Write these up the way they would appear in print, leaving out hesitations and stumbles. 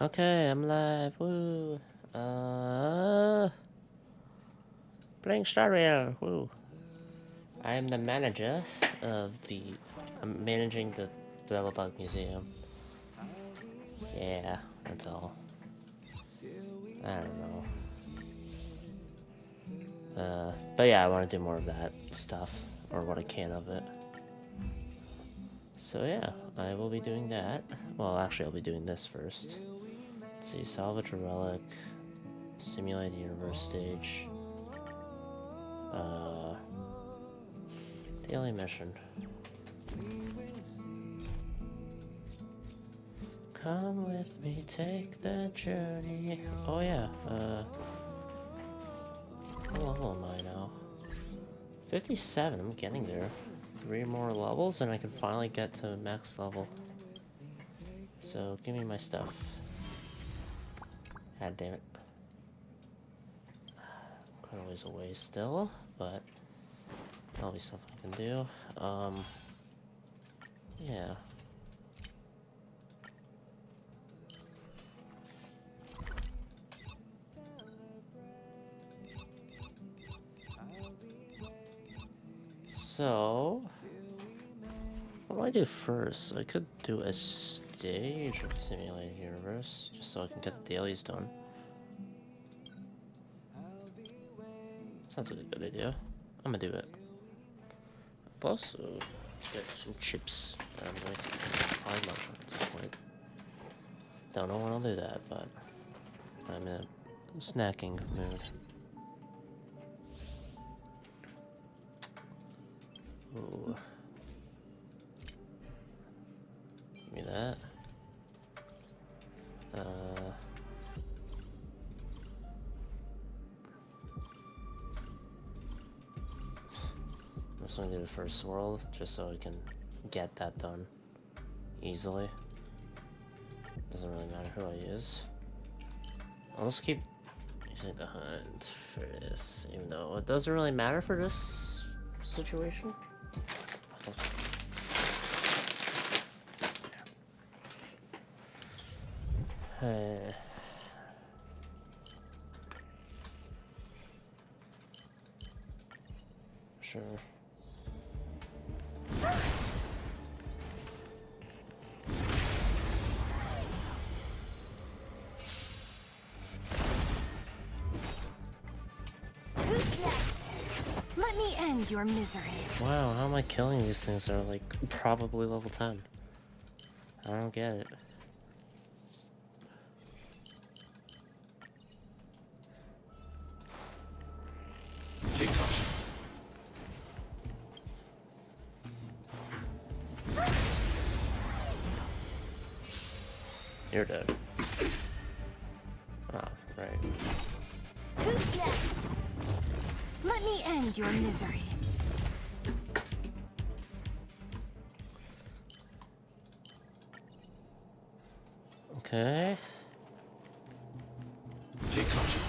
Okay, I'm live. Woo. Playing Star Rail. Woo. I am the manager of the. I'm managing the Belobug Museum. Yeah, that's all. I don't know. But yeah, I want to do more of that stuff, or what I can of it. So yeah, I will be doing that. Well, actually, I'll be doing this first. Let's see, salvage a relic, simulate the universe stage. Daily mission. Come with me, take the journey. Oh yeah, what level am I now? 57, I'm getting there. 3 more levels and I can finally get to max level. So, give me my stuff. God damn it. Quite a ways away still, but that'll be something I can do. Yeah. So, what do I do first? I could do a stage of the simulated universe, just so I can get the dailies done. Sounds like a good idea. I'm gonna do it. I'll also get some chips that I'm going to probably munch on at some point. Don't know when I'll do that, but I'm in a snacking mood. Ooh. Give me that. I'm just gonna do the first world, just so I can get that done easily. Doesn't really matter who I use. I'll just keep using the hunt for this, even though it doesn't really matter for this situation. Sure. Who's next? Let me end your misery. Wow, how am I killing these things that are like probably level 10? I don't get it. Take caution. You're dead. Ah, right. Who's next? Let me end your misery. Okay. Take caution.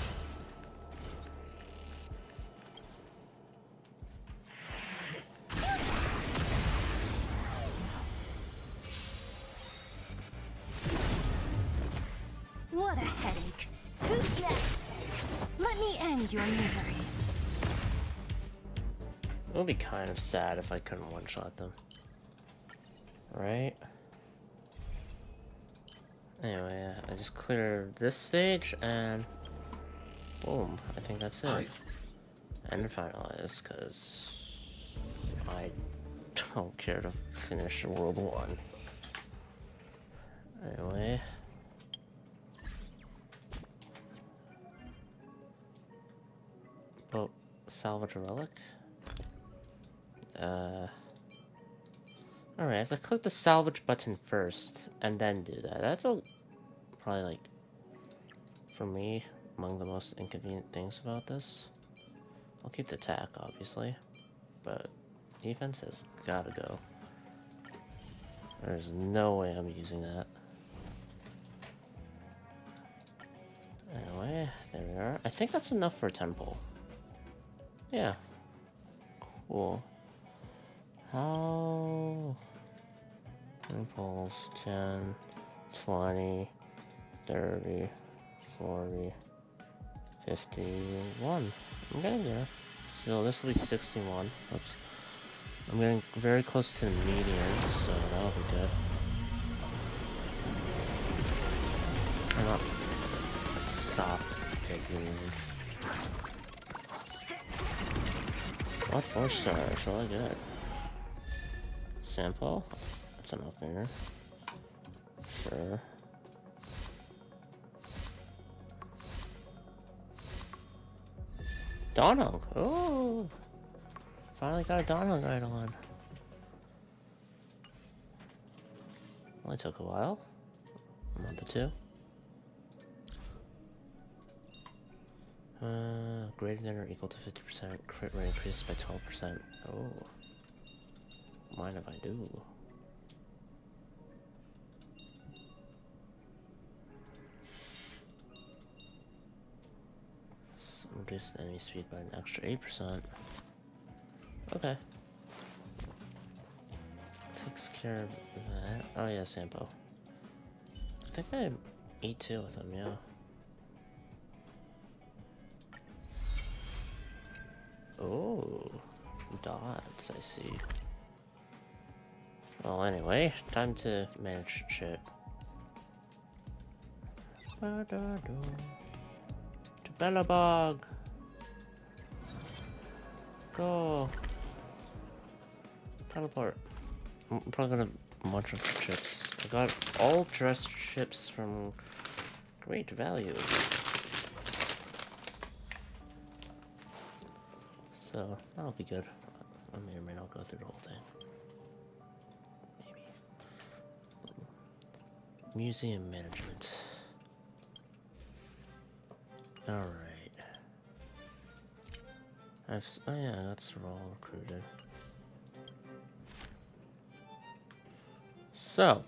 What a headache. Who's next? Let me end your misery. It would be kind of sad if I couldn't one-shot them. Right? Anyway, I just cleared this stage and boom, I think that's it. Hi. And finalize, because I don't care to finish World 1. Anyway. Oh, salvage a relic? Alright, I have to click the salvage button first, and then do that. That's probably, like, for me, among the most inconvenient things about this. I'll keep the attack, obviously, but defense has gotta go. There's no way I'm using that. Anyway, there we are. I think that's enough for a temple. Yeah. Cool. How... Temples, 10, 20, 30, 40, 51. I'm getting there. So this will be 61. Oops. I'm getting very close to the median, so that'll be good. I'm not soft pick range. What 4-star? It's really good. Sample? That's an opener. Sure. Donald! Oh! Finally got a Donald right on. Only took a while. A month or two. Greater than or equal to 50%. Crit rate increases by 12%. Oh. Mind if I do? Reduce the enemy speed by an extra 8%. Okay. Takes care of that. Oh yeah, Sampo. I think I E2 with him, yeah. Oh, dots, I see. Well, anyway, time to manage shit. To Belobog! Go! Teleport. I'm probably gonna munch on some chips. I got all dressed chips from great value. So, that'll be good. I may or may not go through the whole thing. Maybe. Museum management. Alright. Oh yeah, that's all recruited. So,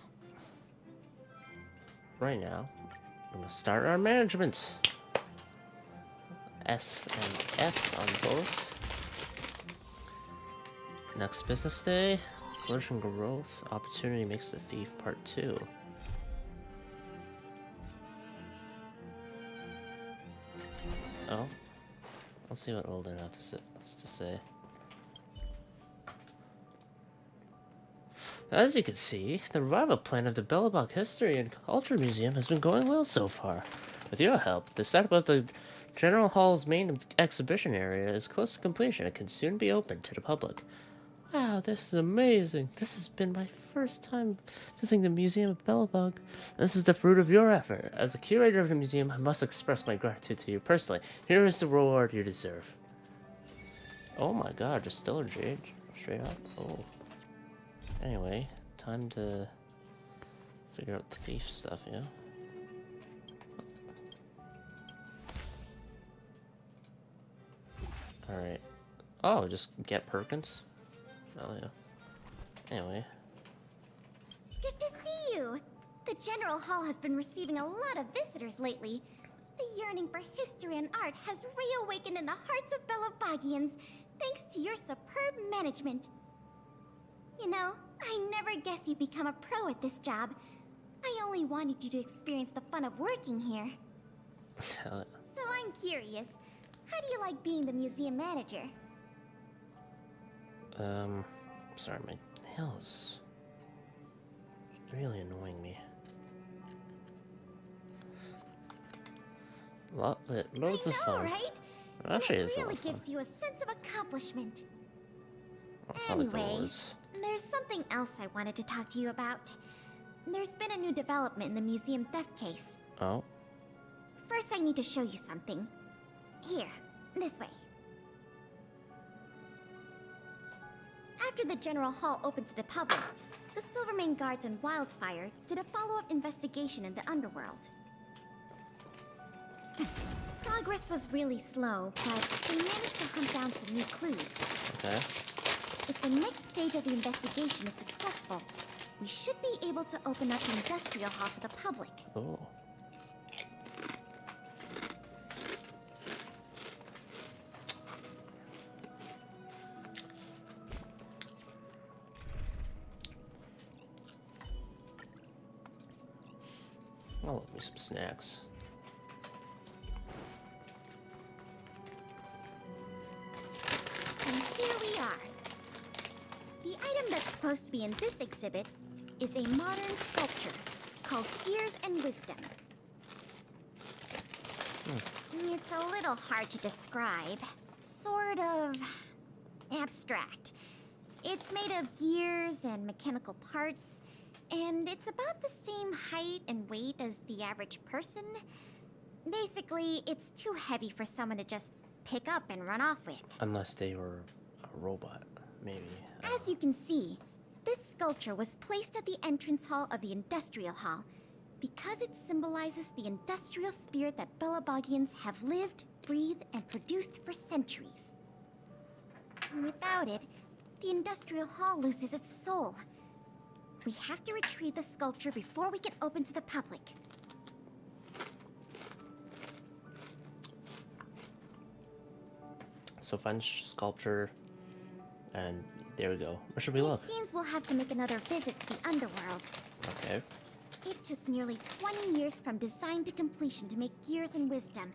right now, I'm gonna start our management. S and S on both. Next business day, collision growth, opportunity makes the thief, part 2. Oh, let's see what Olden has to say. As you can see, the revival plan of the Belobog History and Culture Museum has been going well so far. With your help, the setup of the General Hall's main exhibition area is close to completion and can soon be open to the public. Wow, this is amazing. This has been my first time visiting the Museum of Belobog. This is the fruit of your effort. As the curator of the museum, I must express my gratitude to you personally. Here is the reward you deserve. Oh my god, Distiller Jade. Straight up. Oh. Anyway, time to figure out the thief stuff, yeah? Alright. Oh, just get Perkins? Oh yeah. Anyway. Good to see you! The General Hall has been receiving a lot of visitors lately. The yearning for history and art has reawakened in the hearts of Belobogians, thanks to your superb management. You know, I never guessed you'd become a pro at this job. I only wanted you to experience the fun of working here. Tell it. So I'm curious, how do you like being the museum manager? Sorry, my nails really annoying me. Well, loads of fun. Right? It actually It is a lot really of fun. gives you a sense of accomplishment. Well, it's not like the Anyway, words. there's something else I wanted to talk to you about. There's been a new development in the museum theft case. Oh, First, I need to show you something. Here, this way. After the General Hall opened to the public, the Silvermane Guards and Wildfire did a follow-up investigation in the underworld. Progress was really slow, but they managed to hunt down some new clues. okay. If the next stage of the investigation is successful, we should be able to open up the Industrial Hall to the public. Oh. I'll love me some snacks. And here we are. The item that's supposed to be in this exhibit is a modern sculpture called Gears and Wisdom. It's a little hard to describe. Sort of abstract. It's made of gears and mechanical parts, and it's about the same height and weight as the average person. Basically, it's too heavy for someone to just pick up and run off with. Unless they were a robot, maybe. As you can see, this sculpture was placed at the entrance hall of the Industrial Hall because it symbolizes the industrial spirit that Belabogians have lived, breathed, and produced for centuries. Without it, the Industrial Hall loses its soul. We have to retrieve the sculpture before we can open to the public. So find sculpture, and there we go. Where should we look? It seems we'll have to make another visit to the underworld. Okay. It took nearly 20 years from design to completion to make Gears and Wisdom.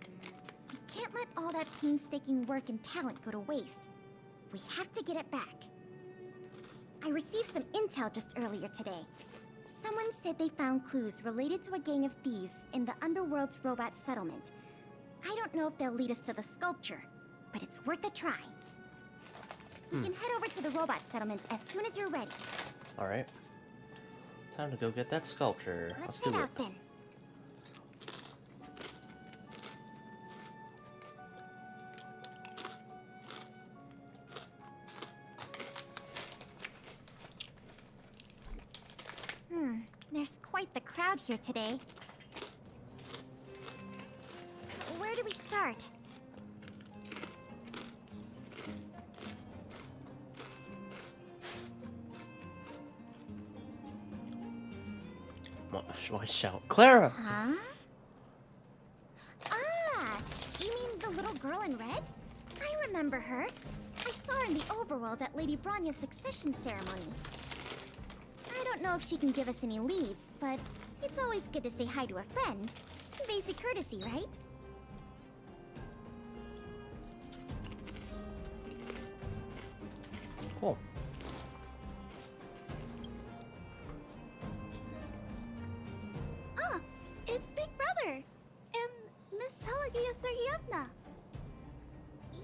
We can't let all that painstaking work and talent go to waste. We have to get it back. I received some intel just earlier today. Someone said they found clues related to a gang of thieves in the underworld's robot settlement. I don't know if they'll lead us to the sculpture, but it's worth a try. We can head over to the robot settlement as soon as you're ready. Alright. Time to go get that sculpture. Let's do head it. out then. There's quite the crowd here today. Where do we start? Why shout? Clara! Huh? Ah! You mean the little girl in red? I remember her. I saw her in the overworld at Lady Bronya's succession ceremony. I don't know if she can give us any leads, but it's always good to say hi to a friend. Basic courtesy, right? Cool. Ah, it's Big Brother and Miss Pelagia Sergievna.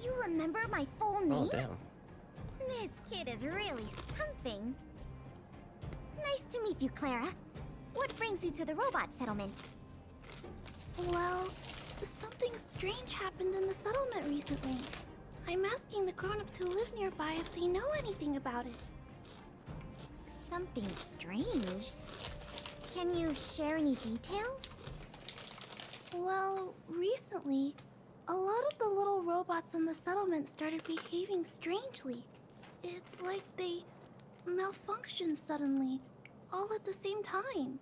You remember my full name? Oh, damn. This kid is really something. Nice to meet you, Clara. What brings you to the robot settlement? Well, something strange happened in the settlement recently. I'm asking the grown-ups who live nearby if they know anything about it. Something strange? Can you share any details? Well, recently, a lot of the little robots in the settlement started behaving strangely. It's like they malfunctioned suddenly, all at the same time.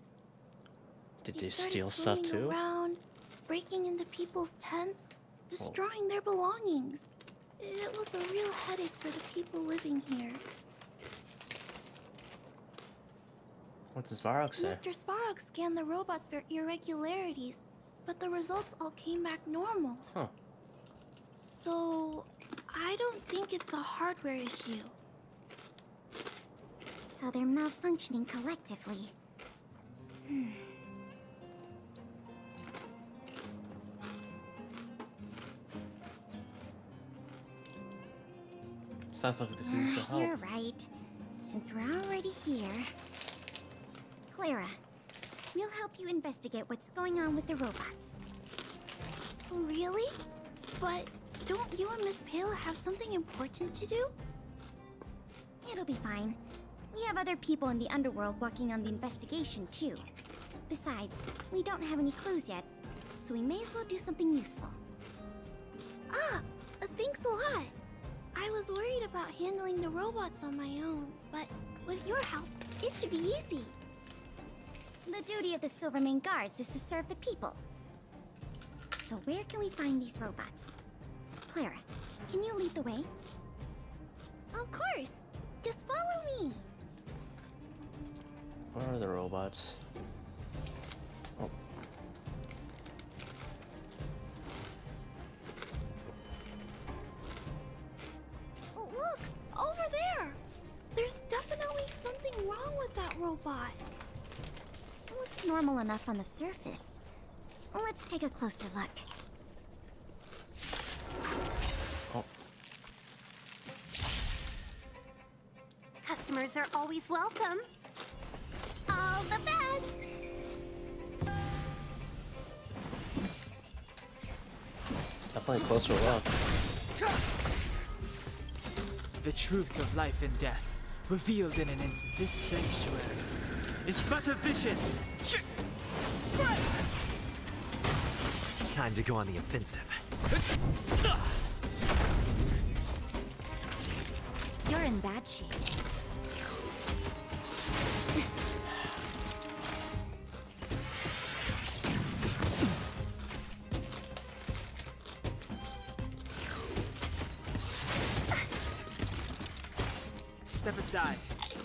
Did they started steal stuff roaming too? around, breaking into people's tents, destroying their belongings. It was a real headache for the people living here. What does Varrock say? Mr. Svarog scanned the robots for irregularities, but the results all came back normal. Huh. So, I don't think it's a hardware issue. So they're malfunctioning collectively. Sounds like the keys to help. You're right. Since we're already here... Clara, we'll help you investigate what's going on with the robots. Really? But don't you and Miss Pale have something important to do? It'll be fine. We have other people in the underworld working on the investigation, too. Besides, we don't have any clues yet, so we may as well do something useful. Ah, thanks a lot. I was worried about handling the robots on my own, but with your help, it should be easy. The duty of the Silvermane Guards is to serve the people. So where can we find these robots? Clara, can you lead the way? Of course. Just follow me. Where are the robots? Oh, normal enough on the surface. Let's take a closer look. Oh, Customers are always welcome. All the best! definitely a closer look. The truth of life and death, revealed in an instant. This sanctuary is but a vision. Time to go on the offensive. You're in bad shape. Step aside.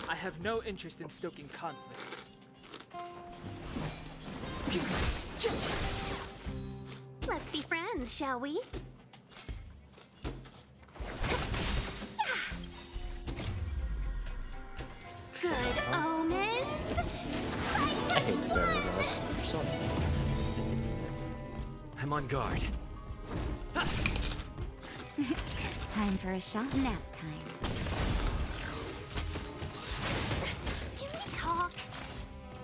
I have no interest in stoking conflict. Let's be friends, shall we? Good omens. I hate the very this. So, I'm on guard. Time for a shot. Nap time. Can we talk?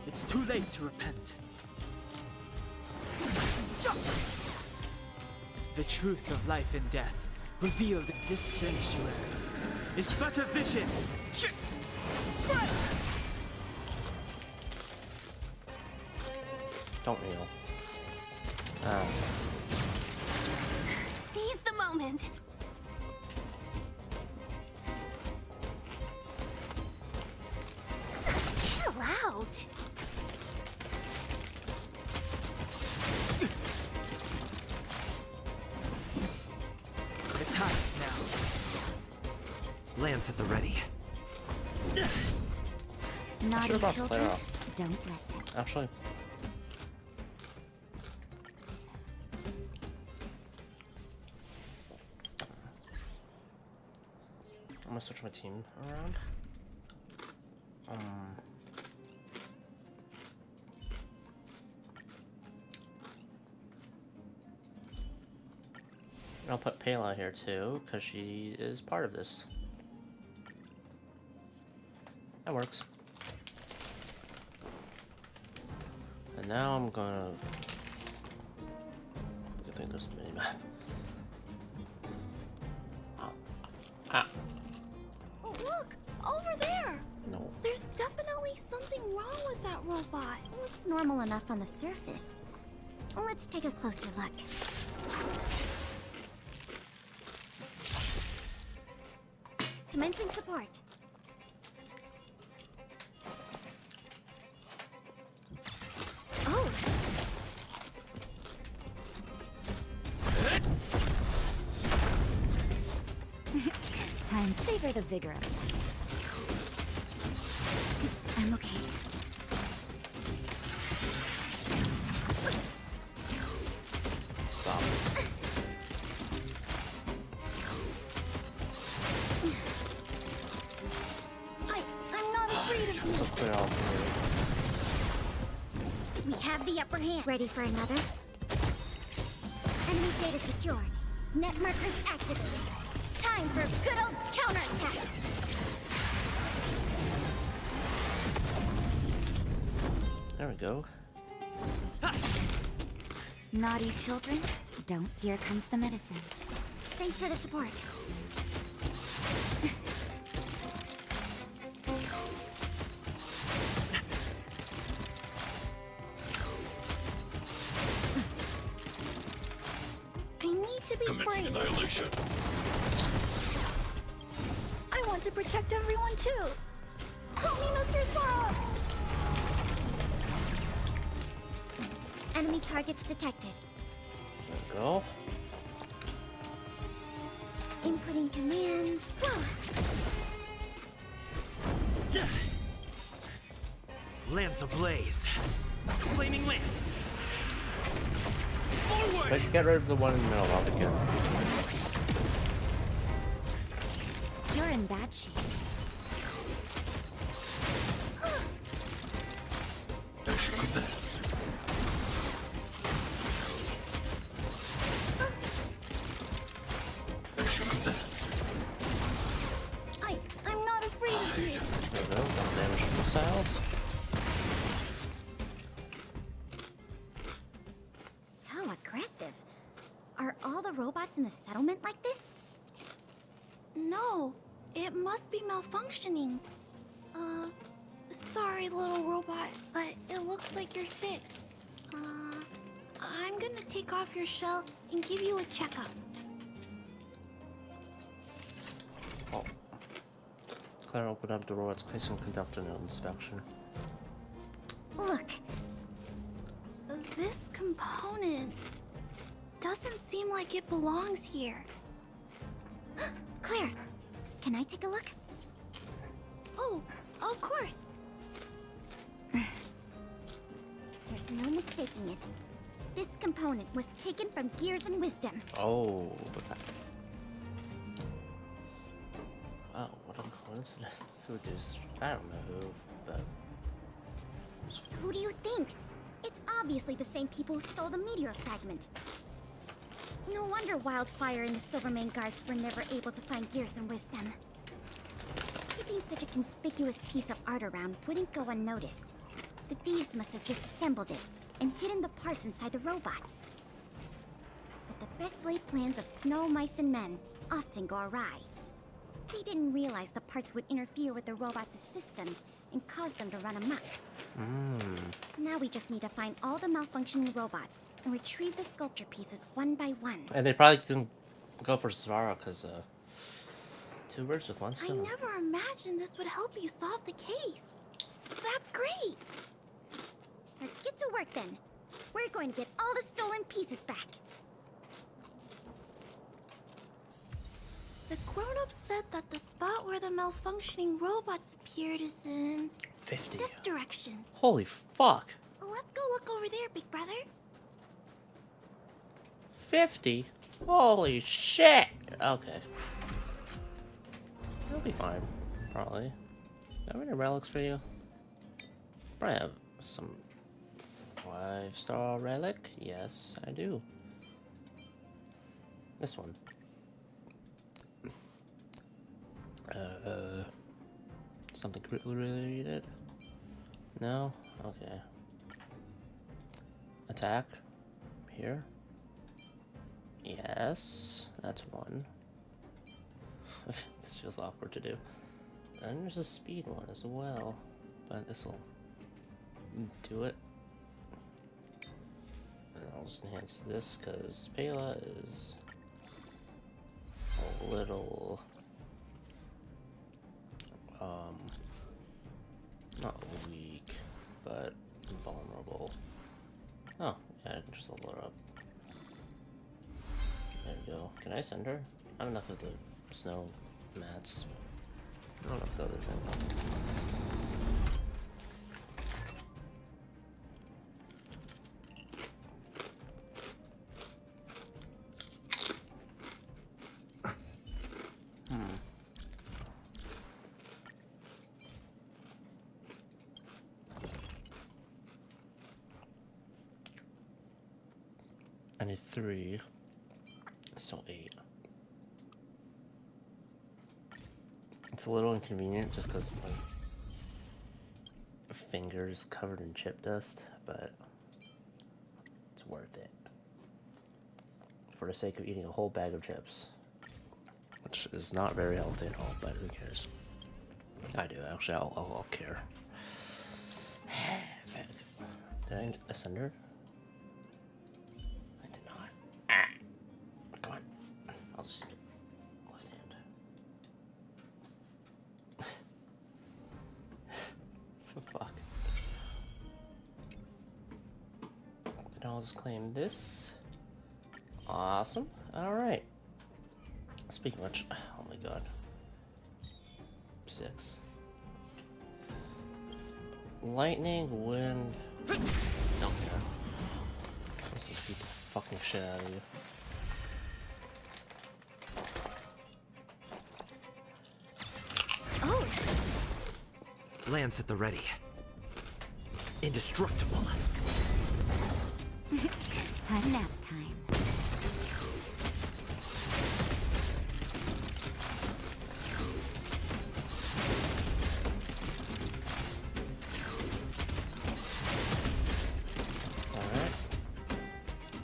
It's too late to repent. The truth of life and death, revealed in this sanctuary, is but a vision. don't kneel. Seize the moment. Chill out. The time is now. Lance at the ready. Naughty Sure about children, Clara. don't listen. Actually, I'm gonna switch my team around. I'll put Pela here too, because she is part of this. That works. And now I'm gonna... Good thing there's a mini-map. Ah, Oh, look! Over there! no. There's definitely something wrong with that robot. Looks normal enough on the surface. Let's take a closer look. Commencing support. Oh! Time to savor the vigor of life. I'm okay. Stop. I'm not afraid of you. This will clear out here. We have the upper hand. Ready for another? Enemy data secured. Net markers activated. Time for a good old counterattack. There we go. Naughty children, don't. Here comes the medicine. Thanks for the support. I need to be Commencing brave. annihilation. I want to protect everyone too. Help me, Mr. Sora! Enemy targets detected. There we go. Inputting commands. Lance ablaze. Flaming lance. But get rid of the one in the middle, I'll be good. You're in bad shape. I should put that. in the settlement like this? No, it must be malfunctioning. Sorry, little robot, but it looks like you're sick. I'm gonna take off your shell and give you a checkup. Oh. Claire opened up the robot's case and conducted an inspection. Look, This component doesn't seem like it belongs here. Claire, can I take a look? Oh, of course. There's no mistaking it. This component was taken from Gears and Wisdom. Oh. Oh, what a coincidence. Who just... I don't know who, but... Who do you think? It's obviously the same people who stole the meteor fragment. No wonder Wildfire and the Silvermane guards were never able to find Gears and Wisdom. Keeping such a conspicuous piece of art around wouldn't go unnoticed. The thieves must have disassembled it and hidden the parts inside the robots. But the best laid plans of snow, mice, and men often go awry. They didn't realize the parts would interfere with the robots' systems and cause them to run amok. Now we just need to find all the malfunctioning robots and retrieve the sculpture pieces one by one. And they probably didn't go for Svara because, two birds with one I stone. never imagined this would help you solve the case. That's great. Let's get to work then. We're going to get all the stolen pieces back. The grown-ups said that the spot where the malfunctioning robots appeared is in 50. this direction. Holy fuck. Let's go look over there, big brother. 50? Holy shit! Okay. It'll be fine. Probably. Do I have any relics for you? Probably have some 5-star relic? Yes, I do. This one. Something related? No? Okay. Attack? Here? Yes, that's one. This feels awkward to do. And there's a speed one as well, but this will do it. And I'll just enhance this because Pela is a little not weak, but vulnerable. Oh, yeah, I can just level her up. There we go. Can I send her? I don't know if the snow mats. I don't know if the other thing. I need 3. So 8. It's a little inconvenient just because my fingers covered in chip dust, but it's worth it for the sake of eating a whole bag of chips, which is not very healthy at all. But who cares? I do actually. I'll care. Did I ascend her? Fuck. And I'll just claim this. Awesome. Alright. Speaking of which, oh my god. 6. Lightning, wind. Don't care. Let's just beat the fucking shit out of you. Lance at the ready. Indestructible. Nap time.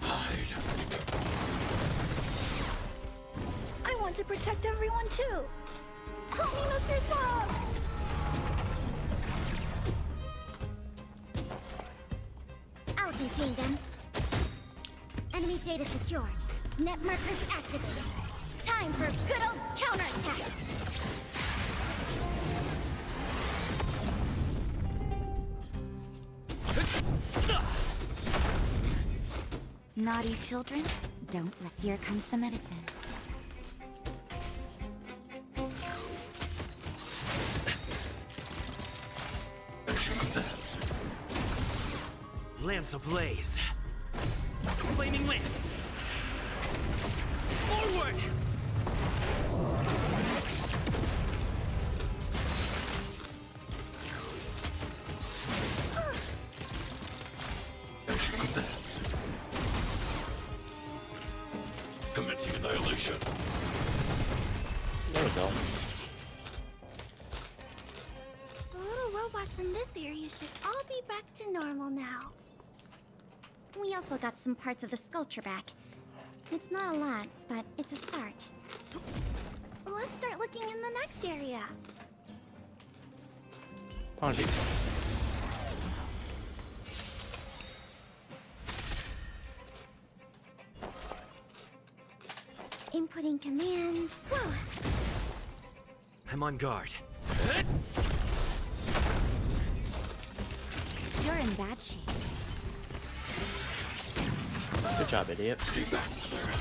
Hide. too! Help me, Mr. Swamp! I'll contain them. Enemy data secured. Net markers activated. Time for good old counterattack. Naughty children, don't let. Here comes the medicine. Lance ablaze. Flaming lance. Forward! Commencing annihilation. There we go. The little robots in this area should all be back to normal now. We also got some parts of the sculpture back. It's not a lot, but it's a start. Let's start looking in the next area. Ponji. Inputting commands. Whoa! I'm on guard. You're in bad shape. Good job, idiot. Stay back, Clara.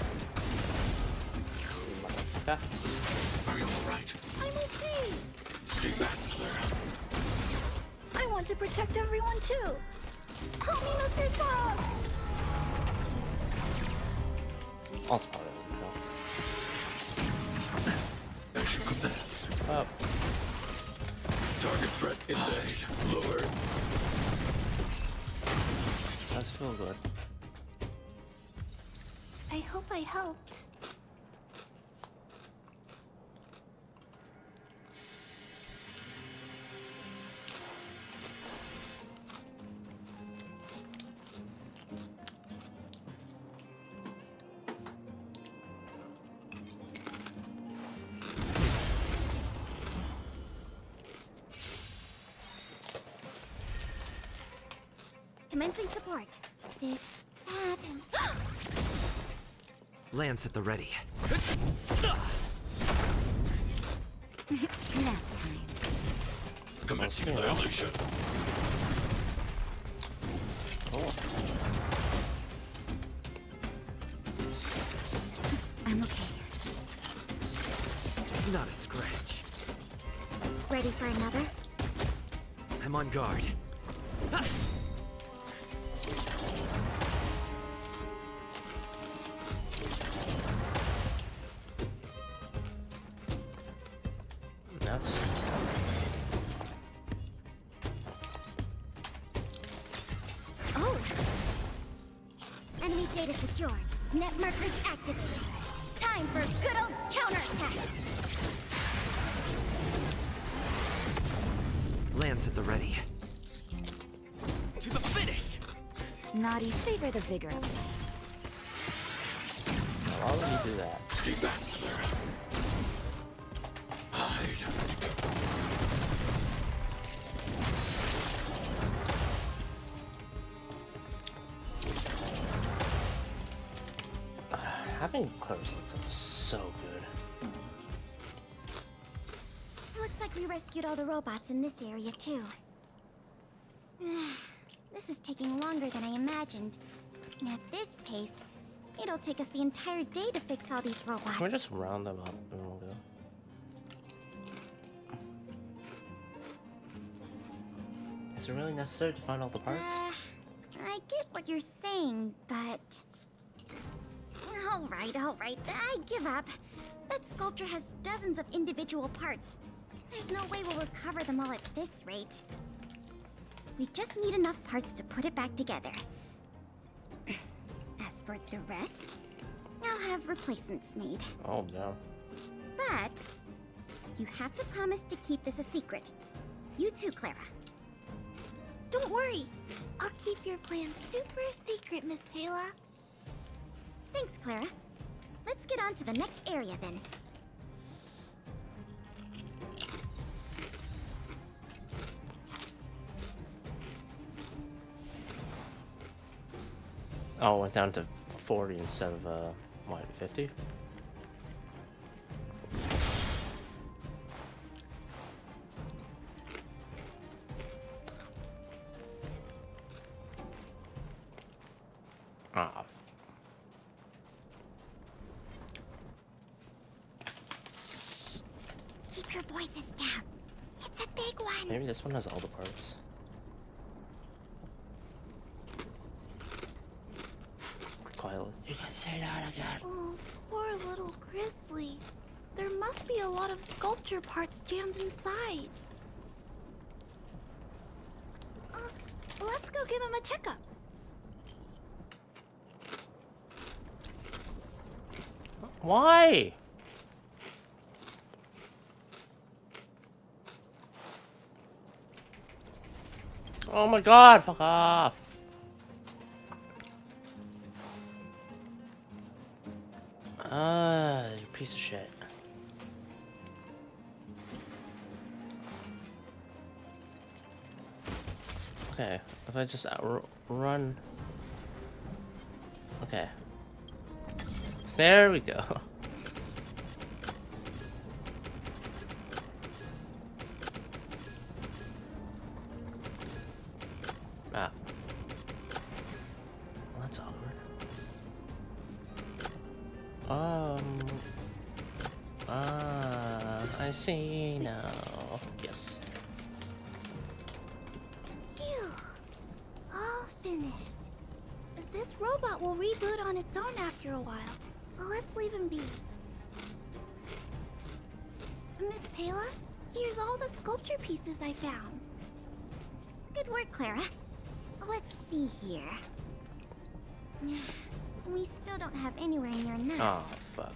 Ah, Are you alright? I'm okay. Stay back, Clara. I want to protect everyone too. Help me, Mr. Swamp! I'll spot it. As you command. Up. Target threat index lowered. That's feel good. I hope I helped. Commencing support. This, that, and... Lance at the ready. Nap time. Commencing annihilation. Cool. I'm okay. Not a scratch. Ready for another? I'm on guard. Nuts. Oh! Enemy data secured. Net markers activated. Time for good old counterattack. Lance at the ready. To the finish! Naughty, savor the vigor of life. Why would you do that? Stay back, Clara. Hide. Having close look is so good. Looks like we rescued all the robots in this area, too. This is taking longer than I imagined. And at this pace, it'll take us the entire day to fix all these robots. Can we just round them up and we'll go? Is it really necessary to find all the parts? I get what you're saying, but... Alright, I give up. That sculpture has dozens of individual parts. There's no way we'll recover them all at this rate. We just need enough parts to put it back together. As for the rest, I'll have replacements made. Oh no. But you have to promise to keep this a secret. You too, Clara. Don't worry. I'll keep your plan super secret, Miss Kayla. Thanks, Clara. Let's get on to the next area then. Oh, it went down to 40 instead of, what, 50? Ah. Keep your voices down. It's a big one. Maybe this one has all the parts. Quietly. You can say that again. Oh, poor little Grizzly. There must be a lot of sculpture parts jammed inside. Let's go give him a checkup. Why? Oh my god, fuck off. You piece of shit. Okay, if I just run. Okay. There we go. Ah. Well, that's awkward. I see now. Yes. Phew. All finished. This robot will reboot on its own after a while. Let's leave him be. Miss Pela, here's all the sculpture pieces I found. Good work, Clara. Let's see here. We still don't have anywhere near enough. Oh, fuck.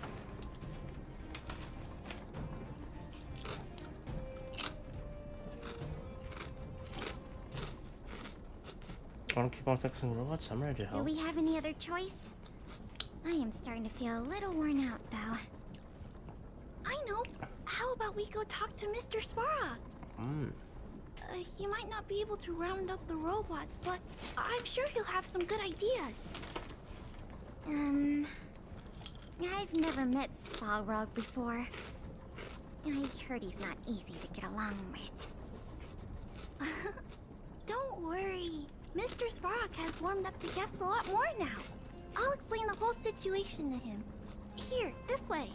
Want to keep on fixing robots? I'm ready to Do help. we have any other choice? I am starting to feel a little worn out, though. I know. How about we go talk to Mr. Svarog? He might not be able to round up the robots, but I'm sure he'll have some good ideas. I've never met Svarog before. I heard he's not easy to get along with. Don't worry. Mr. Svarog has warmed up to guests a lot more now. I'll explain the whole situation to him. Here, this way.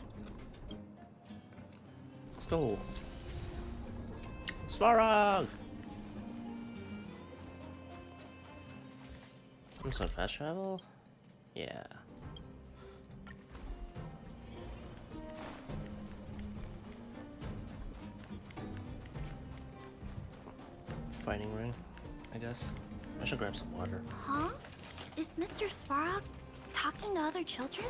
Let's go. Svarog! Some fast travel? Yeah. Fighting ring, I guess. I should grab some water. Huh? Is Mr. Svarog talking to other children?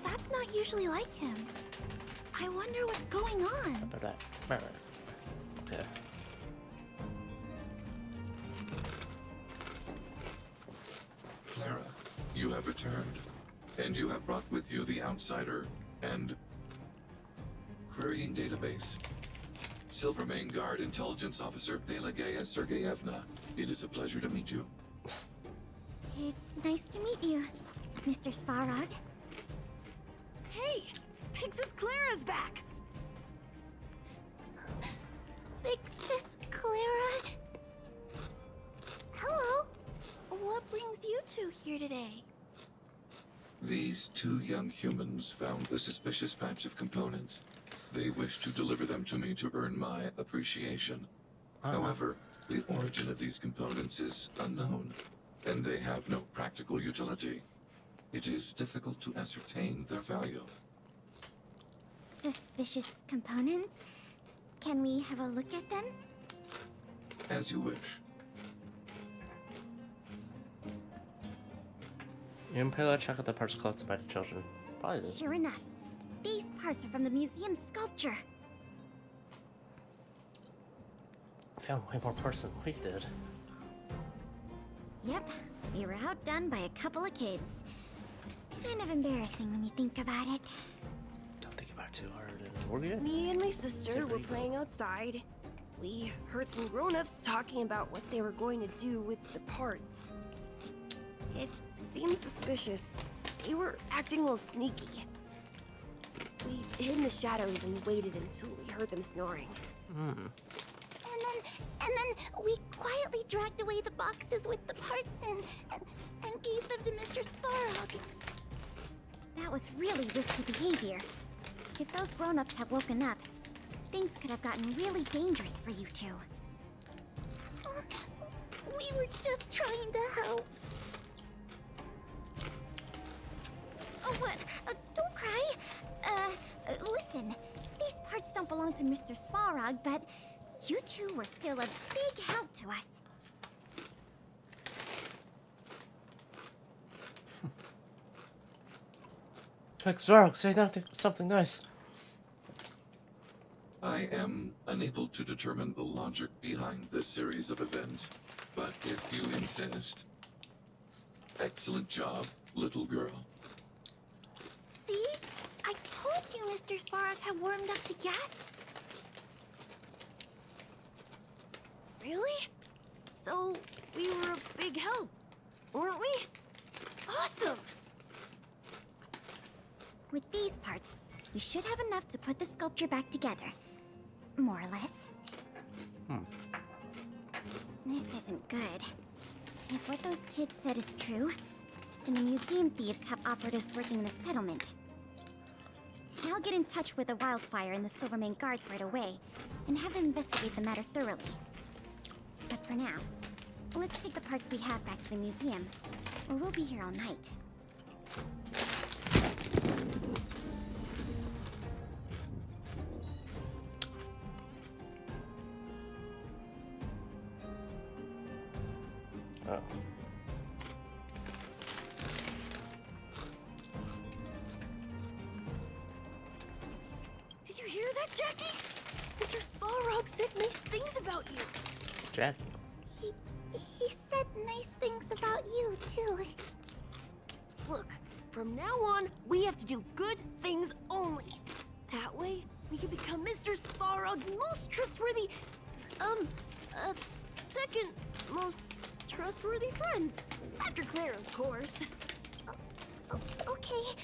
That's not usually like him. I wonder what's going on. Okay. Clara, you have returned, and you have brought with you the Outsider and Querying Database. Silvermane Guard Intelligence Officer Pelageya Sergeyevna, it is a pleasure to meet you. It's nice to meet you, Mr. Svarog. Hey, Big Sis Clara's back. Big Sis Clara? Hello. What brings you two here today? These two young humans found a suspicious patch of components. They wish to deliver them to me to earn my appreciation. However, the origin of these components is unknown, and they have no practical utility. It is difficult to ascertain their value. Suspicious components? Can we have a look at them? As you wish. You and Pela check out the parts collected by the children. Probably did. Sure enough. These parts are from the museum's sculpture. Found way more parts than we did. Yep, we were outdone by a couple of kids. Kind of embarrassing when you think about it. Don't think about it too hard. And we're good. Me and my sister were playing outside. We heard some grown-ups talking about what they were going to do with the parts. It seemed suspicious. They were acting a little sneaky. We hid in the shadows and waited until we heard them snoring. Hmm. And then we quietly dragged away the boxes with the parts and gave them to Mr. Svarog. That was really risky behavior. If those grown-ups had woken up, things could have gotten really dangerous for you two. We were just trying to help. Oh, what? Don't cry. Listen, these parts don't belong to Mr. Svarog, but you two were still a big help to us. Quick, Zorg, say something nice. I am unable to determine the logic behind this series of events, but if you insist. Excellent job, little girl. See? I told you Mr. Svarog had warmed up the guests. Really? So, we were a big help, weren't we? Awesome! With these parts, we should have enough to put the sculpture back together. More or less. This isn't good. If what those kids said is true, then the museum thieves have operatives working in the settlement. I'll get in touch with the Wildfire and the Silvermane guards right away, and have them investigate the matter thoroughly. But for now, let's take the parts we have back to the museum, or we'll be here all night. Oh. Did you hear that, Jackie? Mr. Svarog said nice things about you. Jack. He said nice things about you, too. Look, from now on, we have to do good things only. That way, we can become Mr. Svarog's most trustworthy, second most trustworthy friends. After Claire, of course. Okay,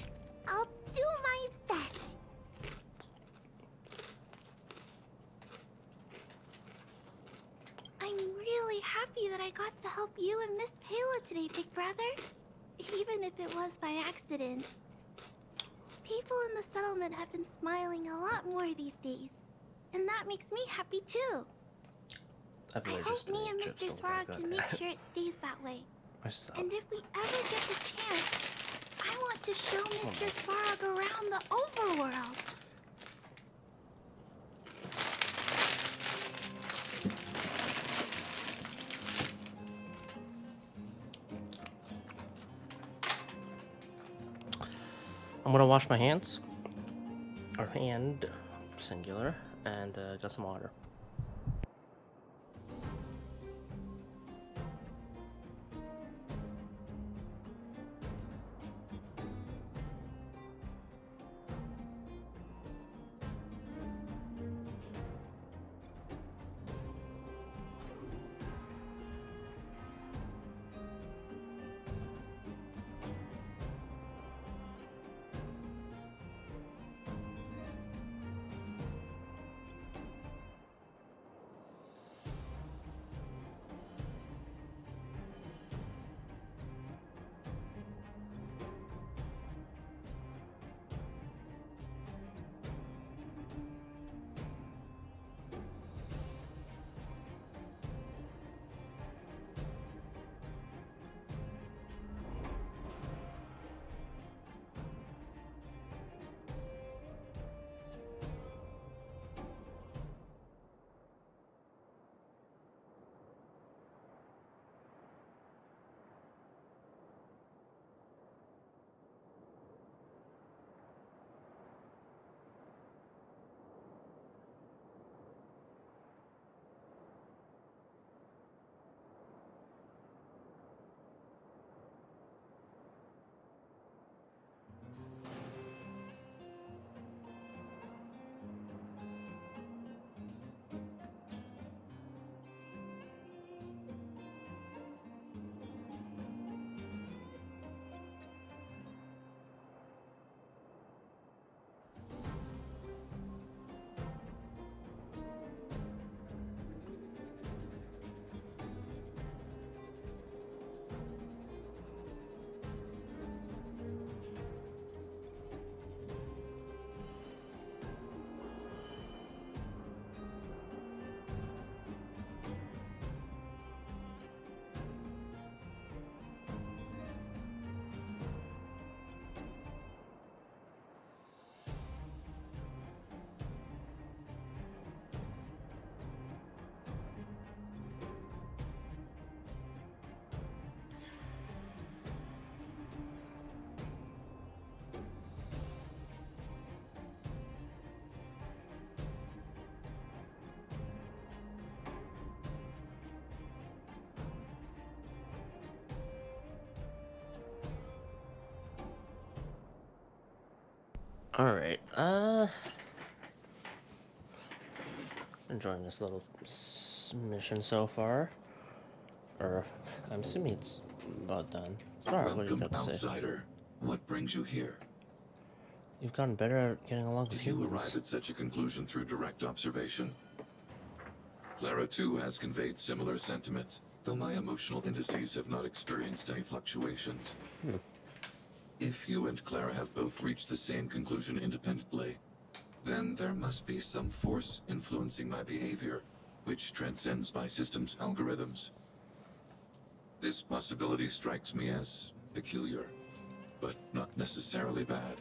I'll do my best. I'm really happy that I got to help you and Miss Payla today, Big Brother. Even if it was by accident. People in the settlement have been smiling a lot more these days. And that makes me happy too. I've I really hope just been me and eating chips Mr. the whole Svarog time. can make sure it stays that way. Where's the And if we ever get the chance, I want to show Mr. Svarog around the overworld. I'm gonna wash my hands, or hand, singular, and get some water. Alright, enjoying this little mission so far. Or, I'm assuming it's about done. Sorry, what do you Welcome, got to say? outsider. What brings you here? You've gotten better at getting along with Did you humans. arrive at such a conclusion through direct observation? Clara, too, has conveyed similar sentiments, though my emotional indices have not experienced any fluctuations. If you and Clara have both reached the same conclusion independently, then there must be some force influencing my behavior, which transcends my system's algorithms. This possibility strikes me as peculiar, but not necessarily bad.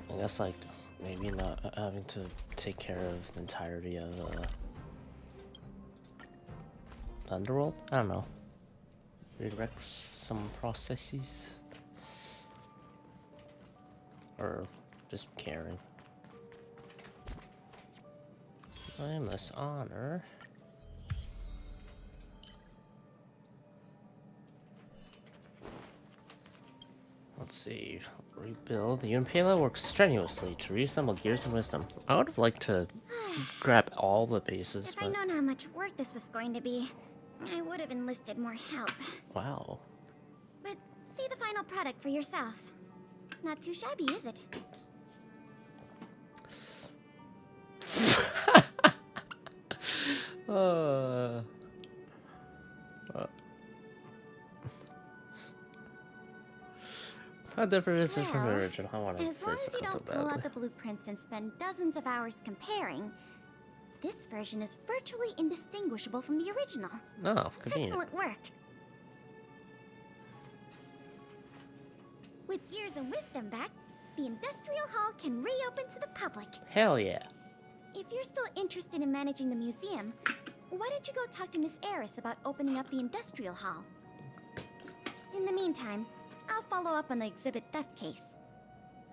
I guess, like, maybe not having to take care of the entirety of the underworld? I don't know. Redirect some processes? Or just caring. Blameless honor. Let's see. Rebuild. The Impala works strenuously to reassemble Gears of Wisdom. I would have liked to grab all the bases, If I'd known how much work this was going to be, I would have enlisted more help. wow. But see the final product for yourself. Not too shabby, is it? How different is it from the Well, original? I want to As say long as you something so don't pull badly. out the blueprints and spend dozens of hours comparing, this version is virtually indistinguishable from the original. Oh, convenient. Excellent work. With Gears and Wisdom back, the Industrial Hall can reopen to the public. Hell yeah. If you're still interested in managing the museum, why don't you go talk to Miss Eris about opening up the Industrial Hall? In the meantime, I'll follow up on the exhibit theft case.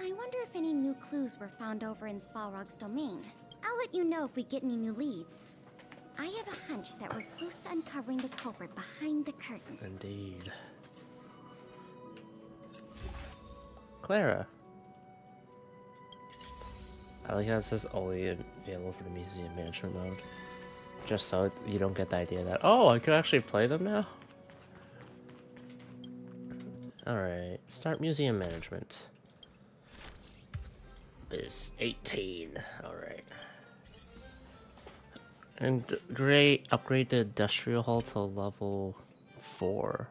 I wonder if any new clues were found over in Svalrog's domain. I'll let you know if we get any new leads. I have a hunch that we're close to uncovering the culprit behind the curtain. Indeed. Clara. I like how it says only available for the museum management mode. Just so you don't get the idea that, oh, I could actually play them now? Alright, start museum management. Biz 18. Alright. And great, upgrade the industrial hall to level 4.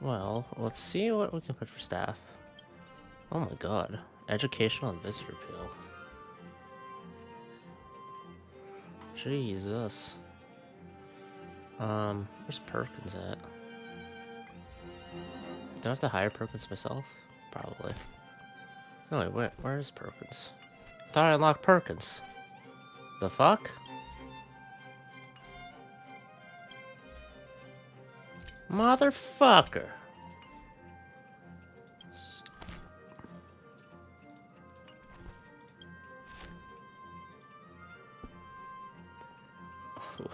Well, let's see what we can put for staff. Oh my god. Educational and visitor appeal. Jesus. Where's Perkins at? Do I have to hire Perkins myself? Probably. No, wait, where is Perkins? I thought I unlocked Perkins. The fuck? Motherfucker.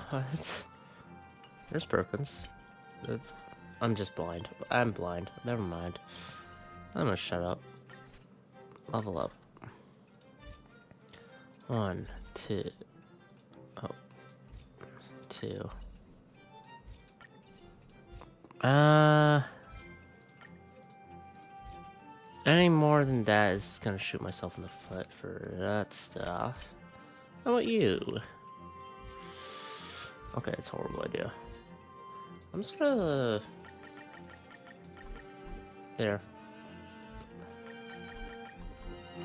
What? There's Perkins. I'm just blind. I'm blind. Never mind. I'm gonna shut up. Level up. 1, 2. Oh. 2. Any more than that is gonna shoot myself in the foot for that stuff. How about you? Okay, it's a horrible idea. I'm just gonna... There.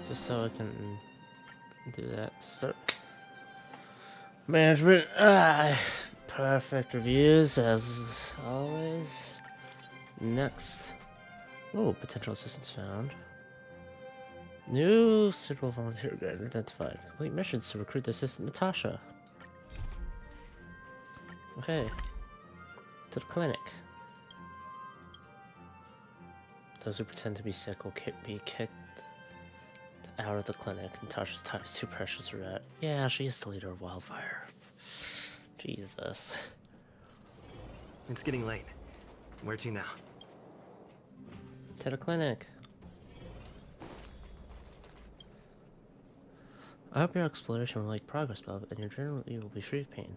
Just so I can do that. So... Management. Perfect reviews, as always. Next. Oh, potential assistance found. New suitable volunteer guide identified. Complete missions to recruit the assistant Natasha. Okay. To the clinic. Those who pretend to be sick will be kicked to out of the clinic. Natasha's time is too precious for that. Yeah, she is the leader of Wildfire. Jesus. It's getting late. Where to now? To the clinic. I hope your exploration will make progress, Bob, and your journey will be free of pain.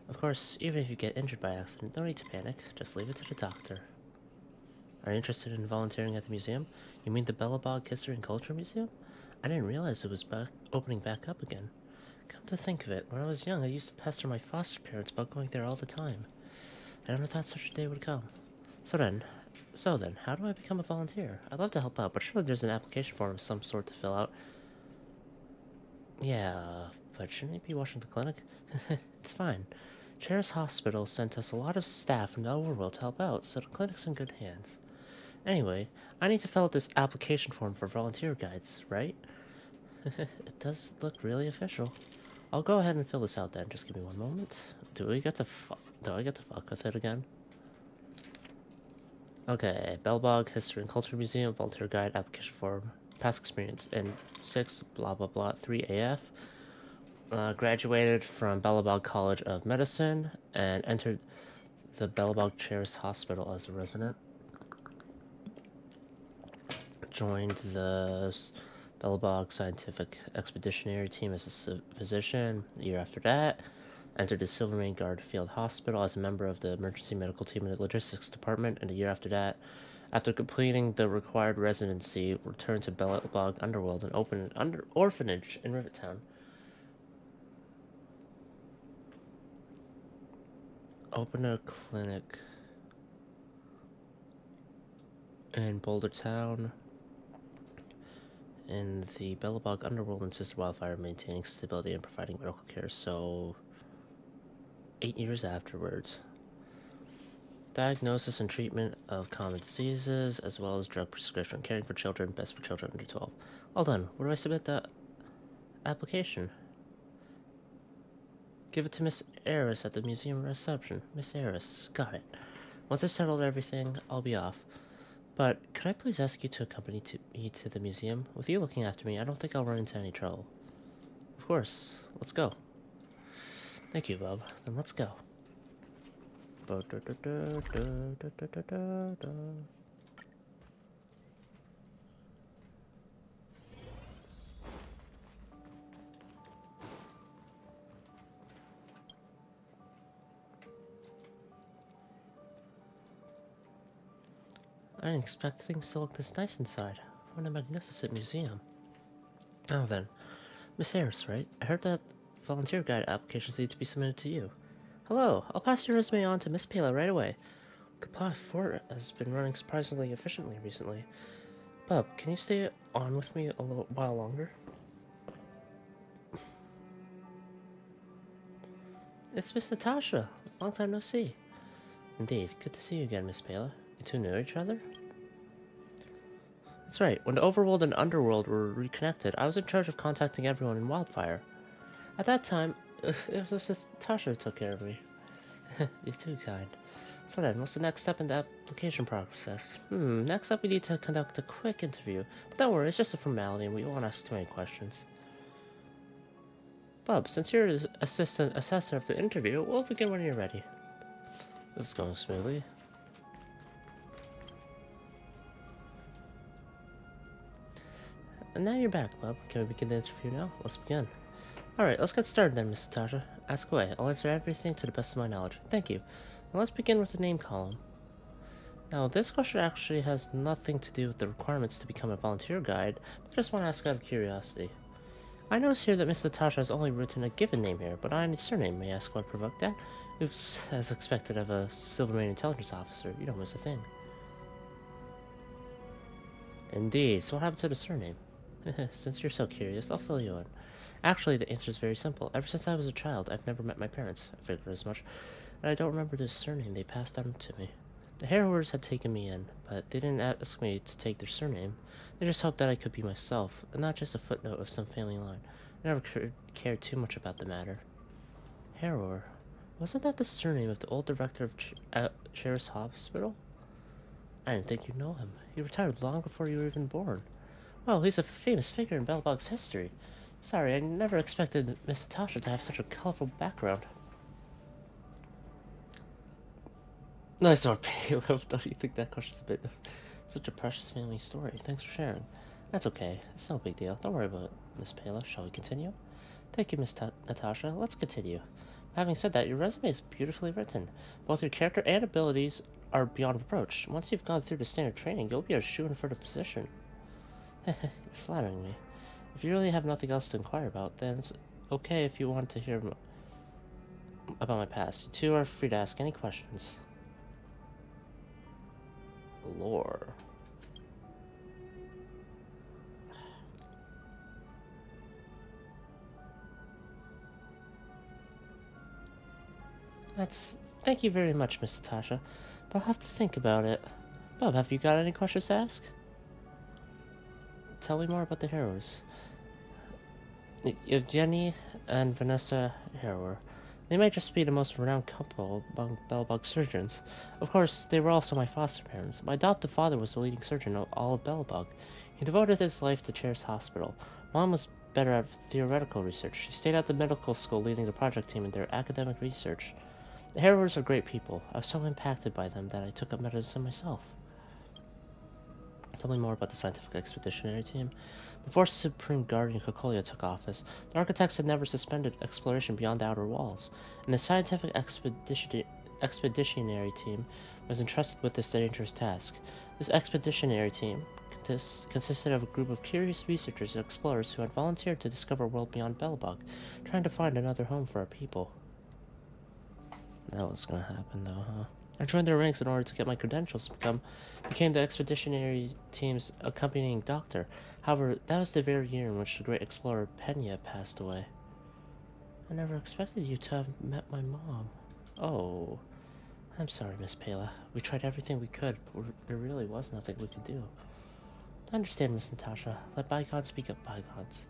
Of course, even if you get injured by accident, no need to panic. Just leave it to the doctor. Are you interested in volunteering at the museum? You mean the Belobog History and Culture Museum? I didn't realize it was opening back up again. Come to think of it, when I was young, I used to pester my foster parents about going there all the time. I never thought such a day would come. So then, how do I become a volunteer? I'd love to help out, but surely there's an application form of some sort to fill out. Yeah, but shouldn't I be watching the clinic? It's fine. Cheris Hospital sent us a lot of staff from the overworld to help out, so the clinic's in good hands. Anyway, I need to fill out this application form for volunteer guides, right? It does look really official. I'll go ahead and fill this out then. Just give me one moment. Do I get to fuck with it again? Okay, Belobog History and Culture Museum, volunteer guide, application form, past experience, and 6 blah blah blah 3 AF. Graduated from Belobog College of Medicine and entered the Belobog Cheris Hospital as a resident. Joined the Belobog Scientific Expeditionary Team as a physician. A year after that, entered the Silvermane Guard Field Hospital as a member of the Emergency Medical Team in the Logistics Department. And a year after that, after completing the required residency, returned to Belobog Underworld and opened an orphanage in Rivettown. Opened a clinic in Boulder Town. In the Belobog Underworld insisted Wildfire maintaining stability and providing medical care, so 8 years afterwards. Diagnosis and treatment of common diseases, as well as drug prescription, caring for children, best for children under 12. All done. Where do I submit that application? Give it to Miss Eris at the museum reception. Miss Eris, got it. Once I've settled everything, I'll be off. But could I please ask you to accompany me to the museum? With you looking after me, I don't think I'll run into any trouble. Of course. Let's go. Thank you, Bob. Then let's go. I didn't expect things to look this nice inside. What a magnificent museum. Oh then, Miss Harris, right? I heard that volunteer guide applications need to be submitted to you. Hello, I'll pass your resume on to Miss Pela right away. Kappa Fort has been running surprisingly efficiently recently. Bub, can you stay on with me a little while longer? It's Miss Natasha. Long time no see. Indeed, good to see you again, Miss Pela. You two knew each other? That's right. When the Overworld and Underworld were reconnected, I was in charge of contacting everyone in Wildfire. At that time, it was just Tasha who took care of me. You're too kind. So then, what's the next step in the application process? Next up we need to conduct a quick interview. But don't worry, it's just a formality and we won't ask too many questions. Bub, since you're the assistant assessor of the interview, we'll begin when you're ready. This is going smoothly. And now you're back, Bub. Can we begin the interview now? Let's begin. Alright, let's get started then, Miss Natasha. Ask away. I'll answer everything to the best of my knowledge. Thank you. Now let's begin with the name column. Now, this question actually has nothing to do with the requirements to become a volunteer guide, but I just want to ask out of curiosity. I notice here that Miss Natasha has only written a given name here, but not any surname. May I ask what provoked that? Oops, as expected of a Silvermane intelligence officer, you don't miss a thing. Indeed, so what happened to the surname? Since you're so curious, I'll fill you in. Actually, the answer is very simple. Ever since I was a child, I've never met my parents. I figured as much. And I don't remember the surname they passed on to me. The Harrowers had taken me in, but they didn't ask me to take their surname. They just hoped that I could be myself, and not just a footnote of some family line. I never cared too much about the matter. Harrower. Wasn't that the surname of the old director of Cheris Hospital? I didn't think you'd know him. He retired long before you were even born. Well, he's a famous figure in Belbog's history. Sorry, I never expected Miss Natasha to have such a colorful background. Nice one, Caleb. Don't you think that question's a bit... Such a precious family story. Thanks for sharing. That's okay. It's no big deal. Don't worry about it, Miss Pela. Shall we continue? Thank you, Miss Natasha. Let's continue. Having said that, your resume is beautifully written. Both your character and abilities are beyond reproach. Once you've gone through the standard training, you'll be a shoo-in for the position. You're flattering me. If you really have nothing else to inquire about, then it's okay if you want to hear about my past. You two are free to ask any questions. Lore. Thank you very much, Miss Natasha, but I'll have to think about it. Bob, have you got any questions to ask? Tell me more about the Harrowers. Evgeny and Vanessa Harrower. They might just be the most renowned couple among Belbog surgeons. Of course, they were also my foster parents. My adoptive father was the leading surgeon of all of Belbog. He devoted his life to Chair's Hospital. Mom was better at theoretical research. She stayed at the medical school leading the project team in their academic research. The Harrowers are great people. I was so impacted by them that I took up medicine myself. Tell me more about the scientific expeditionary team. Before Supreme Guardian Cocolia took office, the architects had never suspended exploration beyond the outer walls, and the scientific expeditionary team was entrusted with this dangerous task. This expeditionary team consisted of a group of curious researchers and explorers who had volunteered to discover a world beyond Belbog, trying to find another home for our people. That was gonna happen though, huh? I joined their ranks in order to get my credentials and became the expeditionary team's accompanying doctor. However, that was the very year in which the great explorer Pena passed away. I never expected you to have met my mom. Oh, I'm sorry, Miss Pela. We tried everything we could, but there really was nothing we could do. I understand, Miss Natasha. Let bygones speak of bygones.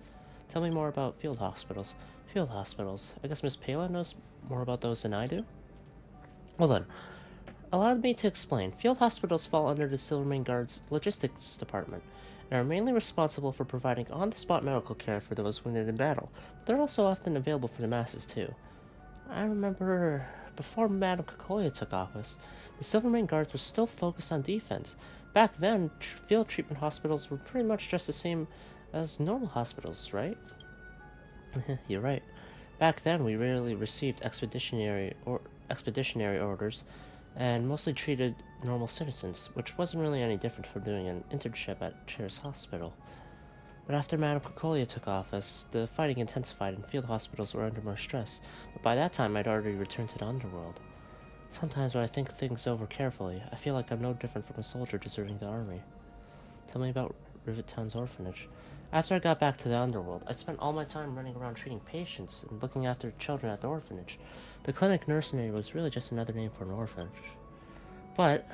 Tell me more about field hospitals. Field hospitals. I guess Miss Pela knows more about those than I do? Well then, allow me to explain. Field hospitals fall under the Silvermane Guard's logistics department and are mainly responsible for providing on-the-spot medical care for those wounded in battle. But they're also often available for the masses too. I remember before Madame Cocolia took office, the Silvermane Guards were still focused on defense. Back then, field treatment hospitals were pretty much just the same as normal hospitals, right? You're right. Back then, we rarely received expeditionary orders, and mostly treated normal citizens, which wasn't really any different from doing an internship at Chair's Hospital. But after Madame Cocolia took office, the fighting intensified and field hospitals were under more stress, but by that time I'd already returned to the underworld. Sometimes when I think things over carefully, I feel like I'm no different from a soldier deserting the army. Tell me about Rivet Town's orphanage. After I got back to the underworld, I spent all my time running around treating patients and looking after children at the orphanage. The clinic nursery was really just another name for an orphanage. But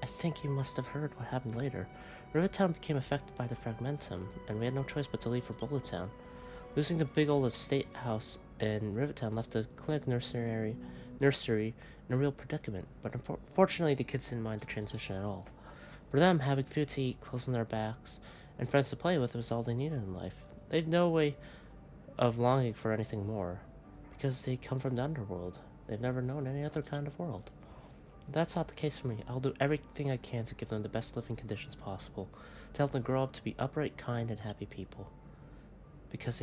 I think you must have heard what happened later. Rivet Town became affected by the Fragmentum, and we had no choice but to leave for Boulder Town. Losing the big old estate house in Rivet Town left the clinic nursery in a real predicament, but unfortunately the kids didn't mind the transition at all. For them, having food to eat, clothes on their backs, and friends to play with was all they needed in life. They had no way of longing for anything more, because they come from the underworld. They've never known any other kind of world. That's not the case for me. I'll do everything I can to give them the best living conditions possible, to help them grow up to be upright, kind, and happy people. Because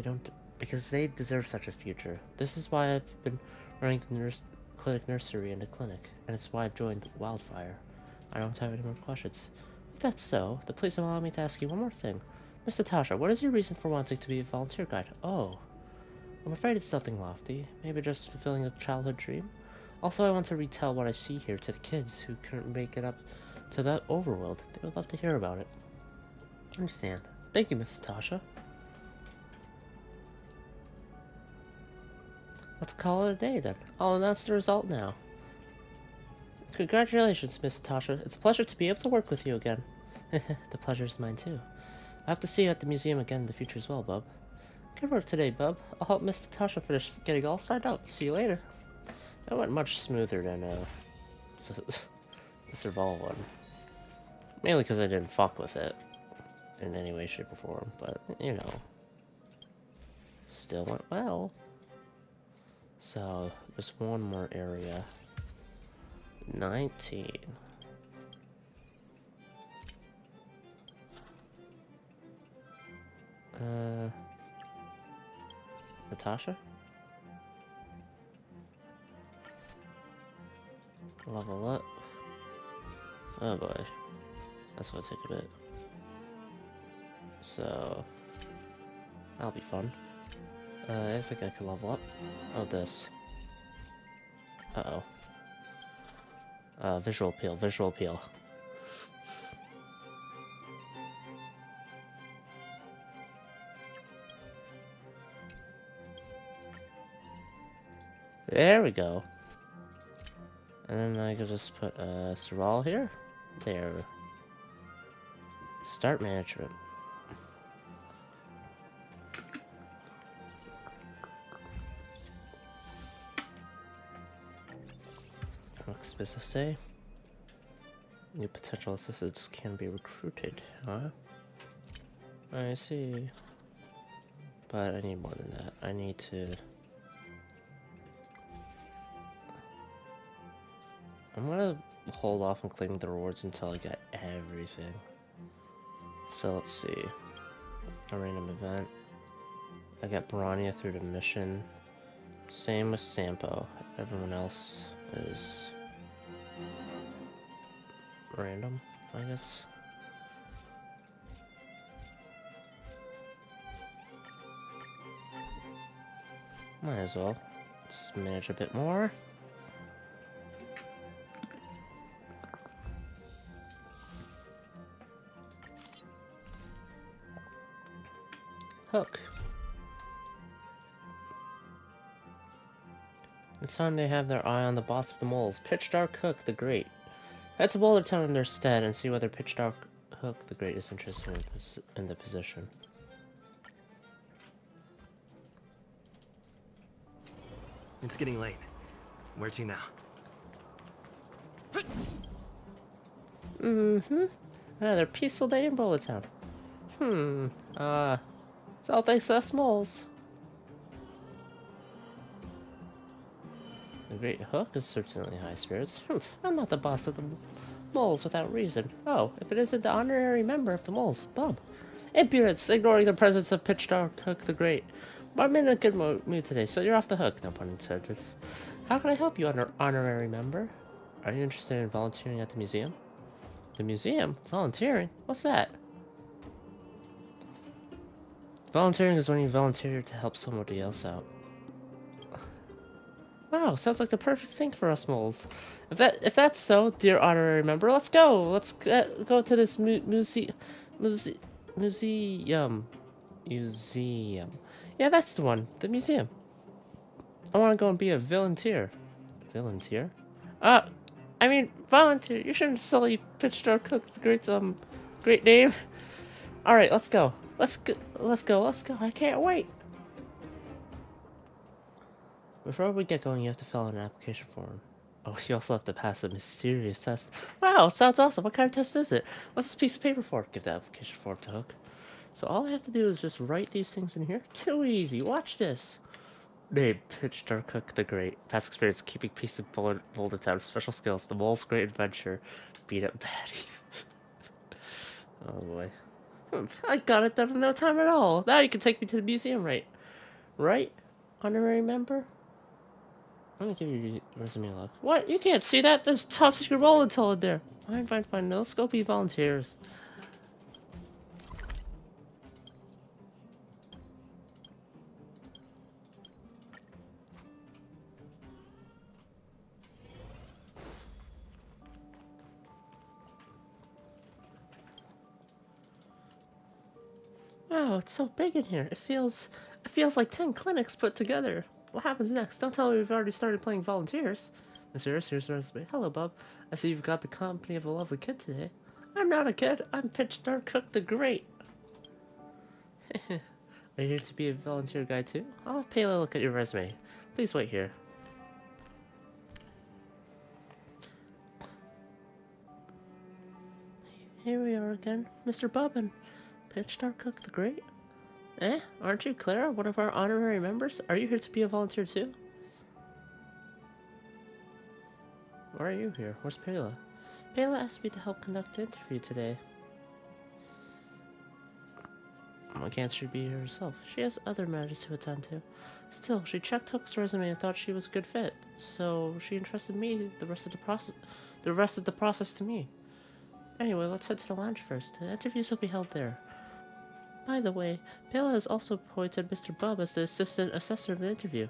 they deserve such a future. This is why I've been running the clinic nursery and the clinic, and it's why I've joined Wildfire. I don't have any more questions. If that's so, then please allow me to ask you one more thing. Miss Natasha, what is your reason for wanting to be a volunteer guide? Oh, I'm afraid it's nothing lofty. Maybe just fulfilling a childhood dream. Also, I want to retell what I see here to the kids who couldn't make it up to that overworld. They would love to hear about it. Understand. Thank you, Miss Natasha. Let's call it a day then. I'll announce the result now. Congratulations, Miss Natasha. It's a pleasure to be able to work with you again. The pleasure is mine too. I hope to see you at the museum again in the future as well, Bub. Good work today, Bub. I'll help Miss Natasha finish getting all signed up. See you later. That went much smoother than the Serval one. Mainly because I didn't fuck with it. in any way, shape, or form, but you know, still went well. So there's one more area. 19. Natasha? Level up. Oh boy. That's gonna take a bit. So that'll be fun. I think I can level up. Oh, this. Uh-oh. Visual appeal, visual appeal. There we go. And then I could just put Sorrel here. There. Start management. Next business day. New potential assistants can be recruited, huh? I see. But I need more than that. I need to... I'm gonna hold off on claiming the rewards until I get everything. So let's see. A random event. I got Barania through the mission. Same with Sampo. Everyone else is random, I guess. Might as well. Let's manage a bit more. Hook. It's time they have their eye on the boss of the moles, Pitch Dark Hook the Great. Head to Boulder Town in their stead and see whether Pitch Dark Hook the Great is interested in the position. It's getting late. Where to now? Mm-hmm. Another peaceful day in Boulder Town. It's all thanks to us moles. The Great Hook is certainly high spirits. I'm not the boss of the moles without reason. Oh, if it isn't the honorary member of the moles, Bub. Impudence, ignoring the presence of Pitch Dark Hook the Great. But I'm in a good mood today, so you're off the hook, no pun intended. How can I help you, honorary member? Are you interested in volunteering at the museum? The museum? Volunteering? What's that? Volunteering is when you volunteer to help somebody else out. Wow, sounds like the perfect thing for us moles. If that's so, dear honorary member, let's go. Let's go to this museum. Yeah, that's the one. The museum. I want to go and be a volunteer. Volunteer? I mean, volunteer. You shouldn't sully Pitch Dark Hook the great name. All right, let's go. Let's go. I can't wait. Before we get going, you have to fill out an application form. Oh, you also have to pass a mysterious test. Wow, sounds awesome. What kind of test is it? What's this piece of paper for? Give the application form to Hook. So all I have to do is just write these things in here. Too easy. Watch this. Name, Pitch Dark Hook the Great. Past experience, keeping peace in Boulder Town. Special skills, the mole's great adventure. Beat up baddies. Oh boy. I got it done in no time at all. Now you can take me to the museum, right? Right? Honorary member? Let me give you your resume look. What? You can't see that? There's top secret role until in there. Fine. Now let's go be volunteers. Wow, it's so big in here. It feels like 10 clinics put together. What happens next? Don't tell me we've already started playing volunteers. Miss here's the resume. Hello, Bub. I see you've got the company of a lovely kid today. I'm not a kid. I'm Pitch Dark Hook the Great. Are you here to be a volunteer guy too? I'll pay a look at your resume. Please wait here. Here we are again, Mr. Bobbin. Pitch Dark Cook the Great? Eh? Aren't you Clara, one of our honorary members? Are you here to be a volunteer too? Why are you here? Where's Pela? Pela asked me to help conduct the interview today. Why can't she be here herself? She has other matters to attend to. Still, she checked Hook's resume and thought she was a good fit, so she entrusted me the rest of the process to me. Anyway, let's head to the lounge first. The interviews will be held there. By the way, Pela has also appointed Mr. Bub as the assistant assessor of the interview.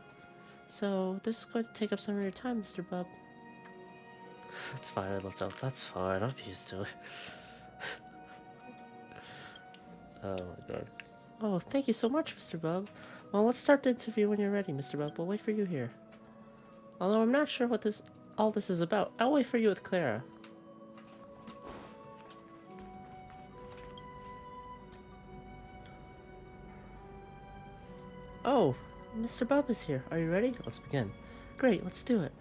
So, this is going to take up some of your time, Mr. Bub. That's fine, I looked up. That's fine, I'm used to it. Oh my god. Oh, thank you so much, Mr. Bub. Well, let's start the interview when you're ready, Mr. Bub. We'll wait for you here. Although I'm not sure what all this is about, I'll wait for you with Clara. Oh, Mr. Bub is here. Are you ready? Let's begin. Great, let's do it.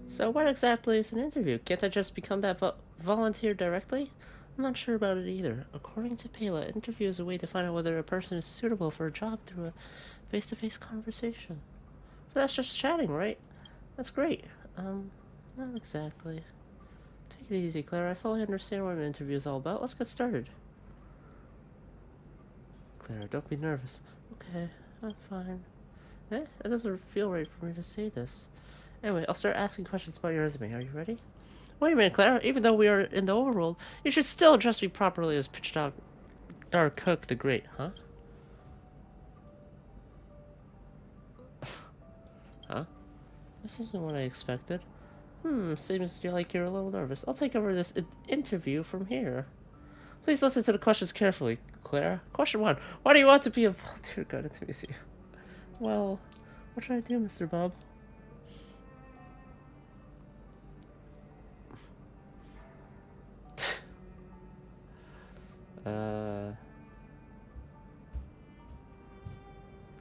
So what exactly is an interview? Can't I just become that volunteer directly? I'm not sure about it either. According to Pela, an interview is a way to find out whether a person is suitable for a job through a face-to-face conversation. So that's just chatting, right? That's great. Not exactly. Take it easy, Clara. I fully understand what an interview is all about. Let's get started. Clara, don't be nervous. Okay, I'm fine. It doesn't feel right for me to say this. Anyway, I'll start asking questions about your resume. Are you ready? Wait a minute, Clara. Even though we are in the overworld, you should still address me properly as Pitch Dark Cook the Great, huh? Huh? This isn't what I expected. Seems like you're a little nervous. I'll take over this interview from here. Please listen to the questions carefully, Clara. Question 1. Why do you want to be a volunteer guide at the museum? Well, what should I do, Mr. Bob?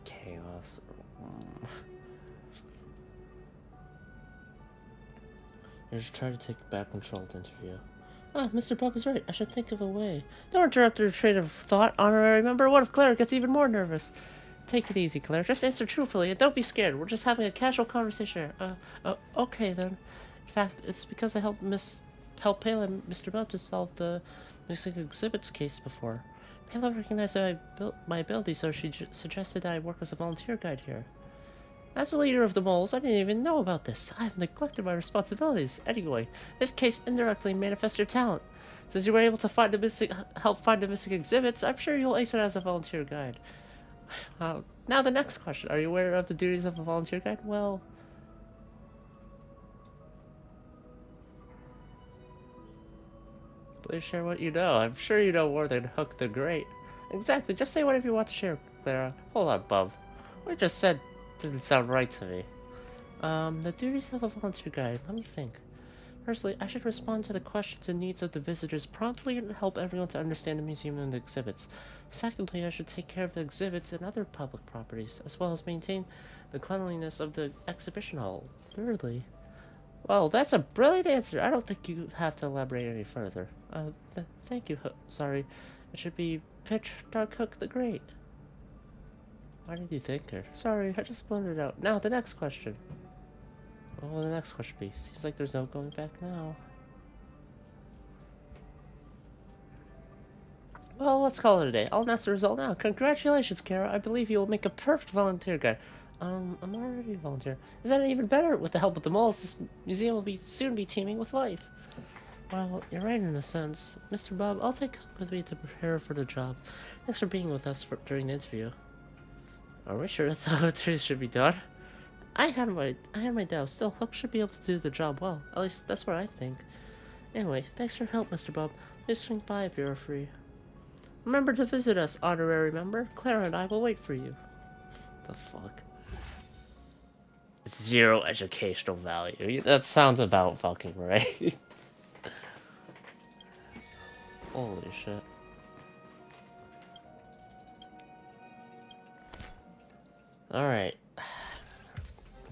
Chaos. I should try to take back control of the interview. Ah, Mr. Bob is right. I should think of a way. Don't interrupt your train of thought, honorary member. What if Claire gets even more nervous? Take it easy, Claire. Just answer truthfully and don't be scared. We're just having a casual conversation. Okay then. In fact, it's because I helped Pela and Mr. Bob to solve the missing exhibits case before. Pela recognized that my ability, so she suggested that I work as a volunteer guide here. As a leader of the moles, I didn't even know about this. I have neglected my responsibilities. Anyway, this case indirectly manifests your talent. Since you were able to help find the missing exhibits, I'm sure you'll ace it as a volunteer guide. Now the next question. Are you aware of the duties of a volunteer guide? Well... Please share what you know. I'm sure you know more than Hook the Great. Exactly. Just say whatever you want to share, Clara. Hold on, Bub. What you just said didn't sound right to me. The duties of a volunteer guide. Let me think. Firstly, I should respond to the questions and needs of the visitors promptly and help everyone to understand the museum and the exhibits. Secondly, I should take care of the exhibits and other public properties, as well as maintain the cleanliness of the exhibition hall. Thirdly... Well, that's a brilliant answer. I don't think you have to elaborate any further. Thank you. Sorry. It should be Pitch Dark Cook the Great. Why did you think her? Sorry, I just blurted it out. Now, the next question. What will the next question be? Seems like there's no going back now. Well, let's call it a day. I'll announce the result now. Congratulations, Kara. I believe you will make a perfect volunteer guide. I'm already a volunteer. Is that even better? With the help of the moles, this museum will soon be teeming with life. Well, you're right in a sense. Mr. Bob, I'll take Hook with me to prepare for the job. Thanks for being with us during the interview. Are we sure that's how interviews should be done? I had my doubts. Still, Hook should be able to do the job well. At least, that's what I think. Anyway, thanks for your help, Mr. Bob. Please swing by if you're free. Remember to visit us, honorary member. Clara and I will wait for you. The fuck? 0 educational value. That sounds about fucking right. Holy shit. Alright.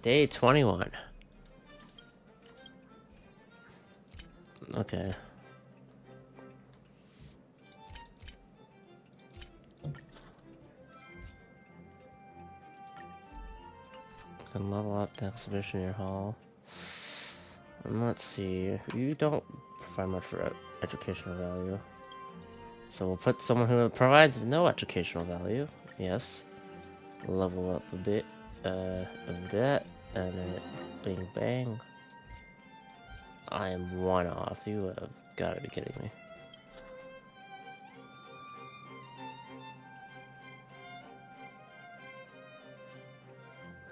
Day 21. Okay. can level up the exhibition in your hall. And let's see, you don't provide much for educational value. So we'll put someone who provides no educational value. Yes. Level up a bit of that, and then bing bang. I am 1 off. You have got to be kidding me.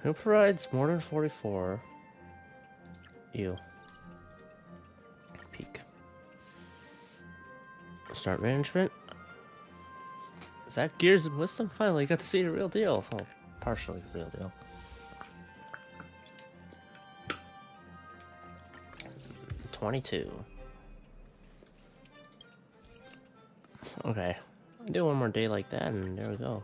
Who provides more than 44? You. Peak. Start management. Is that Gears and Wisdom? Finally got to see the real deal. Oh, partially the real deal. $22. Okay. Do one more day like that and there we go.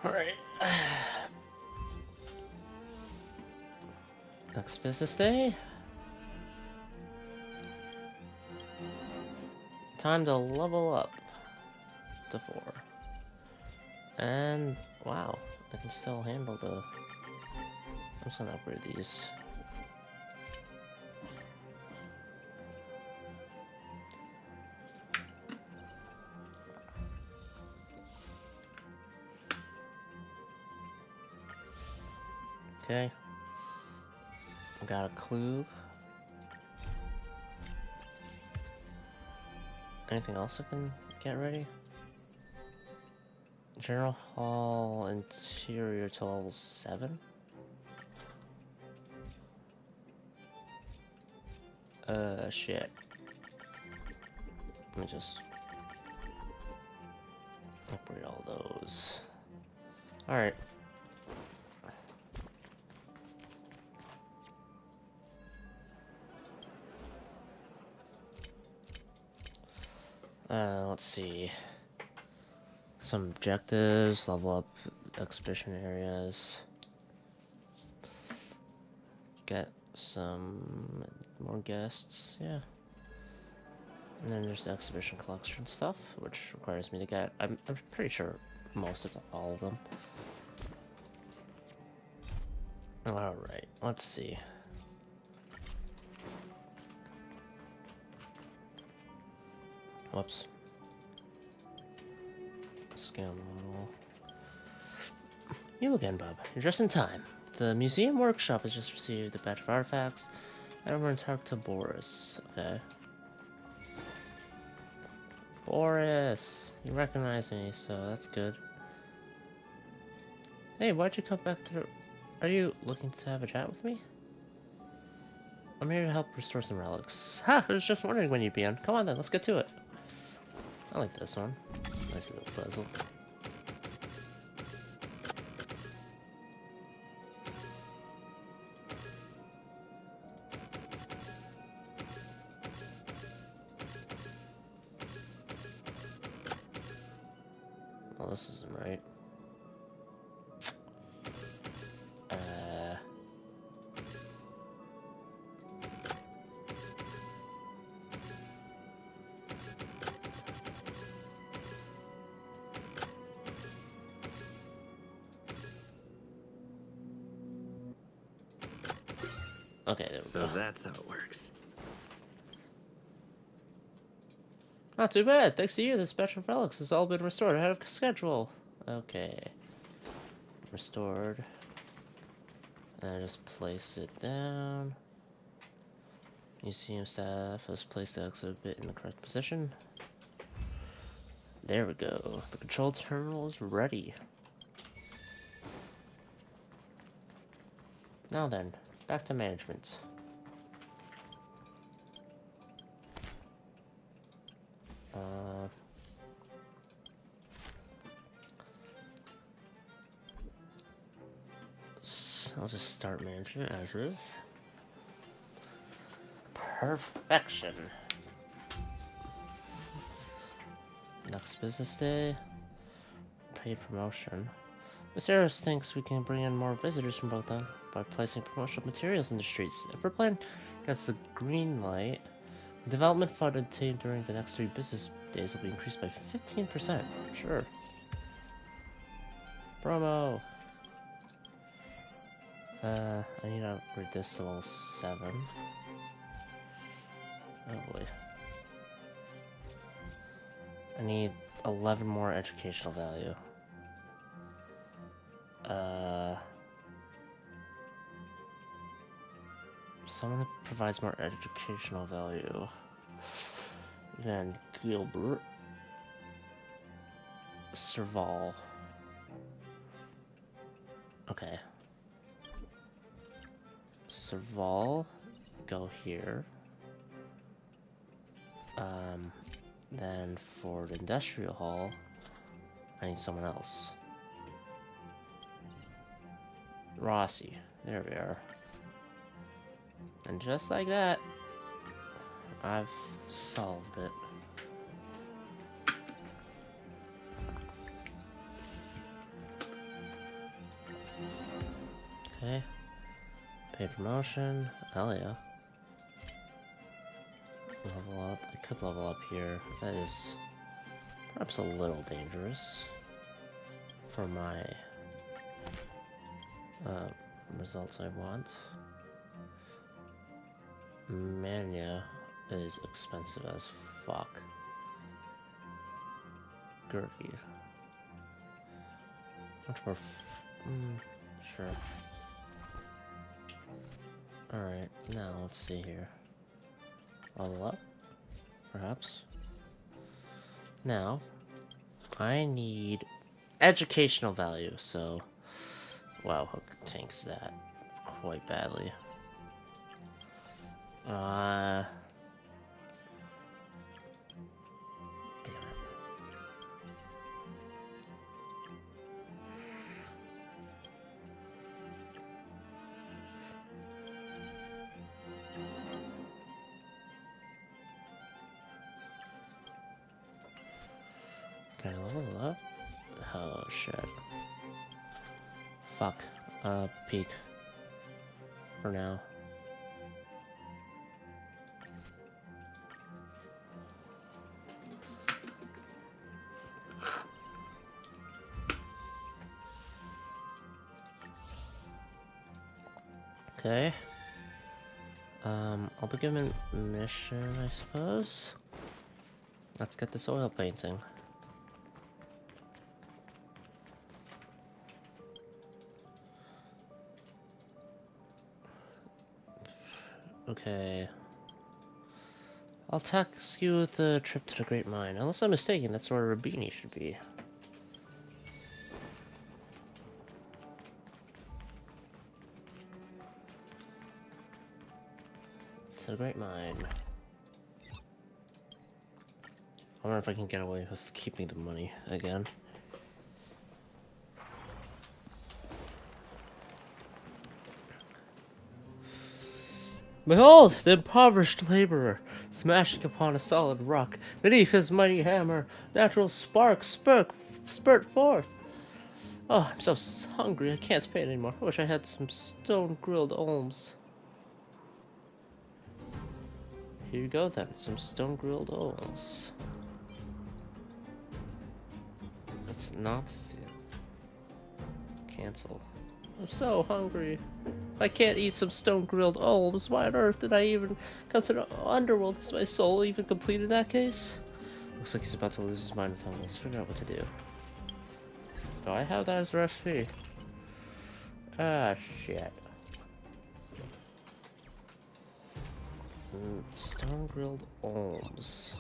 Alright. Next business day. Time to level up to 4. And wow, I can still handle the... I'm just gonna upgrade these. Okay. Got a clue. Anything else I can get ready? General Hall interior to level 7? Shit. Let me just upgrade all those. Alright. Let's see. Some objectives, level up exhibition areas. Get some more guests, yeah. And then there's the exhibition collection stuff, which requires me to get, I'm pretty sure most of them, all of them. Alright, let's see. Whoops. Scale model. You again, Bub. You're just in time. The museum workshop has just received a batch of artifacts. And we're in talk to Boris. Okay. Boris! You recognize me, so that's good. Hey, why'd you come back to the... Are you looking to have a chat with me? I'm here to help restore some relics. Ha! I was just wondering when you'd be on. Come on then, let's get to it. I like this one. Nice little puzzle. Well, this isn't right. Okay, there we So go. that's how it works. Not too bad. Thanks to you, the special relics has all been restored ahead of schedule. Okay. Restored. And I just place it down. Museum staff has placed the exhibit in the correct position. There we go. The control terminal is ready. Now then, back to management. I'll just start management as is. Perfection. Next business day. Paid promotion. Miss Harris thinks we can bring in more visitors from both then. by placing promotional materials in the streets. If our plan gets the green light, the development fund obtained during the next 3 business days will be increased by 15%. Sure. Promo! I need to upgrade this to level 7. Oh boy. I need 11 more educational value. Someone who provides more educational value than Gilbert. Serval. Okay. Serval, go here. Then for the industrial hall, I need someone else. Rossi, there we are. And just like that, I've solved it. Okay. Paid promotion. Hell yeah. Level up. I could level up here. That is perhaps a little dangerous for my results I want. Mania is expensive as fuck. Gertie. Much more. Sure. Alright, now let's see here. Level up, perhaps. Now, I need educational value, so wow, Hook tanks that quite badly. Damn it. Can I level up? Oh shit. Fuck. Peak. For now. Okay. I'll be given mission, I suppose. Let's get this oil painting. Okay. I'll task you with the trip to the Great Mine. Unless I'm mistaken, that's where Rubini should be. To the Great Mine. I wonder if I can get away with keeping the money again. Behold, the impoverished laborer, smashing upon a solid rock. Beneath his mighty hammer, natural sparks spurt forth. Oh, I'm so hungry, I can't paint anymore. I wish I had some stone-grilled olms. Here you go then, some stone-grilled olms. Let's not cancel. I'm so hungry. If I can't eat some stone-grilled olms, why on earth did I even come to the underworld? Is my soul even complete in that case? Looks like he's about to lose his mind with hunger. Let's figure out what to do. Do I have that as a recipe? Ah, shit. Stone-grilled olms.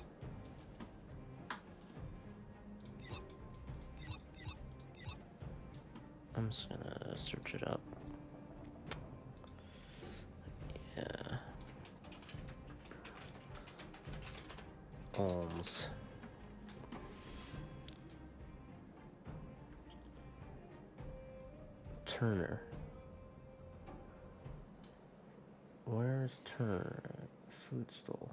I'm just gonna search it up. Yeah. Olms. Turner. Where's Turner? Food stall.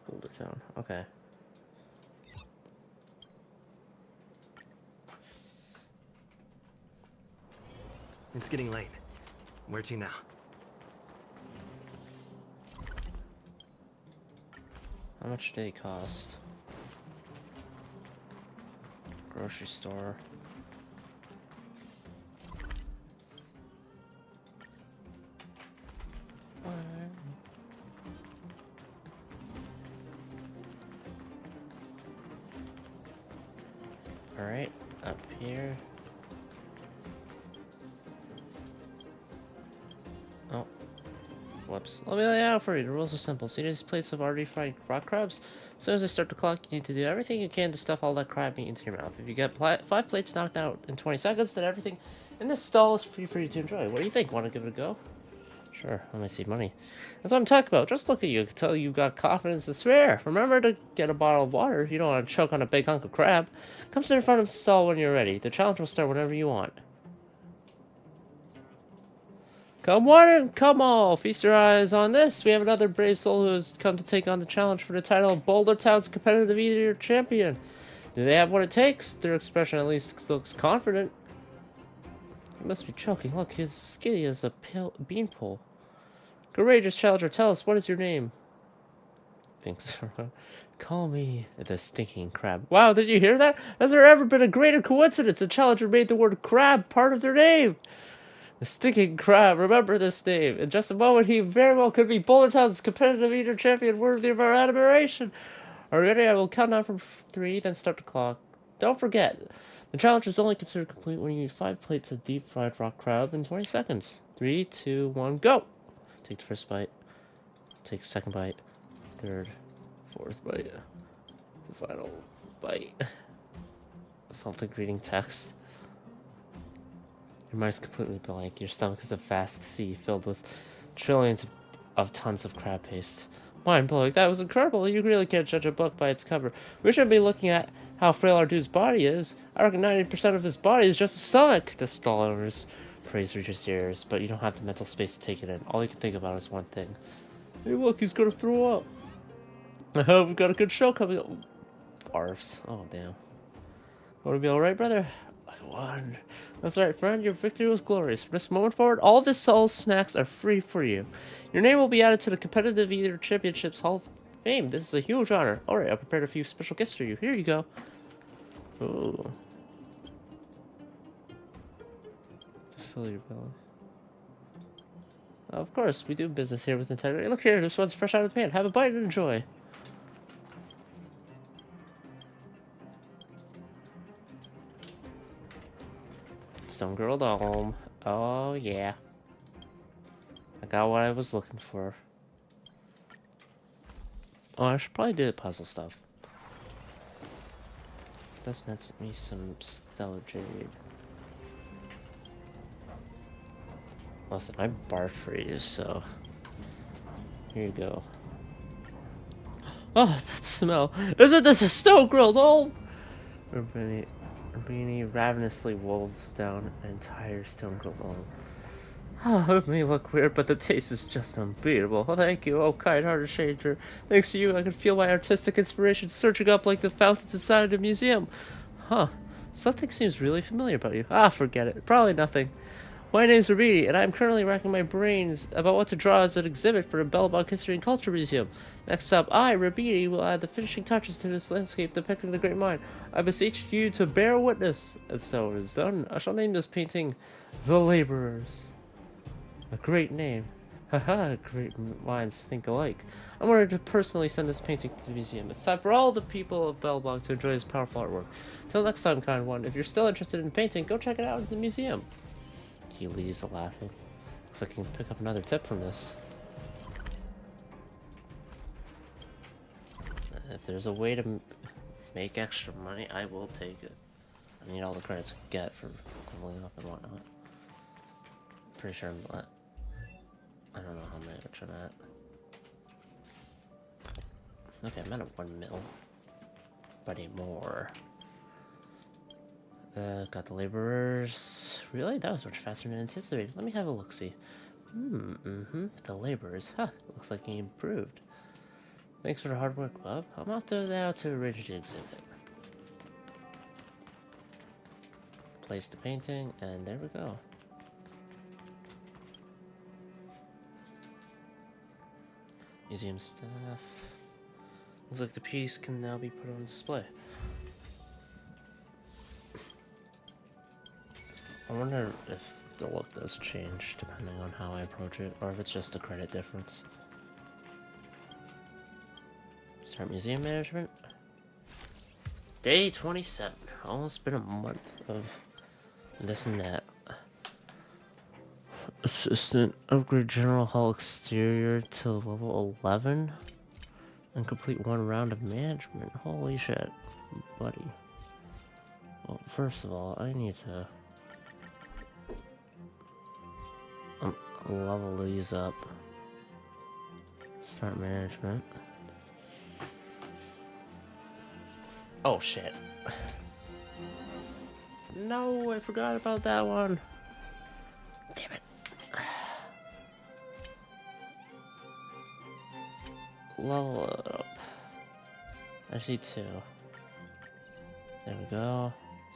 Hold it down. Okay. It's getting late. Where to now? How much do they cost? Grocery store. Alright, up here. Oh. Whoops. Let me lay it out for you. The rules are simple. See these plates of already fried rock crabs? As soon as they start to clock, you need to do everything you can to stuff all that crab meat into your mouth. If you get 5 plates knocked out in 20 seconds, then everything in this stall is free for you to enjoy. What do you think? Want to give it a go? Sure, I might save money. That's what I'm talking about. Just look at you. I can tell you've got confidence to spare. Remember to get a bottle of water. You don't want to choke on a big hunk of crab. Come to the front of the stall when you're ready. The challenge will start whenever you want. Come one and come all. Feast your eyes on this. We have another brave soul who has come to take on the challenge for the title of Boulder Town's competitive eater champion. Do they have what it takes? Their expression at least looks confident. He must be choking. Look, he's skinny as a beanpole. Courageous challenger, tell us, what is your name? Thanks. Call me the stinking crab. Wow, did you hear that? Has there ever been a greater coincidence? A challenger made the word crab part of their name. The stinking crab. Remember this name. In just a moment, he very well could be Boulder Town's competitive eater champion, worthy of our admiration. Are you ready? I will count down from 3, then start the clock. Don't forget, the challenge is only considered complete when you eat 5 plates of deep-fried rock crab in 20 seconds. 3, 2, 1, go! Take the first bite. Take the second bite. Third. Fourth bite. The final bite. Something reading text. Your mind's completely blank. Your stomach is a vast sea filled with trillions of tons of crab paste. Mind-blowing. That was incredible. You really can't judge a book by its cover. We shouldn't be looking at how frail our dude's body is. I reckon 90% of his body is just a stomach. The stall owner's praise reaches your ears, but you don't have the mental space to take it in. All you can think about is one thing. Hey, look, he's gonna throw up. I hope we've got a good show coming up. Barfs. Oh, damn. Want to be alright, brother? I won. That's right, friend. Your victory was glorious. From this moment forward, all of this Soul's snacks are free for you. Your name will be added to the Competitive Eater Championships Hall of Fame. This is a huge honor. Alright, I prepared a few special gifts for you. Here you go. Ooh. Fill your belly. Of course, we do business here with integrity. Look here, this one's fresh out of the pan. Have a bite and enjoy. Stone Girl Dome. Oh, yeah. I got what I was looking for. Oh, I should probably do the puzzle stuff. This nets me some Stellar Jade. Listen, I barfed for you, so... Here you go. Oh, that smell! Isn't this a stone-grilled hole? Urbini ravenously wolves down an entire stone-grilled hole. Oh, it may look weird, but the taste is just unbeatable. Oh, thank you, oh kind-hearted stranger. Thanks to you, I can feel my artistic inspiration surging up like the fountains inside a museum. Huh. Something seems really familiar about you. Ah, forget it. Probably nothing. My name's Rabidi, and I'm currently racking my brains about what to draw as an exhibit for the Belobog History and Culture Museum. Next up, I, Rabidi, will add the finishing touches to this landscape depicting the Great Mind. I beseech you to bear witness. And so it is done. I shall name this painting The Laborers. A great name. Haha, great minds think alike. I'm ordered to personally send this painting to the museum. It's time for all the people of Belobog to enjoy this powerful artwork. Till next time, kind one. If you're still interested in painting, go check it out at the museum. Keely's laughing. Looks like you can pick up another tip from this. If there's a way to make extra money, I will take it. I need all the credits I can get for leveling up and whatnot. Pretty sure I'm at... I don't know how much I'm at. Okay, I'm at 1 mil. But more. Got the laborers. Really? That was much faster than anticipated. Let me have a look-see. The laborers. Huh, looks like he improved. Thanks for the hard work, bub. I'm off to now to arrange the exhibit. Place the painting, and there we go. Museum staff. Looks like the piece can now be put on display. I wonder if the look does change depending on how I approach it, or if it's just a credit difference. Start museum management. Day 27. Almost been a month of this and that. Assistant. Upgrade General Hall exterior to level 11. And complete one round of management. Holy shit, buddy. Well, first of all, I need to level these up. Start management. Oh shit. No, I forgot about that one. Damn it. Level it up. I see 2. There we go.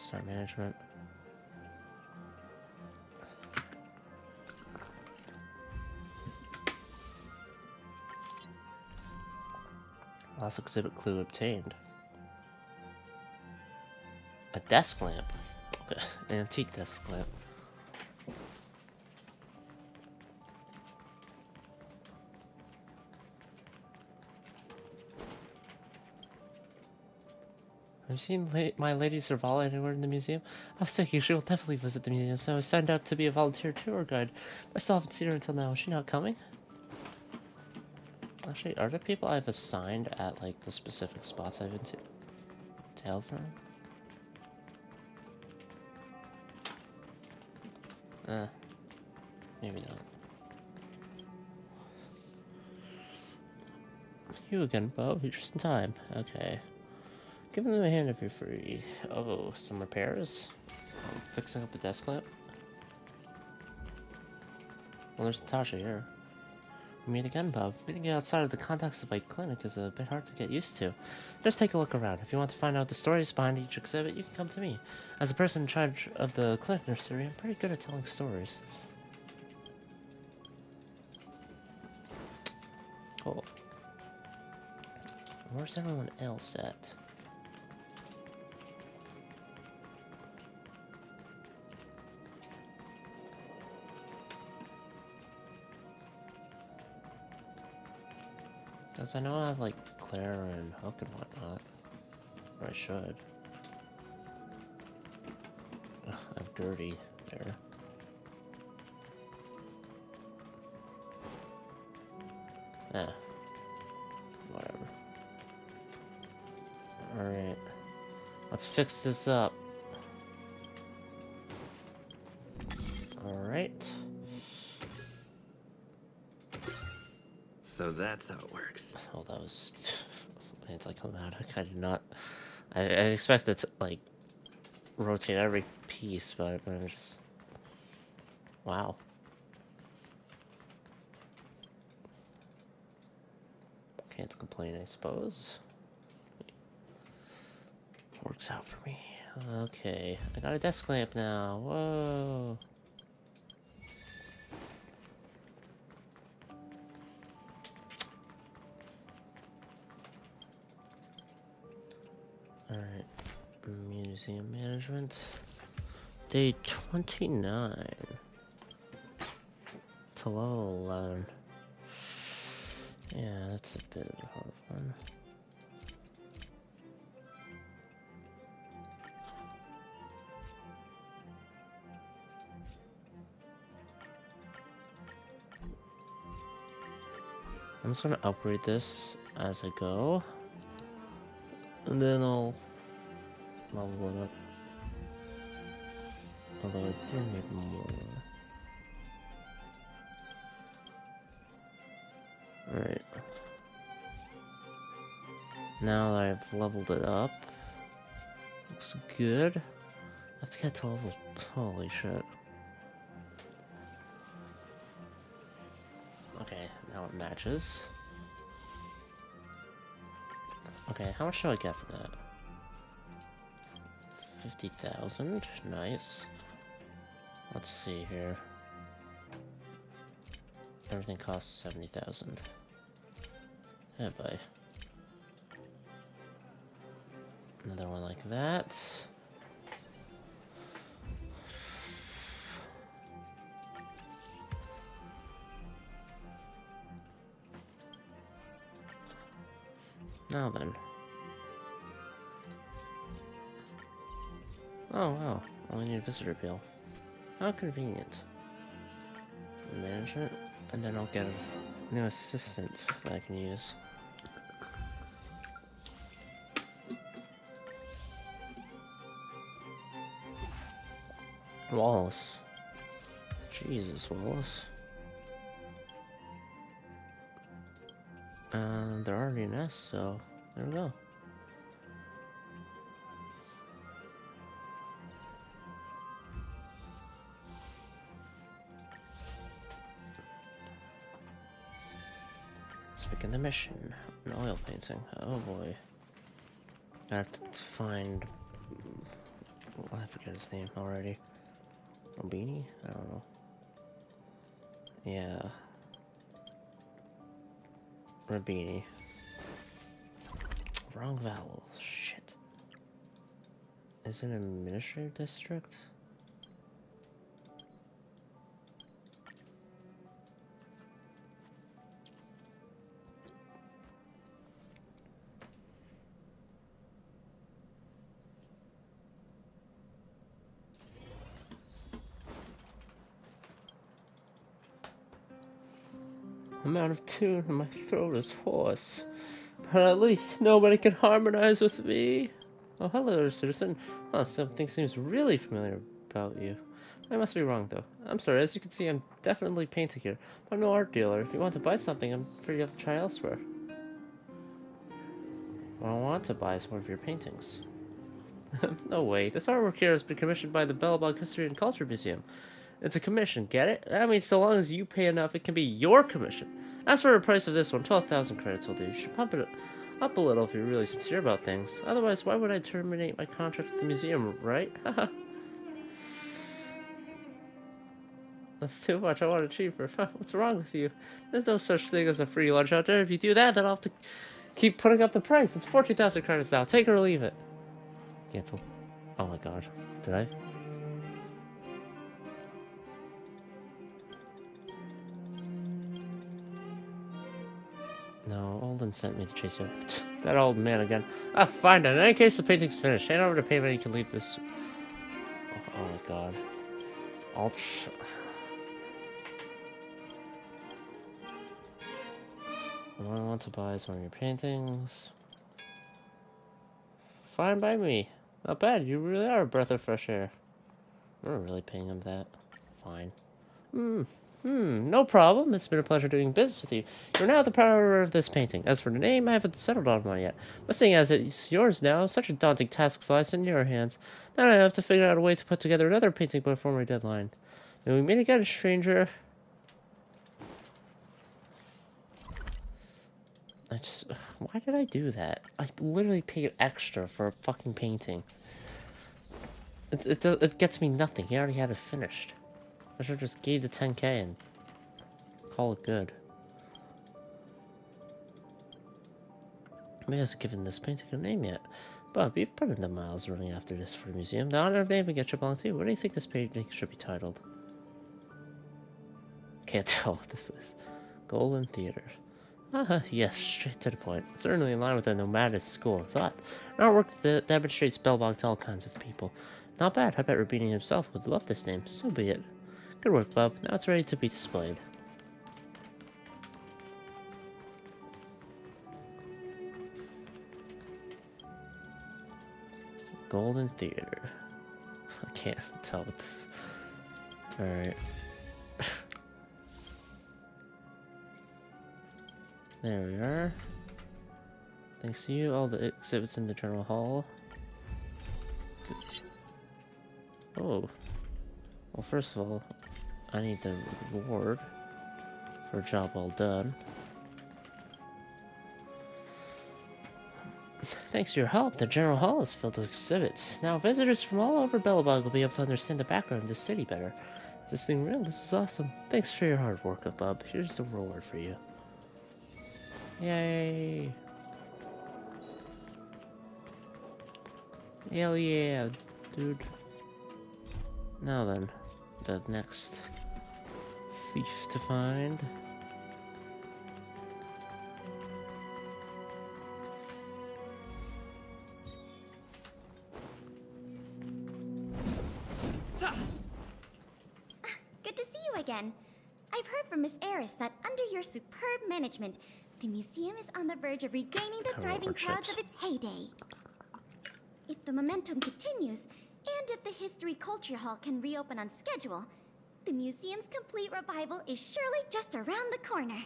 Start management. Lost exhibit clue obtained. A desk lamp. Okay. An antique desk lamp. Have you seen my Lady Servala anywhere in the museum? I was thinking she will definitely visit the museum, so I signed up to be a volunteer tour guide. I still haven't seen her until now. Is she not coming? Actually, are there people I've assigned at, like, the specific spots I've been tailed from? Maybe not. You again, Bob. You're just in time. Okay. Give them a hand if you're free. Oh, some repairs? Oh, fixing up the desk lamp? Well, there's Natasha here. We meet again, Bob. Meeting you outside of the context of my clinic is a bit hard to get used to. Just take a look around. If you want to find out the stories behind each exhibit, you can come to me. As a person in charge of the clinic nursery, I'm pretty good at telling stories. Cool. Where's everyone else at? Because I know I have, like, Claire and Hook and whatnot. Or I should. Ugh, I have Gertie there. Eh. Whatever. Alright. Let's fix this up. Alright. So that's how it works. Oh, that was anticlimactic. I did not. I expected to, like, rotate every piece, but it was just. Wow. Can't complain, I suppose. Works out for me. Okay, I got a desk lamp now. Whoa. Alright, museum management. Day 29 to level 11. Yeah, that's a bit of a hard one. I'm just gonna upgrade this as I go. And then I'll level it up. Although I do need more. Alright. Now that I've leveled it up. Looks good. I have to get to level. Holy shit. Okay, now it matches. Okay, how much do I get for that? 50,000. Nice. Let's see here. Everything costs 70,000. Yeah, bye. Another one like that. Now then. Oh wow, only need a visitor appeal. How convenient. Management, and then I'll get a new assistant that I can use. Wallace. Jesus, Wallace. They're already in S, so there we go. Let's begin the mission. An oil painting. Oh boy. I have to find... Well, I forget his name already. Robini? I don't know. Yeah. Rabini. Wrong vowel. Shit. Is it an administrative district? I'm out of tune and my throat is hoarse. But at least nobody can harmonize with me. Oh, hello, citizen. Oh, something seems really familiar about you. I must be wrong, though. I'm sorry, as you can see, I'm definitely painting here. But I'm no art dealer. If you want to buy something, I'm free to try elsewhere. I don't want to buy some of your paintings. No way. This artwork here has been commissioned by the Belobog History and Culture Museum. It's a commission, get it? I mean, so long as you pay enough, it can be your commission. As for the price of this one, 12,000 credits will do. You should pump it up a little if you're really sincere about things. Otherwise, why would I terminate my contract with the museum, right? Haha. That's too much. I want it cheaper. What's wrong with you? There's no such thing as a free lunch out there. If you do that, then I'll have to keep putting up the price. It's 14,000 credits now. Take it or leave it. Cancel. Oh my god. Did I? No, Alden sent me to chase you. That old man again. Ah, fine then. In any case, the painting's finished. Hand over the payment, you can leave this. Oh my god. What I want to buy is one of your paintings. Fine by me. Not bad. You really are a breath of fresh air. I'm not really paying him that. Fine. No problem. It's been a pleasure doing business with you. You're now the power of this painting. As for the name, I haven't settled on one yet. But seeing as it's yours now, such a daunting task lies in your hands. Now I have to figure out a way to put together another painting before my deadline. May we meet again, stranger? Why did I do that? I literally paid extra for a fucking painting. It gets me nothing. He already had it finished. I should just gave the 10k and call it good. Maybe I hasn't given this painting a name yet. But you've put in the miles running after this for the museum. The honor of naming it should belong to you. What do you think this painting should be titled? Can't tell what this is. Golden Theater. Yes, straight to the point. Certainly in line with the Nomadist school of thought. An artwork that demonstrates Belobog to all kinds of people. Not bad. I bet Rabini himself would love this name. So be it. Good work, Bob. Now it's ready to be displayed. Golden Theater. I can't tell what this is. Alright. There we are. Thanks to you, all the exhibits in the General Hall. Good. Oh. Well, first of all, I need the reward for a job well done. Thanks to your help, the General Hall is filled with exhibits. Now visitors from all over Belobog will be able to understand the background of this city better. Is this thing real? This is awesome. Thanks for your hard work, Bob. Here's the reward for you. Yay! Hell yeah, dude. Now then, the next thief to find. Good to see you again. I've heard from Miss Eris that under your superb management, the museum is on the verge of regaining the thriving crowds of its heyday. If the momentum continues, and if the History Culture Hall can reopen on schedule, the museum's complete revival is surely just around the corner.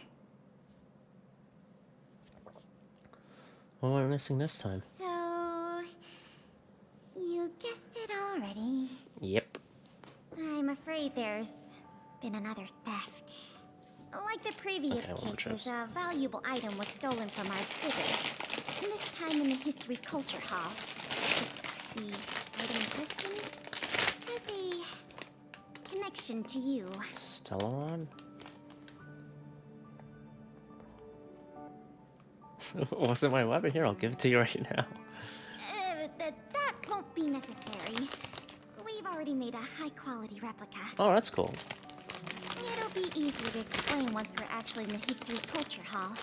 What am I missing this time? So, you guessed it already. Yep. I'm afraid there's been another theft. Like the previous cases, a valuable item was stolen from our exhibit. And this time in the History Culture Hall. The item in question has a connection to you. Stellan? What's in my weapon? Here, I'll give it to you right now. That won't be necessary. We've already made a high-quality replica. Oh, that's cool. It'll be easier to explain once we're actually in the History Culture Hall.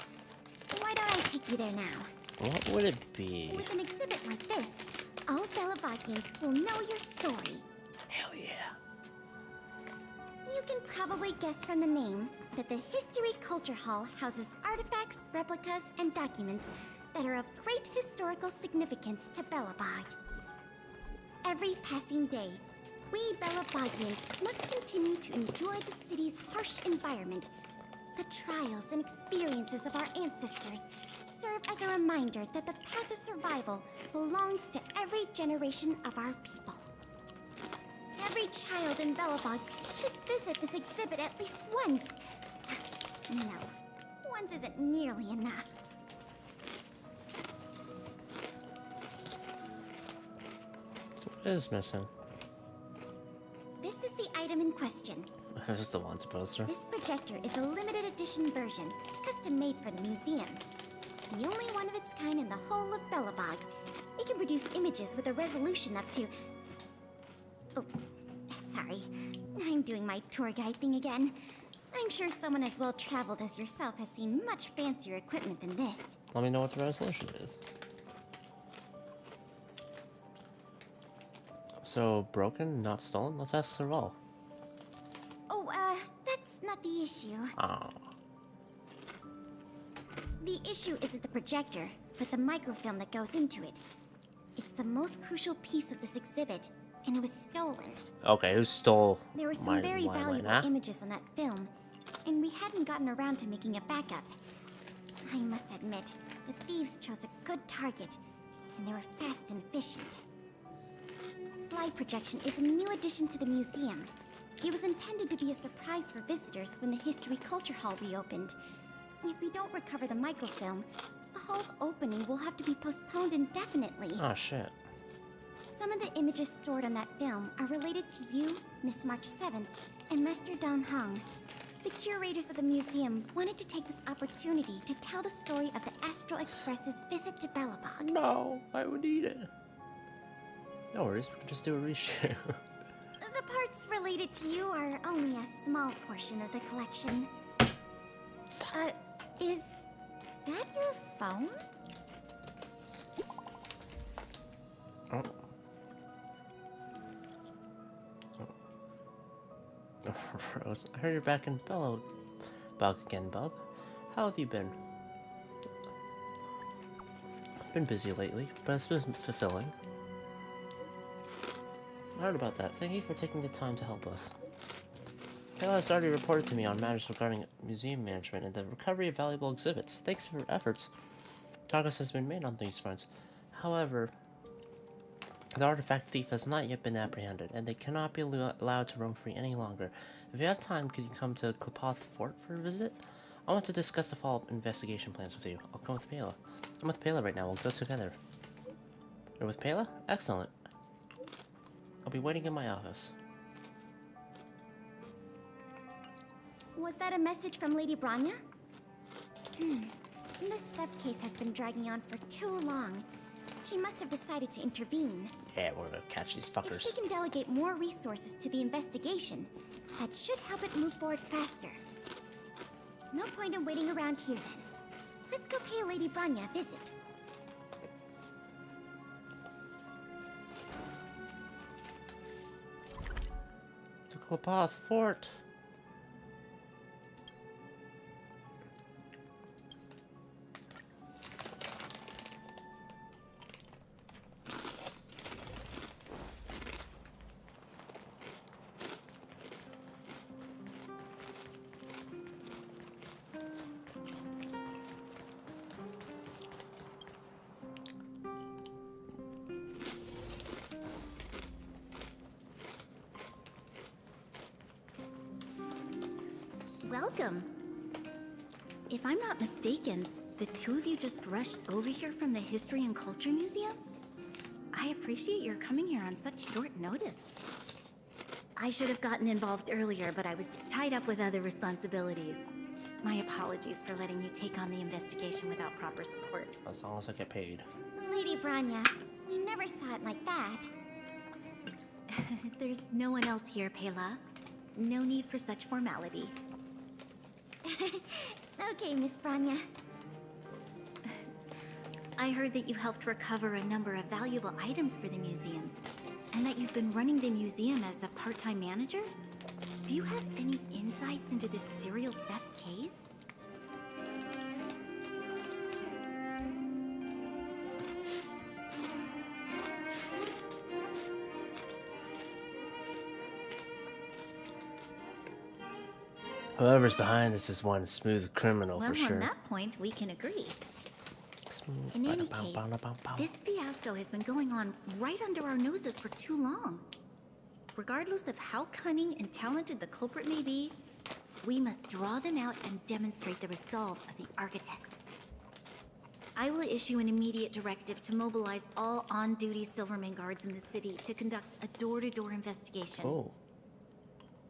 Why don't I take you there now? What would it be? With an exhibit like this, all Beloboggians will know your story. Hell yeah. You can probably guess from the name that the History Culture Hall houses artifacts, replicas, and documents that are of great historical significance to Belobog. Every passing day, we Beloboggians must continue to enjoy the city's harsh environment. The trials and experiences of our ancestors serve as a reminder that the path of survival belongs to every generation of our people. Every child in Belobog should visit this exhibit at least once. No, once isn't nearly enough. What is missing? This is the item in question. Just a wanted poster. This projector is a limited edition version, custom made for the museum. The only one of its kind in the whole of Belobog. It can produce images with a resolution up to... Oh, sorry. I'm doing my tour guide thing again. I'm sure someone as well-traveled as yourself has seen much fancier equipment than this. Let me know what the resolution is. So, broken, not stolen? Let's ask Serval. Oh, that's not the issue. Ah. The issue isn't the projector, but the microfilm that goes into it. It's the most crucial piece of this exhibit, and it was stolen. Okay, who stole There were some my very valuable huh? images on that film, and we hadn't gotten around to making a backup. I must admit, the thieves chose a good target, and they were fast and efficient. Slide projection is a new addition to the museum. It was intended to be a surprise for visitors when the History Culture Hall reopened. If we don't recover the microfilm, the hall's opening will have to be postponed indefinitely. Oh, shit. Some of the images stored on that film are related to you, Miss March 7th, and Master Dan Heng. The curators of the museum wanted to take this opportunity to tell the story of the Astral Express's visit to Belobog. No, I would need it. No worries, we can just do a reshoot. The parts related to you are only a small portion of the collection. Is that your phone? Oh. Rose, I heard you're back in Belobog again, bub. How have you been? Been busy lately, but it's been fulfilling. I heard about that. Thank you for taking the time to help us. Kayla has already reported to me on matters regarding museum management and the recovery of valuable exhibits. Thanks for your efforts. Progress has been made on these fronts. However, the artifact thief has not yet been apprehended, and they cannot be allowed to roam free any longer. If you have time, could you come to Klepoth Fort for a visit? I want to discuss the follow-up investigation plans with you. I'll come with Pela. I'm with Pela right now. We'll go together. You're with Pela? Excellent. I'll be waiting in my office. Was that a message from Lady Bronya? This theft case has been dragging on for too long. She must have decided to intervene. Yeah, we're gonna catch these If fuckers. she can delegate more resources to the investigation, that should help it move forward faster. No point in waiting around here then. Let's go pay Lady Branya a visit. The Klopoth Fort. Welcome. If I'm not mistaken, the two of you just rushed over here from the History and Culture Museum? I appreciate your coming here on such short notice. I should have gotten involved earlier, but I was tied up with other responsibilities. My apologies for letting you take on the investigation without proper support. As long as I get paid. Lady Branya, we never saw it like that. There's no one else here, Pela. No need for such formality. Okay, Miss Branya. I heard that you helped recover a number of valuable items for the museum, and that you've been running the museum as a part-time manager? Do you have any insights into this serial theft case? Whoever's behind this is one smooth criminal Well, for sure. on that point, we can agree. Smooth. In any Ba-da-bow, case, ba-da-bow-bow. this fiasco has been going on right under our noses for too long. Regardless of how cunning and talented the culprit may be, we must draw them out and demonstrate the resolve of the architects. I will issue an immediate directive to mobilize all on-duty Silverman guards in the city to conduct a door-to-door investigation. Oh.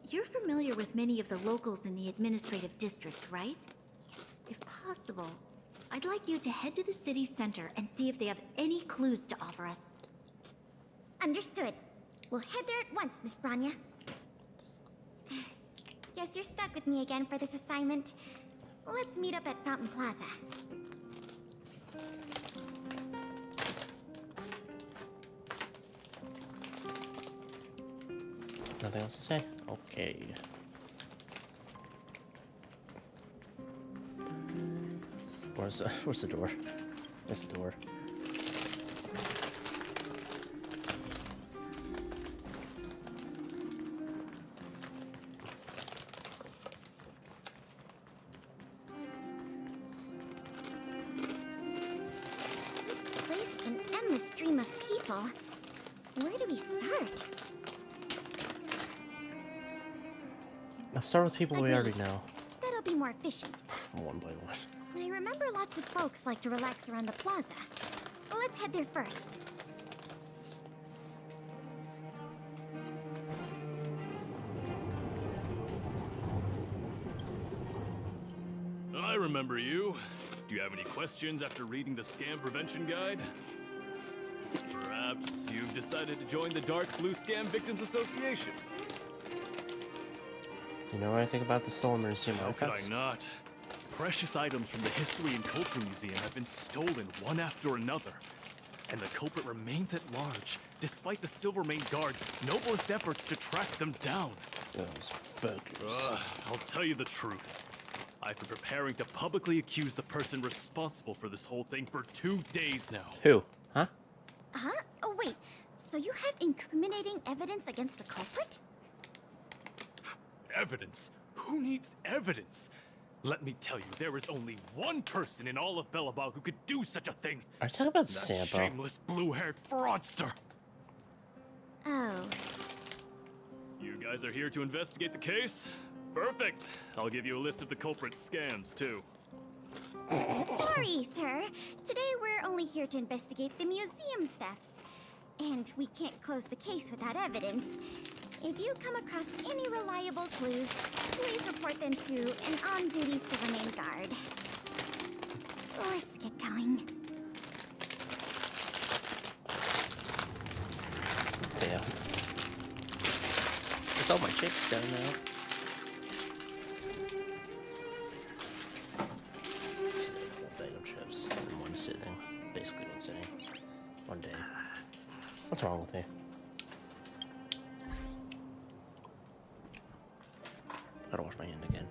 You're familiar with many of the locals in the administrative district, right? If possible, I'd like you to head to the city center and see if they have any clues to offer us. Understood. We'll head there at once, Miss Branya. Guess you're stuck with me again for this assignment. Let's meet up at Fountain Plaza. Nothing else to say? Okay. Where's the door? There's the door. This place is an endless stream of people. Where do we start? Let's start with people we already know. That'll be more efficient. One by one. I remember lots of folks like to relax around the plaza. Let's head there first. I remember you. Do you have any questions after reading the Scam Prevention Guide? Perhaps you've decided to join the Dark Blue Scam Victims Association. You know anything about the stolen museum How could artifacts? I not? Precious items from the History and Culture Museum have been stolen one after another, and the culprit remains at large, despite the Silvermane Guard's noblest efforts to track them down. Those fuckers. I'll tell you the truth. I've been preparing to publicly accuse the person responsible for this whole thing for 2 days now. Who? Huh? Huh? Oh, wait. So you have incriminating evidence against the culprit? Evidence? Who needs evidence? Let me tell you, there is only one person in all of Belobog who could do such a thing. Are you talking about That Sampo? shameless blue-haired fraudster. Oh. You guys are here to investigate the case? Perfect. I'll give you a list of the culprit's scams, too. Sorry, sir. Today we're only here to investigate the museum thefts. And we can't close the case without evidence. If you come across any reliable clues, please report them to an on-duty Silvermane guard. Let's get going. Damn. There's all my chicks down now. Whole bag of chips in one sitting. Basically one sitting. One day. What's wrong with me? Gotta wash my hand again.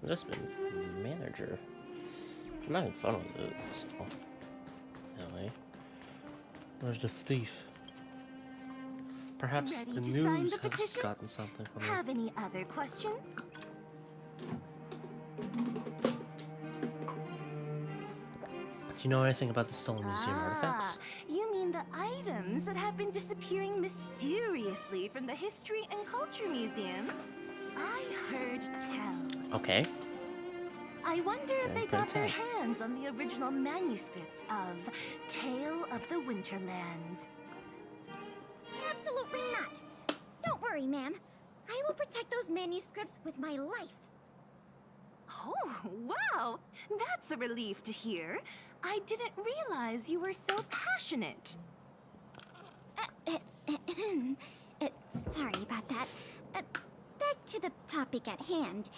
I've just been manager. I'm having fun with it, so. Anyway. Where's the thief? Perhaps Ready the to sign news the has petition? gotten something from me. Have any other questions? Do you know anything about the stolen museum artifacts? You mean the items that have been disappearing mysteriously from the History and Culture Museum? I heard tell. Okay. I wonder if they Good got their tell. hands on the original manuscripts of Tale of the Winterlands. Absolutely not. Don't worry, ma'am. I will protect those manuscripts with my life. Oh, wow! That's a relief to hear. I didn't realize you were so passionate. Sorry about that. Back to the topic at hand.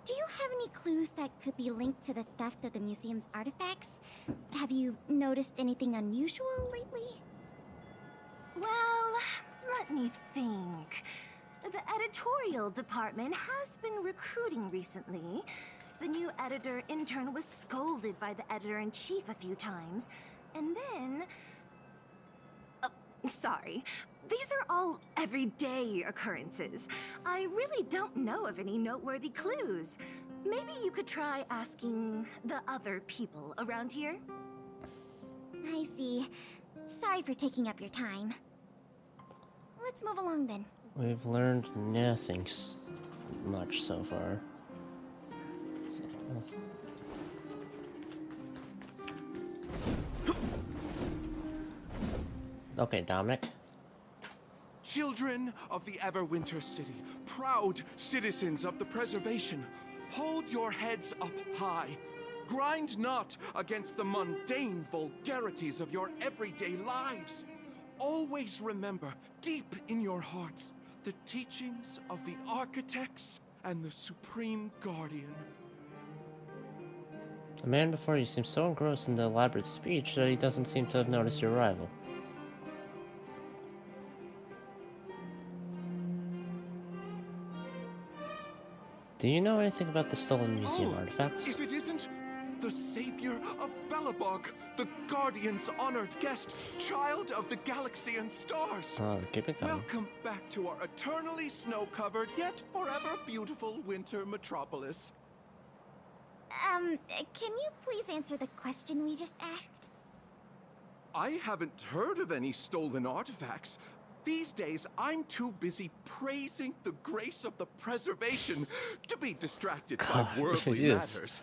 Do you have any clues that could be linked to the theft of the museum's artifacts? Have you noticed anything unusual lately? Well, let me think. The editorial department has been recruiting recently. The new editor-intern was scolded by the editor-in-chief a few times. And then... sorry. These are all everyday occurrences. I really don't know of any noteworthy clues. Maybe you could try asking the other people around here? I see. Sorry for taking up your time. Let's move along then. We've learned nothing much so far. Okay, Dominic. Children of the Everwinter City, proud citizens of the preservation, hold your heads up high. Grind not against the mundane vulgarities of your everyday lives. Always remember, deep in your hearts, the teachings of the architects and the Supreme Guardian. The man before you seems so engrossed in the elaborate speech that he doesn't seem to have noticed your arrival. Do you know anything about the stolen museum artifacts? If it isn't the savior of Belobog, the Guardian's honored guest, child of the galaxy and stars. Oh, keep it coming. Welcome back to our eternally snow-covered yet forever beautiful winter metropolis. Can you please answer the question we just asked? I haven't heard of any stolen artifacts. These days, I'm too busy praising the grace of the preservation to be distracted by God, worldly he is. matters.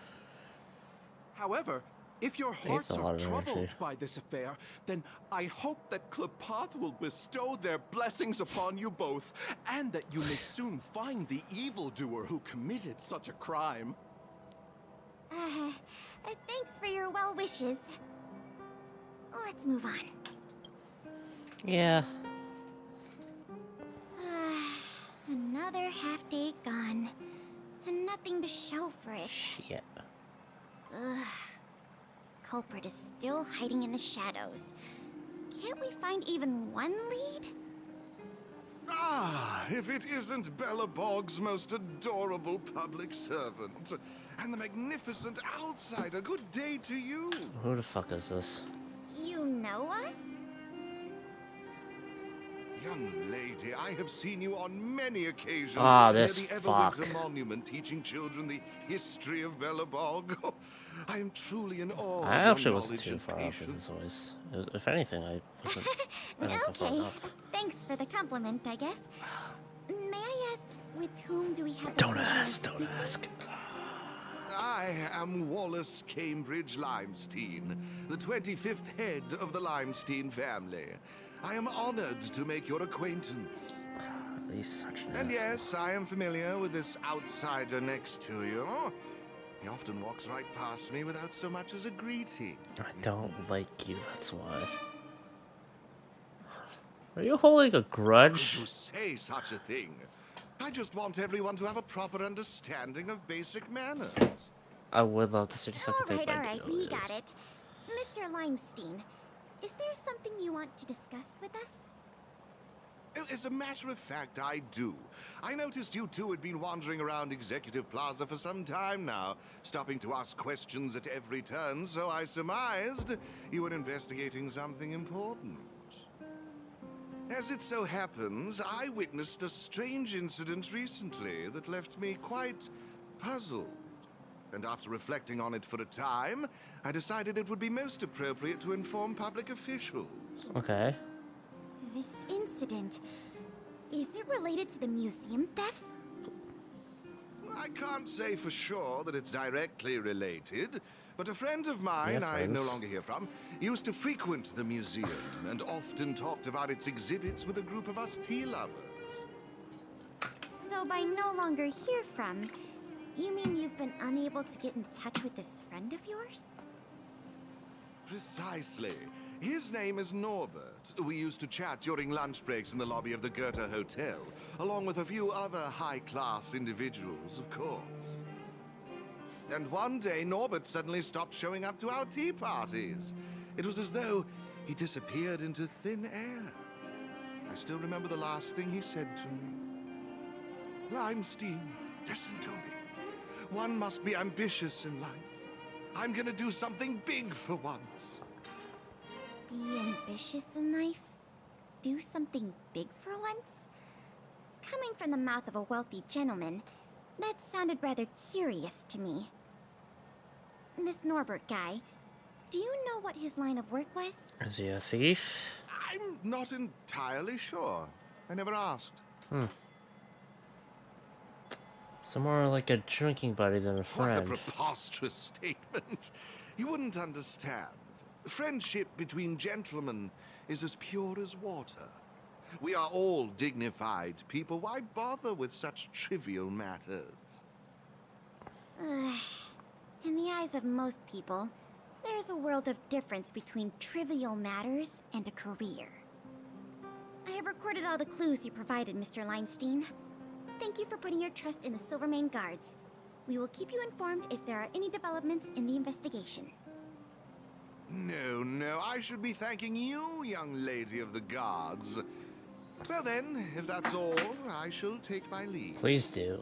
However, if your Needs hearts a are lot of troubled energy. by this affair, then I hope that Klepath will bestow their blessings upon you both, and that you may soon find the evildoer who committed such a crime. Thanks for your well wishes. Let's move on. Yeah. Another half day gone, and nothing to show for it. Shit. Culprit is still hiding in the shadows. Can't we find even one lead? Ah, if it isn't Belobog's most adorable public servant, and the magnificent outsider. Good day to you. Who the fuck is this? You know us? Young lady, I have seen you on many occasions Ah, near this the fuck. Everwinter Monument teaching children the history of Belobog. I am truly in awe I of your actually wasn't knowledge too and far off with patience. this voice. If anything, I wasn't. I don't know Okay. enough. Thanks for the compliment, I guess. May I ask, with whom do we have the Don't pleasure of ask, don't speaking? ask. I am Wallace Cambridge Limestein, the 25th head of the Limestein family. I am honored to make your acquaintance. He's such an And asshole. yes, I am familiar with this outsider next to you. He often walks right past me without so much as a greeting. I don't like you, that's why. Are you holding a Could grudge? you say such a thing? I just want everyone to have a proper understanding of basic manners. I would love to see the second tape. All right, we got it. Mr. Limestein, is there something you want to discuss with us? as a matter of fact, I do. I noticed you two had been wandering around Executive Plaza for some time now, stopping to ask questions at every turn, so I surmised you were investigating something important. As it so happens, I witnessed a strange incident recently that left me quite puzzled. And after reflecting on it for a time, I decided it would be most appropriate to inform public officials. Okay. This incident, is it related to the museum thefts? I can't say for sure that it's directly related, but a friend of mine Yeah, I no friends. longer hear from used to frequent the museum and often talked about its exhibits with a group of us tea lovers. So by no longer hear from, you mean you've been unable to get in touch with this friend of yours? Precisely. His name is Norbert. We used to chat during lunch breaks in the lobby of the Goethe Hotel, along with a few other high-class individuals, of course. And one day, Norbert suddenly stopped showing up to our tea parties. It was as though he disappeared into thin air. I still remember the last thing he said to me. Limestein, listen to me. One must be ambitious in life. I'm gonna do something big for once. Be ambitious in life? Do something big for once? Coming from the mouth of a wealthy gentleman, that sounded rather curious to me. This Norbert guy, do you know what his line of work was? Is he a thief? I'm not entirely sure. I never asked. So more like a drinking buddy than a What a friend. preposterous statement. You wouldn't understand. Friendship between gentlemen is as pure as water. We are all dignified people. Why bother with such trivial matters? In the eyes of most people, there's a world of difference between trivial matters and a career. I have recorded all the clues you provided, Mr. Limestein. Thank you for putting your trust in the Silvermane Guards. We will keep you informed if there are any developments in the investigation. No, I should be thanking you, young lady of the guards. Well then, if that's all, I shall take my leave. Please do.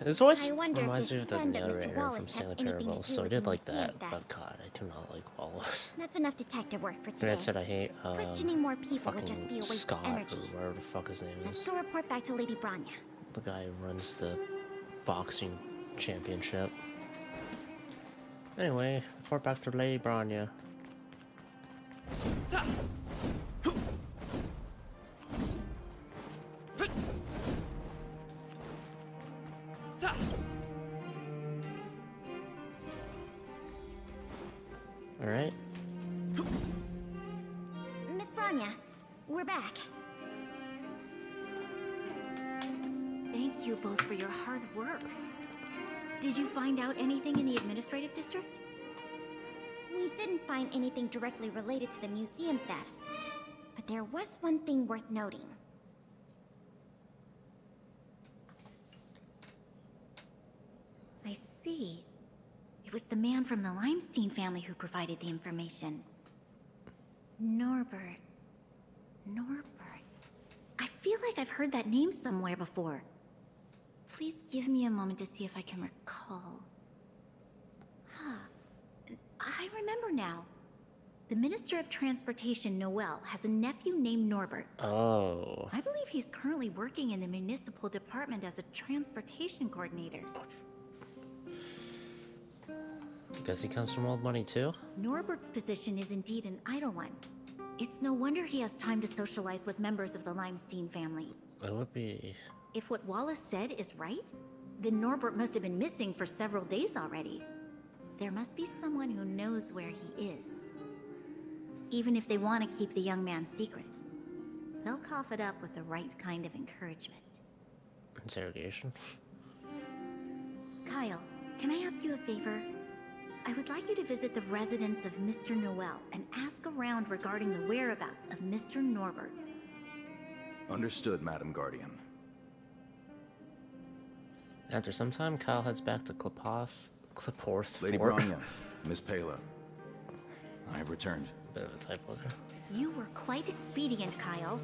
This voice I wonder if reminds this me of the friend of Mr. narrator from Wallace has Stanley anything to Parable, do so I with did the like museum that. But thefts. God, I do not like Wallace. That's enough detective work for today. Granted, I hate Questioning more people would just be fucking a waste Scott of energy. or whatever the fuck his name Let's is. go report back to Lady Branya. The guy who runs the boxing championship. Anyway, report back to Lady Branya. Alright. Miss Branya, we're back. Thank you both for your hard work. Did you find out anything in the administrative district? We didn't find anything directly related to the museum thefts, but there was one thing worth noting. I see. It was the man from the Limestein family who provided the information. Norbert. I feel like I've heard that name somewhere before. Please give me a moment to see if I can recall. I remember now. The Minister of Transportation, Noel, has a nephew named Norbert. Oh. I believe he's currently working in the municipal department as a transportation coordinator. Guess he comes from old money too? Norbert's position is indeed an idle one. It's no wonder he has time to socialize with members of the Limestein family. It would be... If what Wallace said is right, then Norbert must have been missing for several days already. There must be someone who knows where he is. Even if they want to keep the young man secret, they'll cough it up with the right kind of encouragement. Interrogation? Kyle, can I ask you a favor? I would like you to visit the residence of Mr. Noel and ask around regarding the whereabouts of Mr. Norbert. Understood, Madam Guardian. After some time, Kyle heads back to Kliporth Lady Fort. Branya, Miss Pela. I have returned. Bit of a typo there. You were quite expedient, Kyle.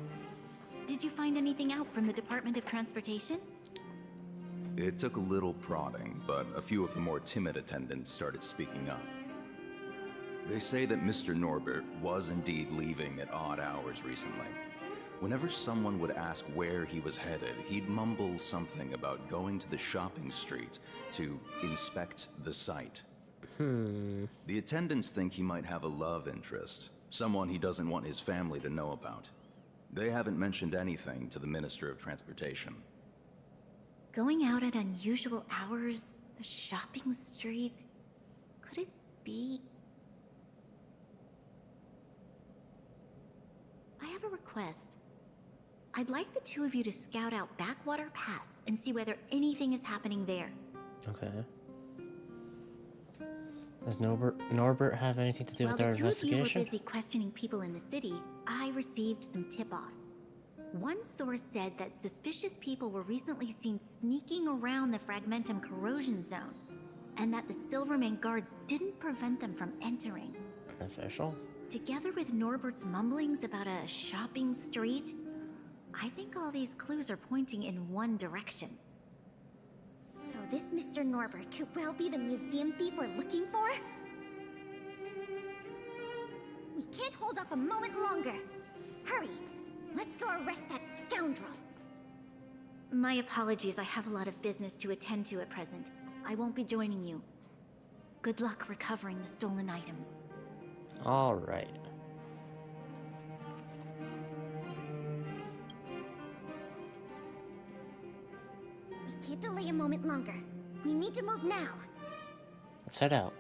Did you find anything out from the Department of Transportation? It took a little prodding, but a few of the more timid attendants started speaking up. They say that Mr. Norbert was indeed leaving at odd hours recently. Whenever someone would ask where he was headed, he'd mumble something about going to the shopping street to inspect the site. The attendants think he might have a love interest, someone he doesn't want his family to know about. They haven't mentioned anything to the Minister of Transportation. Going out at unusual hours, the shopping street, could it be? I have a request. I'd like the two of you to scout out Backwater Pass and see whether anything is happening there. Okay. Does Norbert have anything to do with our While the two of you investigation? were busy questioning people in the city, I received some tip-offs. One source said that suspicious people were recently seen sneaking around the Fragmentum corrosion zone, and that the Silvermane guards didn't prevent them from entering. Official? Together with Norbert's mumblings about a shopping street, I think all these clues are pointing in one direction. So this Mr. Norbert could well be the museum thief we're looking for? We can't hold off a moment longer. Hurry! Let's go arrest that scoundrel! My apologies, I have a lot of business to attend to at present. I won't be joining you. Good luck recovering the stolen items. Alright. We can't delay a moment longer. We need to move now. Let's head out.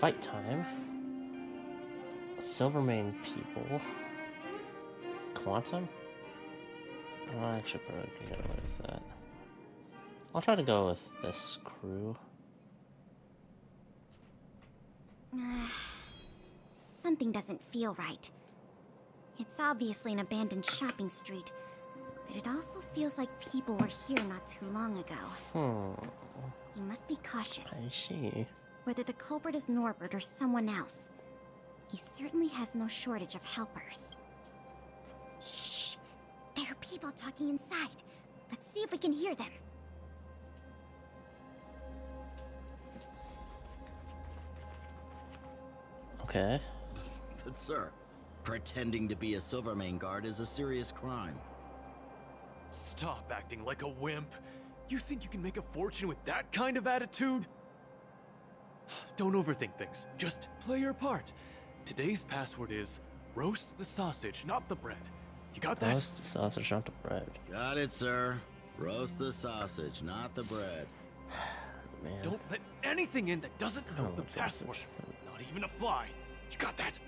Fight time. Silvermane people. Quantum? Oh, I should probably get away with that. I'll try to go with this crew. Something doesn't feel right. It's obviously an abandoned shopping street, but it also feels like people were here not too long ago. You must be cautious. I see. Whether the culprit is Norbert or someone else, he certainly has no shortage of helpers. Shh! There are people talking inside. Let's see if we can hear them. Okay. But sir, pretending to be a Silvermane guard is a serious crime. Stop acting like a wimp. You think you can make a fortune with that kind of attitude? Don't overthink things. Just play your part. Today's password is roast the sausage, not the bread. You got that? Roast the sausage, not the bread. Got it, sir. Roast the sausage, not the bread. Man. Don't let anything in that doesn't know the sausage. password. Not even a fly. You got that?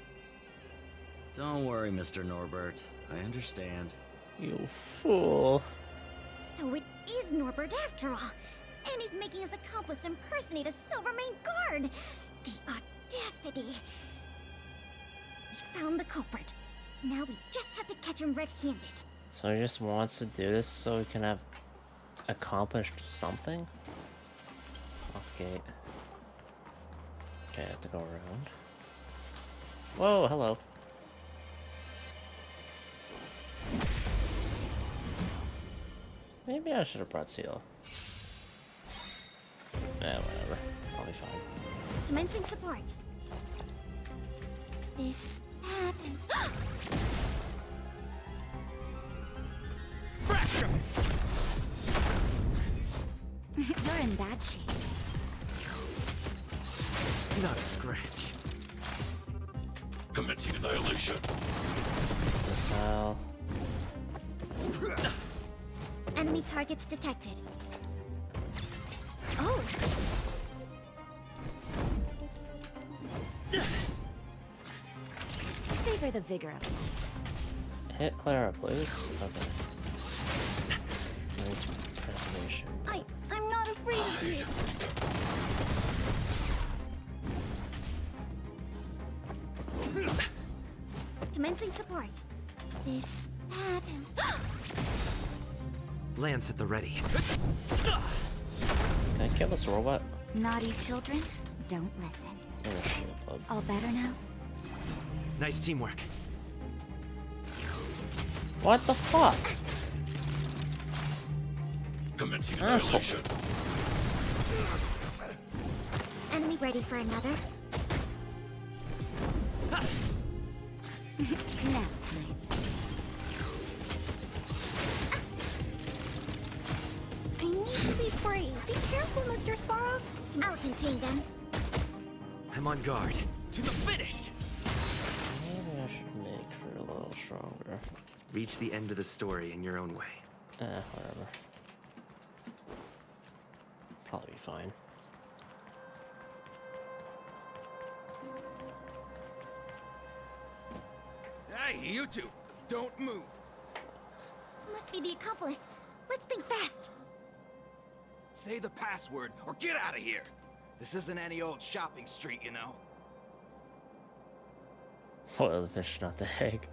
Don't worry, Mr. Norbert. I understand. You fool. So it is Norbert after all. And he's making his accomplice impersonate a Silvermane guard. The audacity. We found the culprit. Now we just have to catch him red-handed. So he just wants to do this so he can have accomplished something? Off gate. Okay, I have to go around. Whoa, hello. Maybe I should have brought Seal. Yeah, whatever. I'll be fine. Commencing support. This, that, and... You're in bad shape. Not a scratch. Commencing annihilation. Missile. Enemy targets detected. Oh! Savor the vigor of it. Hit Clara, please. Okay. Nice preservation. I'm not afraid of you. Commencing support. This, that, and... Lance at the ready. Can I kill this robot? Naughty children, don't listen. Oh, shield bub. All better now? Nice teamwork. What the fuck? Commencing Asshole. annihilation. Enemy ready for another? Nap time. I need to be brave. Be careful, Mr. Svarog. I'll contain them. I'm on guard. To the finish! Maybe I should make her a little stronger. Reach the end of the story in your own way. Whatever. Probably be fine. Hey, you two! Don't move! Must be the accomplice. Let's think fast. Say the password or get out of here. This isn't any old shopping street, you know. Boil the fish, not the egg.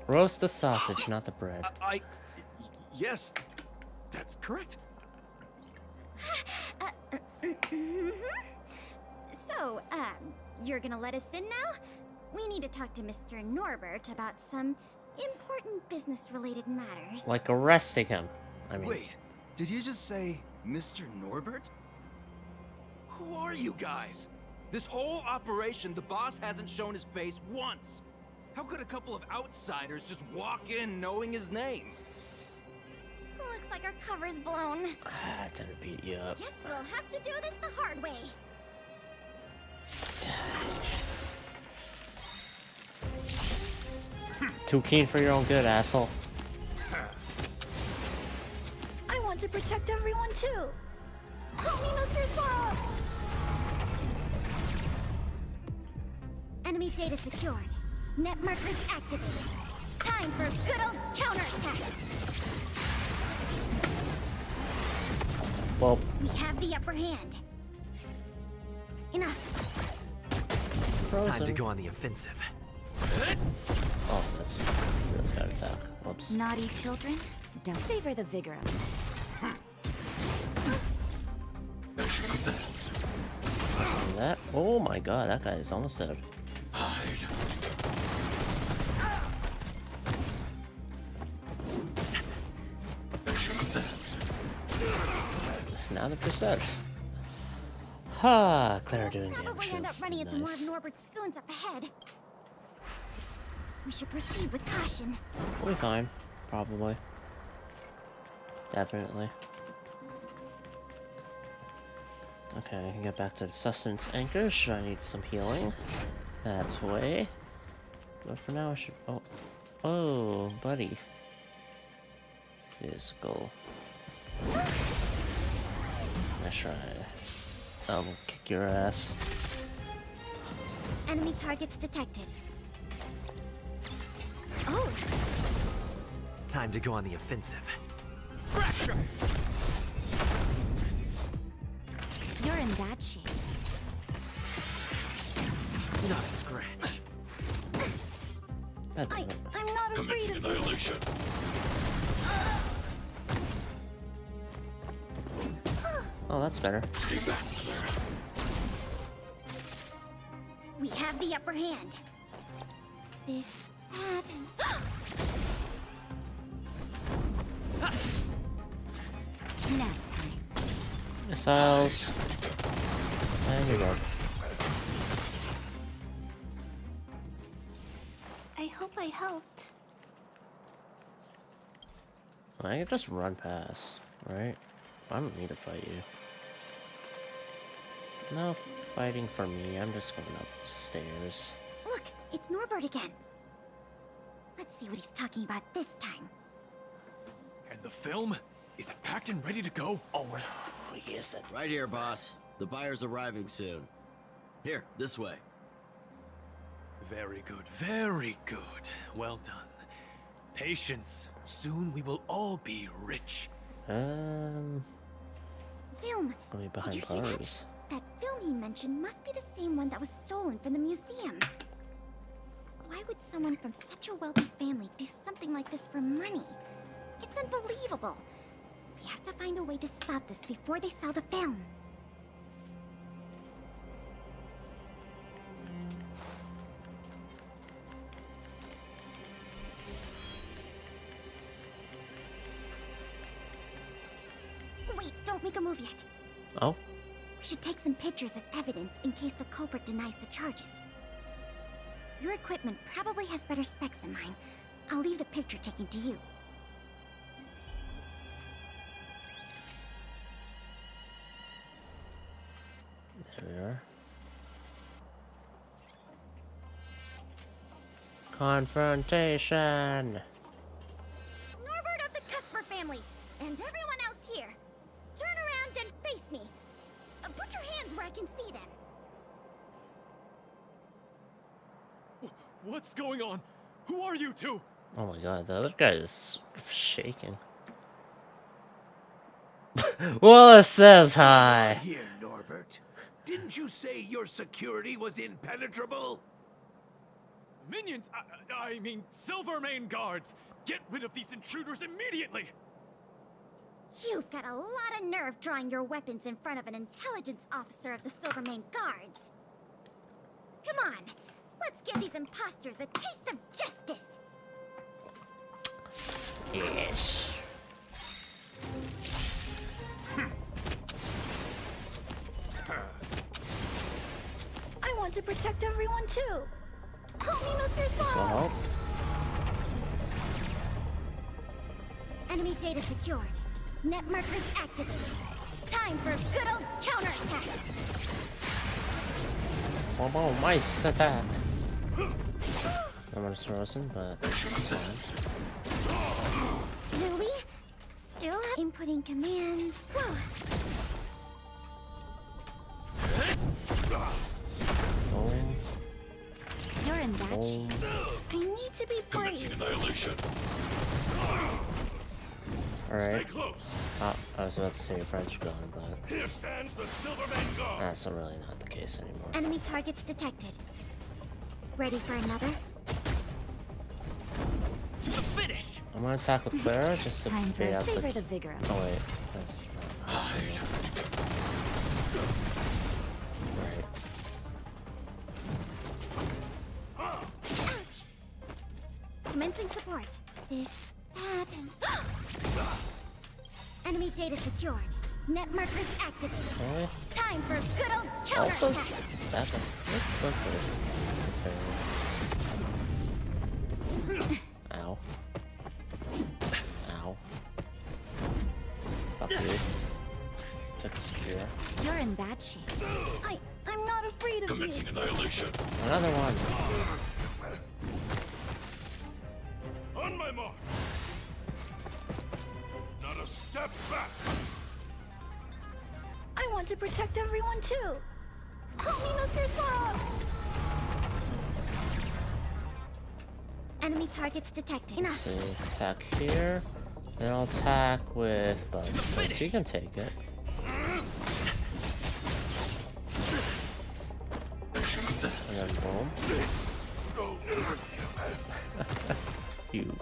Roast the sausage, not the bread. Yes, that's correct. So, you're gonna let us in now? We need to talk to Mr. Norbert about some important business-related matters. Like arresting him. I mean, Wait, did you just say Mr. Norbert? Who are you guys? This whole operation, the boss hasn't shown his face once. How could a couple of outsiders just walk in knowing his name? Looks like our cover's blown. I didn't beat you up. Guess we'll have to do this the hard way. Too keen for your own good, asshole. I want to protect everyone too. Help me, Mr. Svarog. Enemy data secured. Net markers activated. Time for good old counterattack. Well, We have the upper hand. Enough. Time to go on the offensive. Oh, that's a really bad attack. Whoops. Naughty children, don't savor the vigor of life. That? Oh my god, that guy is almost dead. Hide. Now they're just dead. Ha! Claire doing Probably damage. end up That's running into more of nice. Norbert's goons up ahead. We should proceed with caution. We'll be fine. Probably. Definitely. Okay, I can get back to the sustenance anchor. Should I need some healing? That's way. But for now I should... Oh. Oh, buddy. Physical. Nice try. I'll kick your ass. Enemy targets detected. Oh, Time to go on the offensive. you're in bad shape. Not a scratch. I'm not afraid Commencing of you. annihilation. Oh, that's better. Stay back, Clara. We have the upper hand. This, that, and... Nap time. Missiles. And you're dead. I hope I helped. I can just run past, right? I don't need to fight you. No fighting for me. I'm just going up the stairs. Look, it's Norbert again. Let's see what he's talking about this time. And the film? Is it packed and ready to go? Oh, yes, that. Right here, boss. The buyer's arriving soon. Here, this way. Very good, very good. Well done. Patience. Soon we will all be rich. Film. I'll be Did behind you hear that? bars. That film he mentioned must be the same one that was stolen from the museum. Why would someone from such a wealthy family do something like this for money? It's unbelievable. We have to find a way to stop this before they sell the film. make a move yet. Oh? We should take some pictures as evidence in case the culprit denies the charges. Your equipment probably has better specs than mine. I'll leave the picture taking to you. There we are. Confrontation! Norbert of the Cusper family, and everyone else here. Turn around and face me. Put your hands where I can see them. What's going on? Who are you two? Oh my god, the other guy is shaking. Wallace says hi. Here, Norbert. Didn't you say your security was impenetrable? Minions! I mean, Silvermane guards! Get rid of these intruders immediately! You've got a lot of nerve drawing your weapons in front of an intelligence officer of the Silvermane Guards. Come on, let's give these imposters a taste of justice. Yes. I want to protect everyone too. Help me, Mr. So Sparrow. help. Enemy data secured. Net markers activated. Time for a good old counterattack. Boom, nice attack. I'm gonna frozen, but it's fine. Louis, still inputting commands. Whoa. Boom. You're in bad Boom. shape. I need to be brave. Annihilation. Alright. Oh, I was about to say your French gun, but Here stands the Silvermane Guard. that's really not the case anymore. Enemy targets detected. Ready for another? To the finish! I'm gonna attack with Clara just to Time for fade a out favorite the... of Vigor. Oh wait, that's not... Right. Commencing support. This, that, and... Enemy data secured. Net markers activated. Okay. Time for good old Help us. counterattack. That's a quick. Ow. Ow. Fuck you. Took a spear. You're in bad shape. I'm not afraid of Commencing you. annihilation. Another one. On my mark. Not a step back. I want to protect everyone too. Help me, Mr. Sparrow. Enemy targets detected. Let's see. Attack here. Then I'll attack with bugs. So you can take it. And then boom. You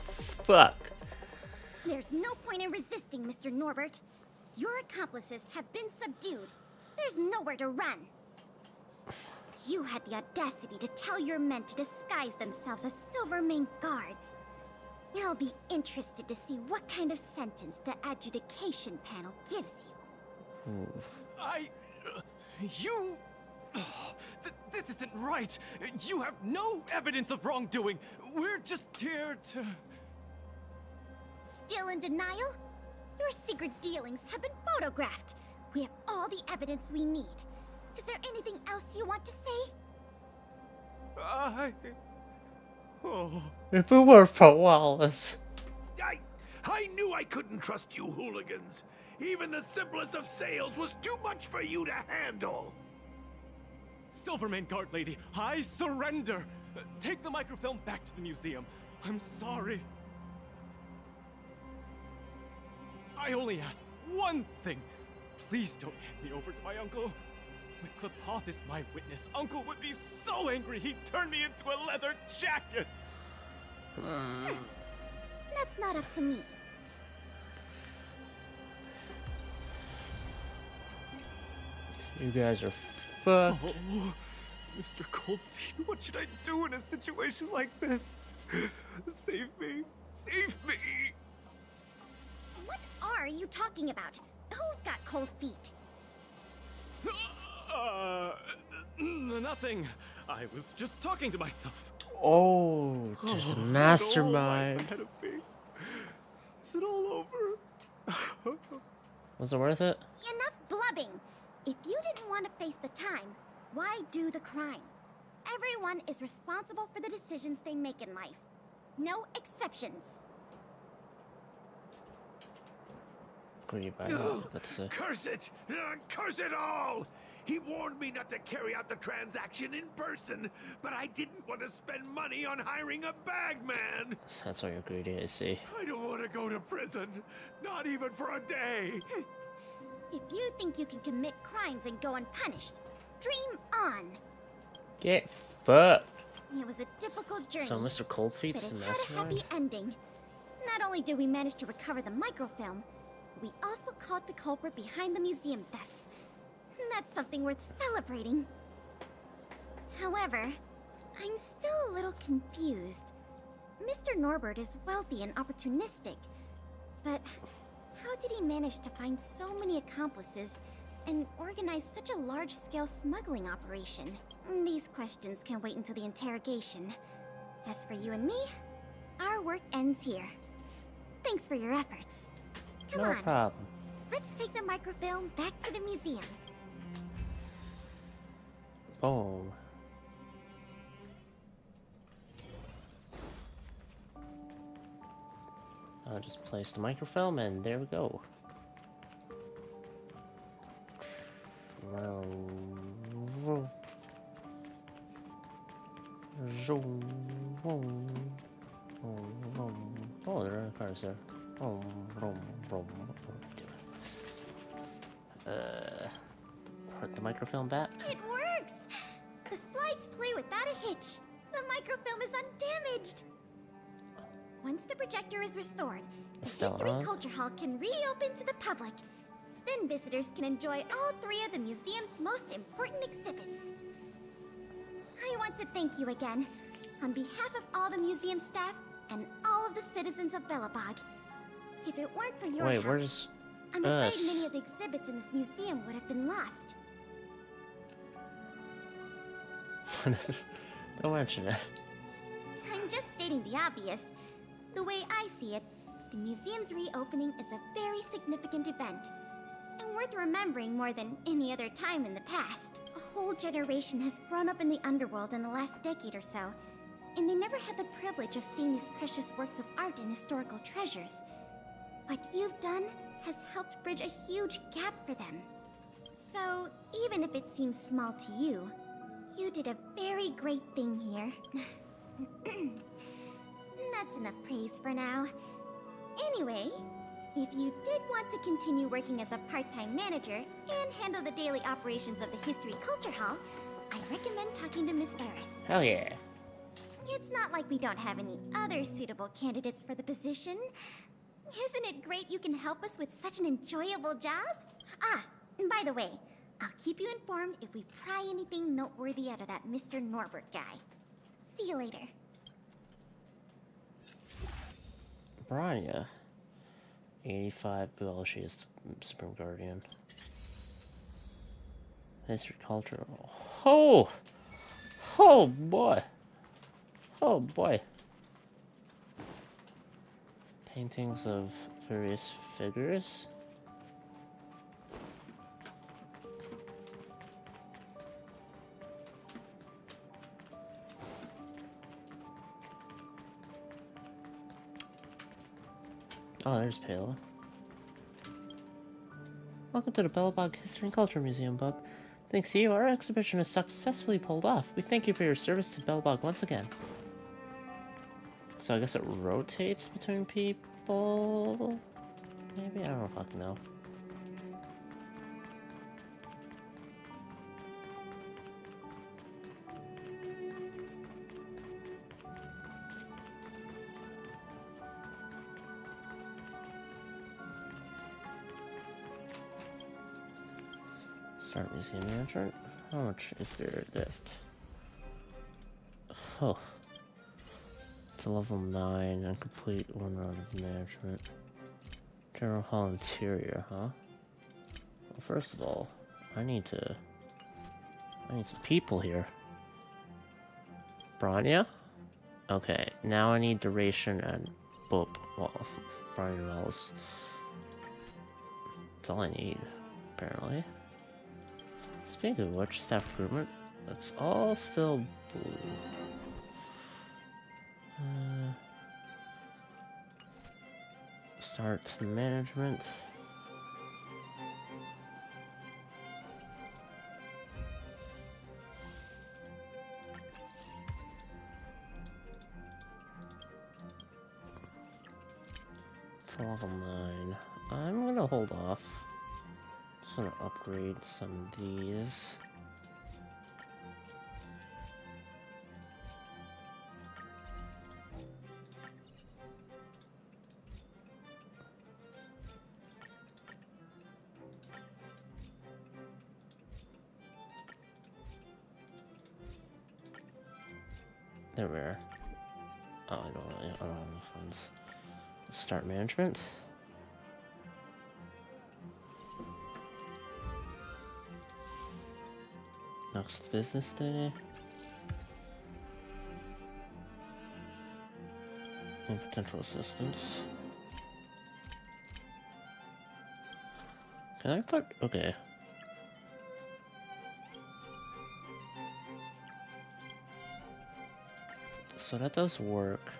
fuck. There's no point in resisting, Mr. Norbert. Your accomplices have been subdued. There's nowhere to run. You had the audacity to tell your men to disguise themselves as Silvermane guards. I'll be interested to see what kind of sentence the adjudication panel gives you. You... this isn't right! You have no evidence of wrongdoing! We're just here to... Still in denial? Your secret dealings have been photographed. We have all the evidence we need. Is there anything else you want to say? If it were for Wallace. I knew I couldn't trust you hooligans. Even the simplest of sales was too much for you to handle. Silvermane Guard Lady, I surrender! Take the microfilm back to the museum. I'm sorry. I only ask one thing. Please don't hand me over to my uncle. With Klepoth as my witness, Uncle would be so angry he'd turn me into a leather jacket! That's not up to me. You guys are fucked. Oh, Mr. Coldfeet, what should I do in a situation like this? Save me! Save me! What are you talking about? Who's got cold feet? Nothing. I was just talking to myself. Oh, there's a mastermind. Ahead of me. Is it all over? Was it worth it? Enough blubbing! If you didn't want to face the time, why do the crime? Everyone is responsible for the decisions they make in life. No exceptions. Agree, but I don't know what to say. Curse it! Curse it all! He warned me not to carry out the transaction in person, but I didn't want to spend money on hiring a bagman. That's why you're greedy, I see. I don't want to go to prison, not even for a day. If you think you can commit crimes and go unpunished, dream on. Get fucked. It was a difficult journey. So Mr. Coldfeet's the but it had a mastermind? happy ending. Not only did we manage to recover the microfilm, we also caught the culprit behind the museum thefts. That's something worth celebrating. However, I'm still a little confused. Mr. Norbert is wealthy and opportunistic, but how did he manage to find so many accomplices and organize such a large-scale smuggling operation? These questions can wait until the interrogation. As for you and me, our work ends here. Thanks for your efforts. Come No on. problem. Let's take the microfilm back to the museum. Boom. I'll just place the microfilm and there we go. Oh, there are cars there. Put the microfilm back. It works! The slides play without a hitch. The microfilm is undamaged. Once the projector is restored, the Still History on? Culture Hall can reopen to the public. Then visitors can enjoy all three of the museum's most important exhibits. I want to thank you again, on behalf of all the museum staff and all of the citizens of Belobog. If it weren't for your Wait, help, where's I'm afraid us? many of the exhibits in this museum would have been lost. Don't mention it. I'm just stating the obvious. The way I see it, the museum's reopening is a very significant event, and worth remembering more than any other time in the past. A whole generation has grown up in the underworld in the last decade or so, and they never had the privilege of seeing these precious works of art and historical treasures. What you've done has helped bridge a huge gap for them. So, even if it seems small to you, you did a very great thing here. That's enough praise for now. Anyway, if you did want to continue working as a part-time manager and handle the daily operations of the History Culture Hall, I recommend talking to Miss Eris. Hell yeah. It's not like we don't have any other suitable candidates for the position. Isn't it great you can help us with such an enjoyable job? Ah, and by the way, I'll keep you informed if we pry anything noteworthy out of that Mr. Norbert guy. See you later. Branya. 85. Well, she is the Supreme Guardian. History, culture. Oh! Oh boy! Oh boy! Paintings of various figures. Oh, there's Pela. Welcome to the Belobog History and Culture Museum, Bub. Thanks to you, our exhibition is successfully pulled off. We thank you for your service to Belobog once again. So I guess it rotates between people? Maybe? I don't fucking know. Start museum management. How much is there left? Oh. It's a level 9 and complete one round of management. General Hall interior, huh? Well, first of all, I need some people here. Bronya? Okay, now I need duration and boop. Well, Bronya Wells. That's all I need, apparently. Speaking of which, staff recruitment, it's all still blue. Start management. To level 9. I'm gonna hold off. Just gonna upgrade some of these. There we are. Oh, I don't have enough funds. Start management. Next business day. And potential assistance. Can I put... Okay. So that does work.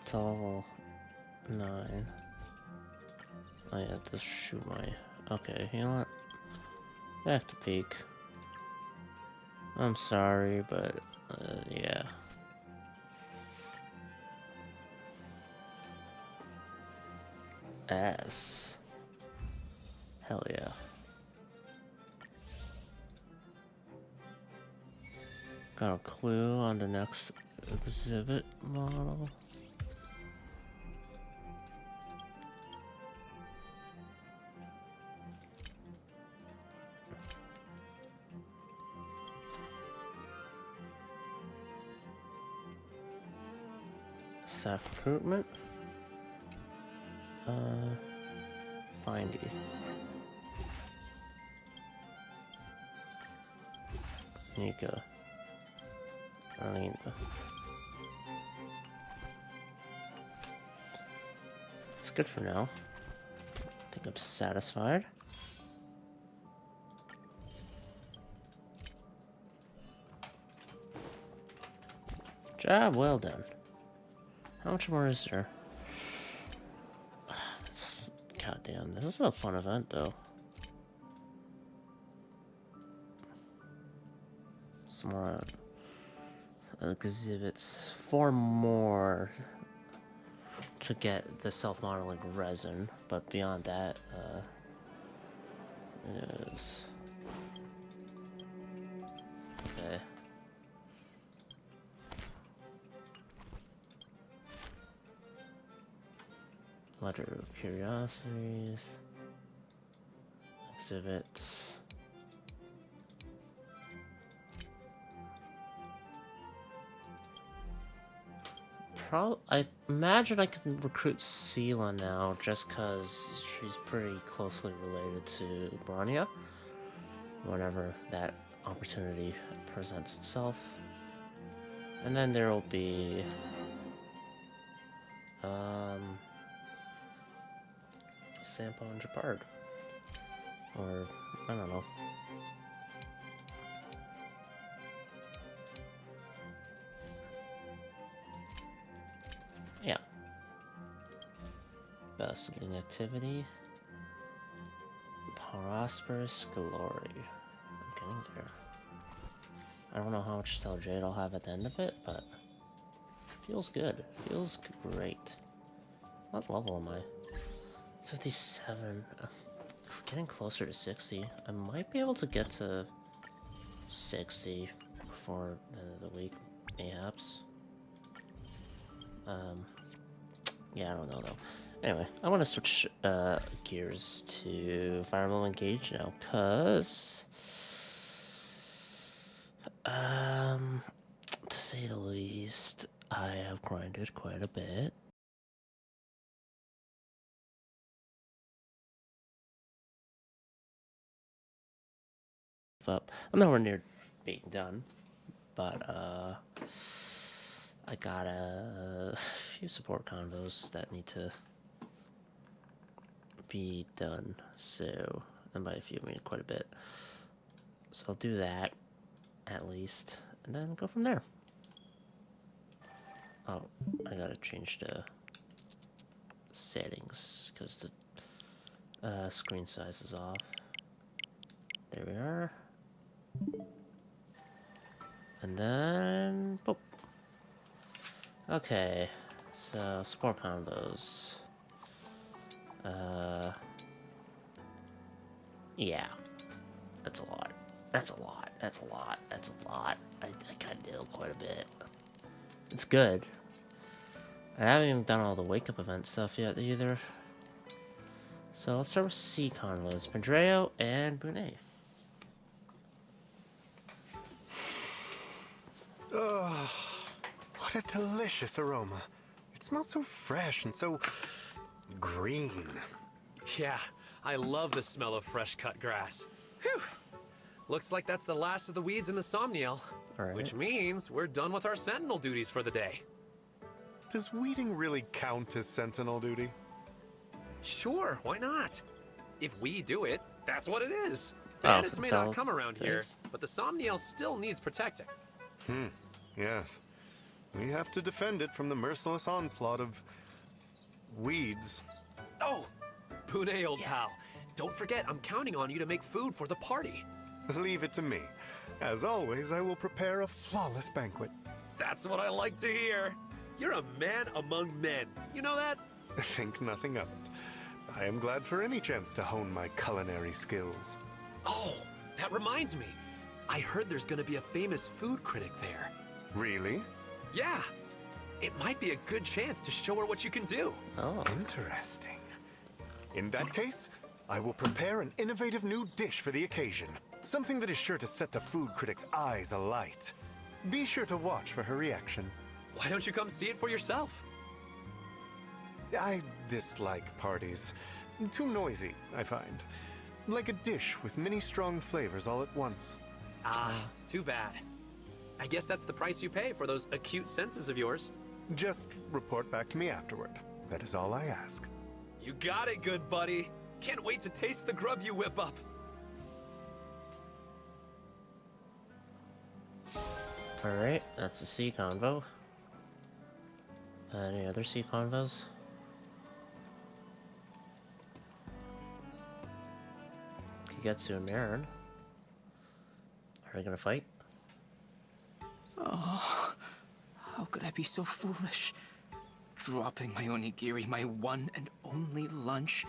To level 9. Oh yeah, this shoot my... Okay, you know what? Back to peak. I'm sorry, but yeah. S. Hell yeah. Got a clue on the next exhibit model. Staff recruitment. Findy. Nika. Arlene. It's good for now. I think I'm satisfied. Job well done. How much more is there? God damn, this is a fun event though. Some more exhibits. 4 more to get the self-modeling resin, but beyond that, it is... Okay. Ledger of Curiosities. Exhibits. I imagine I can recruit Seela now, just because she's pretty closely related to Bronya. Whenever that opportunity presents itself. And then there will be... Sampo and Japard. Or, I don't know. Yeah. Bustling activity. Prosperous glory. I'm getting there. I don't know how much Stella Jade I'll have at the end of it, but feels good. Feels great. What level am I? 57. Getting closer to 60. I might be able to get to 60 before the end of the week, mayhaps. Yeah, I don't know though. Anyway, I want to switch gears to Fire Emblem Engage now, cause to say the least, I have grinded quite a bit. up. I'm nowhere near being done, but I got a few support convos that need to be done. So, and by a few I mean quite a bit. So I'll do that at least, and then go from there. Oh, I gotta change the settings because the screen size is off. There we are. And then, boop. Okay, so support combos. Yeah, that's a lot. That's a lot. That's a lot. That's a lot. I kind of did quite a bit. It's good. I haven't even done all the wake up event stuff yet either. So let's start with C convos. Pandreo and Brunei. Oh, what a delicious aroma. It smells so fresh and so green. Yeah, I love the smell of fresh cut grass. Whew. Looks like that's the last of the weeds in the Somniel. All right. Which means we're done with our sentinel duties for the day. Does weeding really count as sentinel duty? Sure, why not? If we do it, that's what it is. Oh, Bandits may that's all not come around it here, is. but the Somniel still needs protecting. Yes. We have to defend it from the merciless onslaught of weeds. Oh, Pune, old pal. Don't forget, I'm counting on you to make food for the party. Leave it to me. As always, I will prepare a flawless banquet. That's what I like to hear. You're a man among men. You know that? Think nothing of it. I am glad for any chance to hone my culinary skills. Oh, that reminds me. I heard there's gonna be a famous food critic there. Really? Yeah. It might be a good chance to show her what you can do. Oh. Interesting. In that case, I will prepare an innovative new dish for the occasion. Something that is sure to set the food critic's eyes alight. Be sure to watch for her reaction. Why don't you come see it for yourself? I dislike parties. Too noisy, I find. Like a dish with many strong flavors all at once. Ah, too bad. I guess that's the price you pay for those acute senses of yours. Just report back to me afterward. That is all I ask. You got it, good buddy. Can't wait to taste the grub you whip up. Alright, that's the C convo. Any other C convos? Kigetsu and Marin. Are they gonna fight? Oh, how could I be so foolish? Dropping my onigiri, my one and only lunch.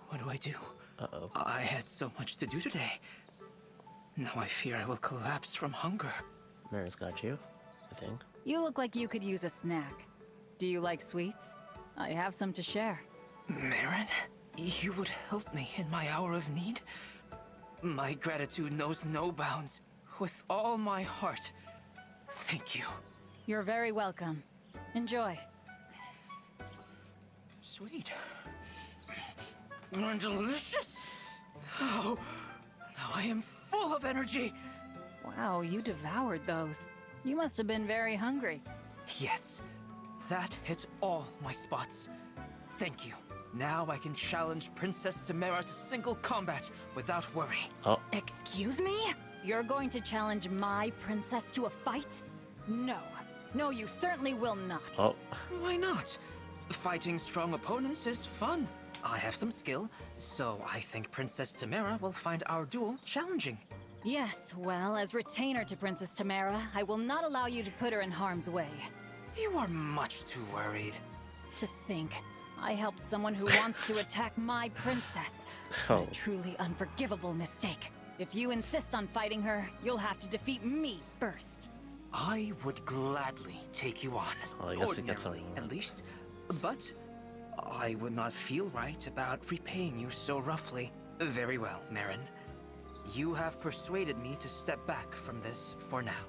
What do? Uh-oh. I had so much to do today. Now I fear I will collapse from hunger. Marin's got you, I think. You look like you could use a snack. Do you like sweets? I have some to share. Marin, you would help me in my hour of need? My gratitude knows no bounds. With all my heart, thank you. You're very welcome. Enjoy. Sweet. And delicious. Oh, now I am full of energy. Wow, you devoured those. You must have been very hungry. Yes, that hits all my spots. Thank you. Now I can challenge Princess Tamara to single combat without worry. Oh. Excuse me? You're going to challenge my princess to a fight? No. No, you certainly will not. Oh. Why not? Fighting strong opponents is fun. I have some skill, so I think Princess Tamara will find our duel challenging. Yes, well, as retainer to Princess Tamara, I will not allow you to put her in harm's way. You are much too worried. To think, I helped someone who wants to attack my princess. Oh. A truly unforgivable mistake. If you insist on fighting her, you'll have to defeat me first. I would gladly take you on. Well, I guess it gets Ordinarily, at least. But I would not feel right about repaying you so roughly. Very well, Marin. You have persuaded me to step back from this for now.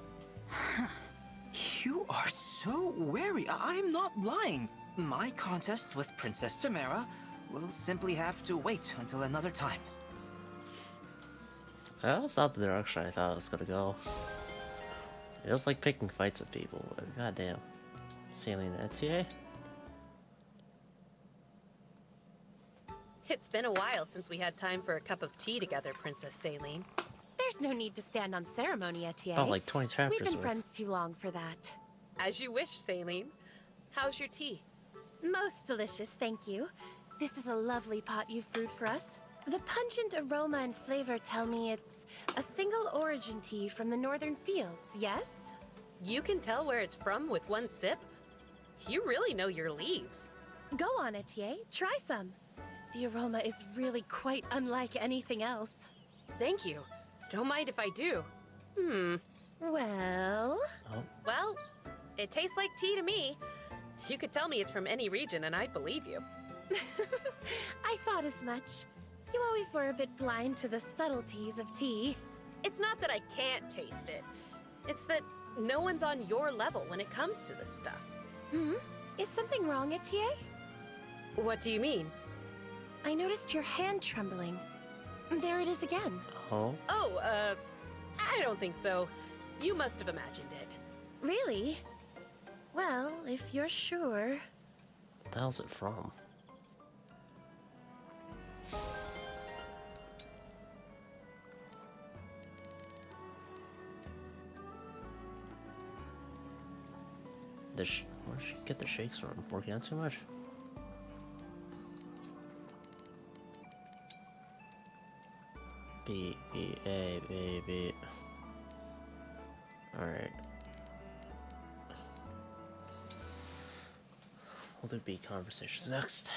You are so wary. I'm not lying. My contest with Princess Tamara will simply have to wait until another time. That was not the direction I thought it was gonna go. It was like picking fights with people, but goddamn. Saline Etier? It's been a while since we had time for a cup of tea together, Princess Saline. There's no need to stand on ceremony, Etier. Oh, like 20 chapters We've been worth. friends too long for that. As you wish, Saline. How's your tea? Most delicious, thank you. This is a lovely pot you've brewed for us. The pungent aroma and flavor tell me it's a single origin tea from the northern fields, yes? You can tell where it's from with one sip? You really know your leaves. Go on, Etier. Try some. The aroma is really quite unlike anything else. Thank you. Don't mind if I do. Well... Oh. Well, it tastes like tea to me. You could tell me it's from any region and I'd believe you. I thought as much. You always were a bit blind to the subtleties of tea. It's not that I can't taste it. It's that no one's on your level when it comes to this stuff. Is something wrong, Etier? What do you mean? I noticed your hand trembling. There it is again. Oh? Oh, I don't think so. You must have imagined it. Really? Well, if you're sure... What the hell's it from? Where'd she get the shakes from? Working out too much? B, B, A, B, B. Alright. We'll do B conversations next.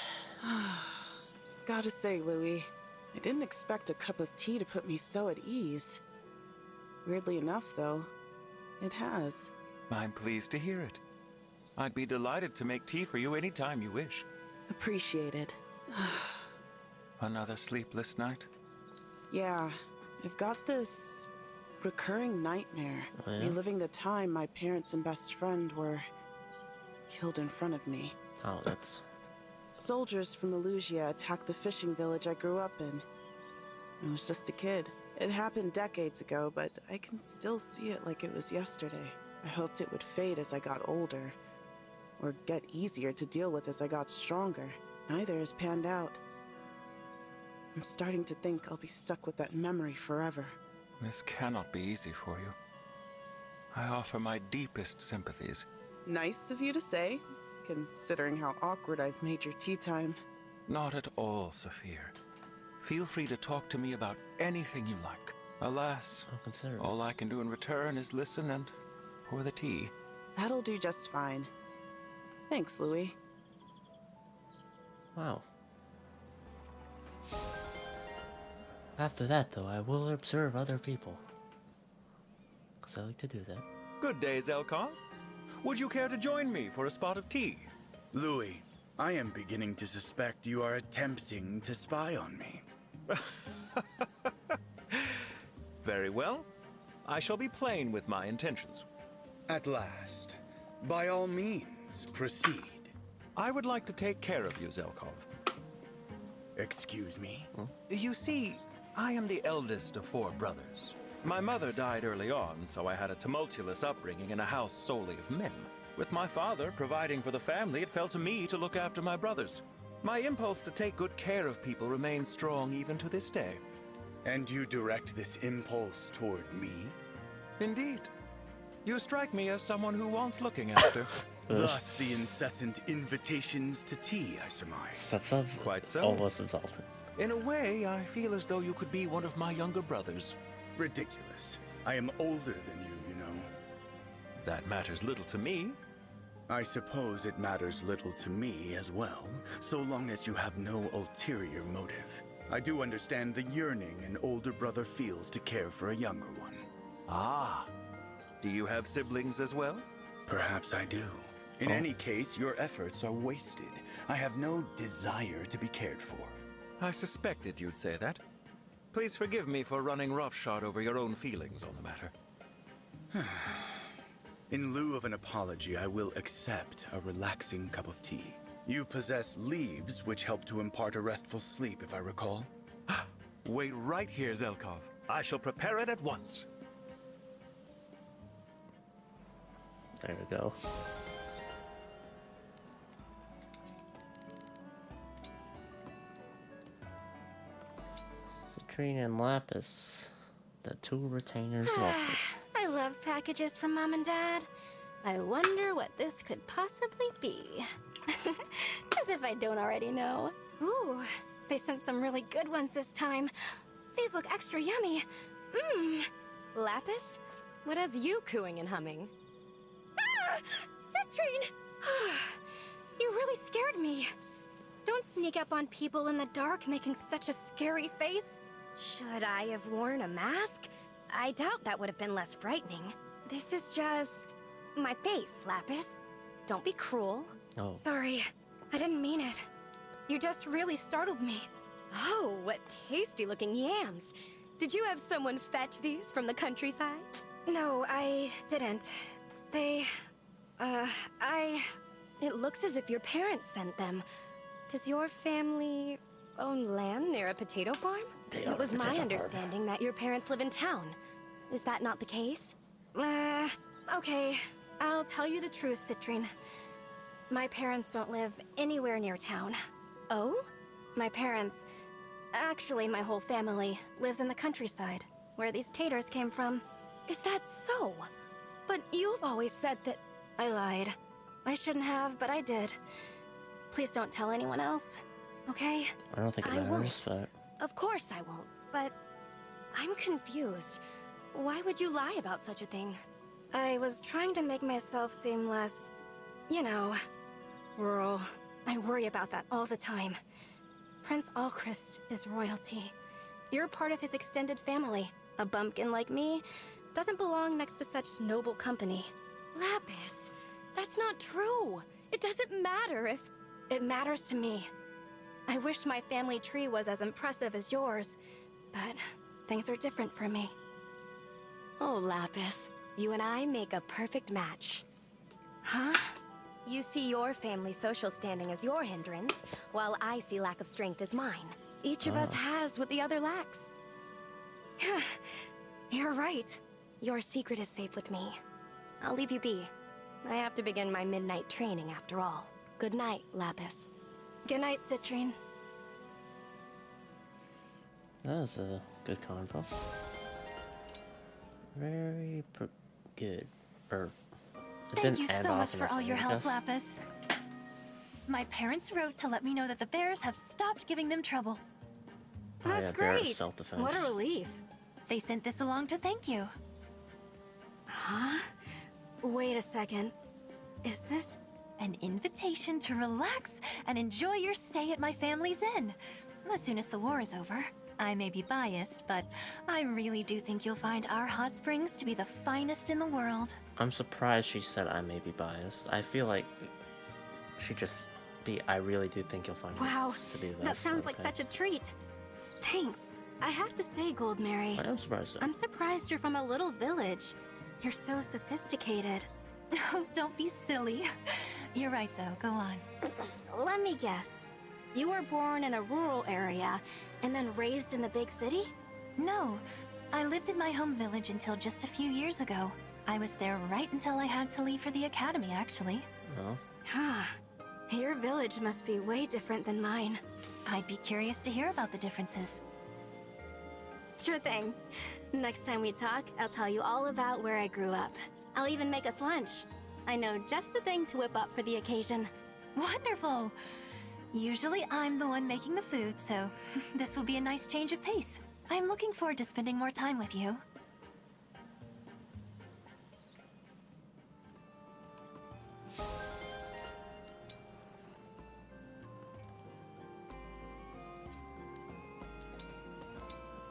Gotta say, Louis, I didn't expect a cup of tea to put me so at ease. Weirdly enough, though, it has. I'm pleased to hear it. I'd be delighted to make tea for you anytime you wish. Appreciate it. Another sleepless night? Yeah, I've got this recurring nightmare, Oh, yeah? reliving the time my parents and best friend were killed in front of me. Oh, that's... Soldiers from Elusia attacked the fishing village I grew up in. I was just a kid. It happened decades ago, but I can still see it like it was yesterday. I hoped it would fade as I got older, or get easier to deal with as I got stronger. Neither has panned out. I'm starting to think I'll be stuck with that memory forever. This cannot be easy for you. I offer my deepest sympathies. Nice of you to say, considering how awkward I've made your tea time. Not at all, Saphir. Feel free to talk to me about anything you like. Alas, all I can do in return is listen and pour the tea. That'll do just fine. Thanks, Louis. Wow. After that, though, I will observe other people. Because I like to do that. Good day, Zelkov. Would you care to join me for a spot of tea? Louis, I am beginning to suspect you are attempting to spy on me. Very well. I shall be plain with my intentions. At last. By all means, proceed. I would like to take care of you, Zelkov. Excuse me? You see, I am the eldest of 4 brothers. My mother died early on, so I had a tumultuous upbringing in a house solely of men. With my father providing for the family, it fell to me to look after my brothers. My impulse to take good care of people remains strong even to this day. And you direct this impulse toward me? Indeed. You strike me as someone who wants looking after. Thus the incessant invitations to tea, I surmise. That sounds quite so. Almost insulting. In a way, I feel as though you could be one of my younger brothers. Ridiculous. I am older than you, you know. That matters little to me. I suppose it matters little to me as well, so long as you have no ulterior motive. I do understand the yearning an older brother feels to care for a younger one. Ah. Do you have siblings as well? Perhaps I do. In any case, your efforts are wasted. I have no desire to be cared for. I suspected you'd say that. Please forgive me for running roughshod over your own feelings on the matter. In lieu of an apology, I will accept a relaxing cup of tea. You possess leaves which help to impart a restful sleep, if I recall. Wait right here, Zelkov. I shall prepare it at once. There we go. Citrine and Lapis, the two retainers of office. I love packages from Mom and Dad. I wonder what this could possibly be. As if I don't already know. Ooh, they sent some really good ones this time. These look extra yummy. Mmm. Lapis? What has you cooing and humming? Ah! Citrine! You really scared me. Don't sneak up on people in the dark making such a scary face. Should I have worn a mask? I doubt that would have been less frightening. This is just my face, Lapis. Don't be cruel. Oh. Sorry, I didn't mean it. You just really startled me. Oh, what tasty looking yams. Did you have someone fetch these from the countryside? No, I didn't. It looks as if your parents sent them. Does your family own land near a potato farm? It was my understanding that your parents live in town. Is that not the case? Okay. I'll tell you the truth, Citrine. My parents don't live anywhere near town. Oh? My parents, actually my whole family, lives in the countryside, where these taters came from. Is that so? But you've always said that... I lied. I shouldn't have, but I did. Please don't tell anyone else, okay? I don't think it matters, but... Of course I won't, but... I'm confused. Why would you lie about such a thing? I was trying to make myself seem less, you know, rural. I worry about that all the time. Prince Alchrist is royalty. You're part of his extended family. A bumpkin like me doesn't belong next to such noble company. Lapis, that's not true. It doesn't matter if... It matters to me. I wish my family tree was as impressive as yours, but things are different for me. Oh, Lapis, you and I make a perfect match. Huh? You see your family's social standing as your hindrance, while I see lack of strength as mine. Each of us has what the other lacks. You're right. Your secret is safe with me. I'll leave you be. I have to begin my midnight training after all. Good night, Lapis. Good night, Citrine. That was a good convo. Very good. Thank you so much for all your help, Lapis. My parents wrote to let me know that the bears have stopped giving them trouble. That's great. What a relief. They sent this along to thank you. Huh? Wait a second. Is this... An invitation to relax and enjoy your stay at my family's inn. As soon as the war is over. I may be biased, but I really do think you'll find our hot springs to be the finest in the world. I'm surprised she said I may be biased. I feel like she just be, I really do think you'll find this to be the best. That sounds like such a treat. Thanks. I have to say, Goldmary. I am surprised. I'm surprised you're from a little village. You're so sophisticated. Oh, don't be silly. You're right, though. Go on. Let me guess. You were born in a rural area and then raised in the big city? No. I lived in my home village until just a few years ago. I was there right until I had to leave for the academy, actually. Oh. Huh. Your village must be way different than mine. I'd be curious to hear about the differences. Sure thing. Next time we talk, I'll tell you all about where I grew up. I'll even make us lunch. I know just the thing to whip up for the occasion. Wonderful! Usually I'm the one making the food, so this will be a nice change of pace. I'm looking forward to spending more time with you.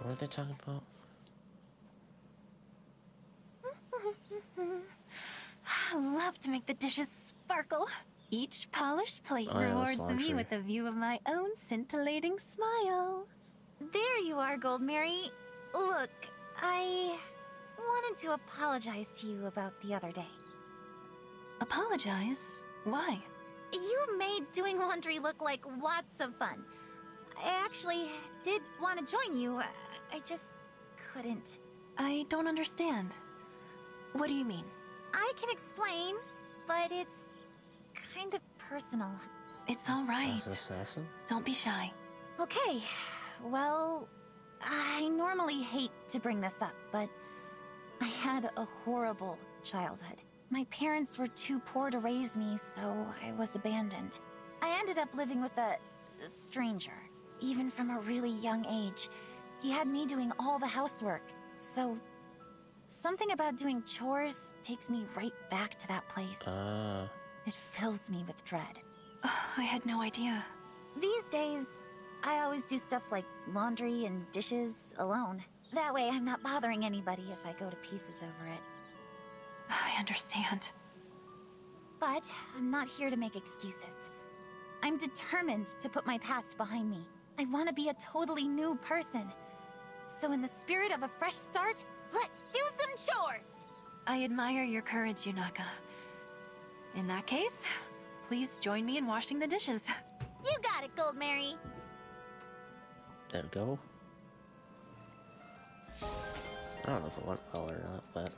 What are they talking about? I love to make the dishes sparkle. Each polished plate rewards me with a view of my own scintillating smile. There you are, Goldmary. Look, I wanted to apologize to you about the other day. Apologize? Why? You made doing laundry look like lots of fun. I actually did want to join you. I just couldn't. I don't understand. What do you mean? I can explain, but it's kind of personal. It's all right. As an assassin? Don't be shy. Okay, well, I normally hate to bring this up, but I had a horrible childhood. My parents were too poor to raise me, so I was abandoned. I ended up living with a stranger, even from a really young age. He had me doing all the housework, so something about doing chores takes me right back to that place. It fills me with dread. I had no idea. These days, I always do stuff like laundry and dishes alone. That way I'm not bothering anybody if I go to pieces over it. I understand. But I'm not here to make excuses. I'm determined to put my past behind me. I want to be a totally new person. So in the spirit of a fresh start, let's do some chores! I admire your courage, Yunaka. In that case, please join me in washing the dishes. You got it, Gold Mary. There we go. I don't know if it went well or not, but...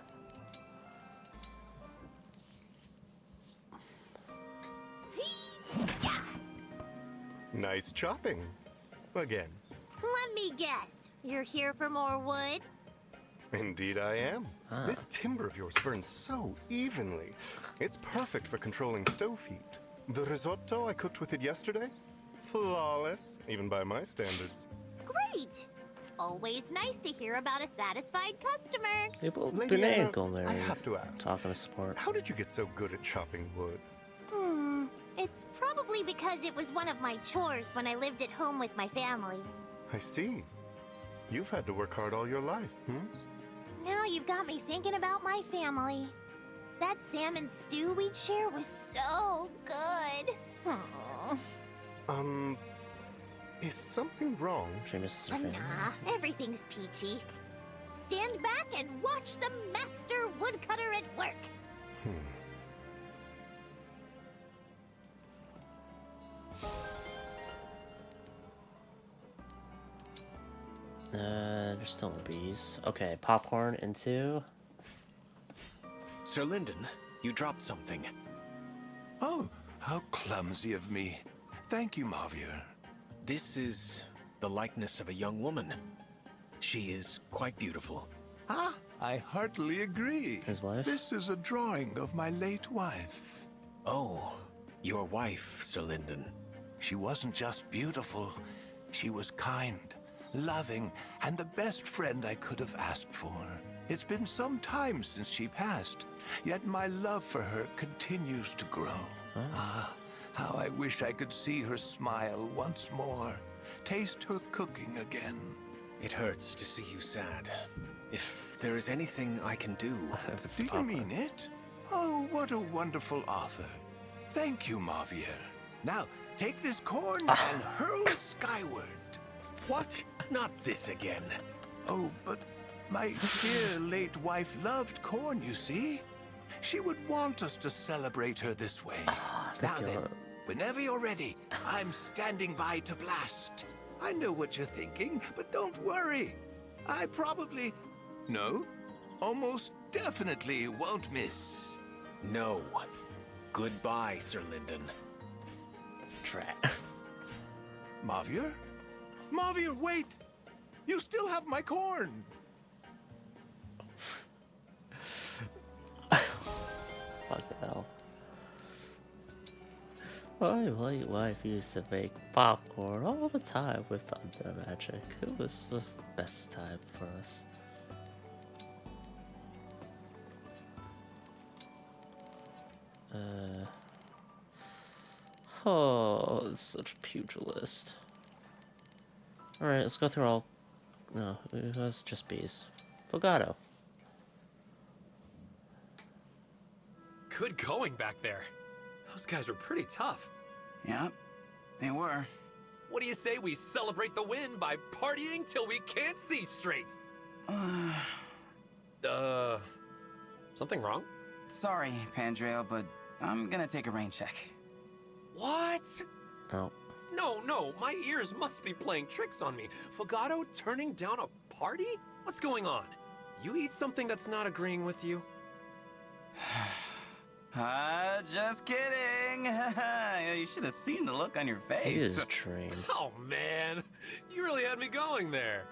Nice chopping. Again. Let me guess. You're here for more wood? Indeed I am. This timber of yours burns so evenly. It's perfect for controlling stove heat. The risotto I cooked with it yesterday? Flawless, even by my standards. Great! Always nice to hear about a satisfied customer. People Lady Bunei Anna, and Gold I have to ask. Talking to support. How did you get so good at chopping wood? It's probably because it was one of my chores when I lived at home with my family. I see. You've had to work hard all your life, Now you've got me thinking about my family. That salmon stew we'd share was so good. Is something wrong? She misses her family. Nah, everything's peachy. Stand back and watch the master woodcutter at work. There's still no bees. Okay, popcorn into... Sir Lyndon, you dropped something. Oh, how clumsy of me. Thank you, Mavier. This is the likeness of a young woman. She is quite beautiful. Ah, I heartily agree. His wife? This is a drawing of my late wife. Oh, your wife, Sir Lyndon. She wasn't just beautiful. She was kind, loving, and the best friend I could have asked for. It's been some time since she passed, yet my love for her continues to grow. Ah, how I wish I could see her smile once more, taste her cooking again. It hurts to see you sad. If there is anything I can do... Do you mean it? Oh, what a wonderful offer. Thank you, Mavier. Now, take this corn and hurl it skyward. What? Not this again. Oh, but my dear late wife loved corn, you see? She would want us to celebrate her this way. Now then, whenever you're ready, I'm standing by to blast. I know what you're thinking, but don't worry. I probably... No, almost definitely won't miss. No. Goodbye, Sir Lyndon. Drat. Mavier? Mavier, wait! You still have my corn! Fuck the hell. My late wife used to make popcorn all the time with Thunder Magic. It was the best time for us. Oh, it's such a pugilist. Alright, let's go through all... No, it was just bees. Fogado. Good going back there. Those guys were pretty tough. Yep, they were. What do you say we celebrate the win by partying till we can't see straight? Something wrong? Sorry, Pandreo, but I'm gonna take a rain check. What? Oh. No, my ears must be playing tricks on me. Fogado turning down a party? What's going on? You eat something that's not agreeing with you? Just kidding. You should have seen the look on your face. He is trained. Oh, man. You really had me going there.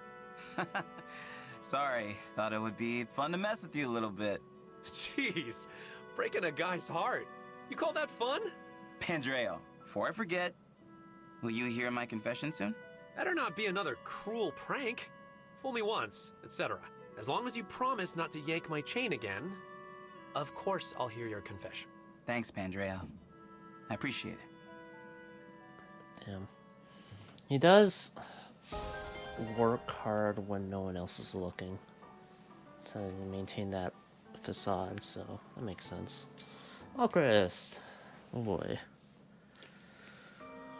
Sorry, thought it would be fun to mess with you a little bit. Jeez, breaking a guy's heart. You call that fun? Pandreo, before I forget, will you hear my confession soon? Better not be another cruel prank. Fool me once, etc. As long as you promise not to yank my chain again, of course I'll hear your confession. Thanks, Pandreo. I appreciate it. Damn. He does work hard when no one else is looking to maintain that facade, so that makes sense. Alchrist. Oh boy.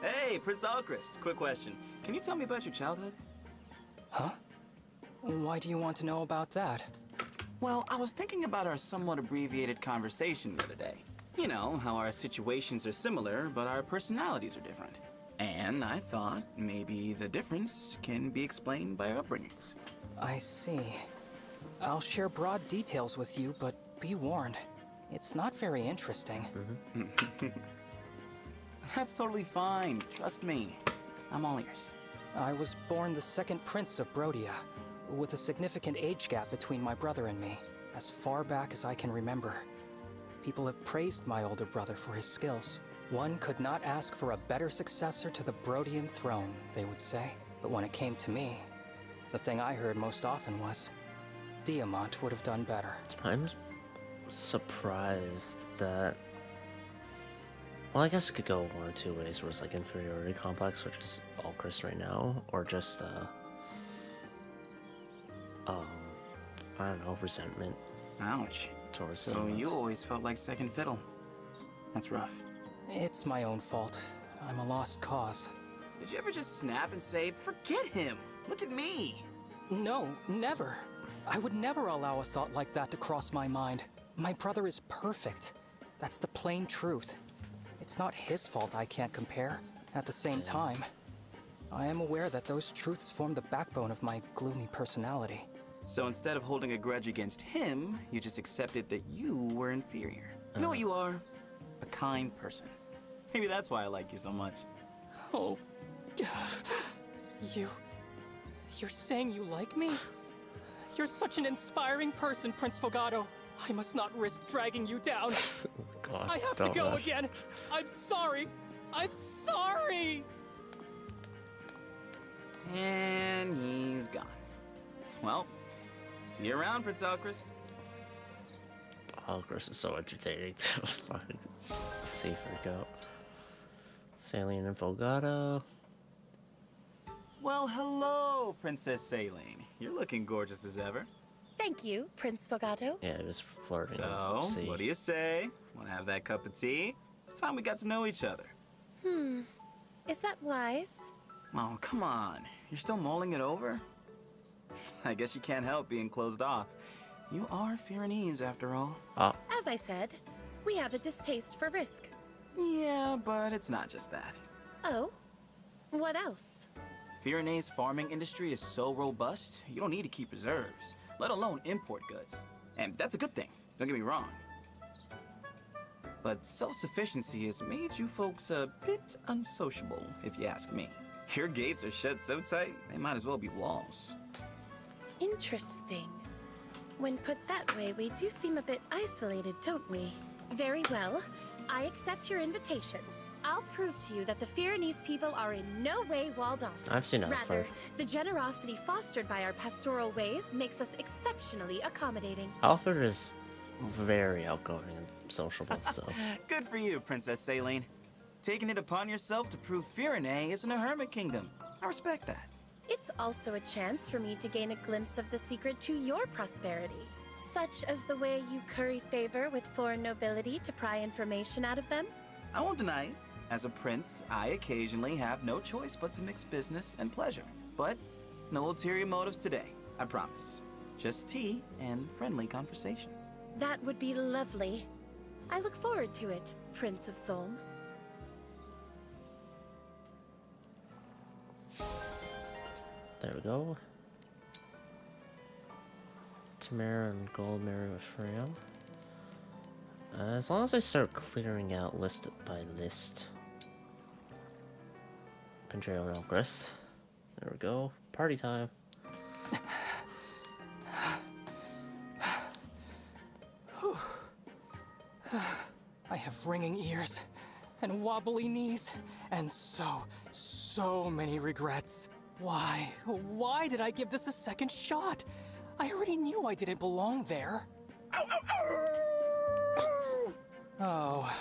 Hey, Prince Alchrist. Quick question. Can you tell me about your childhood? Huh? Why do you want to know about that? Well, I was thinking about our somewhat abbreviated conversation the other day. You know, how our situations are similar, but our personalities are different. And I thought maybe the difference can be explained by our upbringings. I see. I'll share broad details with you, but be warned. It's not very interesting. That's totally fine. Trust me. I'm all ears. I was born the second prince of Brodia, with a significant age gap between my brother and me, as far back as I can remember. People have praised my older brother for his skills. One could not ask for a better successor to the Brodian throne, they would say. But when it came to me, the thing I heard most often was, Diamant would have done better. I'm surprised that... Well, I guess it could go one of two ways, where it's like inferiority complex, which is Alchrist right now, or just, I don't know, resentment. Ouch. Towards so Diamant. You always felt like second fiddle. That's rough. It's my own fault. I'm a lost cause. Did you ever just snap and say, forget him, look at me? No, never. I would never allow a thought like that to cross my mind. My brother is perfect. That's the plain truth. It's not his fault I can't compare. At the same time, I am aware that those truths form the backbone of my gloomy personality. So instead of holding a grudge against him, you just accepted that you were inferior. You know what you are? A kind person. Maybe that's why I like you so much. Oh, you're saying you like me? You're such an inspiring person, Prince Fogado. I must not risk dragging you down. God, I have to go again. I'm sorry. I'm sorry. And he's gone. Well, see you around, Prince Alchrist. Alchrist is so entertaining to find. Safer go. Saline and Fogado. Well, hello, Princess Saline. You're looking gorgeous as ever. Thank you, Prince Fogado. Yeah, it was flirting. So, what do you say? Want to have that cup of tea? It's time we got to know each other. Is that wise? Oh, come on. You're still mulling it over? I guess you can't help being closed off. You are Firenese, after all. As I said, we have a distaste for risk. Yeah, but it's not just that. Oh? What else? Firene's farming industry is so robust, you don't need to keep reserves, let alone import goods. And that's a good thing, don't get me wrong. But self-sufficiency has made you folks a bit unsociable, if you ask me. Your gates are shut so tight, they might as well be walls. Interesting. When put that way, we do seem a bit isolated, don't we? Very well. I accept your invitation. I'll prove to you that the Firenese people are in no way walled off. I've seen Rather, Alfred. the generosity fostered by our pastoral ways makes us exceptionally accommodating. Alfred is very outgoing and sociable, so... Good for you, Princess Saline. Taking it upon yourself to prove Firene isn't a hermit kingdom. I respect that. It's also a chance for me to gain a glimpse of the secret to your prosperity, such as the way you curry favor with foreign nobility to pry information out of them. I won't deny it. As a prince, I occasionally have no choice but to mix business and pleasure. But no ulterior motives today, I promise. Just tea and friendly conversation. That would be lovely. I look forward to it, Prince of Solm. There we go. Tamara and Gold Mary with Freya. As long as I start clearing out list by list. Pandreo and Elgrist. There we go. Party time. I have ringing ears and wobbly knees and so many regrets. Why did I give this a second shot? I already knew I didn't belong there. Ow, ow, ow! Oh,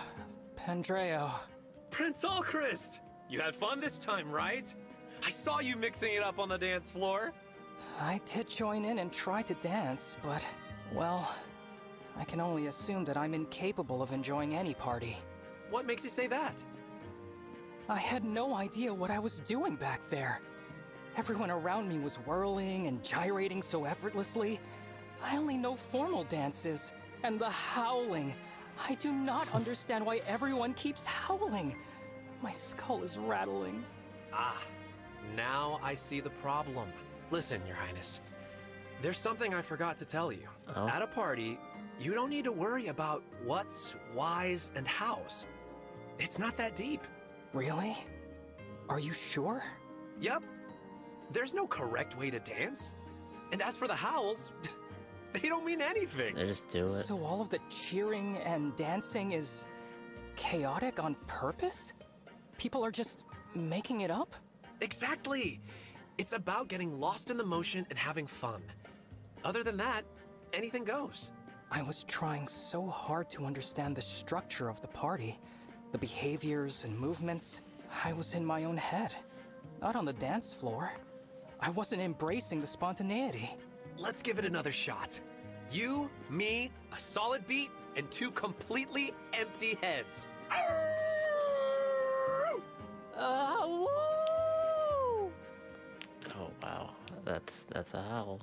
Pandreo. Prince Alchrist! You had fun this time, right? I saw you mixing it up on the dance floor. I did join in and try to dance, but, well, I can only assume that I'm incapable of enjoying any party. What makes you say that? I had no idea what I was doing back there. Everyone around me was whirling and gyrating so effortlessly. I only know formal dances, and the howling. I do not understand why everyone keeps howling. My skull is rattling. Ah, now I see the problem. Listen, Your Highness. There's something I forgot to tell you. Oh? At a party, you don't need to worry about what's, whys, and hows. It's not that deep. Really? Are you sure? Yep. There's no correct way to dance. And as for the howls, they don't mean anything. They just do it. So all of the cheering and dancing is chaotic on purpose? People are just making it up? Exactly. It's about getting lost in the motion and having fun. Other than that, anything goes. I was trying so hard to understand the structure of the party, the behaviors and movements. I was in my own head, not on the dance floor. I wasn't embracing the spontaneity. Let's give it another shot. You, me, a solid beat, and two completely empty heads. Woo! Oh wow, that's a howl.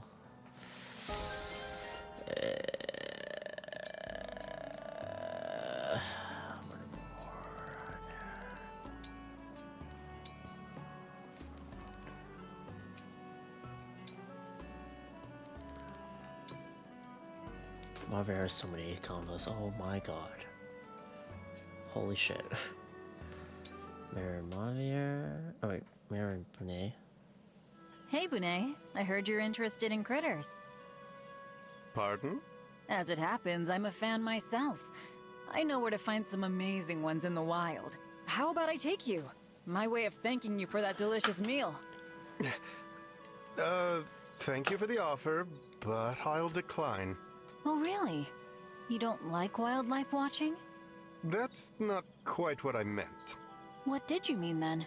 Marvel has so many combos. Oh my god. Holy shit. Marin Mavier. Oh wait, Marin Brunei. Hey, Bunay. I heard you're interested in critters. Pardon? As it happens, I'm a fan myself. I know where to find some amazing ones in the wild. How about I take you? My way of thanking you for that delicious meal. Thank you for the offer, but I'll decline. Oh, really? You don't like wildlife watching? That's not quite what I meant. What did you mean then?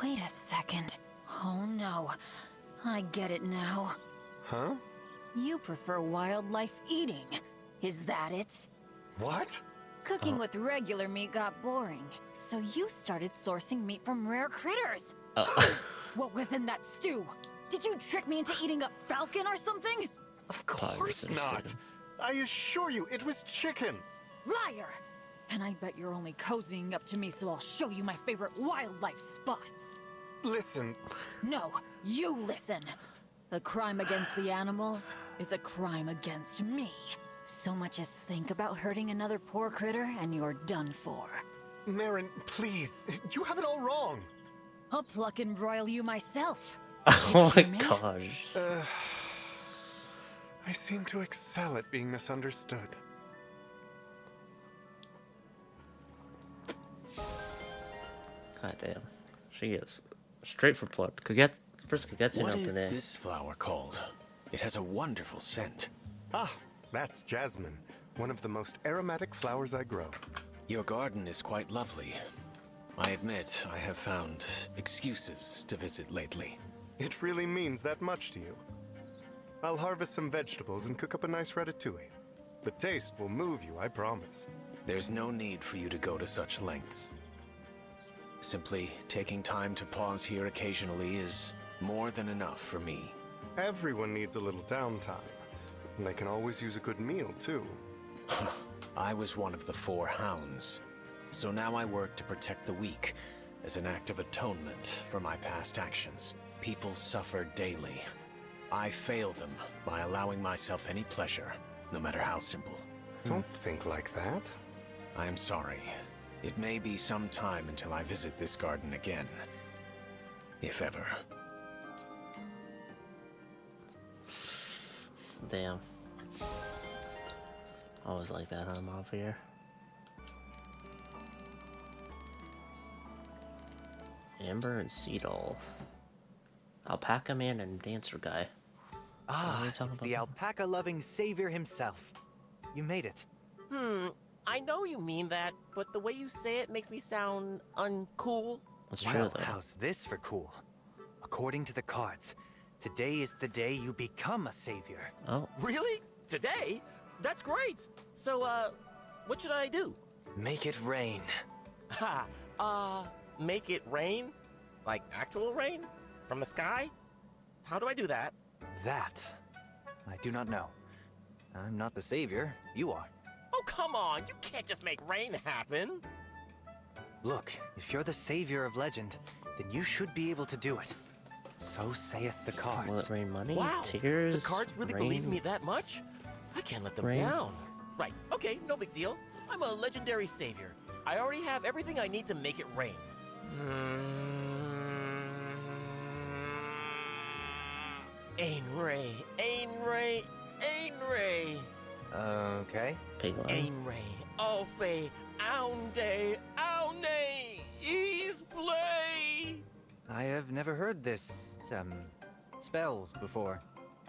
Wait a second. Oh no. I get it now. Huh? You prefer wildlife eating. Is that it? What? Cooking with regular meat got boring, so you started sourcing meat from rare critters. What was in that stew? Did you trick me into eating a falcon or something? Of course not. I assure you, it was chicken. Liar! And I bet you're only cozying up to me so I'll show you my favorite wildlife spots. Listen. No, you listen. A crime against the animals is a crime against me. So much as think about hurting another poor critter and you're done for. Marin, please. You have it all wrong. I'll pluck and broil you myself. Oh my gosh. I seem to excel at being misunderstood. God damn. She is straight for blood. Kagetsu What no is Brunei. this flower called? It has a wonderful scent. Ah, that's jasmine, one of the most aromatic flowers I grow. Your garden is quite lovely. I admit I have found excuses to visit lately. It really means that much to you. I'll harvest some vegetables and cook up a nice ratatouille. The taste will move you, I promise. There's no need for you to go to such lengths. Simply taking time to pause here occasionally is more than enough for me. Everyone needs a little downtime. And they can always use a good meal, too. I was one of the 4 hounds. So now I work to protect the weak as an act of atonement for my past actions. People suffer daily. I fail them by allowing myself any pleasure, no matter how simple. Don't think like that. I am sorry. It may be some time until I visit this garden again. If ever. Damn. Always like that, huh, Mafia? Amber and Seedol. Alpaca Man and Dancer Guy. It's the alpaca-loving savior himself. You made it. I know you mean that, but the way you say it makes me sound uncool. That's true, though. How's this for cool? According to the cards, today is the day you become a savior. Oh. Really? Today? That's great! So, what should I do? Make it rain. Make it rain? Like actual rain? From the sky? How do I do that? That, I do not know. I'm not the savior, you are. Oh, come on! You can't just make rain happen! Look, if you're the savior of legend, then you should be able to do it. So saith the cards. Will it rain money? Wow! Tears? The cards really rain? believe me that much? I can't let them Rain? down. Right, okay, no big deal. I'm a legendary savior. I already have everything I need to make it rain. Ain Ray, Ain Ray, Ain Ray. Okay. Pigline. Ain Ray, Alfe, Aunde, Aune, Ease Play. I have never heard this, spell before.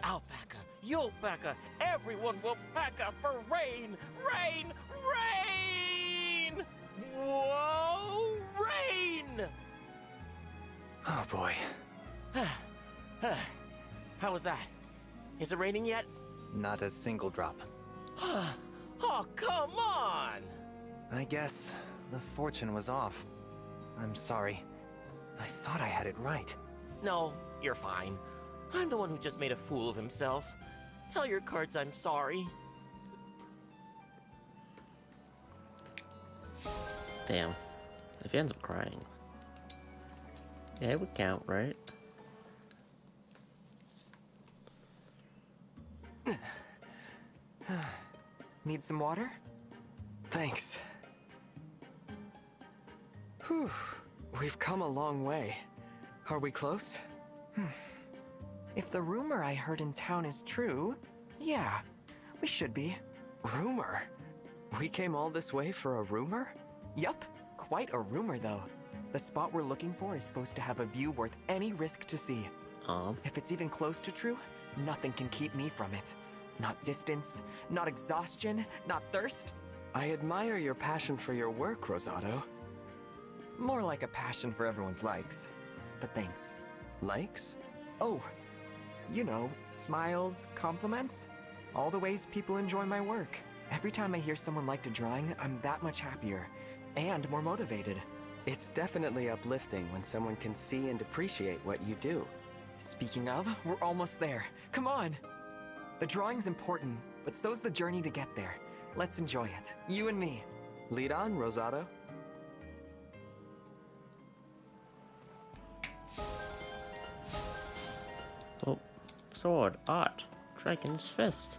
Alpaca, Yolpaca, everyone will paca for rain, rain, rain! Whoa, rain! Oh boy. How was that? Is it raining yet? Not a single drop. Oh, come on! I guess the fortune was off. I'm sorry. I thought I had it right. No, you're fine. I'm the one who just made a fool of himself. Tell your cards I'm sorry. Damn. If he ends up crying. Yeah, it would count, right? Need some water? Thanks. Whew. We've come a long way. Are we close? If the rumor I heard in town is true, yeah, we should be. Rumor? We came all this way for a rumor? Yup, quite a rumor though. The spot we're looking for is supposed to have a view worth any risk to see. If it's even close to true, nothing can keep me from it. Not distance, not exhaustion, not thirst. I admire your passion for your work, Rosado. More like a passion for everyone's likes. But thanks. Likes? Oh, you know, smiles, compliments. All the ways people enjoy my work. Every time I hear someone liked a drawing, I'm that much happier. And more motivated. It's definitely uplifting when someone can see and appreciate what you do. Speaking of, we're almost there. Come on! The drawing's important, but so's the journey to get there. Let's enjoy it. You and me. Lead on, Rosado. Oh, sword, art, dragon's fist.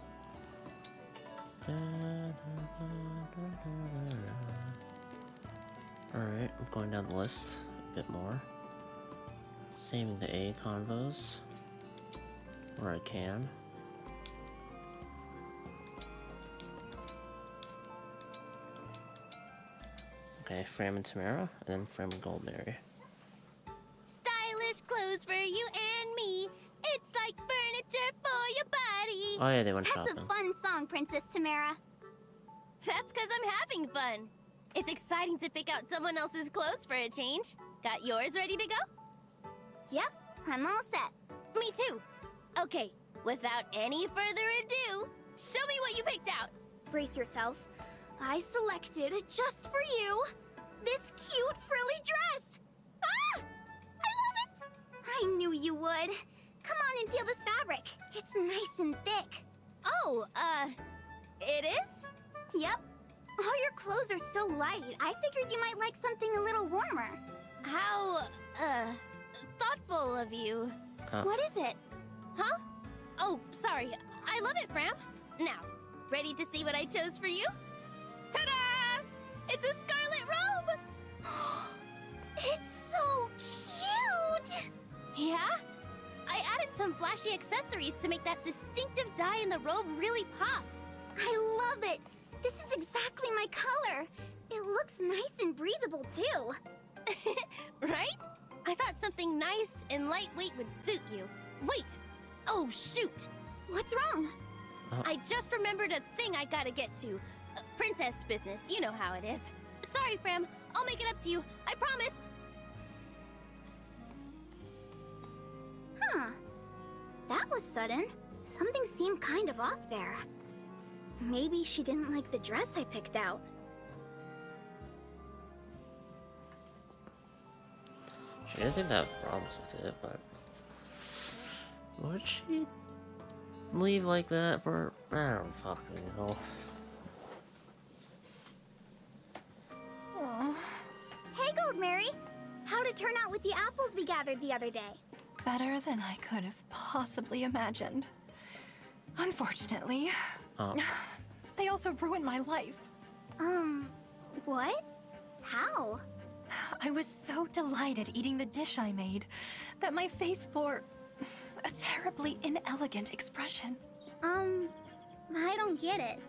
Alright, I'm going down the list a bit more. Saving the A convos where I can. Okay, Fram and Tamara, and then Fram and Goldberry. Stylish clothes for you and me. It's like furniture for your body. Oh yeah, they went That's shopping. a fun song, Princess Tamara. That's because I'm having fun. It's exciting to pick out someone else's clothes for a change. Got yours ready to go? Yep, I'm all set. Me too. Okay, without any further ado, show me what you picked out. Brace yourself. I selected, just for you, this cute frilly dress. Ah! I love it! I knew you would. Come on and feel this fabric. It's nice and thick. Oh, it is? Yep. All your clothes are so light, I figured you might like something a little warmer. How, thoughtful of you. What is it? Huh? Oh, sorry. I love it, Fram. Now, ready to see what I chose for you? Ta-da! It's a scarlet robe! It's so cute! Yeah? I added some flashy accessories to make that distinctive dye in the robe really pop. I love it! This is exactly my color! It looks nice and breathable, too. Right? I thought something nice and lightweight would suit you. Wait! Oh, shoot! What's wrong? I just remembered a thing I gotta get to. Princess business, you know how it is. Sorry, Fram. I'll make it up to you. I promise. Huh. That was sudden. Something seemed kind of off there. Maybe she didn't like the dress I picked out. She doesn't seem to have problems with it, but would she leave like that for? I don't fucking know. Aww. Hey, Goldmary! How'd it turn out with the apples we gathered the other day? Better than I could have possibly imagined. Unfortunately, they also ruined my life. What? How? I was so delighted eating the dish I made that my face bore a terribly inelegant expression. I don't get it.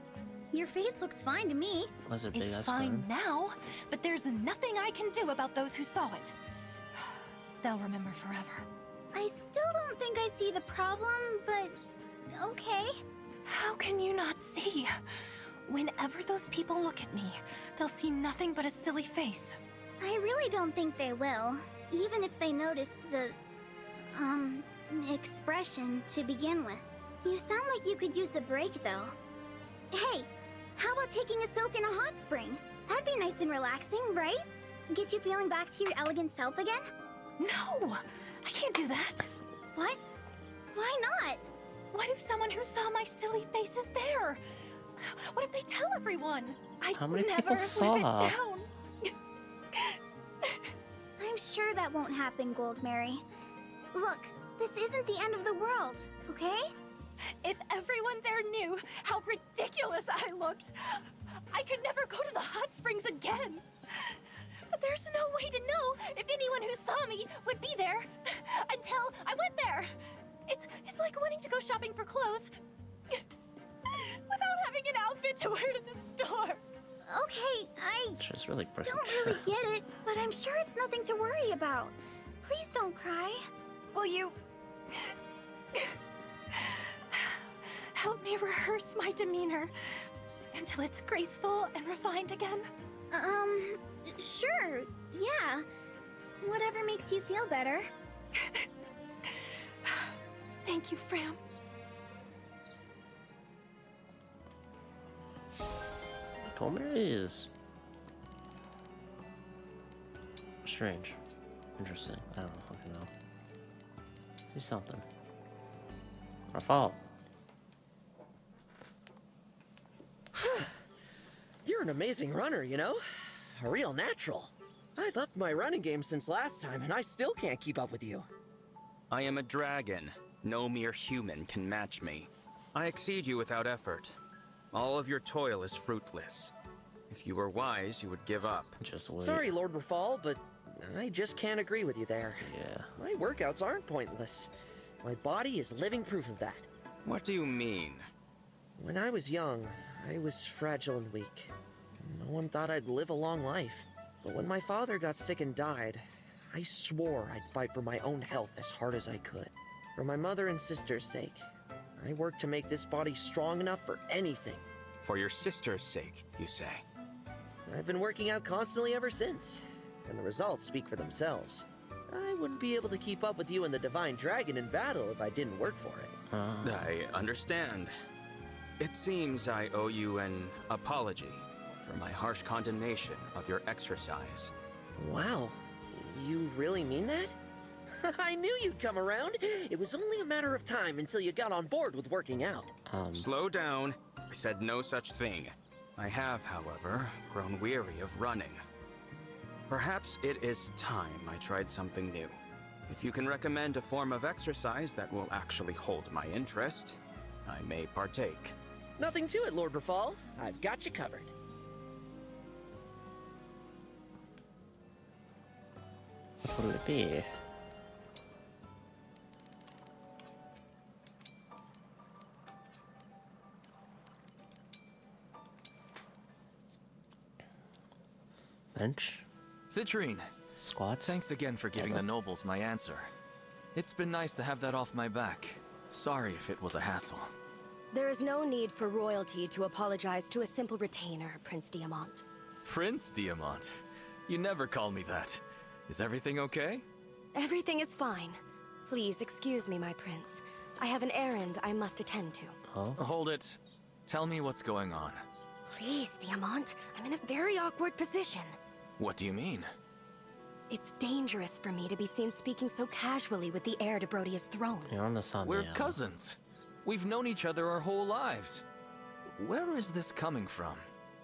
Your face looks fine to me. Was it big It's ass fine gun? now, but there's nothing I can do about those who saw it. They'll remember forever. I still don't think I see the problem, but okay. How can you not see? Whenever those people look at me, they'll see nothing but a silly face. I really don't think they will, even if they noticed the, expression to begin with. You sound like you could use a break, though. Hey, how about taking a soak in a hot spring? That'd be nice and relaxing, right? Get you feeling back to your elegant self again? No! I can't do that! What? Why not? What if someone who saw my silly face is there? What if they tell everyone? How many never people saw live her? it down. I'm sure that won't happen, Goldmary. Look, this isn't the end of the world, okay? If everyone there knew how ridiculous I looked, I could never go to the hot springs again. But there's no way to know if anyone who saw me would be there until I went there. It's like wanting to go shopping for clothes without having an outfit to wear to the store. Okay, I She's really breaking don't really get it, but I'm sure it's nothing to worry about. Please don't cry. Will you help me rehearse my demeanor until it's graceful and refined again? Sure, yeah. Whatever makes you feel better. Thank you, Fram. Goldmary is strange. Interesting. I don't fucking know. See something. Or fall. You're an amazing runner, you know? A real natural. I've upped my running game since last time, and I still can't keep up with you. I am a dragon. No mere human can match me. I exceed you without effort. All of your toil is fruitless. If you were wise, you would give up. Just wait. Sorry, Lord Rafal, but I just can't agree with you there. Yeah. My workouts aren't pointless. My body is living proof of that. What do you mean? When I was young, I was fragile and weak. No one thought I'd live a long life. But when my father got sick and died, I swore I'd fight for my own health as hard as I could. For my mother and sister's sake. I worked to make this body strong enough for anything. For your sister's sake, you say? I've been working out constantly ever since, and the results speak for themselves. I wouldn't be able to keep up with you and the Divine Dragon in battle if I didn't work for it. I understand. It seems I owe you an apology for my harsh condemnation of your exercise. Wow, you really mean that? I knew you'd come around. It was only a matter of time until you got on board with working out. Slow down. I said no such thing. I have, however, grown weary of running. Perhaps it is time I tried something new. If you can recommend a form of exercise that will actually hold my interest, I may partake. Nothing to it, Lord Rafal. I've got you covered. What would it be? Bench? Citrine. Squats? Thanks again for giving the nobles my answer. It's been nice to have that off my back. Sorry if it was a hassle. There is no need for royalty to apologize to a simple retainer, Prince Diamant. Prince Diamant? You never call me that. Is everything okay? Everything is fine. Please excuse me, my prince. I have an errand I must attend to. Oh? Hold it. Tell me what's going on. Please, Diamant. I'm in a very awkward position. What do you mean? It's dangerous for me to be seen speaking so casually with the heir to Brodia's throne. You're on the Somnium. We're cousins. We've known each other our whole lives. Where is this coming from?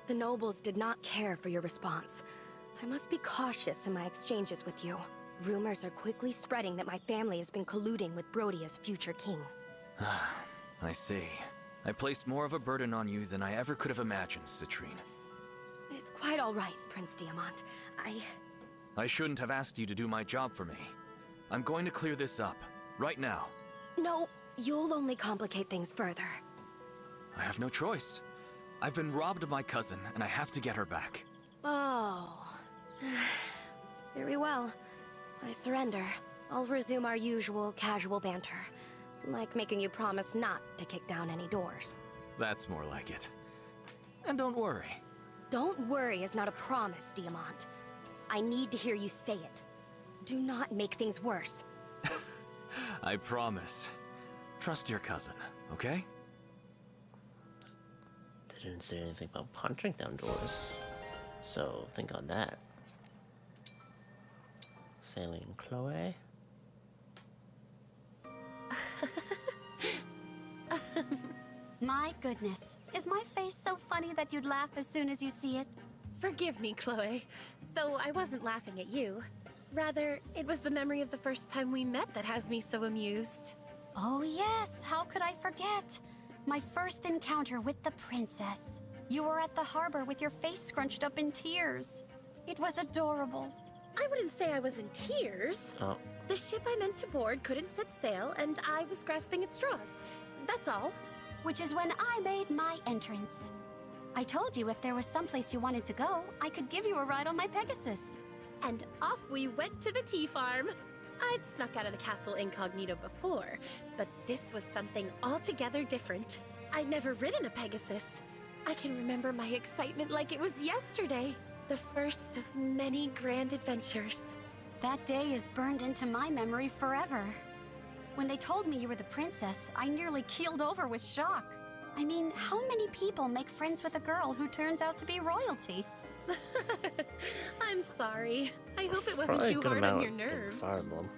The nobles did not care for your response. I must be cautious in my exchanges with you. Rumors are quickly spreading that my family has been colluding with Brodia's future king. I see. I placed more of a burden on you than I ever could have imagined, Citrine. It's quite all right, Prince Diamant. I shouldn't have asked you to do my job for me. I'm going to clear this up, right now. No, you'll only complicate things further. I have no choice. I've been robbed of my cousin, and I have to get her back. Oh. Very well. I surrender. I'll resume our usual casual banter. Like making you promise not to kick down any doors. That's more like it. And don't worry. Don't worry is not a promise, Diamant. I need to hear you say it. Do not make things worse. I promise. Trust your cousin, okay? They didn't say anything about punching down doors. So, think on that. Sailing Chloe? My goodness. Is my face so funny that you'd laugh as soon as you see it? Forgive me, Chloe. Though I wasn't laughing at you. Rather, it was the memory of the first time we met that has me so amused. Oh yes, how could I forget? My first encounter with the princess. You were at the harbor with your face scrunched up in tears. It was adorable. I wouldn't say I was in tears. Oh. The ship I meant to board couldn't set sail, and I was grasping at straws. That's all. Which is when I made my entrance. I told you if there was someplace you wanted to go, I could give you a ride on my Pegasus. And off we went to the tea farm. I'd snuck out of the castle incognito before, but this was something altogether different. I'd never ridden a Pegasus. I can remember my excitement like it was yesterday. The first of many grand adventures. That day is burned into my memory forever. When they told me you were the princess, I nearly keeled over with shock. I mean, how many people make friends with a girl who turns out to be royalty? I'm sorry. I hope it wasn't too hard on your nerves.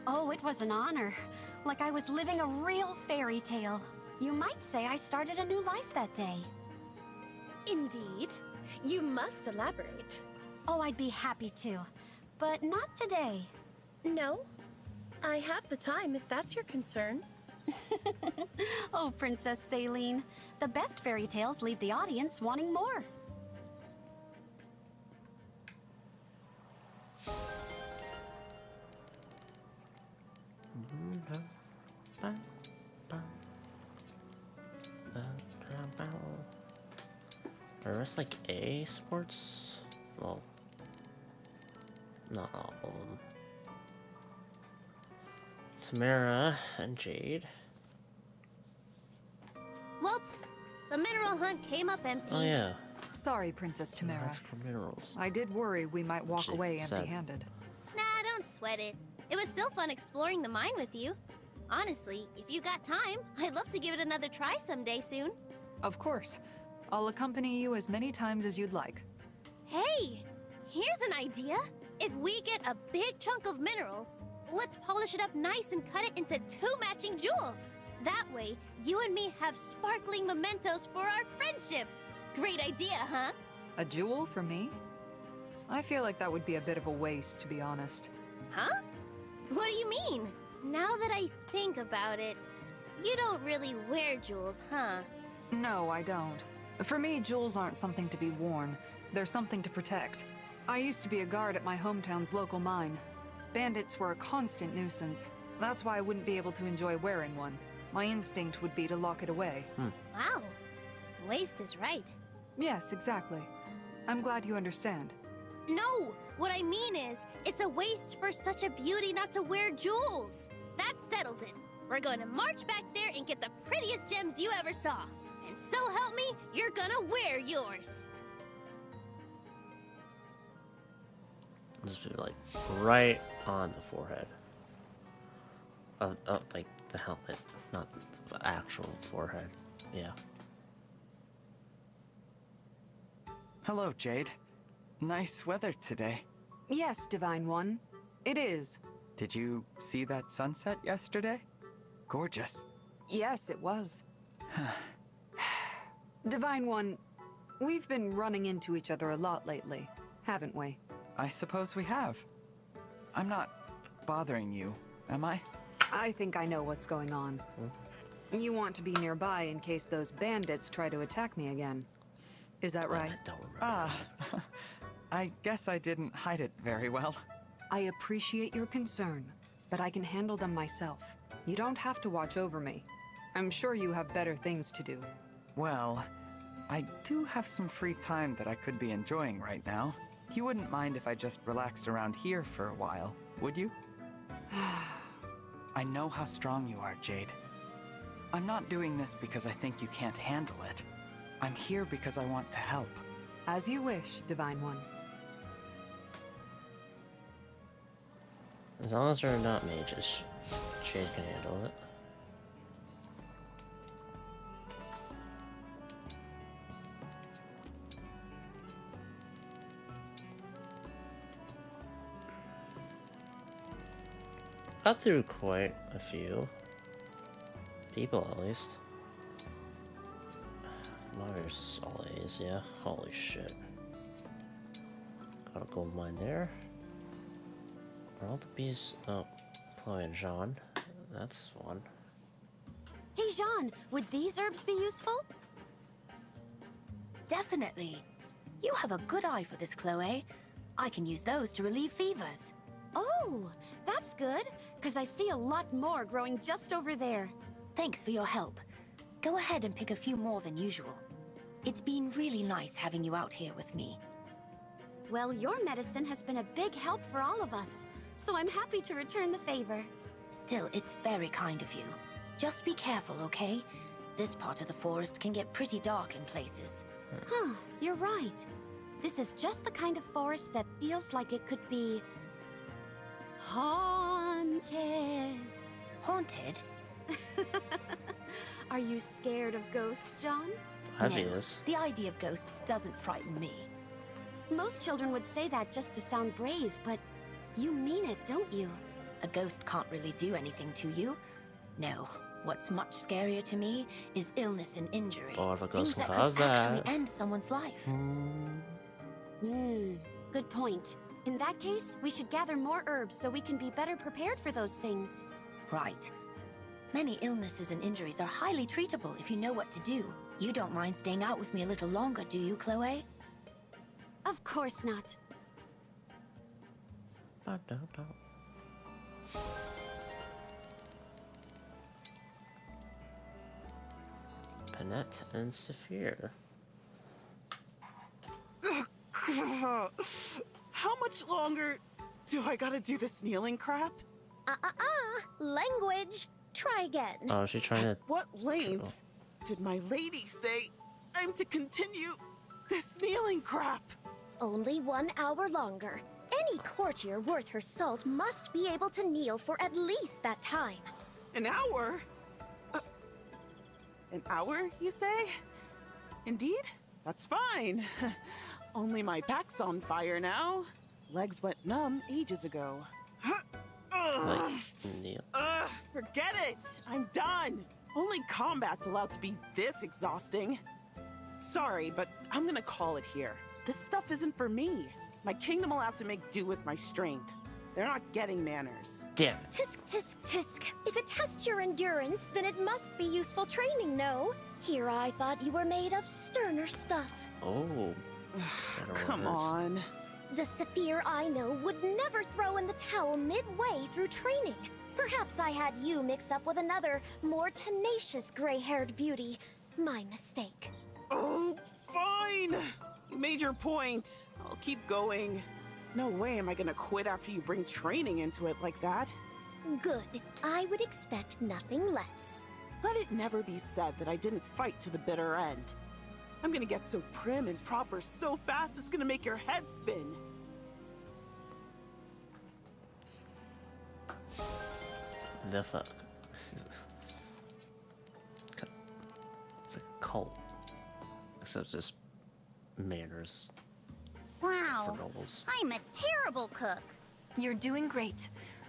Oh, it was an honor. Like I was living a real fairy tale. You might say I started a new life that day. Indeed. You must elaborate. Oh, I'd be happy to. But not today. No? I have the time if that's your concern. Oh, Princess Céline. The best fairy tales leave the audience wanting more. Are the rest like A sports? Well, not all of them. Tamara and Jade. Well, the mineral hunt came up empty. Oh yeah. Sorry, Princess Tamara. Minerals. I did worry we might walk She away said. empty-handed. Nah, don't sweat it. It was still fun exploring the mine with you. Honestly, if you got time, I'd love to give it another try someday soon. Of course. I'll accompany you as many times as you'd like. Hey, here's an idea. If we get a big chunk of mineral, let's polish it up nice and cut it into 2 matching jewels. That way, you and me have sparkling mementos for our friendship. Great idea, huh? A jewel for me? I feel like that would be a bit of a waste, to be honest. Huh? What do you mean? Now that I think about it, you don't really wear jewels, huh? No, I don't. For me, jewels aren't something to be worn. They're something to protect. I used to be a guard at my hometown's local mine. Bandits were a constant nuisance. That's why I wouldn't be able to enjoy wearing one. My instinct would be to lock it away. Wow. Waste is right. Yes, exactly. I'm glad you understand. No! What I mean is, it's a waste for such a beauty not to wear jewels. That settles it. We're going to march back there and get the prettiest gems you ever saw. And so help me, you're gonna wear yours. Just be like right on the forehead. Like the helmet, not the actual forehead. Yeah. Hello, Jade. Nice weather today. Yes, Divine One. It is. Did you see that sunset yesterday? Gorgeous. Yes, it was. Divine One, we've been running into each other a lot lately, haven't we? I suppose we have. I'm not bothering you, am I? I think I know what's going on. You want to be nearby in case those bandits try to attack me again. Is that right? I don't remember. I guess I didn't hide it very well. I appreciate your concern, but I can handle them myself. You don't have to watch over me. I'm sure you have better things to do. Well, I do have some free time that I could be enjoying right now. You wouldn't mind if I just relaxed around here for a while, would you? I know how strong you are, Jade. I'm not doing this because I think you can't handle it. I'm here because I want to help. As you wish, Divine One. As long as they're not mages, Jade can handle it. Got through quite a few people, at least. There's all A's, yeah. Holy shit. Got a gold mine there. Are all the bees? Oh, Chloe and Jean. That's one. Hey, Jean, would these herbs be useful? Definitely. You have a good eye for this, Chloe. I can use those to relieve fevers. Oh, that's good, because I see a lot more growing just over there. Thanks for your help. Go ahead and pick a few more than usual. It's been really nice having you out here with me. Well, your medicine has been a big help for all of us, so I'm happy to return the favor. Still, it's very kind of you. Just be careful, okay? This part of the forest can get pretty dark in places. Huh, you're right. This is just the kind of forest that feels like it could be... haunted. Haunted? Are you scared of ghosts, John? Obvious. The idea of ghosts doesn't frighten me. Most children would say that just to sound brave, but you mean it, don't you? A ghost can't really do anything to you. No. What's much scarier to me is illness and injury. Or if a ghost Things can that cause could that. actually end someone's life. Good point. In that case, we should gather more herbs so we can be better prepared for those things. Right. Many illnesses and injuries are highly treatable if you know what to do. You don't mind staying out with me a little longer, do you, Chloe? Of course not. Panette and Saphir. How much longer do I gotta do this kneeling crap? Language. Try again. Oh, is she trying to... What length did my lady say I'm to continue this kneeling crap? Only 1 hour longer. Any courtier worth her salt must be able to kneel for at least that time. An hour? An hour, you say? Indeed? That's fine. Only my back's on fire now. Legs went numb ages ago. Forget it! I'm done! Only combat's allowed to be this exhausting. Sorry, but I'm gonna call it here. This stuff isn't for me. My kingdom will have to make do with my strength. They're not getting manners. Damn. Tisk, tisk, tisk. If it tests your endurance, then it must be useful training, no? Here I thought you were made of sterner stuff. Oh. Come on. The Saphir I know would never throw in the towel midway through training. Perhaps I had you mixed up with another, more tenacious gray-haired beauty. My mistake. Oh, fine! You made your point. I'll keep going. No way am I gonna quit after you bring training into it like that. Good. I would expect nothing less. Let it never be said that I didn't fight to the bitter end. I'm gonna get so prim and proper so fast it's gonna make your head spin. The fuck? It's a cult. Except just manners. Wow. For nobles. I'm a terrible cook. You're doing great.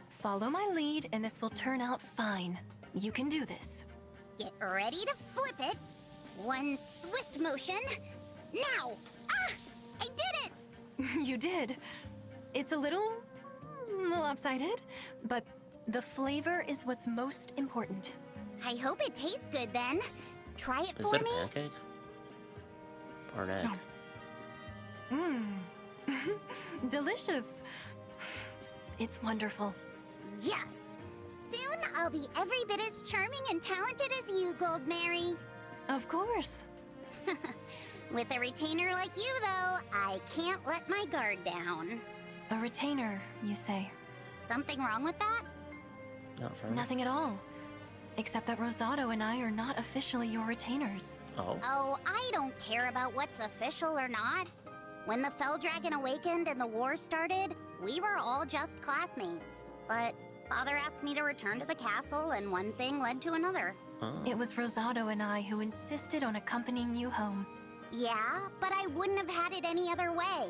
Follow my lead and this will turn out fine. You can do this. Get ready to flip it. One swift motion. Now! Ah! I did it! You did. It's a little lopsided, but the flavor is what's most important. I hope it tastes good then. Try it Is for that a me. pancake? Or an egg? Mmm. Delicious. It's wonderful. Yes! Soon I'll be every bit as charming and talented as you, Gold Mary. Of course. With a retainer like you, though, I can't let my guard down. A retainer, you say? Something wrong with that? Not for me. Nothing at all. Except that Rosado and I are not officially your retainers. Oh. Oh, I don't care about what's official or not. When the Fell Dragon awakened and the war started, we were all just classmates. But Father asked me to return to the castle, and one thing led to another. It was Rosado and I who insisted on accompanying you home. Yeah, but I wouldn't have had it any other way.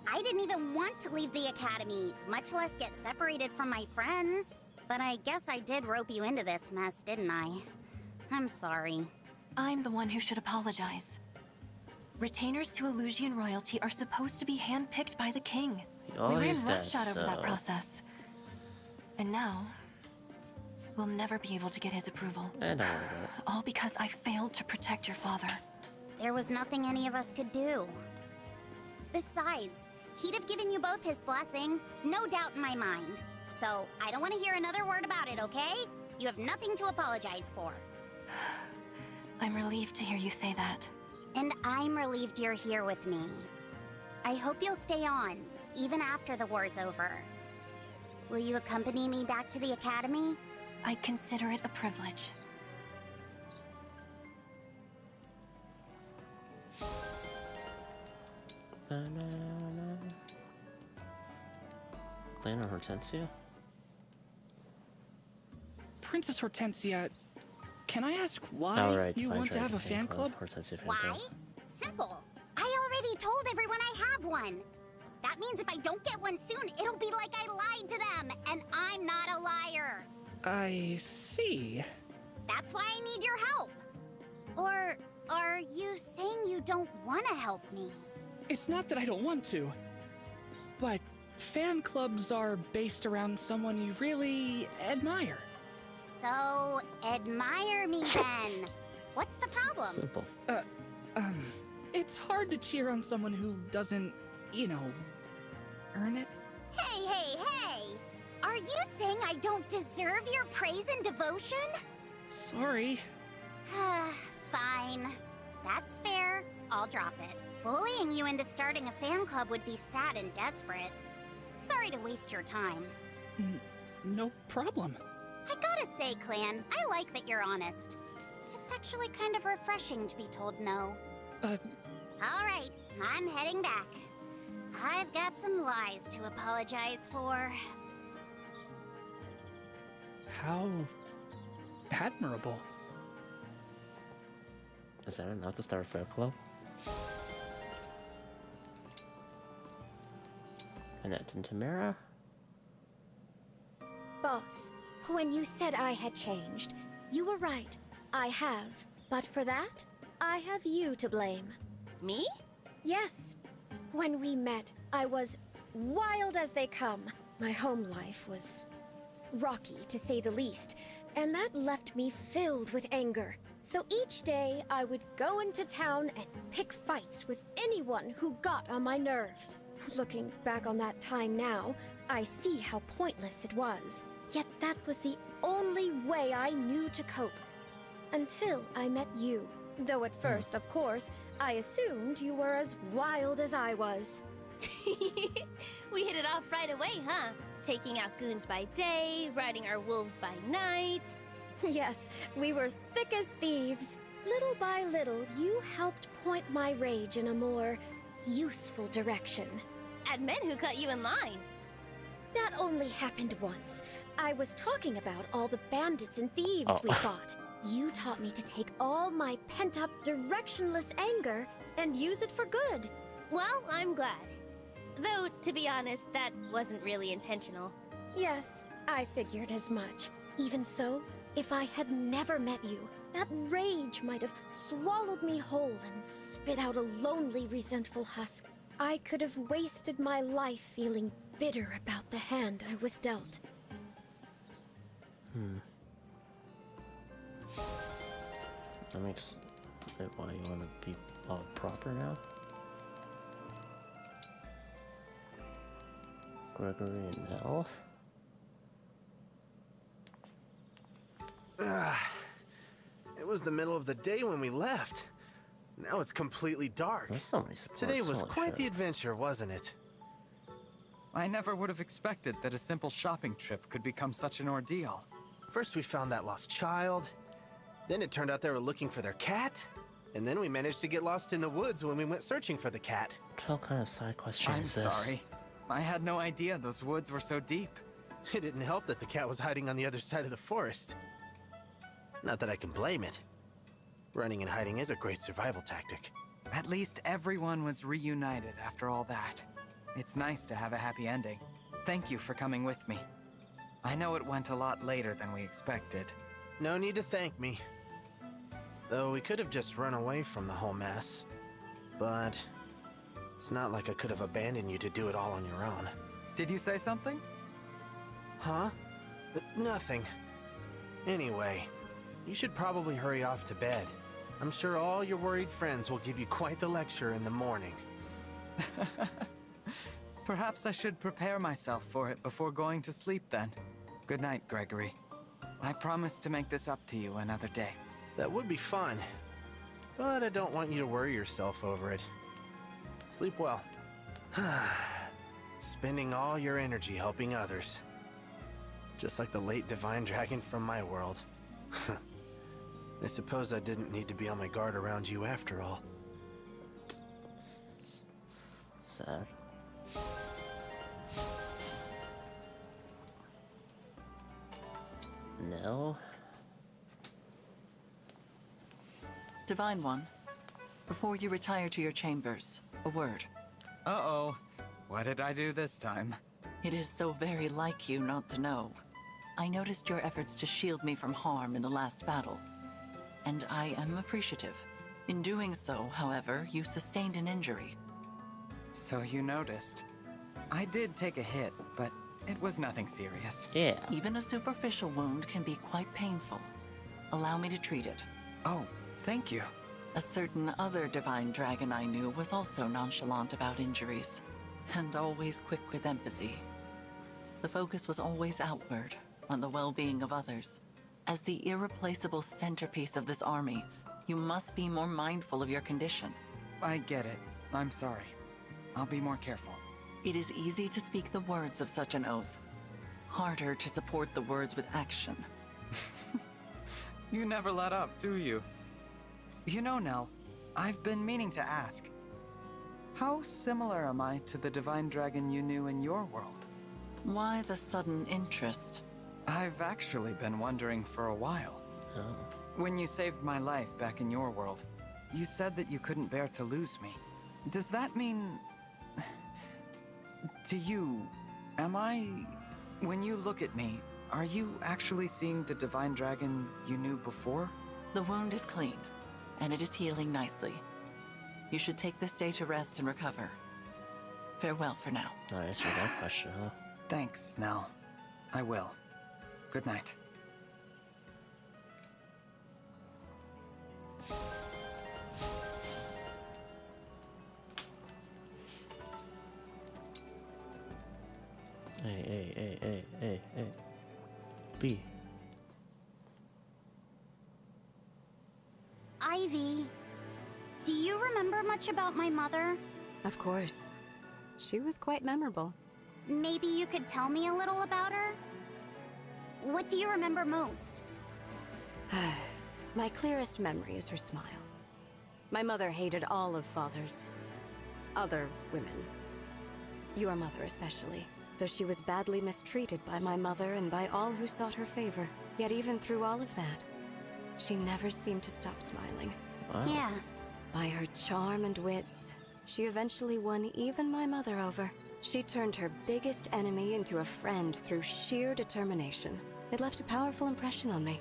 I didn't even want to leave the academy, much less get separated from my friends. But I guess I did rope you into this mess, didn't I? I'm sorry. I'm the one who should apologize. Retainers to Illusian royalty are supposed to be handpicked by the king. Oh, we ran he's dead, roughshod over that so- process. And now, we'll never be able to get his approval. Don't worry about it. All because I failed to protect your father. There was nothing any of us could do. Besides, he'd have given you both his blessing, no doubt in my mind. So, I don't want to hear another word about it, okay? You have nothing to apologize for. I'm relieved to hear you say that. And I'm relieved you're here with me. I hope you'll stay on, even after the war's over. Will you accompany me back to the academy? I consider it a privilege. Clan or Hortensia? Princess Hortensia, can I ask why Oh, right, you Divine want to have a Dragon fan club? Hortensia fan Why? club. Simple. I already told everyone I have one. That means if I don't get one soon, it'll be like I lied to them, and I'm not a liar. I see. That's why I need your help. Or are you saying you don't want to help me? It's not that I don't want to, but fan clubs are based around someone you really admire. So, admire me then. What's the problem? Simple. It's hard to cheer on someone who doesn't, you know, earn it. Hey, hey, hey! Are you saying I don't deserve your praise and devotion? Sorry. Fine. That's fair. I'll drop it. Bullying you into starting a fan club would be sad and desperate. Sorry to waste your time. No problem. I gotta say, Clan, I like that you're honest. It's actually kind of refreshing to be told no. All right, I'm heading back. I've got some lies to apologize for. How admirable. Is that enough to start a fan club? Annette and Tamara? Boss, when you said I had changed, you were right. I have. But for that, I have you to blame. Me? Yes. When we met, I was wild as they come. My home life was rocky, to say the least, and that left me filled with anger. So each day, I would go into town and pick fights with anyone who got on my nerves. Looking back on that time now, I see how pointless it was. Yet that was the only way I knew to cope. Until I met you. Though at first, of course, I assumed you were as wild as I was. We hit it off right away, huh? Taking out goons by day, riding our wolves by night. Yes, we were thick as thieves. Little by little, you helped point my rage in a more useful direction. And men who cut you in line. That only happened once. I was talking about all the bandits and thieves we fought. You taught me to take all my pent-up, directionless anger and use it for good. Well, I'm glad. Though, to be honest, that wasn't really intentional. Yes, I figured as much. Even so, if I had never met you, that rage might have swallowed me whole and spit out a lonely, resentful husk. I could have wasted my life feeling bitter about the hand I was dealt. That makes it why you want to be all proper now. Gregory and Nell. It was the middle of the day when we left. Now it's completely dark. There's so many supports. Today was Holy quite shit. the adventure, wasn't it? I never would have expected that a simple shopping trip could become such an ordeal. First we found that lost child. Then it turned out they were looking for their cat. And then we managed to get lost in the woods when we went searching for the cat. What kind of side question I'm is this? sorry. I had no idea those woods were so deep. It didn't help that the cat was hiding on the other side of the forest. Not that I can blame it. Running and hiding is a great survival tactic. At least everyone was reunited after all that. It's nice to have a happy ending. Thank you for coming with me. I know it went a lot later than we expected. No need to thank me. Though we could have just run away from the whole mess. But it's not like I could have abandoned you to do it all on your own. Did you say something? Huh? Nothing. Anyway, you should probably hurry off to bed. I'm sure all your worried friends will give you quite the lecture in the morning. Perhaps I should prepare myself for it before going to sleep then. Good night, Gregory. I promise to make this up to you another day. That would be fun, but I don't want you to worry yourself over it. Sleep well. Spending all your energy helping others. Just like the late Divine Dragon from my world. I suppose I didn't need to be on my guard around you after all. Sad. No. Divine One, before you retire to your chambers, a word. Uh-oh. What did I do this time? It is so very like you not to know. I noticed your efforts to shield me from harm in the last battle, and I am appreciative. In doing so, however, you sustained an injury. So you noticed. I did take a hit, but it was nothing serious. Yeah. Even a superficial wound can be quite painful. Allow me to treat it. Oh, thank you. A certain other divine dragon I knew was also nonchalant about injuries, and always quick with empathy. The focus was always outward, on the well-being of others. As the irreplaceable centerpiece of this army, you must be more mindful of your condition. I get it. I'm sorry. I'll be more careful. It is easy to speak the words of such an oath. Harder to support the words with action. You never let up, do you? You know, Nell, I've been meaning to ask. How similar am I to the divine dragon you knew in your world? Why the sudden interest? I've actually been wondering for a while. Oh. When you saved my life back in your world, you said that you couldn't bear to lose me. Does that mean... To you, am I... When you look at me, are you actually seeing the divine dragon you knew before? The wound is clean, and it is healing nicely. You should take this day to rest and recover. Farewell for now. Not answer that question, huh? Thanks, Nell. I will. Good night. Hey. B. Ivy, do you remember much about my mother? Of course. She was quite memorable. Maybe you could tell me a little about her? What do you remember most? My clearest memory is her smile. My mother hated all of Father's other women. Your mother especially. So she was badly mistreated by my mother and by all who sought her favor. Yet even through all of that, she never seemed to stop smiling. Wow. Yeah. By her charm and wits, she eventually won even my mother over. She turned her biggest enemy into a friend through sheer determination. It left a powerful impression on me.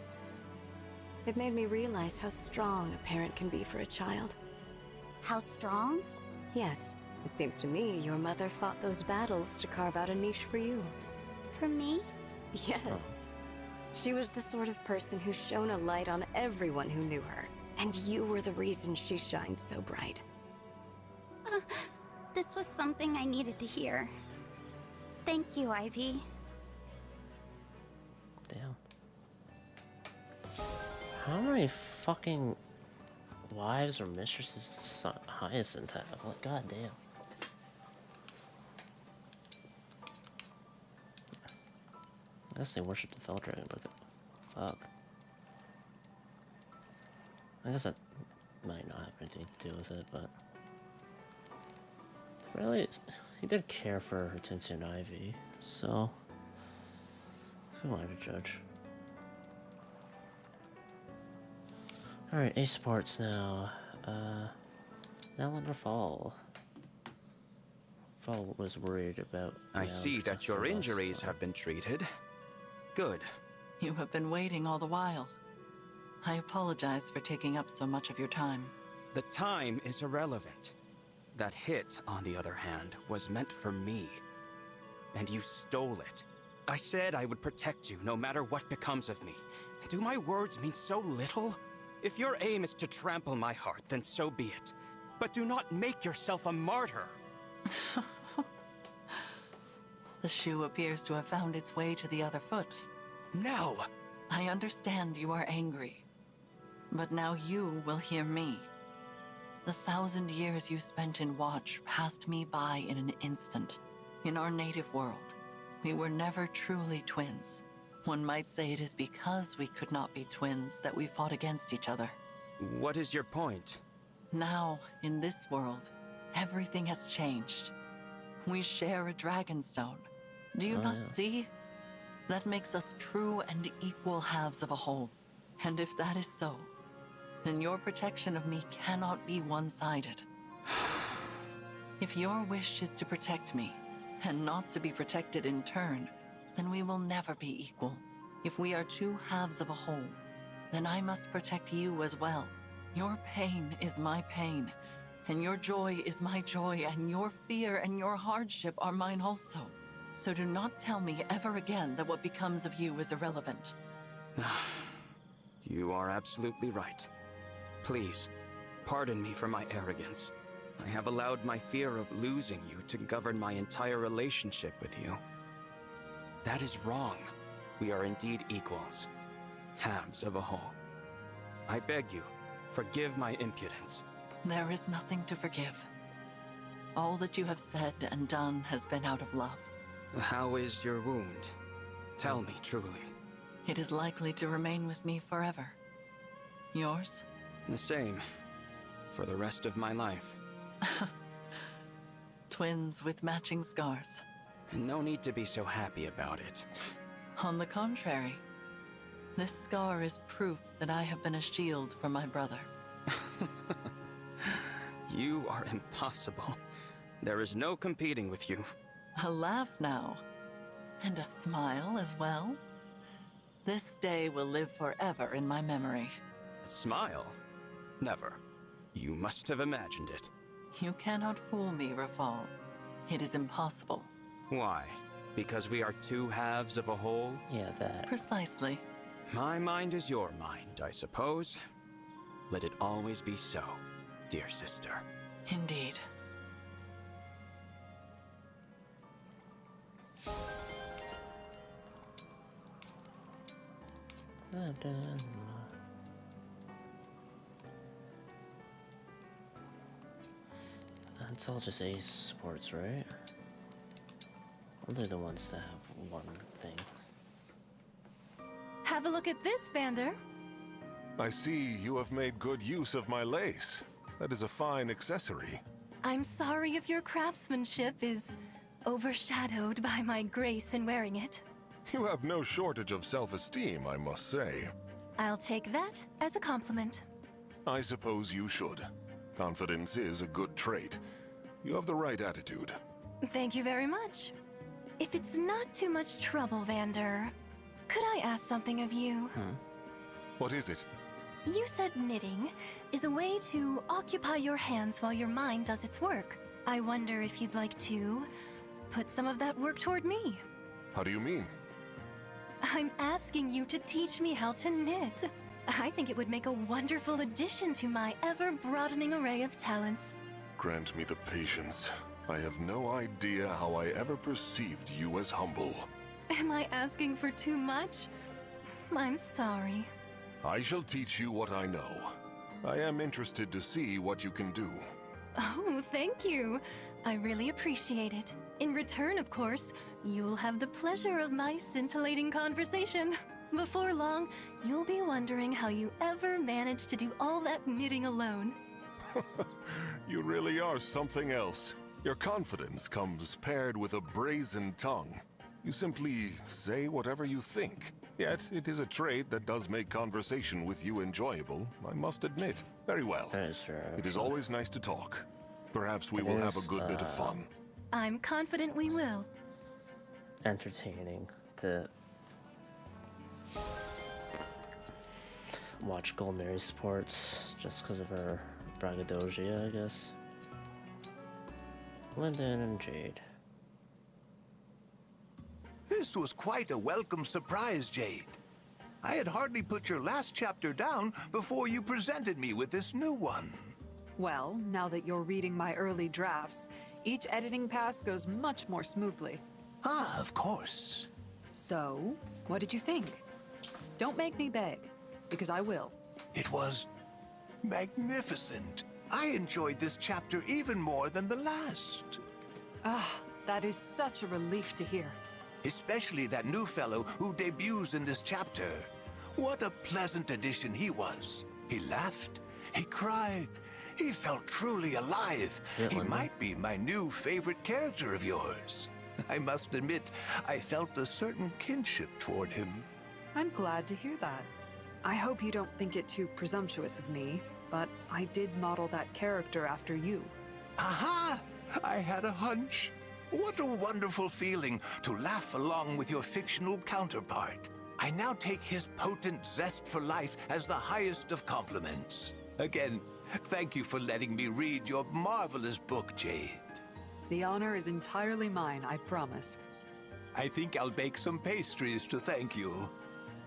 It made me realize how strong a parent can be for a child. How strong? Yes. It seems to me your mother fought those battles to carve out a niche for you. For me? Yes. She was the sort of person who shone a light on everyone who knew her. And you were the reason she shined so bright. This was something I needed to hear. Thank you, Ivy. Damn. How many fucking wives or mistresses does Hyacinth have? Like, god damn. I guess they worship the Fell Dragon, but fuck. I guess that might not have anything to do with it, but really, he did care for Hortensia and Ivy, so who am I to judge? Alright, Ace Sports now. Nalander Fall. Fall was worried about... I see that your injuries have been treated. Good. You have been waiting all the while. I apologize for taking up so much of your time. The time is irrelevant. That hit, on the other hand, was meant for me. And you stole it. I said I would protect you no matter what becomes of me. Do my words mean so little? If your aim is to trample my heart, then so be it. But do not make yourself a martyr. The shoe appears to have found its way to the other foot. No! I understand you are angry. But now you will hear me. The 1,000 years you spent in Watch passed me by in an instant. In our native world, we were never truly twins. One might say it is because we could not be twins that we fought against each other. What is your point? Now, in this world, everything has changed. We share a Dragonstone. Do you not see? That makes us true and equal halves of a whole. And if that is so, then your protection of me cannot be one-sided. If your wish is to protect me, and not to be protected in turn, then we will never be equal. If we are two halves of a whole, then I must protect you as well. Your pain is my pain, and your joy is my joy, and your fear and your hardship are mine also. So do not tell me ever again that what becomes of you is irrelevant. You are absolutely right. Please, pardon me for my arrogance. I have allowed my fear of losing you to govern my entire relationship with you. That is wrong. We are indeed equals. Halves of a whole. I beg you, forgive my impudence. There is nothing to forgive. All that you have said and done has been out of love. How is your wound? Tell me truly. It is likely to remain with me forever. Yours? The same. For the rest of my life. Twins with matching scars. No need to be so happy about it. On the contrary, this scar is proof that I have been a shield for my brother. You are impossible. There is no competing with you. A laugh now. And a smile as well. This day will live forever in my memory. A smile? Never. You must have imagined it. You cannot fool me, Rafal. It is impossible. Why? Because we are two halves of a whole? Yeah, that. Precisely. My mind is your mind, I suppose. Let it always be so, dear sister. Indeed. It's all just Ace Sports, right? Only the ones that have one thing. Have a look at this, Vander. I see you have made good use of my lace. That is a fine accessory. I'm sorry if your craftsmanship is overshadowed by my grace in wearing it. You have no shortage of self-esteem, I must say. I'll take that as a compliment. I suppose you should. Confidence is a good trait. You have the right attitude. Thank you very much. If it's not too much trouble, Vander, could I ask something of you? What is it? You said knitting is a way to occupy your hands while your mind does its work. I wonder if you'd like to put some of that work toward me. How do you mean? I'm asking you to teach me how to knit. I think it would make a wonderful addition to my ever-broadening array of talents. Grant me the patience. I have no idea how I ever perceived you as humble. Am I asking for too much? I'm sorry. I shall teach you what I know. I am interested to see what you can do. Oh, thank you. I really appreciate it. In return, of course, you'll have the pleasure of my scintillating conversation. Before long, you'll be wondering how you ever managed to do all that knitting alone. You really are something else. Your confidence comes paired with a brazen tongue. You simply say whatever you think. Yet, it is a trait that does make conversation with you enjoyable, I must admit. Very well. That is true. It is always nice to talk. Perhaps we will have a good bit of fun. I'm confident we will. Entertaining to watch Goldberry Sports just because of her braggadocio, I guess. Lyndon and Jade. This was quite a welcome surprise, Jade. I had hardly put your last chapter down before you presented me with this new one. Well, now that you're reading my early drafts, each editing pass goes much more smoothly. Ah, of course. So, what did you think? Don't make me beg, because I will. It was magnificent. I enjoyed this chapter even more than the last. Ah, that is such a relief to hear. Especially that new fellow who debuts in this chapter. What a pleasant addition he was. He laughed, he cried, he felt truly alive. He might be my new favorite character of yours. I must admit, I felt a certain kinship toward him. I'm glad to hear that. I hope you don't think it too presumptuous of me, but I did model that character after you. Aha! I had a hunch. What a wonderful feeling to laugh along with your fictional counterpart. I now take his potent zest for life as the highest of compliments. Again, thank you for letting me read your marvelous book, Jade. The honor is entirely mine, I promise. I think I'll bake some pastries to thank you.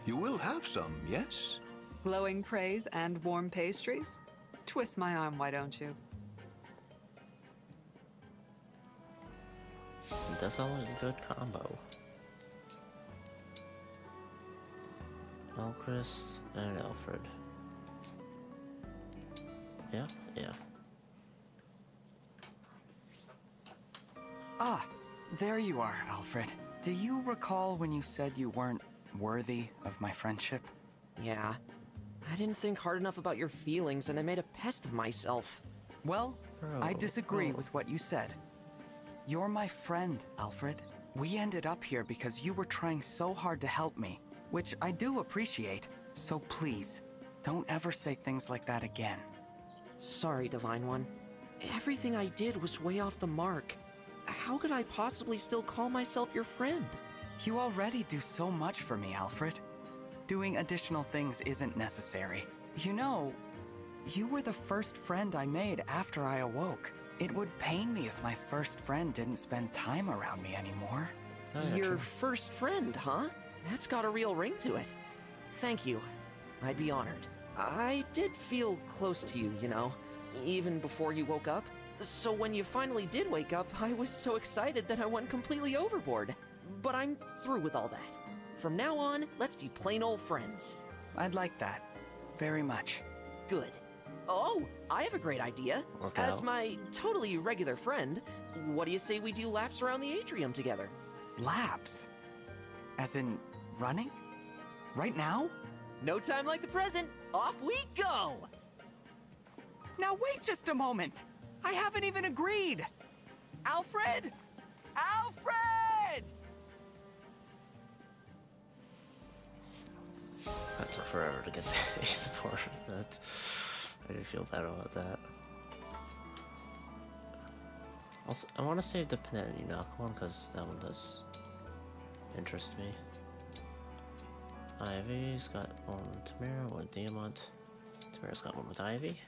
You will have some, yes? Glowing praise and warm pastries? Twist my arm, why don't you? That's always a good combo. Elchrist and Alfred. Yeah, yeah. Ah, there you are, Alfred. Do you recall when you said you weren't worthy of my friendship? Yeah. I didn't think hard enough about your feelings and I made a pest of myself. Well, I disagree with what you said. You're my friend, Alfred. We ended up here because you were trying so hard to help me, which I do appreciate. So please, don't ever say things like that again. Sorry, Divine One. Everything I did was way off the mark. How could I possibly still call myself your friend? You already do so much for me, Alfred. Doing additional things isn't necessary. You know, you were the first friend I made after I awoke. It would pain me if my first friend didn't spend time around me anymore. Your first friend, huh? That's got a real ring to it. Thank you. I'd be honored. I did feel close to you, you know, even before you woke up. So when you finally did wake up, I was so excited that I went completely overboard. But I'm through with all that. From now on, let's be plain old friends. I'd like that. Very much. Good. Oh, I have a great idea. Okay. As my totally regular friend, what do you say we do laps around the atrium together? Laps? As in running? Right now? No time like the present. Off we go! Now wait just a moment. I haven't even agreed. Alfred? Alfred! That took forever to get the support. That I do feel bad about that. Also, I want to save the Penetinock one because that one does interest me. Ivy's got one with Tamara, one with Diamond. Tamara's got one with Ivy.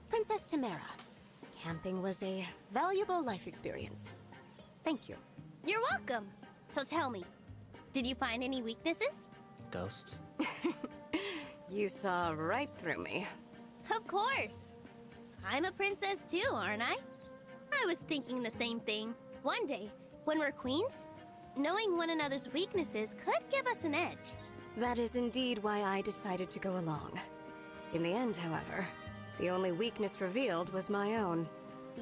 Princess Tamara, camping was a valuable life experience. Thank you. You're welcome. So tell me, did you find any weaknesses? Ghosts. You saw right through me. Of course. I'm a princess too, aren't I? I was thinking the same thing. One day, when we're queens, knowing one another's weaknesses could give us an edge. That is indeed why I decided to go along. In the end, however, the only weakness revealed was my own.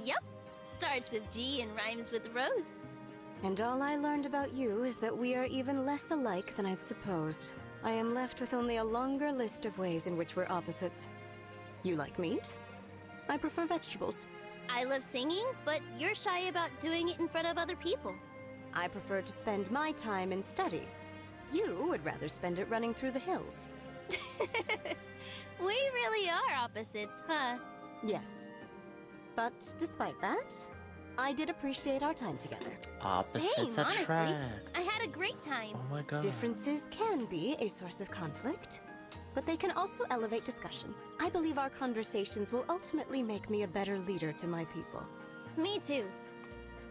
Yup. Starts with G and rhymes with roasts. And all I learned about you is that we are even less alike than I'd supposed. I am left with only a longer list of ways in which we're opposites. You like meat? I prefer vegetables. I love singing, but you're shy about doing it in front of other people. I prefer to spend my time in study. You would rather spend it running through the hills. We really are opposites, huh? Yes. But despite that, I did appreciate our time together. Opposites Same, honestly. attract. I had a great time. Oh my god. Differences can be a source of conflict, but they can also elevate discussion. I believe our conversations will ultimately make me a better leader to my people. Me too.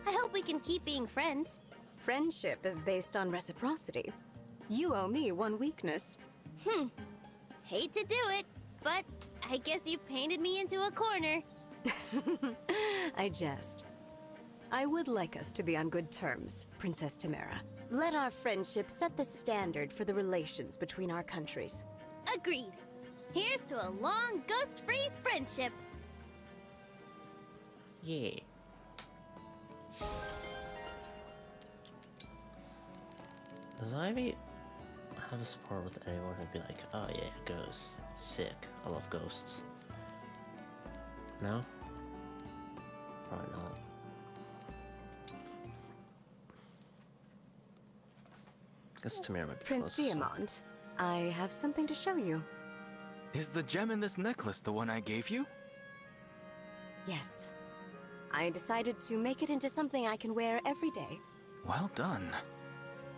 I hope we can keep being friends. Friendship is based on reciprocity. You owe me one weakness. Hate to do it, but I guess you painted me into a corner. I jest. I would like us to be on good terms, Princess Tamara. Let our friendship set the standard for the relations between our countries. Agreed. Here's to a long, ghost-free friendship. Yeah. Does Ivy have a support with anyone who'd be like, oh yeah, ghosts, sick, I love ghosts? No? Probably not. Guess Tamara might be Prince closest one. Diamond, I have something to show you. Is the gem in this necklace the one I gave you? Yes. I decided to make it into something I can wear every day. Well done.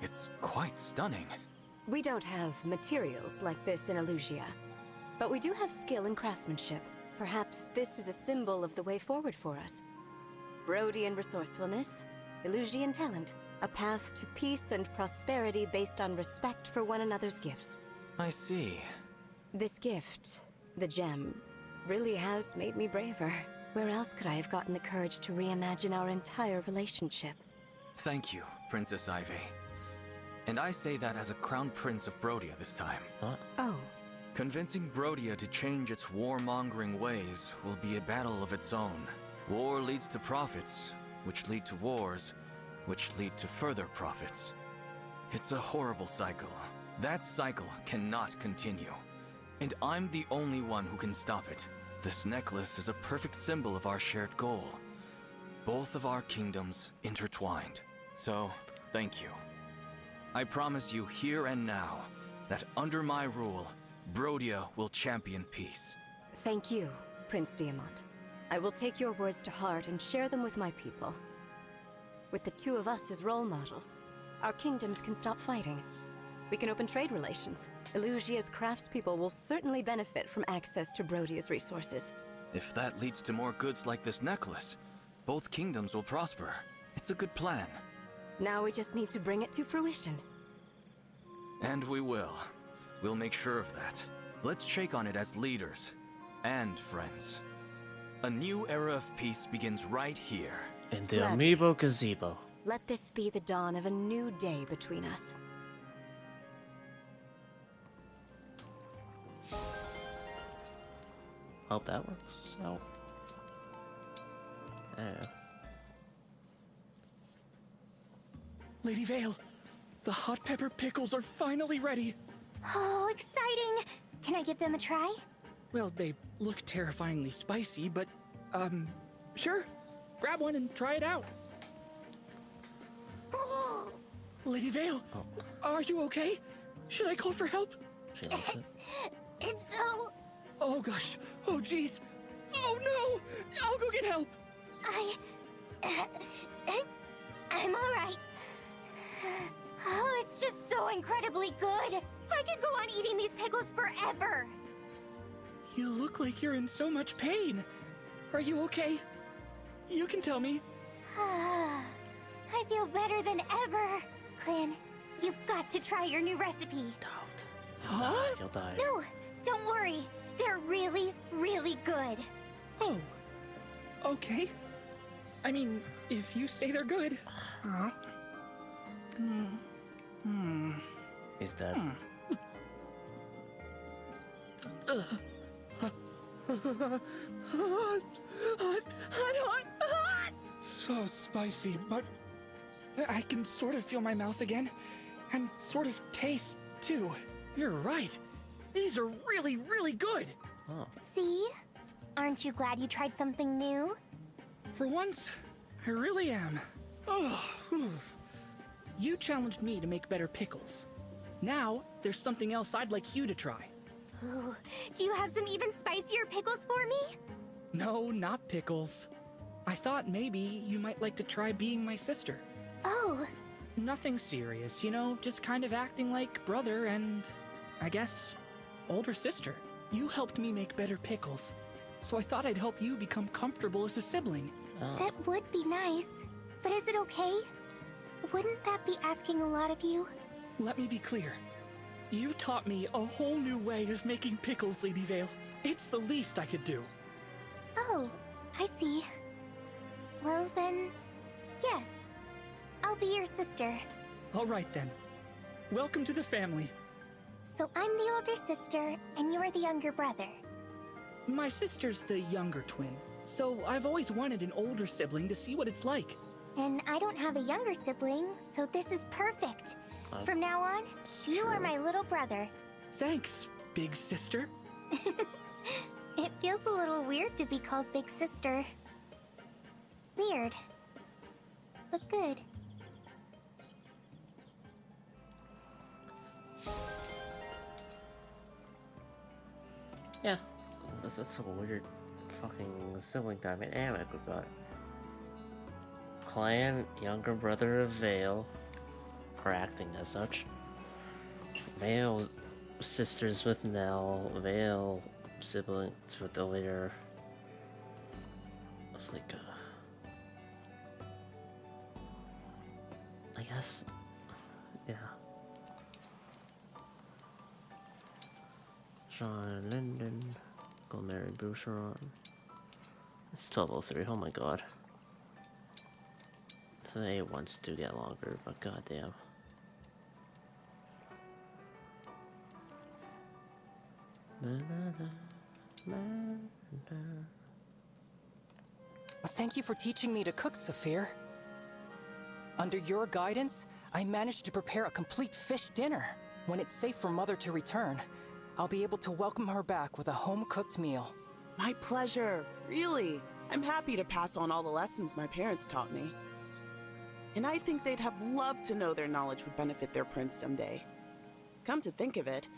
It's quite stunning. We don't have materials like this in Elusia, but we do have skill and craftsmanship. Perhaps this is a symbol of the way forward for us. Brodian resourcefulness, Elusian talent, a path to peace and prosperity based on respect for one another's gifts. I see. This gift, the gem, really has made me braver. Where else could I have gotten the courage to reimagine our entire relationship? Thank you, Princess Ivy. And I say that as a crown prince of Brodia this time. Oh. Convincing Brodia to change its warmongering ways will be a battle of its own. War leads to profits, which lead to wars, which lead to further profits. It's a horrible cycle. That cycle cannot continue. And I'm the only one who can stop it. This necklace is a perfect symbol of our shared goal. Both of our kingdoms intertwined. So, thank you. I promise you here and now that under my rule, Brodia will champion peace. Thank you, Prince Diamond. I will take your words to heart and share them with my people. With the two of us as role models, our kingdoms can stop fighting. We can open trade relations. Elusia's craftspeople will certainly benefit from access to Brodia's resources. If that leads to more goods like this necklace, both kingdoms will prosper. It's a good plan. Now we just need to bring it to fruition. And we will. We'll make sure of that. Let's shake on it as leaders and friends. A new era of peace begins right here. In the Gladly. Amiibo Gazebo. Let this be the dawn of a new day between us. Hope that works out. Yeah. Lady Vale, the hot pepper pickles are finally ready. Oh, exciting! Can I give them a try? Well, they look terrifyingly spicy, but, sure. Grab one and try it out. Lady Vale, are you okay? Should I call for help? She likes it. It's so... Oh gosh, oh jeez. Oh no, I'll go get help. I'm alright. Oh, it's just so incredibly good. I could go on eating these pickles forever. You look like you're in so much pain. Are you okay? You can tell me. I feel better than ever. Clan, you've got to try your new recipe. Huh? You'll die. No, don't worry. They're really, really good. Oh, okay. I mean, if you say they're good. He's dead. So spicy, but I can sort of feel my mouth again, and sort of taste too. You're right. These are really, really good. Oh. See? Aren't you glad you tried something new? For once, I really am. Oh, whew. You challenged me to make better pickles. Now, there's something else I'd like you to try. Ooh, do you have some even spicier pickles for me? No, not pickles. I thought maybe you might like to try being my sister. Oh. Nothing serious, you know, just kind of acting like brother and, I guess, older sister. You helped me make better pickles, so I thought I'd help you become comfortable as a sibling. That would be nice. But is it okay? Wouldn't that be asking a lot of you? Let me be clear. You taught me a whole new way of making pickles, Lady Vale. It's the least I could do. Oh, I see. Well then, yes. I'll be your sister. All right then. Welcome to the family. So I'm the older sister, and you're the younger brother. My sister's the younger twin, so I've always wanted an older sibling to see what it's like. And I don't have a younger sibling, so this is perfect. From now on, you are my little brother. Thanks, big sister. It feels a little weird to be called big sister. Weird. But good. Yeah, that's a weird fucking sibling dynamic we've got. Clan, younger brother of Vale, or acting as such. Vale, sisters with Nell. Vale, siblings with Illyr. It's like, I guess, yeah. Sean Linden, go marry Boucheron. It's 12:03. Oh my god. They once do get longer, but goddamn. Thank you for teaching me to cook, Saphir. Under your guidance, I managed to prepare a complete fish dinner. When it's safe for Mother to return, I'll be able to welcome her back with a home-cooked meal. My pleasure, really. I'm happy to pass on all the lessons my parents taught me. And I think they'd have loved to know their knowledge would benefit their prince someday. Come to think of it,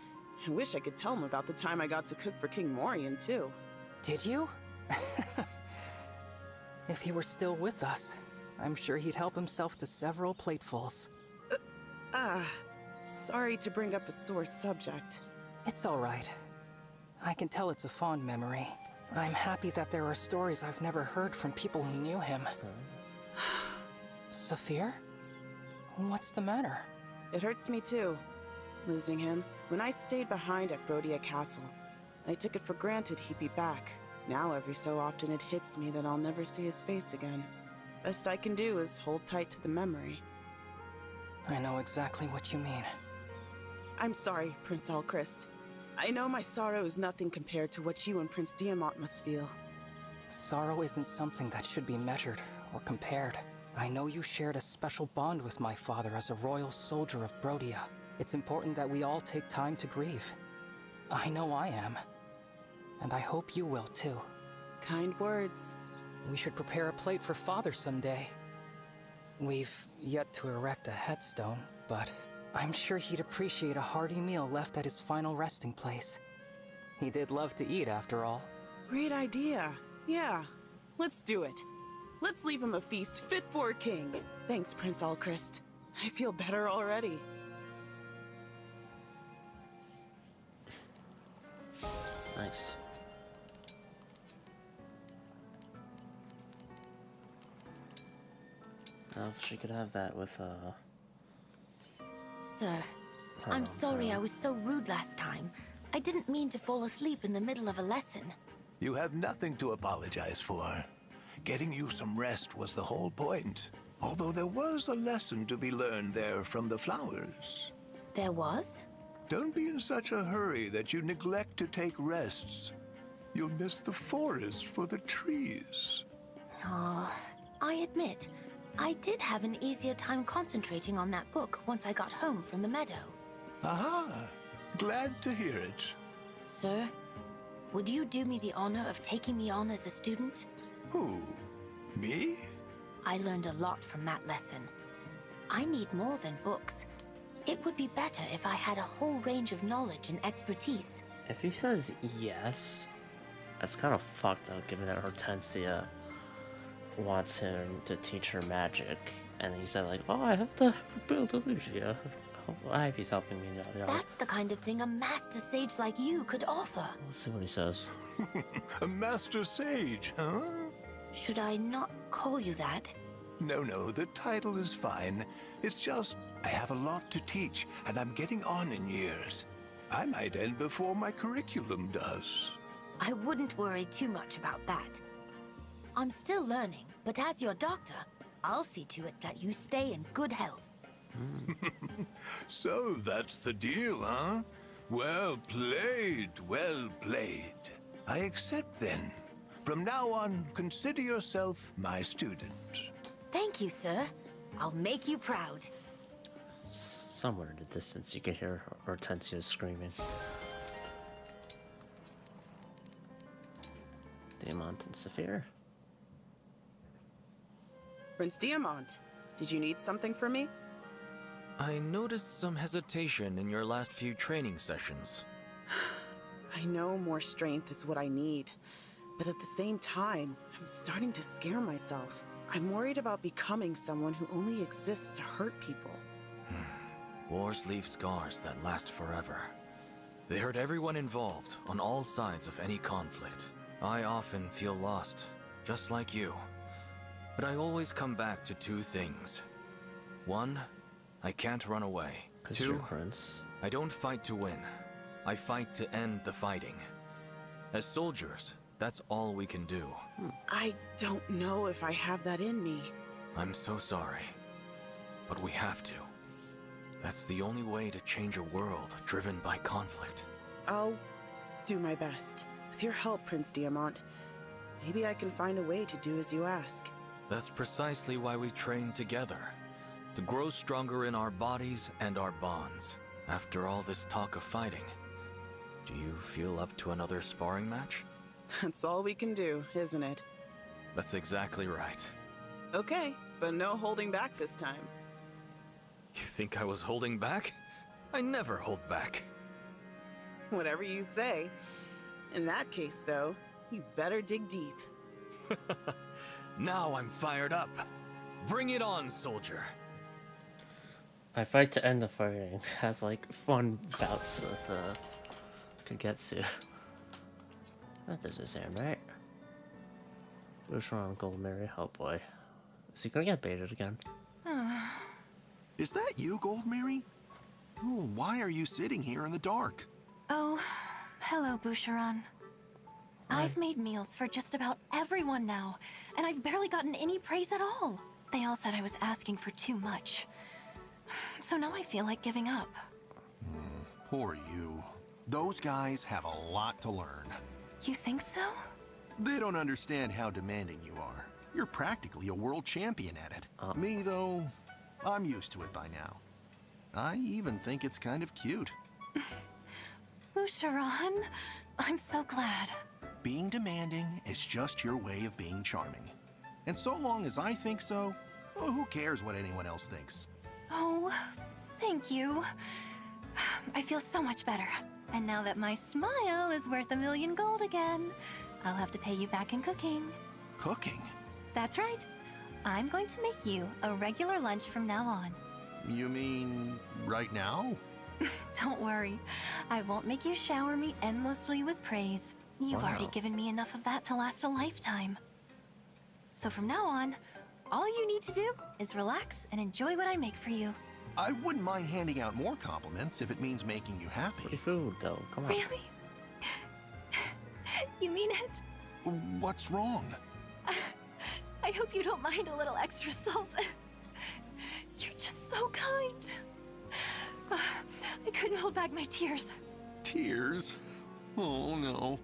I wish I could tell them about the time I got to cook for King Morian, too. Did you? If he were still with us, I'm sure he'd help himself to several platefuls. Sorry to bring up a sore subject. It's all right. I can tell it's a fond memory. I'm happy that there are stories I've never heard from people who knew him. Saphir? What's the matter? It hurts me too, losing him. When I stayed behind at Brodia Castle, I took it for granted he'd be back. Now every so often it hits me that I'll never see his face again. Best I can do is hold tight to the memory. I know exactly what you mean. I'm sorry, Prince Alchrist. I know my sorrow is nothing compared to what you and Prince Diamant must feel. Sorrow isn't something that should be measured or compared. I know you shared a special bond with my father as a royal soldier of Brodia. It's important that we all take time to grieve. I know I am. And I hope you will too. Kind words. We should prepare a plate for Father someday. We've yet to erect a headstone, but I'm sure he'd appreciate a hearty meal left at his final resting place. He did love to eat, after all. Great idea. Yeah, let's do it. Let's leave him a feast fit for a king. Thanks, Prince Alchrist. I feel better already. Nice. If she could have that with, Sir, I'm sorry I was so rude last time. I didn't mean to fall asleep in the middle of a lesson. You have nothing to apologize for. Getting you some rest was the whole point. Although there was a lesson to be learned there from the flowers. There was? Don't be in such a hurry that you neglect to take rests. You'll miss the forest for the trees. Oh, I admit, I did have an easier time concentrating on that book once I got home from the meadow. Aha! Glad to hear it. Sir, would you do me the honor of taking me on as a student? Who? Me? I learned a lot from that lesson. I need more than books. It would be better if I had a whole range of knowledge and expertise. if he says yes, that's kind of fucked up given that Hortensia wants him to teach her magic. And he said like, oh, I have to build Illusia. Ivy's helping me now. That's the kind of thing a master sage like you could offer. Let's see what he says. A master sage, huh? Should I not call you that? No, the title is fine. It's just, I have a lot to teach, and I'm getting on in years. I might end before my curriculum does. I wouldn't worry too much about that. I'm still learning, but as your doctor, I'll see to it that you stay in good health. So that's the deal, huh? Well played, well played. I accept then. From now on, consider yourself my student. Thank you, sir. I'll make you proud. Somewhere in the distance you can hear Hortensia screaming. Diamant and Saphir. Prince Diamant, did you need something from me? I noticed some hesitation in your last few training sessions. I know more strength is what I need, but at the same time, I'm starting to scare myself. I'm worried about becoming someone who only exists to hurt people. Wars leave scars that last forever. They hurt everyone involved on all sides of any conflict. I often feel lost, just like you. But I always come back to two things. One, I can't run away. 'Cause Two, you're Prince. I don't fight to win. I fight to end the fighting. As soldiers, that's all we can do. I don't know if I have that in me. I'm so sorry, but we have to. That's the only way to change a world driven by conflict. I'll do my best. With your help, Prince Diamant, maybe I can find a way to do as you ask. That's precisely why we train together. To grow stronger in our bodies and our bonds. After all this talk of fighting, do you feel up to another sparring match? That's all we can do, isn't it? That's exactly right. Okay, but no holding back this time. You think I was holding back? I never hold back. Whatever you say. In that case, though, you better dig deep. Now I'm fired up. Bring it on, soldier. I fight to end the fighting. Has like fun bouts with Kagetsu. That doesn't sound right. Boucheron Goldberry, oh boy. Is he gonna get baited again? Is that you, Goldberry? Oh, why are you sitting here in the dark? Oh, hello, Boucheron. I've made meals for just about everyone now, and I've barely gotten any praise at all. They all said I was asking for too much. So now I feel like giving up. Poor you. Those guys have a lot to learn. You think so? They don't understand how demanding you are. You're practically a world champion at it. Me, though, I'm used to it by now. I even think it's kind of cute. Boucheron, I'm so glad. Being demanding is just your way of being charming. And so long as I think so, well, who cares what anyone else thinks? Oh, thank you. I feel so much better. And now that my smile is worth 1,000,000 gold again, I'll have to pay you back in cooking. Cooking? That's right. I'm going to make you a regular lunch from now on. You mean right now? Don't worry. I won't make you shower me endlessly with praise. You've already given me enough of that to last a lifetime. So from now on, all you need to do is relax and enjoy what I make for you. I wouldn't mind handing out more compliments if it means making you happy. Free food, though. Come on. Really? You mean it? What's wrong? I hope you don't mind a little extra salt. You're just so kind. I couldn't hold back my tears. Tears? Oh, no.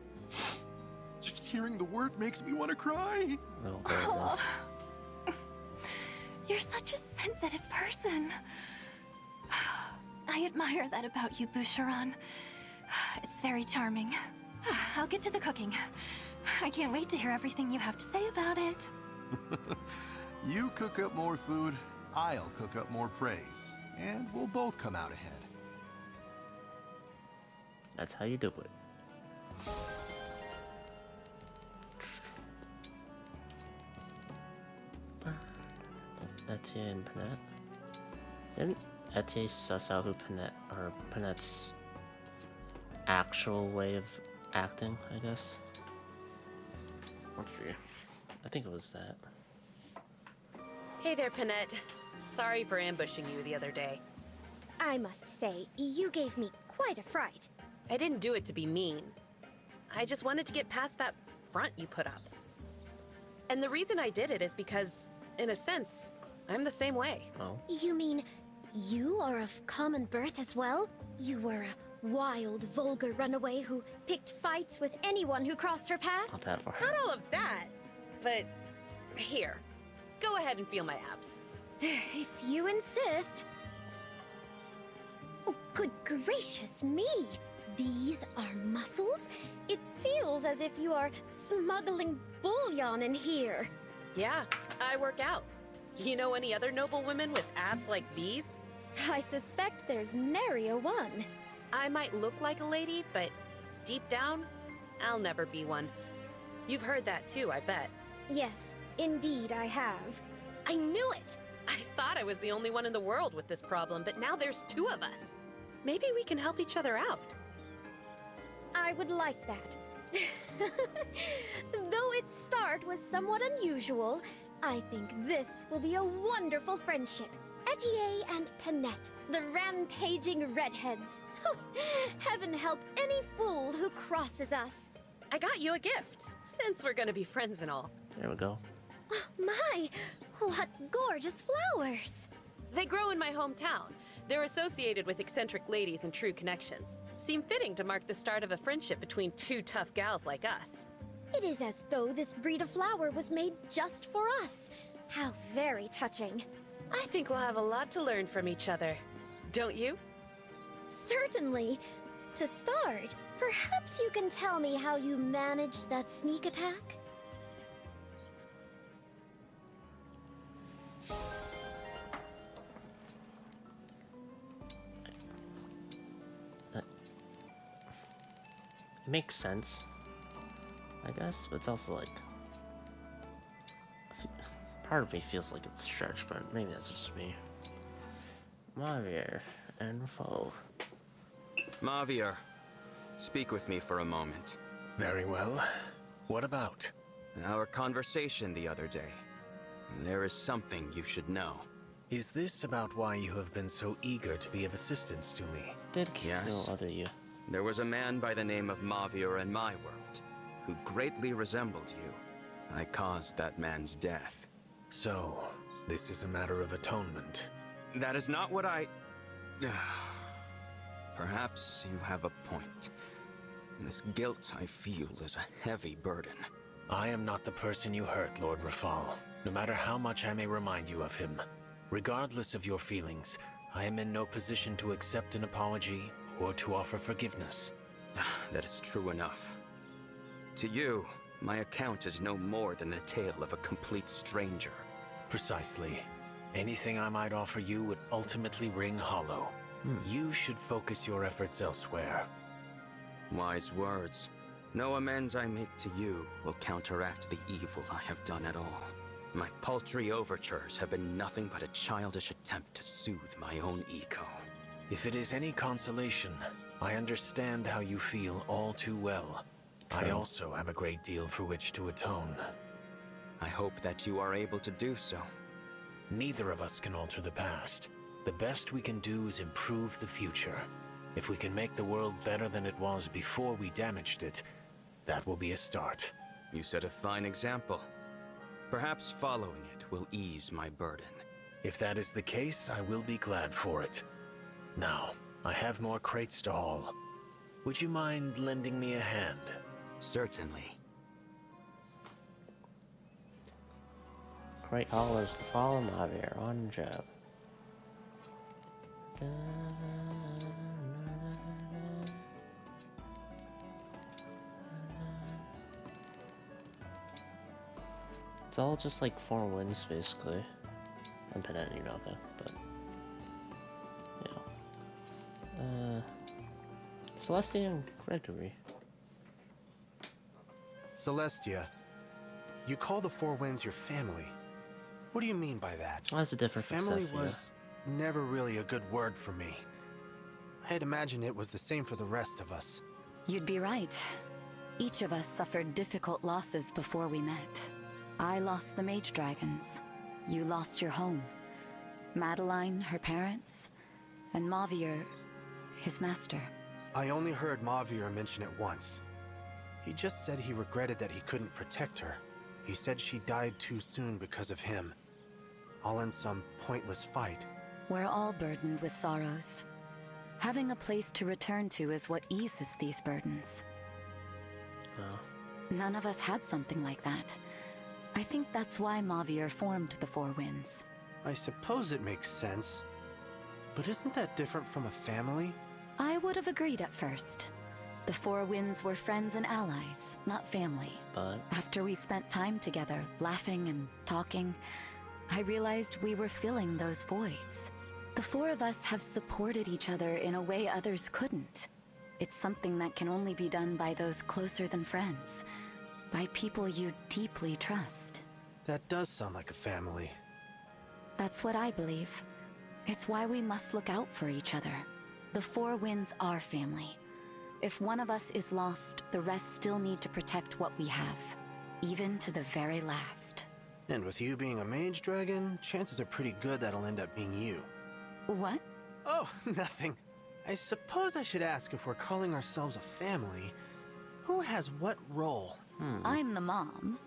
Just hearing the word makes me want to cry. Oh, you're such a sensitive person. I admire that about you, Boucheron. It's very charming. I'll get to the cooking. I can't wait to hear everything you have to say about it. You cook up more food, I'll cook up more praise, and we'll both come out ahead. That's how you do it. Etienne and Panette. Didn't Etienne suss out who Panette's actual way of acting, I guess? Let's see. I think it was that. Hey there, Panette. Sorry for ambushing you the other day. I must say, you gave me quite a fright. I didn't do it to be mean. I just wanted to get past that front you put up. And the reason I did it is because, in a sense, I'm the same way. Oh. You mean you are of common birth as well? You were a wild, vulgar runaway who picked fights with anyone who crossed her path? Not that far. Not all of that, but here, go ahead and feel my abs. If you insist. Oh, good gracious me! These are muscles? It feels as if you are smuggling bullion in here. Yeah, I work out. You know any other noble women with abs like these? I suspect there's nary a one. I might look like a lady, but deep down, I'll never be one. You've heard that too, I bet. Yes, indeed I have. I knew it! I thought I was the only one in the world with this problem, but now there's two of us. Maybe we can help each other out. I would like that. Though its start was somewhat unusual, I think this will be a wonderful friendship. Etienne and Panette, the rampaging redheads. Heaven help any fool who crosses us. I got you a gift, since we're gonna be friends and all. There we go. My, what gorgeous flowers! They grow in my hometown. They're associated with eccentric ladies and true connections. Seem fitting to mark the start of a friendship between two tough gals like us. It is as though this breed of flower was made just for us. How very touching. I think we'll have a lot to learn from each other. Don't you? Certainly. To start, perhaps you can tell me how you managed that sneak attack? It makes sense, I guess, but it's also like... Part of me feels like it's stretched, but maybe that's just me. Mavier and Foe. Mavier, speak with me for a moment. Very well. What about? Our conversation the other day. There is something you should know. Is this about why you have been so eager to be of assistance to me? Did kill other you. There was a man by the name of Mavier in my world, who greatly resembled you. I caused that man's death. So, this is a matter of atonement. That is not what I... Perhaps you have a point. This guilt I feel is a heavy burden. I am not the person you hurt, Lord Rafal, no matter how much I may remind you of him. Regardless of your feelings, I am in no position to accept an apology or to offer forgiveness. That is true enough. To you, my account is no more than the tale of a complete stranger. Precisely. Anything I might offer you would ultimately ring hollow. You should focus your efforts elsewhere. Wise words. No amends I make to you will counteract the evil I have done at all. My paltry overtures have been nothing but a childish attempt to soothe my own ego. If it is any consolation, I understand how you feel all too well. I also have a great deal for which to atone. I hope that you are able to do so. Neither of us can alter the past. The best we can do is improve the future. If we can make the world better than it was before we damaged it, that will be a start. You set a fine example. Perhaps following it will ease my burden. If that is the case, I will be glad for it. Now, I have more crates to haul. Would you mind lending me a hand? Certainly. Crate haulers to follow Mavier on job. It's all just like 4 winds, basically. I'm Penent Unaka, but yeah. Celestia and Gregory. Celestia, you call the Four Winds your family. What do you mean by that? Well, that's a different family Sephiroth. Was never really a good word for me. I'd imagine it was the same for the rest of us. You'd be right. Each of us suffered difficult losses before we met. I lost the Mage Dragons. You lost your home. Madeline, her parents, and Mavier, his master. I only heard Mavier mention it once. He just said he regretted that he couldn't protect her. He said she died too soon because of him. All in some pointless fight. We're all burdened with sorrows. Having a place to return to is what eases these burdens. Oh. None of us had something like that. I think that's why Mavier formed the Four Winds. I suppose it makes sense. But isn't that different from a family? I would have agreed at first. The Four Winds were friends and allies, not family. But after we spent time together, laughing and talking, I realized we were filling those voids. The four of us have supported each other in a way others couldn't. It's something that can only be done by those closer than friends, by people you deeply trust. That does sound like a family. That's what I believe. It's why we must look out for each other. The Four Winds are family. If one of us is lost, the rest still need to protect what we have, even to the very last. And with you being a mage dragon, chances are pretty good that'll end up being you. What? Oh, nothing. I suppose I should ask, if we're calling ourselves a family, who has what role? I'm the mom.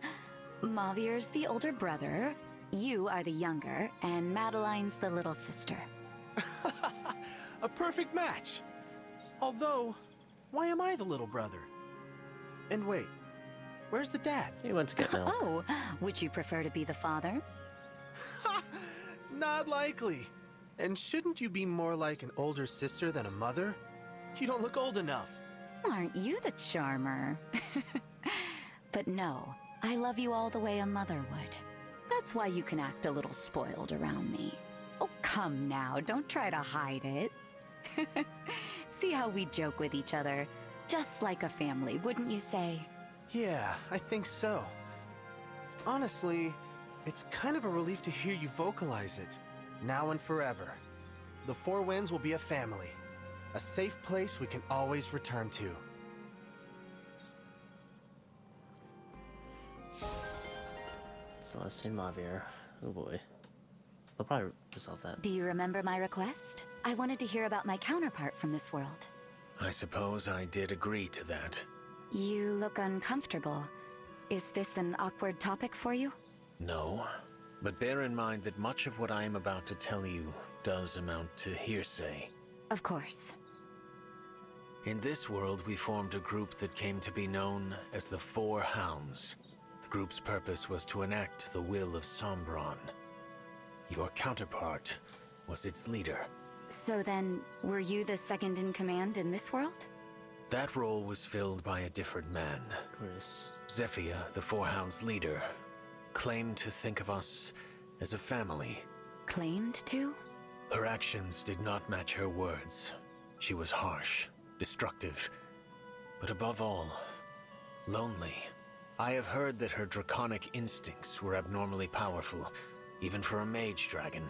Mavier's the older brother, you are the younger, and Madeline's the little sister. A perfect match! Although, why am I the little brother? And wait, where's the dad? He went to get milk. Oh, would you prefer to be the father? Not likely. And shouldn't you be more like an older sister than a mother? You don't look old enough. Aren't you the charmer? But no, I love you all the way a mother would. That's why you can act a little spoiled around me. Oh, come now, don't try to hide it. See how we joke with each other, just like a family, wouldn't you say? Yeah, I think so. Honestly, it's kind of a relief to hear you vocalize it. Now and forever. The Four Winds will be a family. A safe place we can always return to. Celestine Mavier. Oh boy. I'll probably resolve that. Do you remember my request? I wanted to hear about my counterpart from this world. I suppose I did agree to that. You look uncomfortable. Is this an awkward topic for you? No. But bear in mind that much of what I am about to tell you does amount to hearsay. Of course. In this world, we formed a group that came to be known as the Four Hounds. The group's purpose was to enact the will of Sombron. Your counterpart was its leader. So then, were you the second in command in this world? That role was filled by a different man. Chris. Zephyia, the Four Hounds' leader, claimed to think of us as a family. Claimed to? Her actions did not match her words. She was harsh, destructive, but above all, lonely. I have heard that her draconic instincts were abnormally powerful, even for a mage dragon.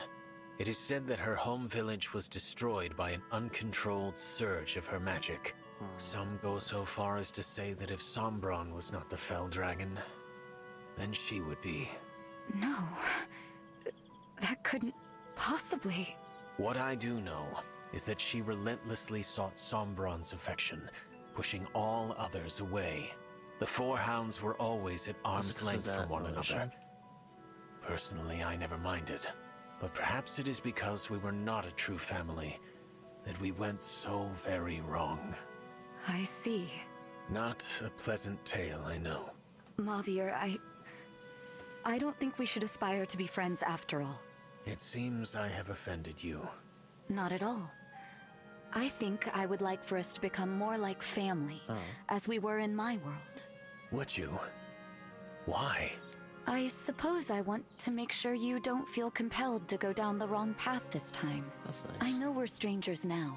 It is said that her home village was destroyed by an uncontrolled surge of her magic. Some go so far as to say that if Sombron was not the fell dragon, then she would be. No. That couldn't possibly... What I do know is that she relentlessly sought Sombron's affection, pushing all others away. The Four Hounds were always at arm's length from one another. Personally, I never minded. But perhaps it is because we were not a true family that we went so very wrong. I see. Not a pleasant tale, I know. Mavier, I don't think we should aspire to be friends after all. It seems I have offended you. Not at all. I think I would like for us to become more like family, as we were in my world. Would you? Why? I suppose I want to make sure you don't feel compelled to go down the wrong path this time. That's nice. I know we're strangers now,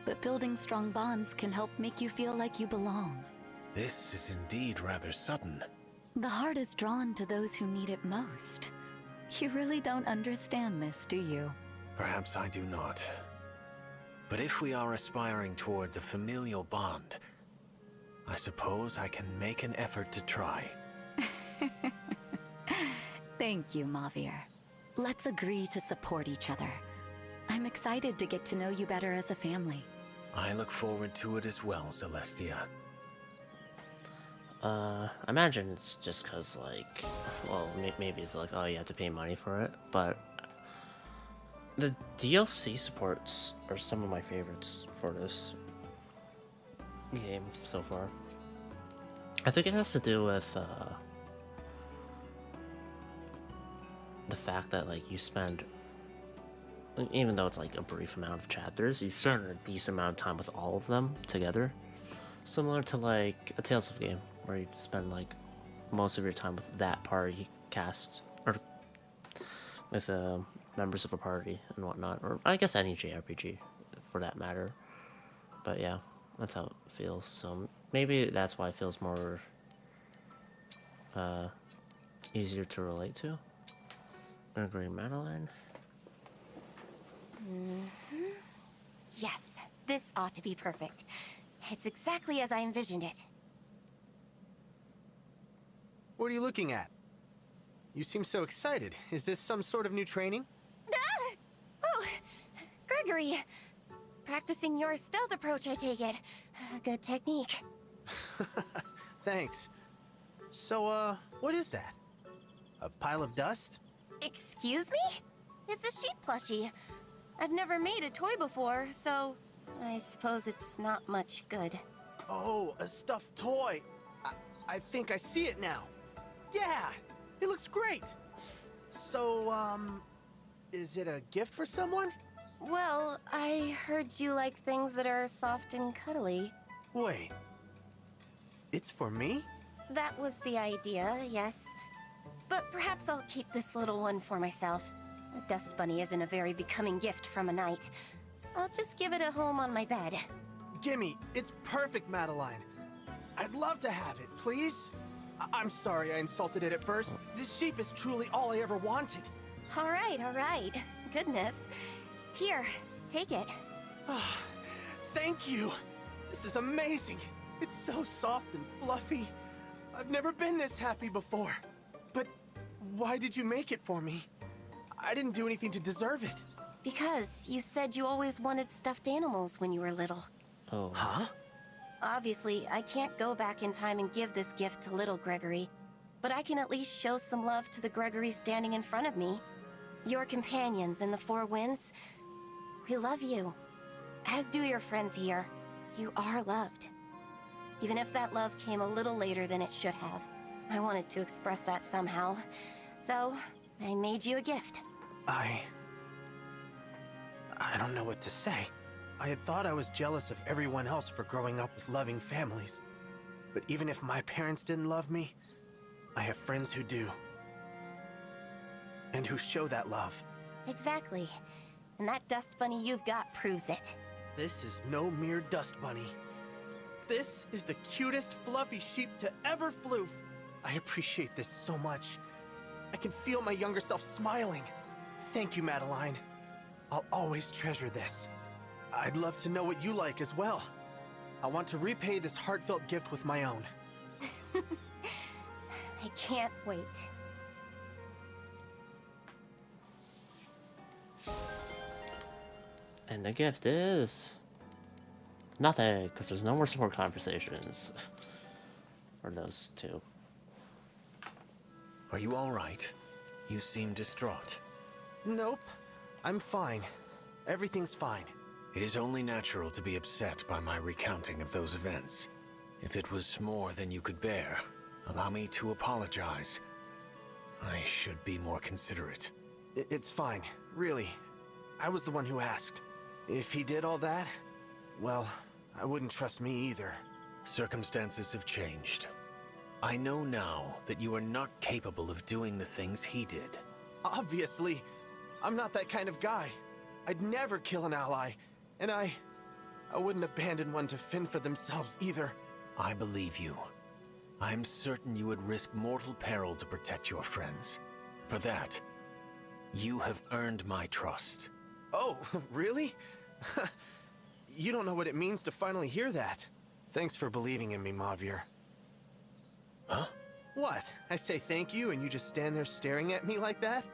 but building strong bonds can help make you feel like you belong. This is indeed rather sudden. The heart is drawn to those who need it most. You really don't understand this, do you? Perhaps I do not. But if we are aspiring toward a familial bond, I suppose I can make an effort to try. Thank you, Mavier. Let's agree to support each other. I'm excited to get to know you better as a family. I look forward to it as well, Celestia. I imagine it's just because, like, well, maybe it's like, oh, you have to pay money for it, but the DLC supports are some of my favorites for this game so far. I think it has to do with, the fact that, like, you spend, even though it's like a brief amount of chapters, you spend a decent amount of time with all of them together. Similar to, like, a Tales of game, where you spend, like, most of your time with that party cast, or with members of a party and whatnot, or I guess any JRPG for that matter. But yeah, that's how it feels. So maybe that's why it feels more easier to relate to. I agree, Madeline. Yes, this ought to be perfect. It's exactly as I envisioned it. What are you looking at? You seem so excited. Is this some sort of new training? Ah! Oh, Gregory. Practicing your stealth approach, I take it. Good technique. Thanks. So, what is that? A pile of dust? Excuse me? It's a sheep plushie. I've never made a toy before, so I suppose it's not much good. Oh, a stuffed toy. I think I see it now. Yeah, it looks great. So, is it a gift for someone? Well, I heard you like things that are soft and cuddly. Wait. It's for me? That was the idea, yes. But perhaps I'll keep this little one for myself. A dust bunny isn't a very becoming gift from a knight. I'll just give it a home on my bed. Gimme, it's perfect, Madeline. I'd love to have it, please. I'm sorry I insulted it at first. This sheep is truly all I ever wanted. All right. Goodness. Here, take it. Thank you. This is amazing. It's so soft and fluffy. I've never been this happy before. But Why did you make it for me? I didn't do anything to deserve it. Because you said you always wanted stuffed animals when you were little. Oh. Huh? Obviously, I can't go back in time and give this gift to little Gregory, but I can at least show some love to the Gregory standing in front of me. Your companions in the Four Winds, we love you. As do your friends here. You are loved. Even if that love came a little later than it should have. I wanted to express that somehow. So, I made you a gift. I don't know what to say. I had thought I was jealous of everyone else for growing up with loving families. But even if my parents didn't love me, I have friends who do. And who show that love. Exactly. And that dust bunny you've got proves it. This is no mere dust bunny. This is the cutest fluffy sheep to ever floof. I appreciate this so much. I can feel my younger self smiling. Thank you, Madeline. I'll always treasure this. I'd love to know what you like as well. I want to repay this heartfelt gift with my own. I can't wait. And the gift is nothing, because there's no more support conversations for those two. Are you all right? You seem distraught. Nope. I'm fine. Everything's fine. It is only natural to be upset by my recounting of those events. If it was more than you could bear, allow me to apologize. I should be more considerate. It's fine, really. I was the one who asked. If he did all that, well, I wouldn't trust me either. Circumstances have changed. I know now that you are not capable of doing the things he did. Obviously. I'm not that kind of guy. I'd never kill an ally. And I wouldn't abandon one to fend for themselves either. I believe you. I'm certain you would risk mortal peril to protect your friends. For that, you have earned my trust. Oh, really? You don't know what it means to finally hear that. Thanks for believing in me, Mavier. Huh? What? I say thank you and you just stand there staring at me like that?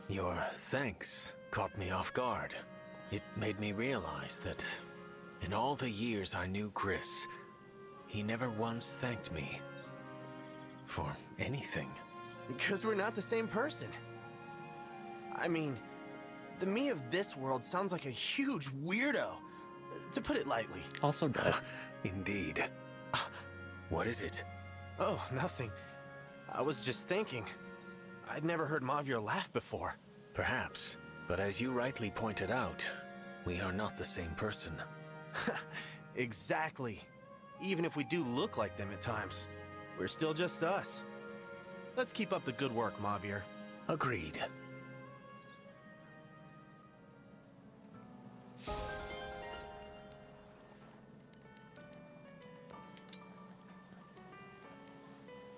Your thanks caught me off guard. It made me realize that in all the years I knew Chris, he never once thanked me for anything. Because we're not the same person. I mean, the me of this world sounds like a huge weirdo, to put it lightly. Also dead. Indeed. What is it? Oh, nothing. I was just thinking. I'd never heard Mavier laugh before. Perhaps, but as you rightly pointed out, we are not the same person. Exactly. Even if we do look like them at times, we're still just us. Let's keep up the good work, Mavier. Agreed.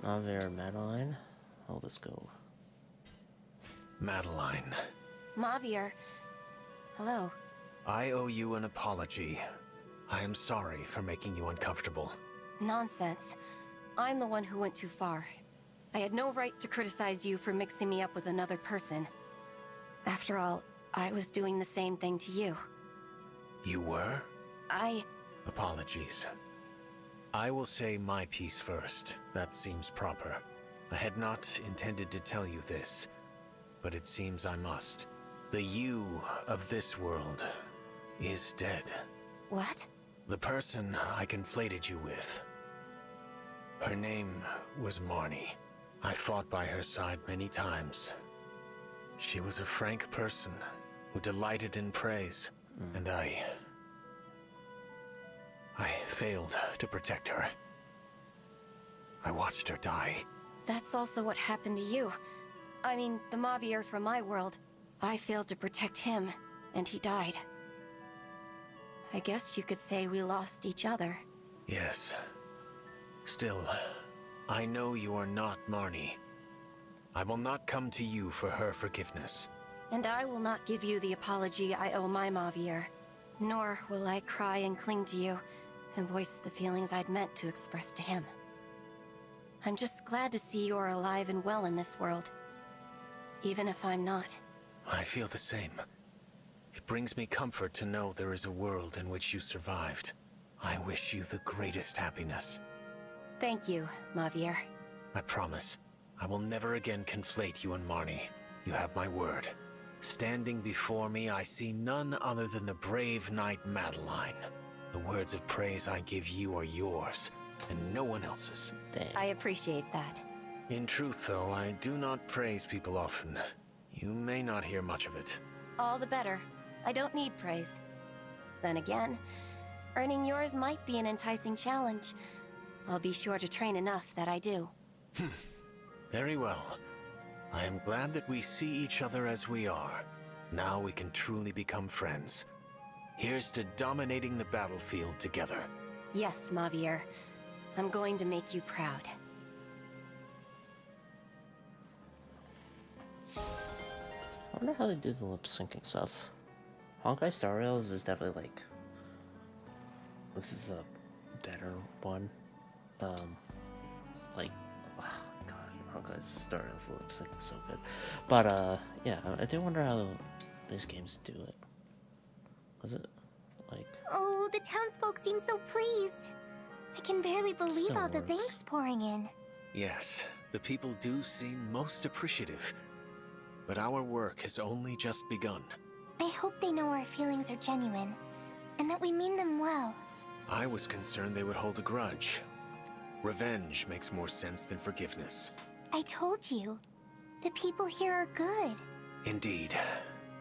Mavier, Madeline. Oh, let's go. Madeline. Mavier. Hello. I owe you an apology. I am sorry for making you uncomfortable. Nonsense. I'm the one who went too far. I had no right to criticize you for mixing me up with another person. After all, I was doing the same thing to you. You were? I... Apologies. I will say my piece first. That seems proper. I had not intended to tell you this, but it seems I must. The you of this world is dead. What? The person I conflated you with. Her name was Marnie. I fought by her side many times. She was a frank person who delighted in praise, and I failed to protect her. I watched her die. That's also what happened to you. I mean, the Mavier from my world. I failed to protect him, and he died. I guess you could say we lost each other. Yes. Still, I know you are not Marnie. I will not come to you for her forgiveness. And I will not give you the apology I owe my Mavier. Nor will I cry and cling to you, and voice the feelings I'd meant to express to him. I'm just glad to see you're alive and well in this world. even if I'm not. I feel the same. It brings me comfort to know there is a world in which you survived. I wish you the greatest happiness. Thank you, Mavier. I promise, I will never again conflate you and Marnie. You have my word. Standing before me, I see none other than the brave knight Madeline. The words of praise I give you are yours, and no one else's. I appreciate that. In truth, though, I do not praise people often. You may not hear much of it. All the better. I don't need praise. Then again, earning yours might be an enticing challenge. I'll be sure to train enough that I do. Very well. I am glad that we see each other as we are. Now we can truly become friends. Here's to dominating the battlefield together. Yes, Mavier. I'm going to make you proud. I wonder how they do the lip syncing stuff. Honkai Star Rails is definitely like, this is a better one. Like, oh god, Honkai Star Rails lip syncing is so good. But yeah, I do wonder how these games do it. Was it like? Oh, the townsfolk seem so pleased. I can barely believe all the thanks pouring in. Yes, the people do seem most appreciative. But our work has only just begun. I hope they know our feelings are genuine, and that we mean them well. I was concerned they would hold a grudge. Revenge makes more sense than forgiveness. I told you, the people here are good. Indeed.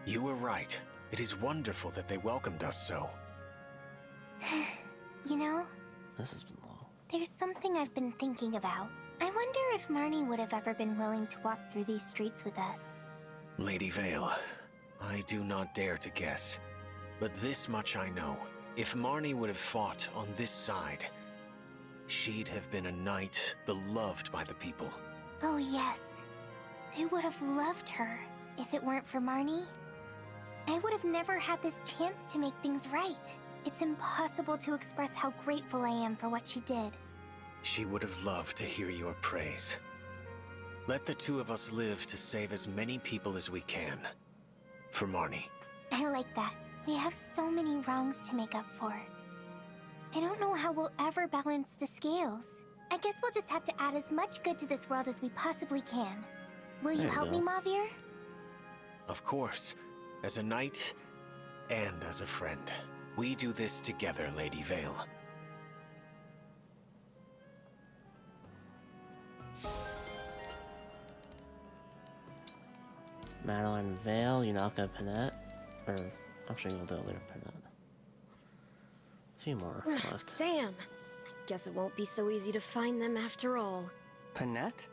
You were right. It is wonderful that they welcomed us so. You know, This has been long. there's something I've been thinking about. I wonder if Marnie would have ever been willing to walk through these streets with us. Lady Vale, I do not dare to guess. But this much I know. If Marnie would have fought on this side, she'd have been a knight beloved by the people. Oh yes, they would have loved her if it weren't for Marnie. I would have never had this chance to make things right. It's impossible to express how grateful I am for what she did. She would have loved to hear your praise. Let the two of us live to save as many people as we can. For Marnie. I like that. We have so many wrongs to make up for. I don't know how we'll ever balance the scales. I guess we'll just have to add as much good to this world as we possibly can. Will you There you help me, go. Mavier? Of course. As a knight, and as a friend. We do this together, Lady Vale. Madeline Vale, Yunaka Panette. Or, actually, we'll do it later, Panette. A few more left. Damn. I guess it won't be so easy to find them after all. Panette?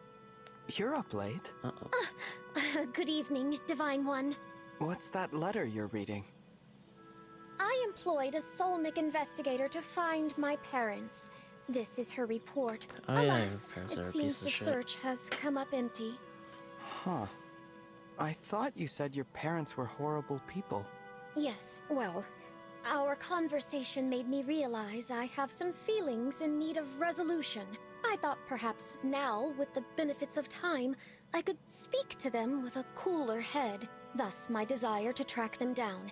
You're up late. Uh-oh. Good evening, Divine One. What's that letter you're reading? I employed a Solnic investigator to find my parents. This is her report. Oh, yeah, your Alas, parents are it a seems piece of the shit. search has come up empty. Huh. I thought you said your parents were horrible people. Yes, well, our conversation made me realize I have some feelings in need of resolution. I thought perhaps now, with the benefits of time, I could speak to them with a cooler head. Thus my desire to track them down.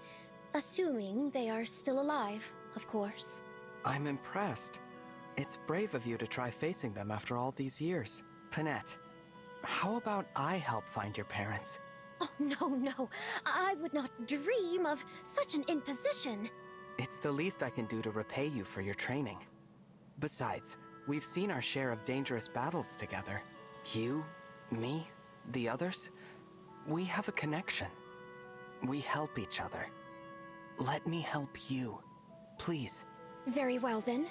Assuming they are still alive, of course. I'm impressed. It's brave of you to try facing them after all these years. Panette, how about I help find your parents? Oh, no. I would not dream of such an imposition. It's the least I can do to repay you for your training. Besides, we've seen our share of dangerous battles together. You, me, the others. We have a connection. We help each other. Let me help you. Please. Very well, then.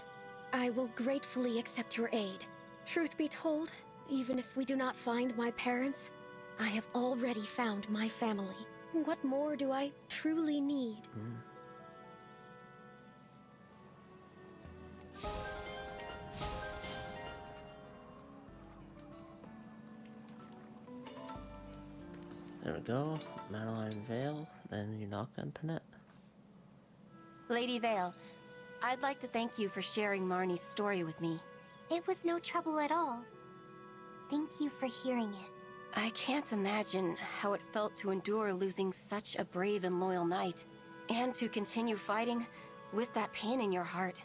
I will gratefully accept your aid. Truth be told, even if we do not find my parents, I have already found my family. What more do I truly need? There we go. Madeline Vale, then Yunaka and Panette. Lady Vale, I'd like to thank you for sharing Marnie's story with me. It was no trouble at all. Thank you for hearing it. I can't imagine how it felt to endure losing such a brave and loyal knight, and to continue fighting with that pain in your heart.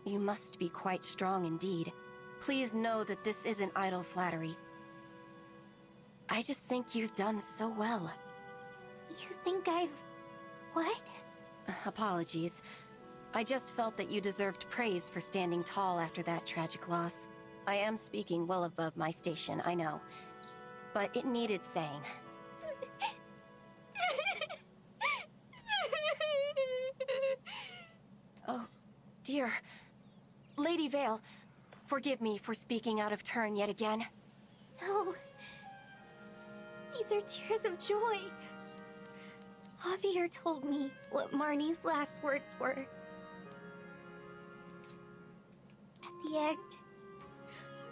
You must be quite strong indeed. Please know that this isn't idle flattery. I just think you've done so well. You think I've... what? Apologies. I just felt that you deserved praise for standing tall after that tragic loss. I am speaking well above my station, I know. But it needed saying. Oh, dear. Lady Vale, forgive me for speaking out of turn yet again. No. These are tears of joy. Javier told me what Marnie's last words were. At the end,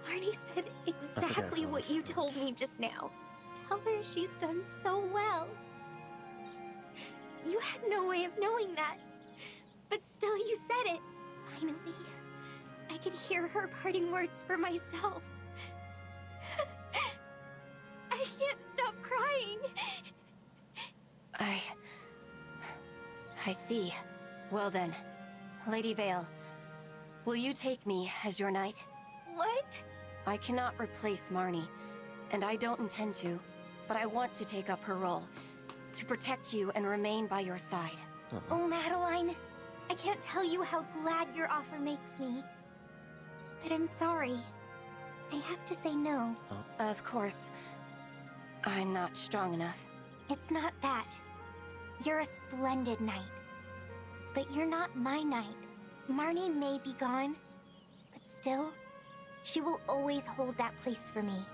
Marnie said exactly what you told me just now. Tell her she's done so well. You had no way of knowing that, but still you said it. Finally, I could hear her parting words for myself. I can't stop crying. I see. Well then, Lady Vale, will you take me as your knight? What? I cannot replace Marnie, and I don't intend to, but I want to take up her role, to protect you and remain by your side. Oh, Madeline, I can't tell you how glad your offer makes me. But I'm sorry. I have to say no. Of course. I'm not strong enough. It's not that. You're a splendid knight. But you're not my knight. Marnie may be gone, but still, she will always hold that place for me.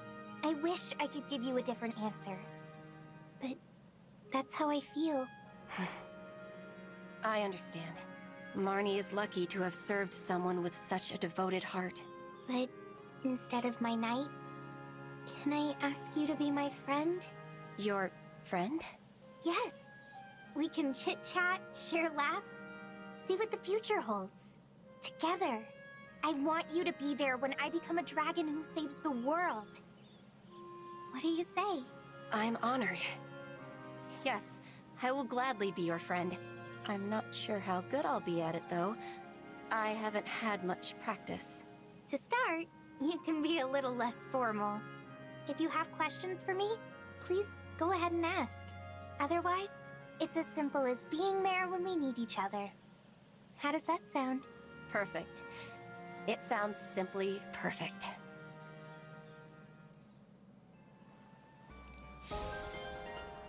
I wish I could give you a different answer. But that's how I feel. I understand. Marnie is lucky to have served someone with such a devoted heart. But instead of my knight, can I ask you to be my friend? Your friend? Yes. We can chit-chat, share laughs, see what the future holds. Together. I want you to be there when I become a dragon who saves the world. What do you say? I'm honored. Yes, I will gladly be your friend. I'm not sure how good I'll be at it, though. I haven't had much practice. To start, you can be a little less formal. If you have questions for me, please go ahead and ask. Otherwise, it's as simple as being there when we need each other. How does that sound? Perfect. It sounds simply perfect.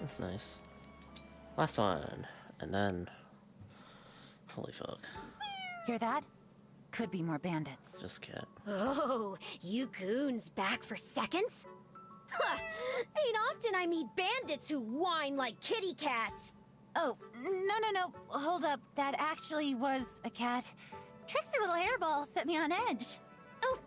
That's nice. Last one, and then... Holy fuck. Hear that? Could be more bandits. Just cat. Oh, you goons back for seconds? Huh! Ain't often I meet bandits who whine like kitty cats. Oh, no. Hold up. That actually was a cat. Trixie little hairball set me on edge. Oh,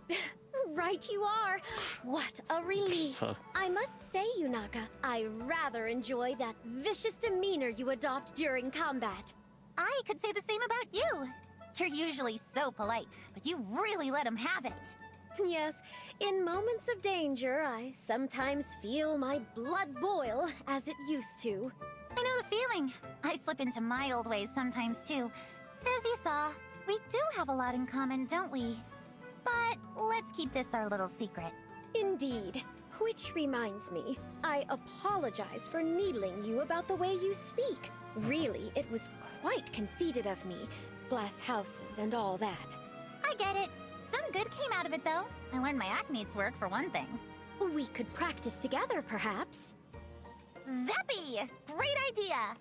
right you are. What a relief. I must say, Yunaka, I rather enjoy that vicious demeanor you adopt during combat. I could say the same about you. You're usually so polite, but you really let him have it. Yes, in moments of danger, I sometimes feel my blood boil as it used to. I know the feeling. I slip into my old ways sometimes too. As you saw, we do have a lot in common, don't we? But let's keep this our little secret. Indeed. Which reminds me, I apologize for needling you about the way you speak. Really, it was quite conceited of me. Glass houses and all that. I get it. Some good came out of it, though. I learned my acmeate's work, for one thing. We could practice together, perhaps. Zappy! Great idea!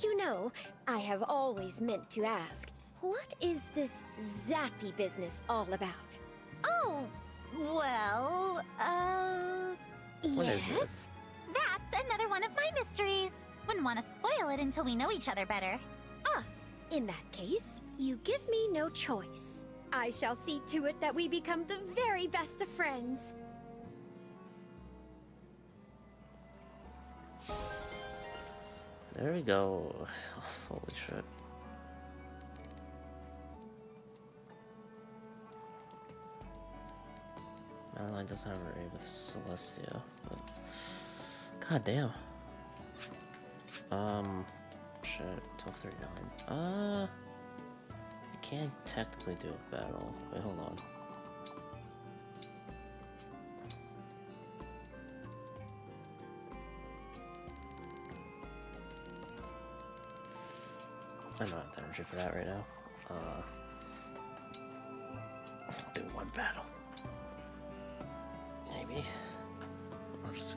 You know, I have always meant to ask, what is this Zappy business all about? Oh, well, What is yes? it? That's another one of my mysteries. Wouldn't want to spoil it until we know each other better. Ah, in that case, you give me no choice. I shall see to it that we become the very best of friends. There we go. Holy shit. Madeline it doesn't have an A with Celestia. But... God damn. Shit, 1239. You can't technically do a battle. Wait, hold on. I don't have the energy for that right now. I'll do one battle. Maybe. Or just...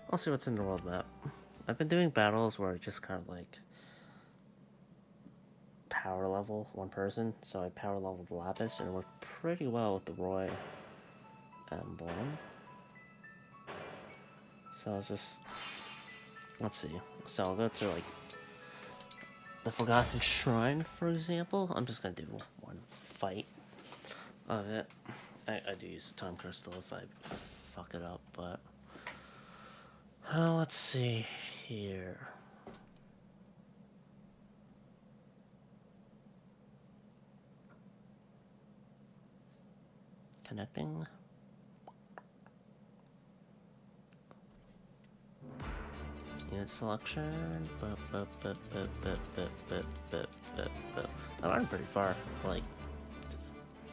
I'll see what's in the world map. I've been doing battles where I just kind of like power level one person, so I power leveled Lapis and it worked pretty well with the Roy emblem. So I was just, let's see. So I'll go to like the Forgotten Shrine, for example. I'm just gonna do one fight of it. I do use the time crystal if I fuck it up, but let's see here. Connecting. Unit selection. I learned pretty far. Like,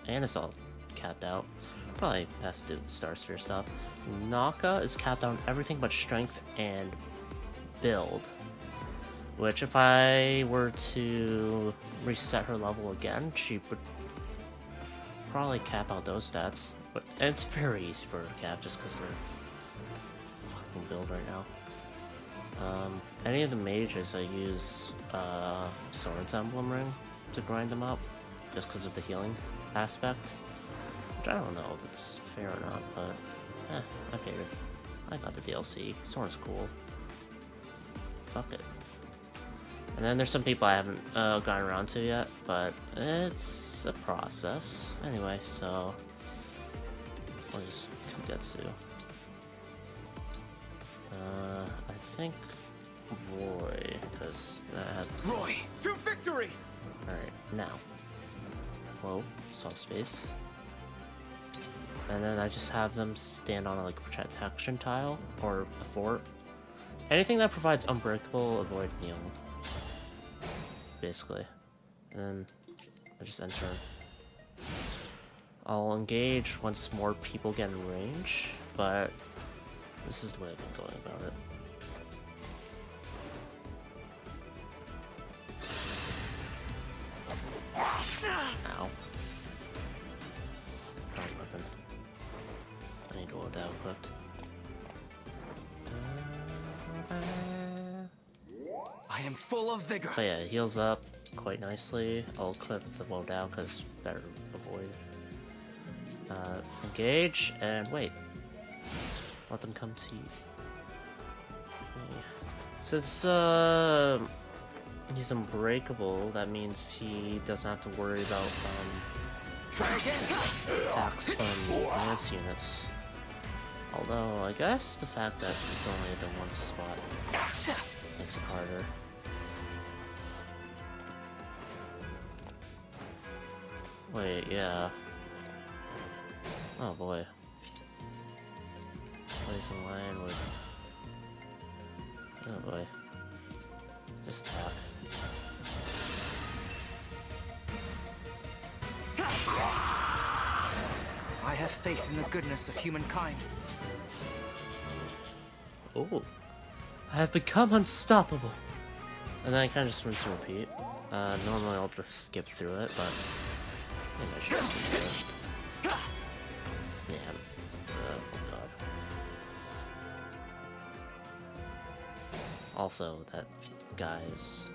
and it's all capped out. Probably has to do with Star Sphere stuff. Naka is capped on everything but strength and build. Which, if I were to reset her level again, she would probably cap out those stats. But it's very easy for her to cap just because of her fucking build right now. Any of the mages, I use Soren's Emblem Ring to grind them up, just because of the healing aspect. Which I don't know if it's fair or not, but I paid it. I got the DLC. Soren's cool. Fuck it. And then there's some people I haven't gotten around to yet, but it's a process. Anyway, so I'll just Kugetsu. I think Roy, because I had Roy to victory. All right, now. Whoa, swap space. And then I just have them stand on a like protection tile or a fort. Anything that provides unbreakable, avoid heal. Basically. And then I just enter. I'll engage once more people get in range, but this is the way I've been going about it. Ow. Wrong weapon. I need to hold that equipped. I am full of vigor. So yeah, it heals up quite nicely. I'll equip the woe down because better avoid. Engage and wait. Let them come to you. Since he's unbreakable, that means he doesn't have to worry about attacks from lance units. Although I guess the fact that it's only the one spot makes it harder. Wait, yeah. Oh boy. Place in line with... Oh boy. Just attack. I have faith in the goodness of humankind. Oh. I have become unstoppable. And then I kind of just rinse and repeat. Normally I'll just skip through it, but maybe I should just do it. Yeah. Oh god. Also, that guy's...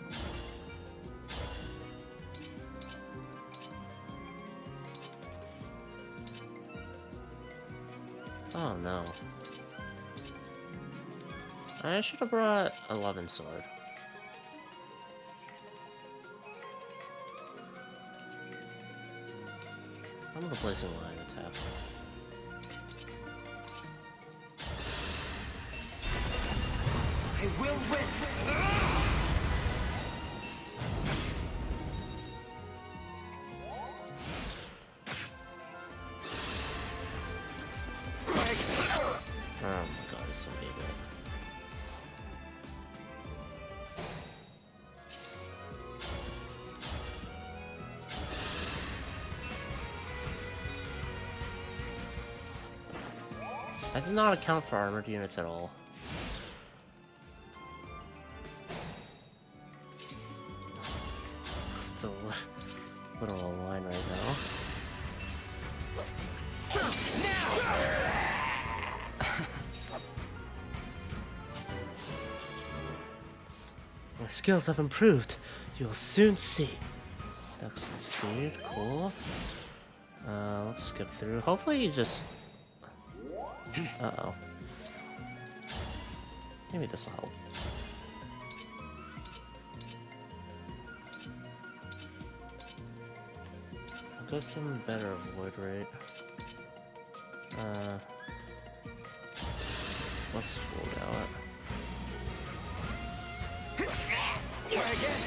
Oh no. I should have brought 11 sword. I'm gonna place in line attack. I will win! I did not account for armored units at all. It's a literal line right now. My skills have improved. You'll soon see. Dex and speed, cool. Let's skip through. Hopefully you just... Uh-oh. Maybe this will help. I'll go some better avoid rate. Let's slow down. Try again.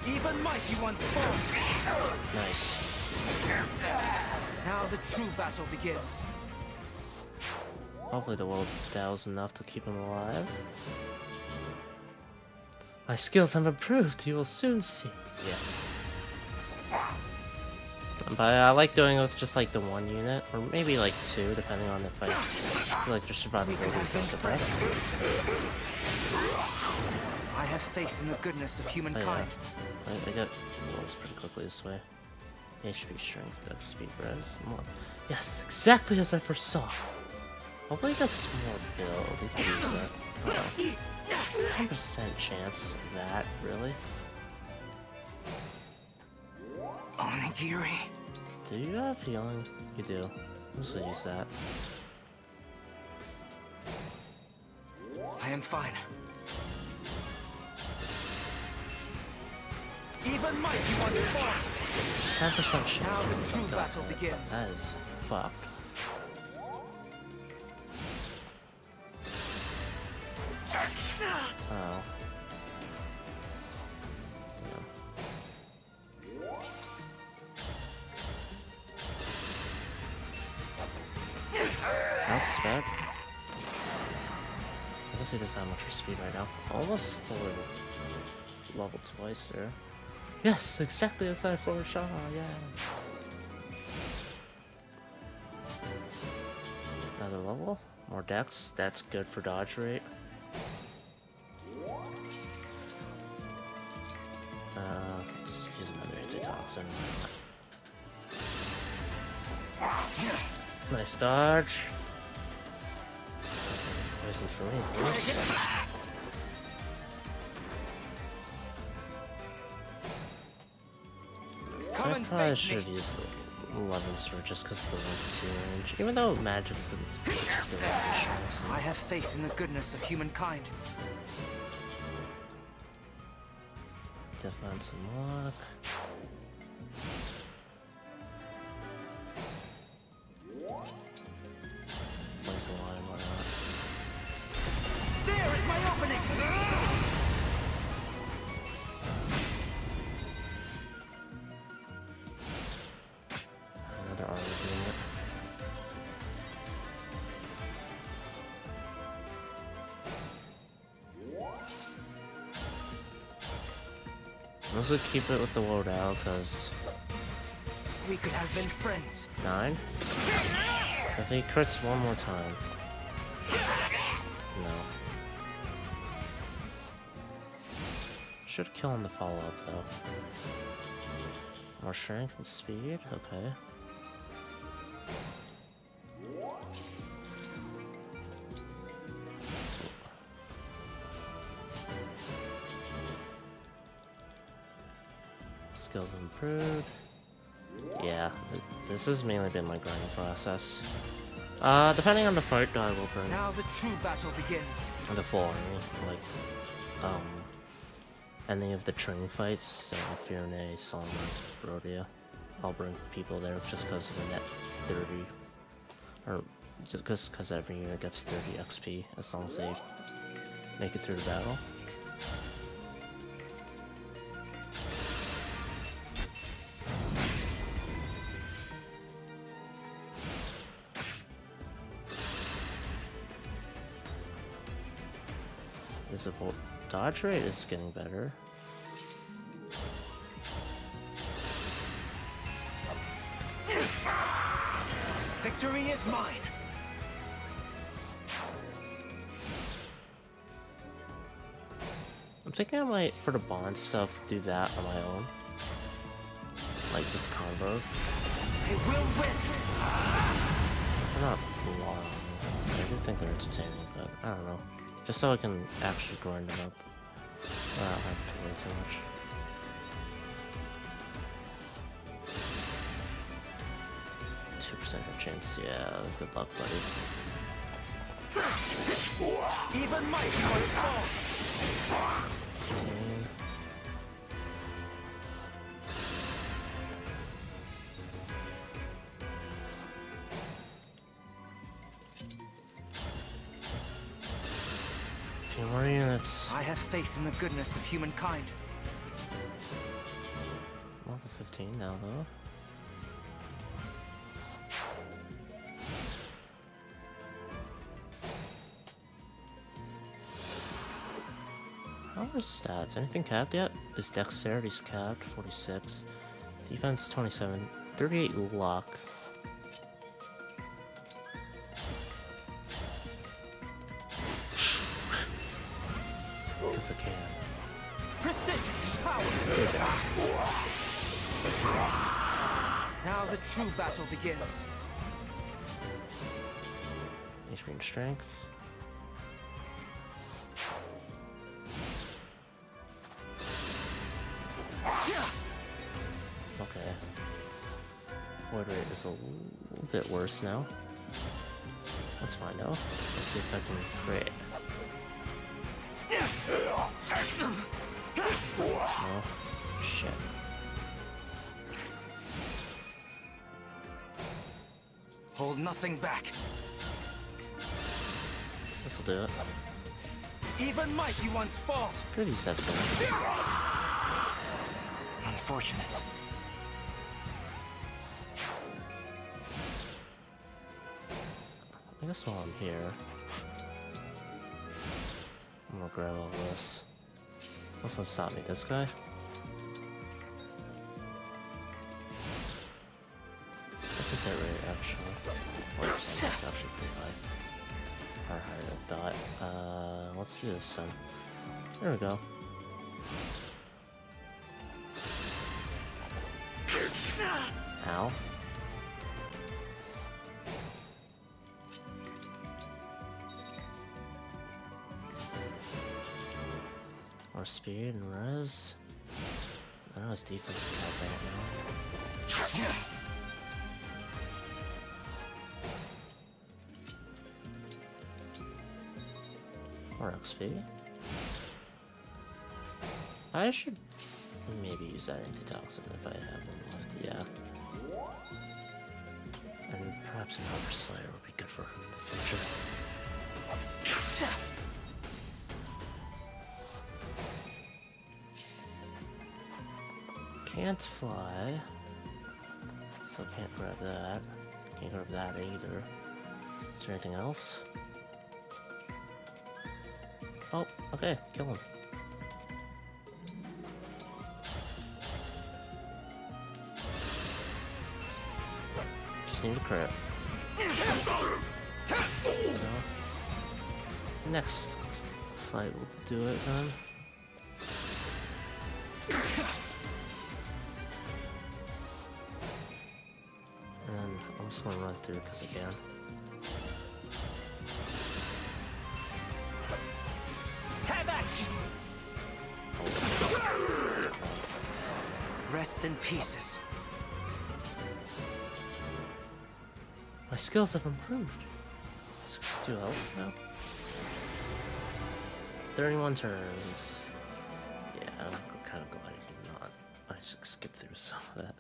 Even mighty ones fall. Nice. Now the true battle begins. Hopefully the world dows enough to keep him alive. My skills have improved, you will soon see. Yeah. But I like doing it with just like the one unit, or maybe like two, depending on if I feel like their survivability is not the best. I have faith in the goodness of humankind. Oh, yeah. I get rolls pretty quickly this way. HP strength, dex, speed, res, more. Yes, exactly as I foresaw. Hopefully he gets more build. He can use that. 10% chance of that, really? Onigiri. Do you have healing? You do. I'm just gonna use that. I am fine. Even mighty ones fall. 10% chance. Now the true battle begins. That is fucked. Oh. That's bad. I guess he doesn't have much for speed right now. Almost fully level twice there. Yes, exactly as I foresaw, yeah. Another level. More dex. That's good for dodge rate. Let's use another antitoxin. Nice dodge. Poison for me, please. I probably should have used the 11 sword just because of the 1-2 range. Even though magic isn't really strong. I have faith in the goodness of humankind. Defense and luck. Place a line, why not? There is my opening! Another armor unit. Let's just keep it with the loadout, because... We could have been friends. 9? If he crits one more time. No. Should kill him the follow-up, though. More strength and speed? Okay. Skills improved. Yeah, this has mainly been my grinding process. Depending on the fight, I will bring now the true battle begins. the full army, like, any of the training fights, Fiorne, Solomon, Brodia. I'll bring people there just because of the net 30, or just because every unit gets 30 XP as long as they make it through the battle. His dodge rate is getting better. Victory is mine. thinking I might, for the bond stuff, do that on my own. Like, just convo. I will win! They're not long. I do think they're entertaining, but I don't know. Just so I can actually grind them up. I don't have to worry too much. Chance, yeah, good luck, buddy. Even my powers fall. Few more units. I have faith in the goodness of humankind. Level 15 now, though. How are his stats? Anything capped yet? His dexterity's capped, 46. Defense, 27. 38 luck. Because I can. Precision, power. Now the true battle begins. HP and strength. Okay. Void rate is a little bit worse now. That's fine though. Let's see if I can crit. Oh, shit. Hold nothing back. This'll do it. Even mighty ones fall. Pretty set something. Unfortunate. I guess while I'm here, I'm gonna grab all this. What's gonna stop me? This guy? What's his hit rate actually? 40%, that's actually pretty high. Far higher than I thought. Let's do this then. There we go. Ow. More speed and res. I know his defense is capped out now. More XP. I should maybe use that antitoxin if I have one left, yeah. And perhaps an Arbor Slayer would be good for him in the future. Can't fly, so can't grab that. Can't grab that either. Is there anything else? Oh, okay, kill him. Just need a crit. Next fight will do it then. And then I'm just gonna run through because I can. Rest in pieces. My skills have improved. Do health now. 31 turns. Yeah, I'm kind of glad I did not. I should skip through some of that.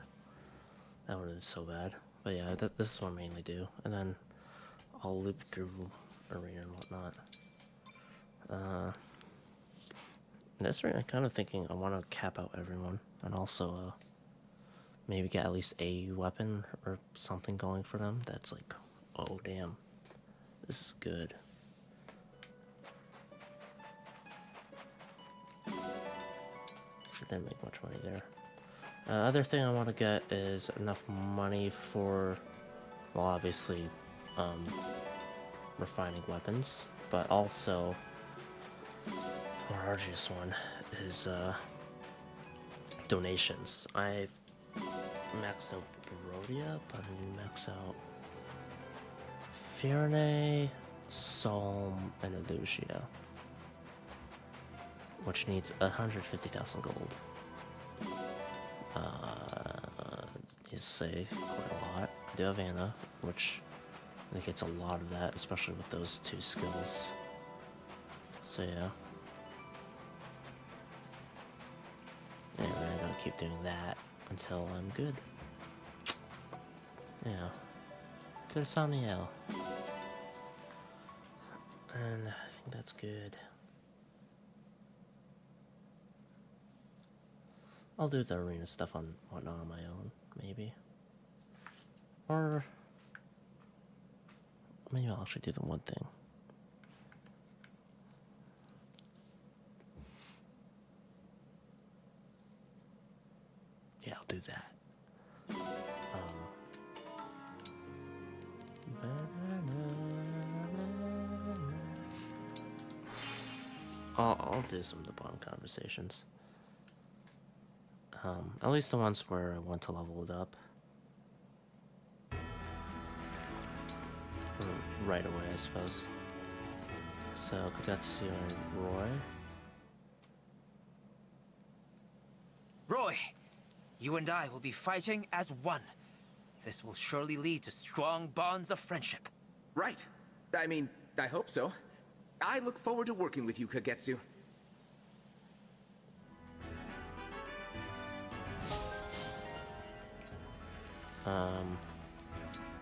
That would have been so bad. But yeah, this is what I mainly do. And then I'll loop through arena and whatnot. This arena, I'm kind of thinking I want to cap out everyone. And also, maybe get at least a weapon or something going for them. That's like, oh damn, this is good. Didn't make much money there. Other thing I want to get is enough money for, well, obviously, refining weapons, but also the more arduous one his donations. I've maxed out Brodia, but I didn't max out Firne, Psalm, and Elugia, which needs 150,000 gold. Is say quite a lot. I do have Anna, which I think it's a lot of that, especially with those two skills. So yeah. Yeah, I'm gonna keep doing that until I'm good. Yeah. To Samiel. And I think that's good. I'll do the arena stuff on whatnot on my own, maybe. Or maybe I'll actually do the one thing. Yeah, I'll do that. I'll do some of the bottom conversations. At least the ones where I want to level it up. Or right away, I suppose. So, Kogetsu and Roy. Roy, you and I will be fighting as one. This will surely lead to strong bonds of friendship. Right. I mean, I hope so. I look forward to working with you, Kagetsu.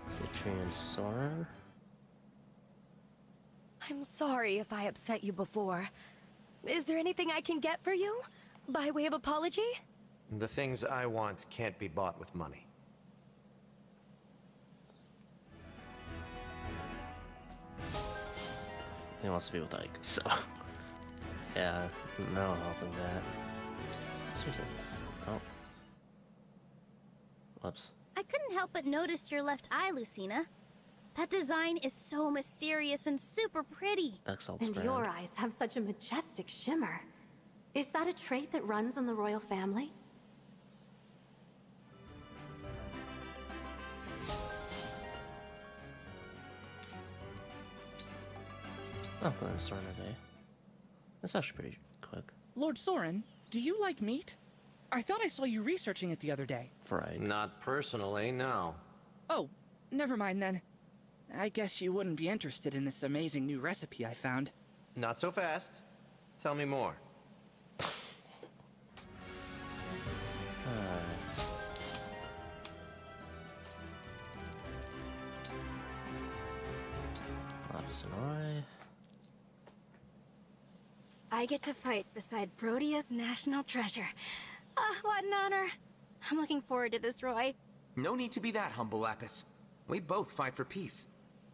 Citri and Soren. I'm sorry if I upset you before. Is there anything I can get for you? By way of apology? The things I want can't be bought with money. He wants to be with Ike, so yeah, no helping that. Oh. Whoops. I couldn't help but notice your left eye, Lucina. That design is so mysterious and super pretty. And your eyes have such a majestic shimmer. Is that a trait that runs in the royal family? Oh, Glenn Sornave. That's actually pretty quick. Lord Soren, do you like meat? I thought I saw you researching it the other day. Right. Not personally, no. Oh, never mind then. I guess you wouldn't be interested in this amazing new recipe I found. Not so fast. Tell me more. Lapis and Roy. I get to fight beside Brodia's national treasure. Ah, what an honor. I'm looking forward to this, Roy. No need to be that humble, Lapis. We both fight for peace.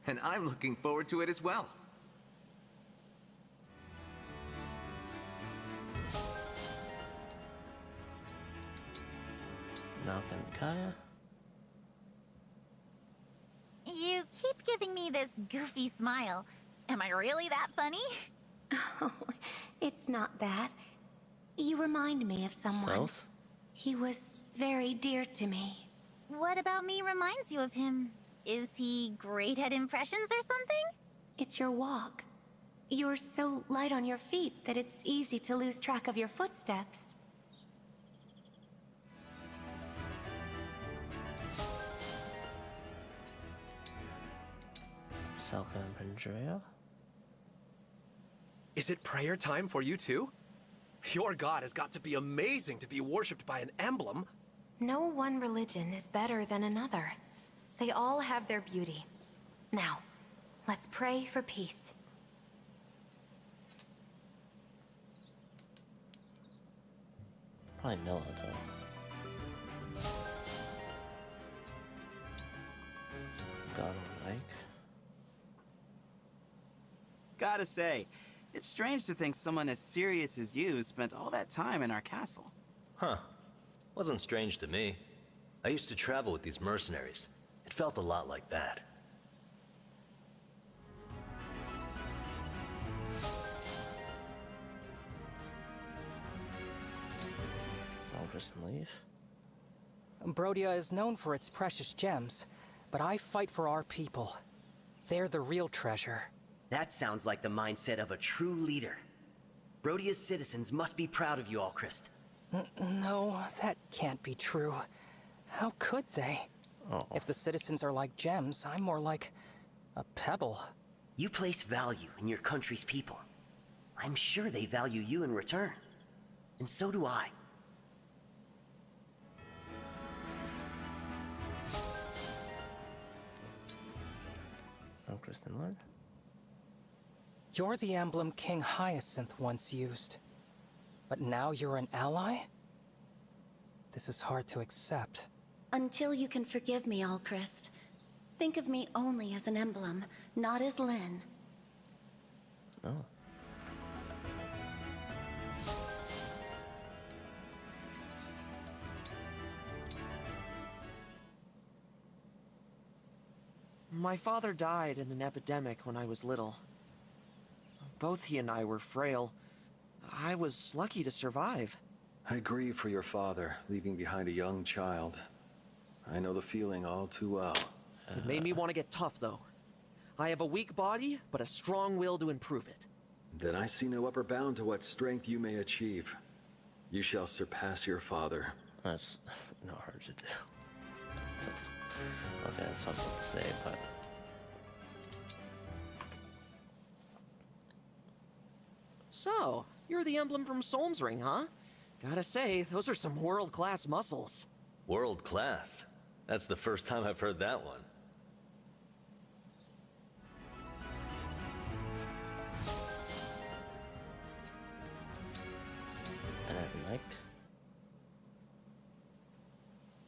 And I'm looking forward to it as well. Malcolm and Kaya. You keep giving me this goofy smile. Am I really that funny? Oh, it's not that. You remind me of someone. Self? He was very dear to me. What about me reminds you of him? Is he great at impressions or something? It's your walk. You're so light on your feet that it's easy to lose track of your footsteps. Selka and Pandrea. Is it prayer time for you too? Your god has got to be amazing to be worshipped by an emblem. No one religion is better than another. They all have their beauty. Now, let's pray for peace. Probably Milla, though. God on Mike. Gotta say, it's strange to think someone as serious as you spent all that time in our castle. Huh. Wasn't strange to me. I used to travel with these mercenaries. It felt a lot like that. Kristen leave? Brodia is known for its precious gems, but I fight for our people. They're the real treasure. That sounds like the mindset of a true leader. Brodia's citizens must be proud of you, Alchrist. No, that can't be true. How could they? Oh. If the citizens are like gems, I'm more like a pebble. You place value in your country's people. I'm sure they value you in return. And so do I. Oh, Kristen Lord? You're the emblem King Hyacinth once used. But now you're an ally? This is hard to accept. Until you can forgive me, Alchrist. Think of me only as an emblem, not as Lynn. Oh. My father died in an epidemic when I was little. Both he and I were frail. I was lucky to survive. I grieve for your father, leaving behind a young child. I know the feeling all too well. It made me want to get tough, though. I have a weak body, but a strong will to improve it. Then I see no upper bound to what strength you may achieve. You shall surpass your father. That's not hard to do. Okay, that's something to say, but... So, you're the emblem from Solm's Ring, huh? Gotta say, those are some world-class muscles. World class? That's the first time I've heard that one. Mike?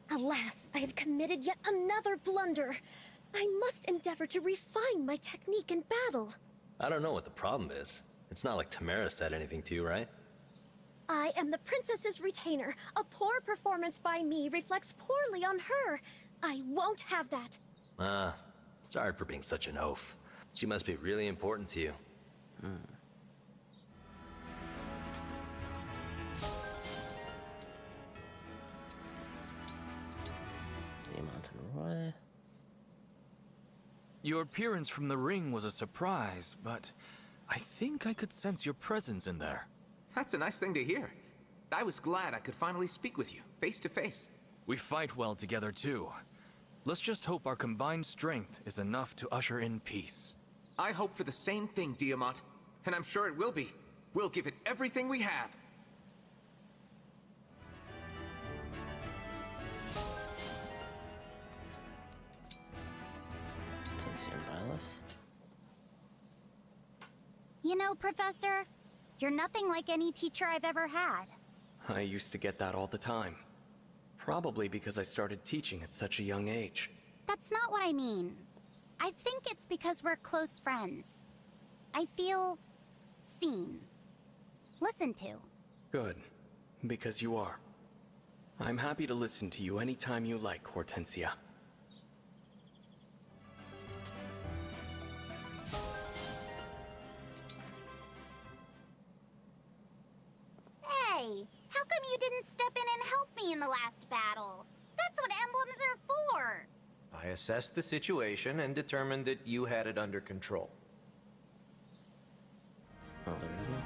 Alas, I have committed yet another blunder. I must endeavor to refine my technique in battle. I don't know what the problem is. It's not like Tamara said anything to you, right? I am the princess's retainer. A poor performance by me reflects poorly on her. I won't have that. Sorry for being such an oaf. She must be really important to you. Roy. Your appearance from the ring was a surprise, but I think I could sense your presence in there. That's a nice thing to hear. I was glad I could finally speak with you, face to face. We fight well together too. Let's just hope our combined strength is enough to usher in peace. I hope for the same thing, Diamant. And I'm sure it will be. We'll give it everything we have. You know, Professor, you're nothing like any teacher I've ever had. I used to get that all the time. Probably because I started teaching at such a young age. That's not what I mean. I think it's because we're close friends. I feel seen. Listened to. Good. Because you are. I'm happy to listen to you anytime you like, Hortensia. Hey, how come you didn't step in and help me in the last battle? That's what emblems are for! I assessed the situation and determined that you had it under control. Oh, there we go.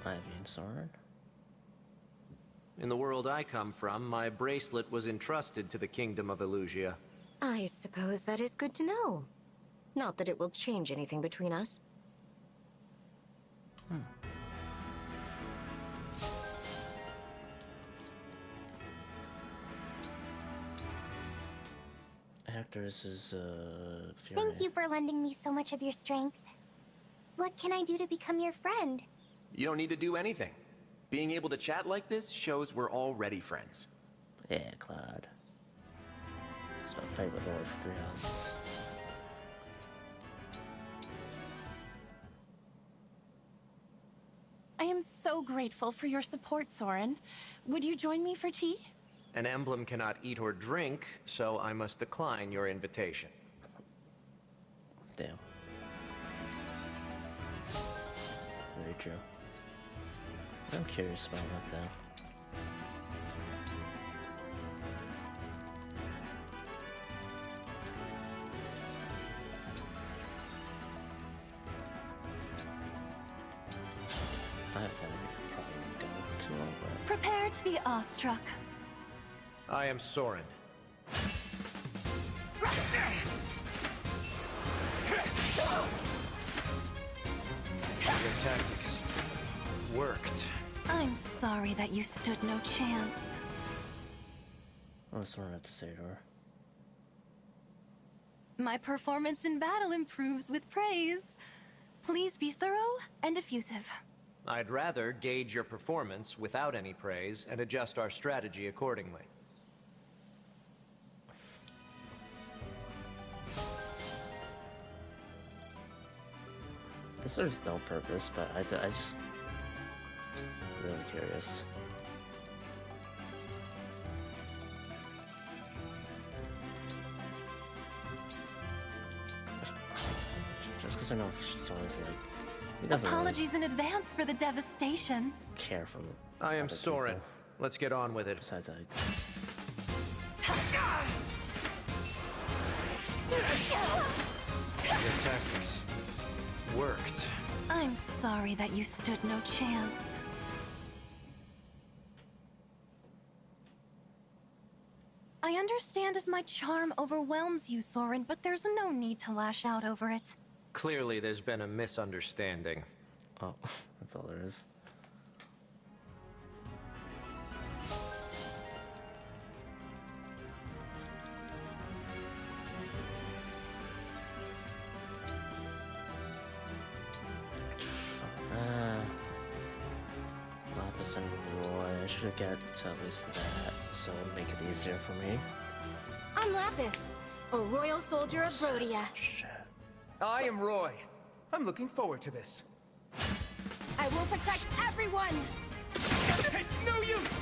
Ivy and Soren. In the world I come from, my bracelet was entrusted to the Kingdom of Elusia. I suppose that is good to know. Not that it will change anything between us. Actors is Fiona. Thank you for lending me so much of your strength. What can I do to become your friend? You don't need to do anything. Being able to chat like this shows we're already friends. Yeah, Cloud. It's my favorite lord for Three Houses. I am so grateful for your support, Soren. Would you join me for tea? An emblem cannot eat or drink, so I must decline your invitation. Damn. very true. I'm curious about that though. Prepare to be awestruck. I am Soren. Your tactics worked. I'm sorry that you stood no chance. What does someone have to say to her? My performance in battle improves with praise. Please be thorough and effusive. I'd rather gauge your performance without any praise and adjust our strategy accordingly. This serves no purpose, but I just really curious. Just because I know Soren's like, he doesn't Apologies in advance for the devastation. care for me. I am Soren. Let's get on with it. Besides, Your tactics worked. I'm sorry that you stood no chance. I understand if my charm overwhelms you, Soren, but there's no need to lash out over it. Clearly, there's been a misunderstanding. Oh, that's all there is. Lapis and Roy. I should get to at least that, so it'll make it easier for me. I'm Lapis, a royal soldier of Rhodia. I am Roy. I'm looking forward to this. I will protect everyone! It's no use!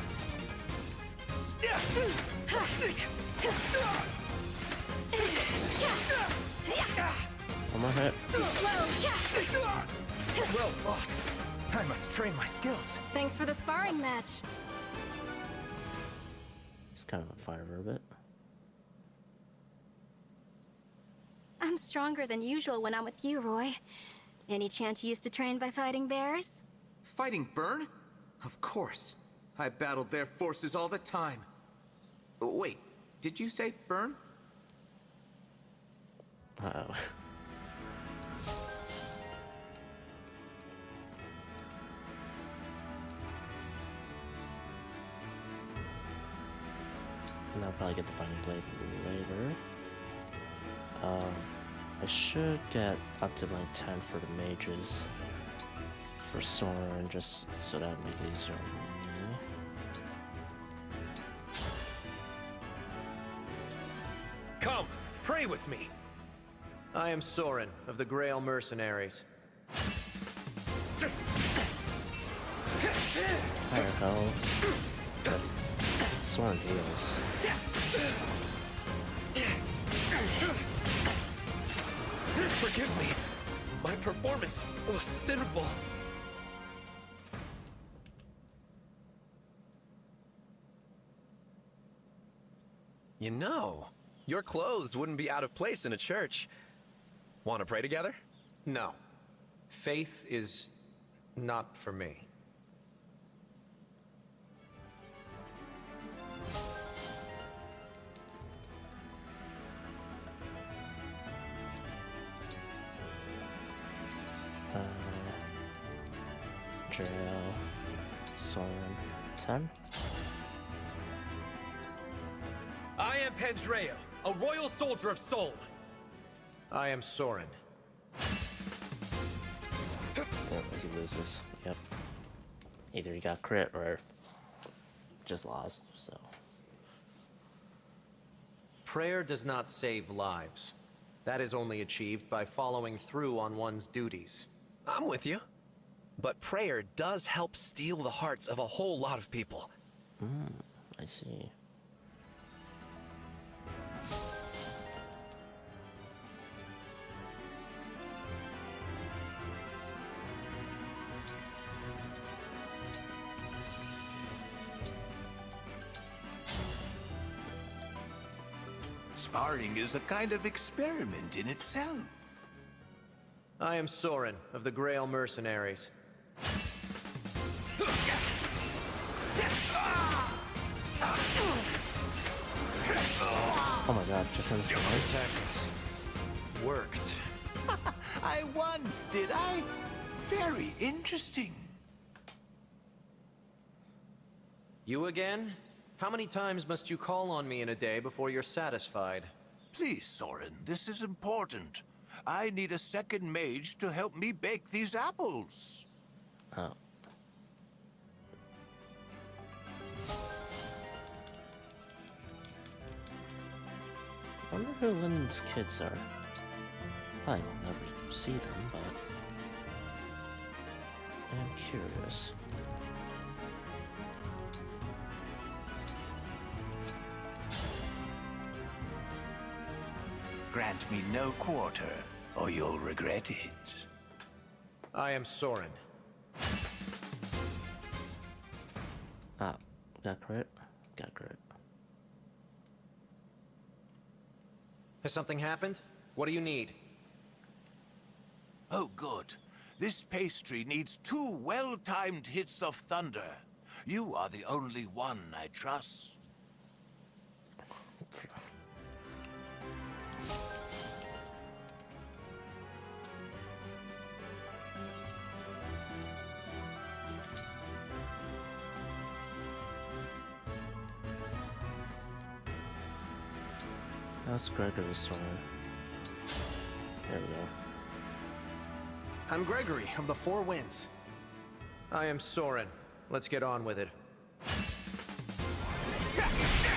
One more hit. Well fought. I must train my skills. Thanks for the sparring match. He's kind of on fire for a bit. I'm stronger than usual when I'm with you, Roy. Any chance you used to train by fighting bears? Fighting Byrne? Of course. I battled their forces all the time. Wait, did you say Byrne? Uh-oh. And I'll probably get the Binding Blade later. I should get up to my 10 for the mages for Soren, just so that would make it easier on me. Come, pray with me. I am Soren of the Grail Mercenaries. Higher health, but Soren heals. Forgive me. My performance was sinful. You know, your clothes wouldn't be out of place in a church. Want to pray together? No. Faith is not for me. Jail, Soren, 10. I am Pandreo, a royal soldier of Sol. I am Soren. Oh, he loses. Yep. Either he got crit or just lost, so. Prayer does not save lives. That is only achieved by following through on one's duties. I'm with you. But prayer does help steal the hearts of a whole lot of people. I see. Sparring is a kind of experiment in itself. I am Soren of the Grail Mercenaries. Oh my god, just in this tactics worked. I won, did I? Very interesting. You again? How many times must you call on me in a day before you're satisfied? Please, Soren, this is important. I need a second mage to help me bake these apples. Oh. I wonder who Lyndon's kids are. I will never see them, but I'm curious. Grant me no quarter, or you'll regret it. I am Soren. Ah, got credit? Got credit. Has something happened? What do you need? Oh, good. This pastry needs 2 well-timed hits of thunder. You are the only one I trust. That's Gregory's sword. There we go. I'm Gregory of the Four Winds. I am Soren. Let's get on with it.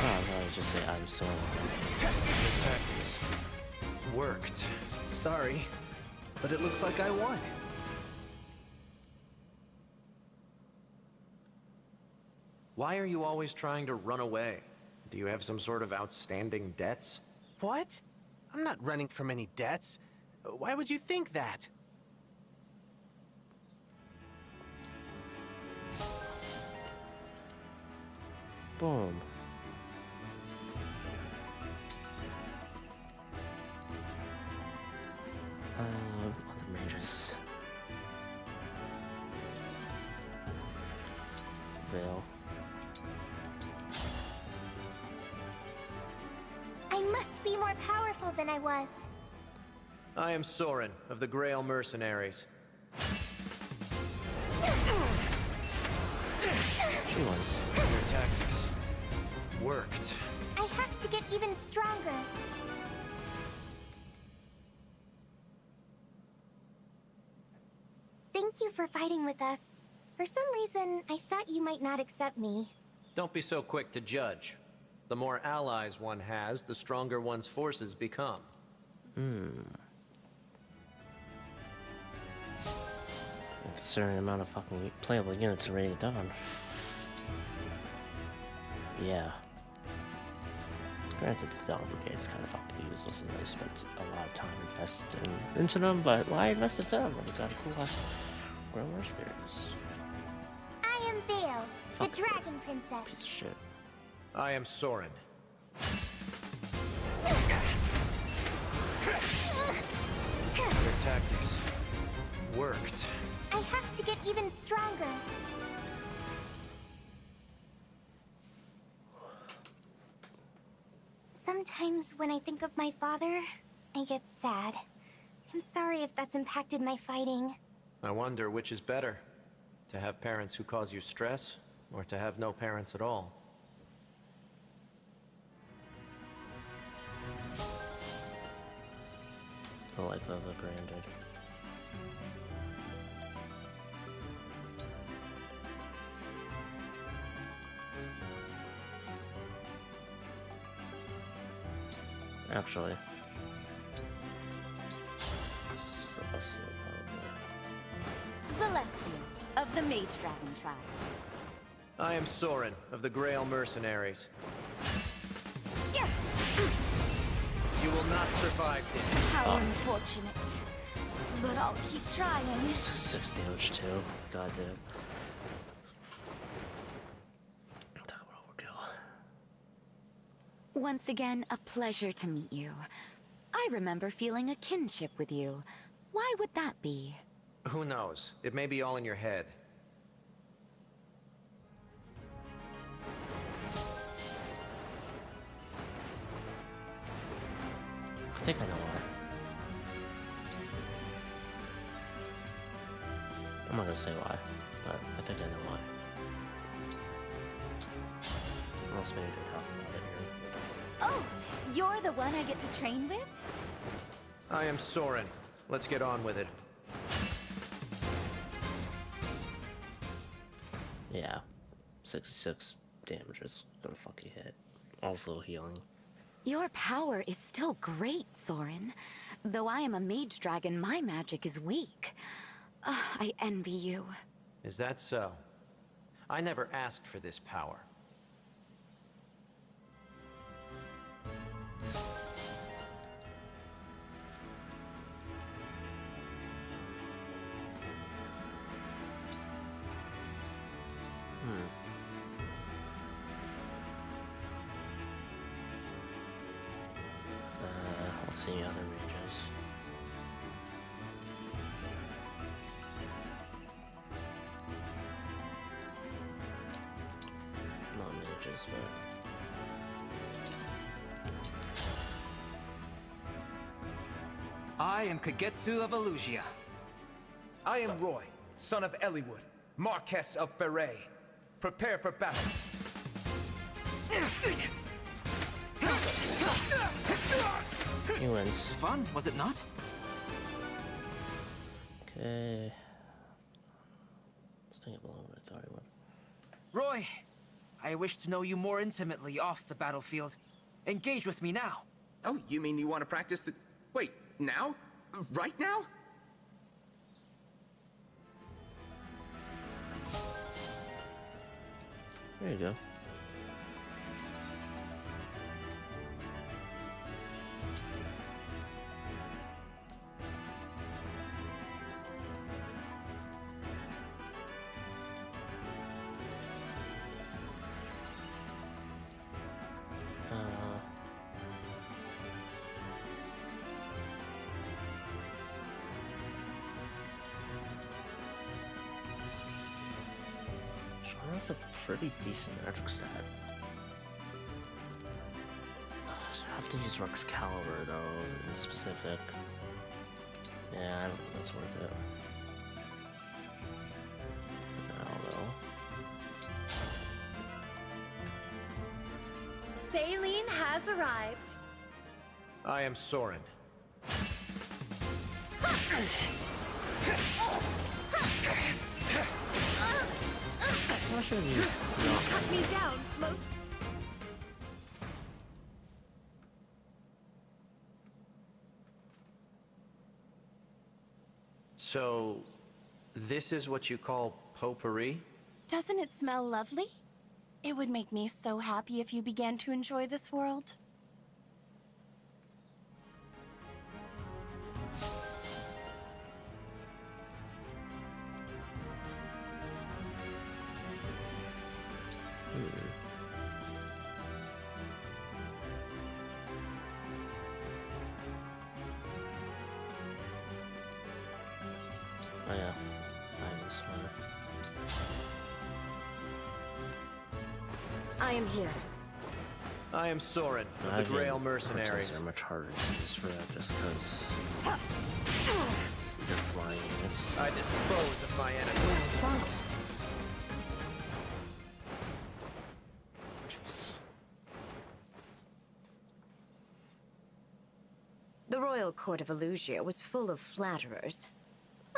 Oh no, just say I'm Soren. The tactics worked. Sorry, but it looks like I won. Why are you always trying to run away? Do you have some sort of outstanding debts? What? I'm not running from any debts. Why would you think that? Boom. Other mages. Veil. I must be more powerful than I was. I am Soren of the Grail Mercenaries. She was. Your tactics worked. I have to get even stronger. Thank you for fighting with us. For some reason, I thought you might not accept me. Don't be so quick to judge. The more allies one has, the stronger one's forces become. Considering the amount of fucking playable units already done. Yeah. Granted, the Dawn Brigade's kind of fucking useless, and I spent a lot of time investing into them, but why invest into them? I've got a cool ass Grail Mercenaries. I am Vale, Fuck. the Dragon Princess. Piece of shit. I am Soren. Your tactics worked. I have to get even stronger. Sometimes when I think of my father, I get sad. I'm sorry if that's impacted my fighting. I wonder which is better. To have parents who cause you stress, or to have no parents at all. The life of a Branded. Actually. Celestia, probably. Celestia, of the Mage Dragon tribe. I am Soren, of the Grail Mercenaries. You will not survive this. How unfortunate. But I'll keep trying. 6 damage too. Goddamn. Talk about overkill. Once again, a pleasure to meet you. I remember feeling a kinship with you. Why would that be? Who knows? It may be all in your head. I think I know why. I'm not gonna say why, but I think I know why. Unless maybe they're talking about it here. Oh, you're the one I get to train with? I am Soren. Let's get on with it. Yeah. 66 damages. Gonna fucking hit. Also healing. Your power is still great, Soren. Though I am a mage dragon, my magic is weak. I envy you. Is that so? I never asked for this power. Let's see other mages. Not mages, but... I am Kagetsu of Elusia. I am Roy, son of Eliwood, Marquess of Ferre. Prepare for battle. He wins. It's fun, was it not? Okay. Let's think it along what I thought he would. Roy, I wish to know you more intimately off the battlefield. Engage with me now. Oh, you mean you want to practice the... Wait, now? Right now? There you go. That's a pretty decent magic stat. I have to use Excalibur though, in specific. Yeah, I don't think that's worth it. I don't know. Saline has arrived. I am Soren. I should have used Cut me down, most. So, this is what you call potpourri? Doesn't it smell lovely? It would make me so happy if you began to enjoy this world. Oh yeah, I was smart. I am here. I am Soren, of the Grail Mercenaries. Are much harder to use for that just because they're flying units. I dispose of my enemies. The royal court of Elusia was full of flatterers.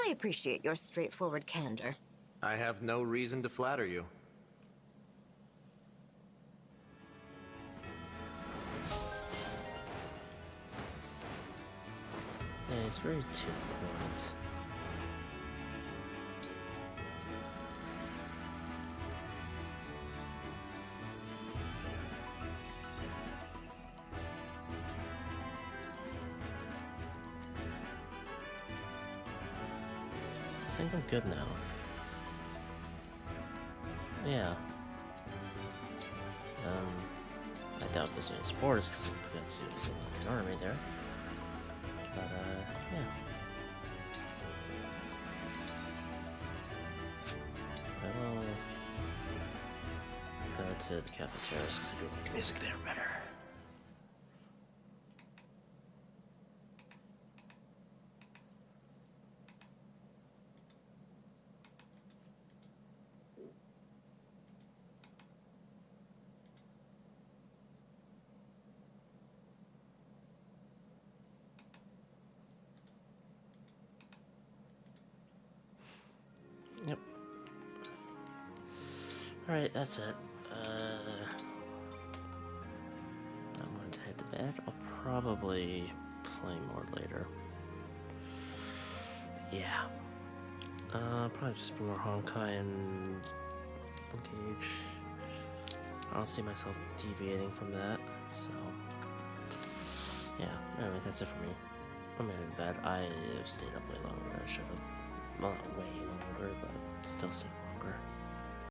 I appreciate your straightforward candor. I have no reason to flatter you. Yeah, it's very to the point. I think I'm good now. Yeah. I without visiting sports because I forgot to visit an army there. But, yeah. I will go to the cafeterias because I do like the music there better. Yep. Alright, that's it. I'm going to head to bed. I'll probably play more later. Yeah. Probably just be more Honkai and Engage. I don't see myself deviating from that, so... Yeah, anyway, that's it for me. I'm heading to bed. I stayed up way longer than I should have. Well, not way longer, but still stayed longer.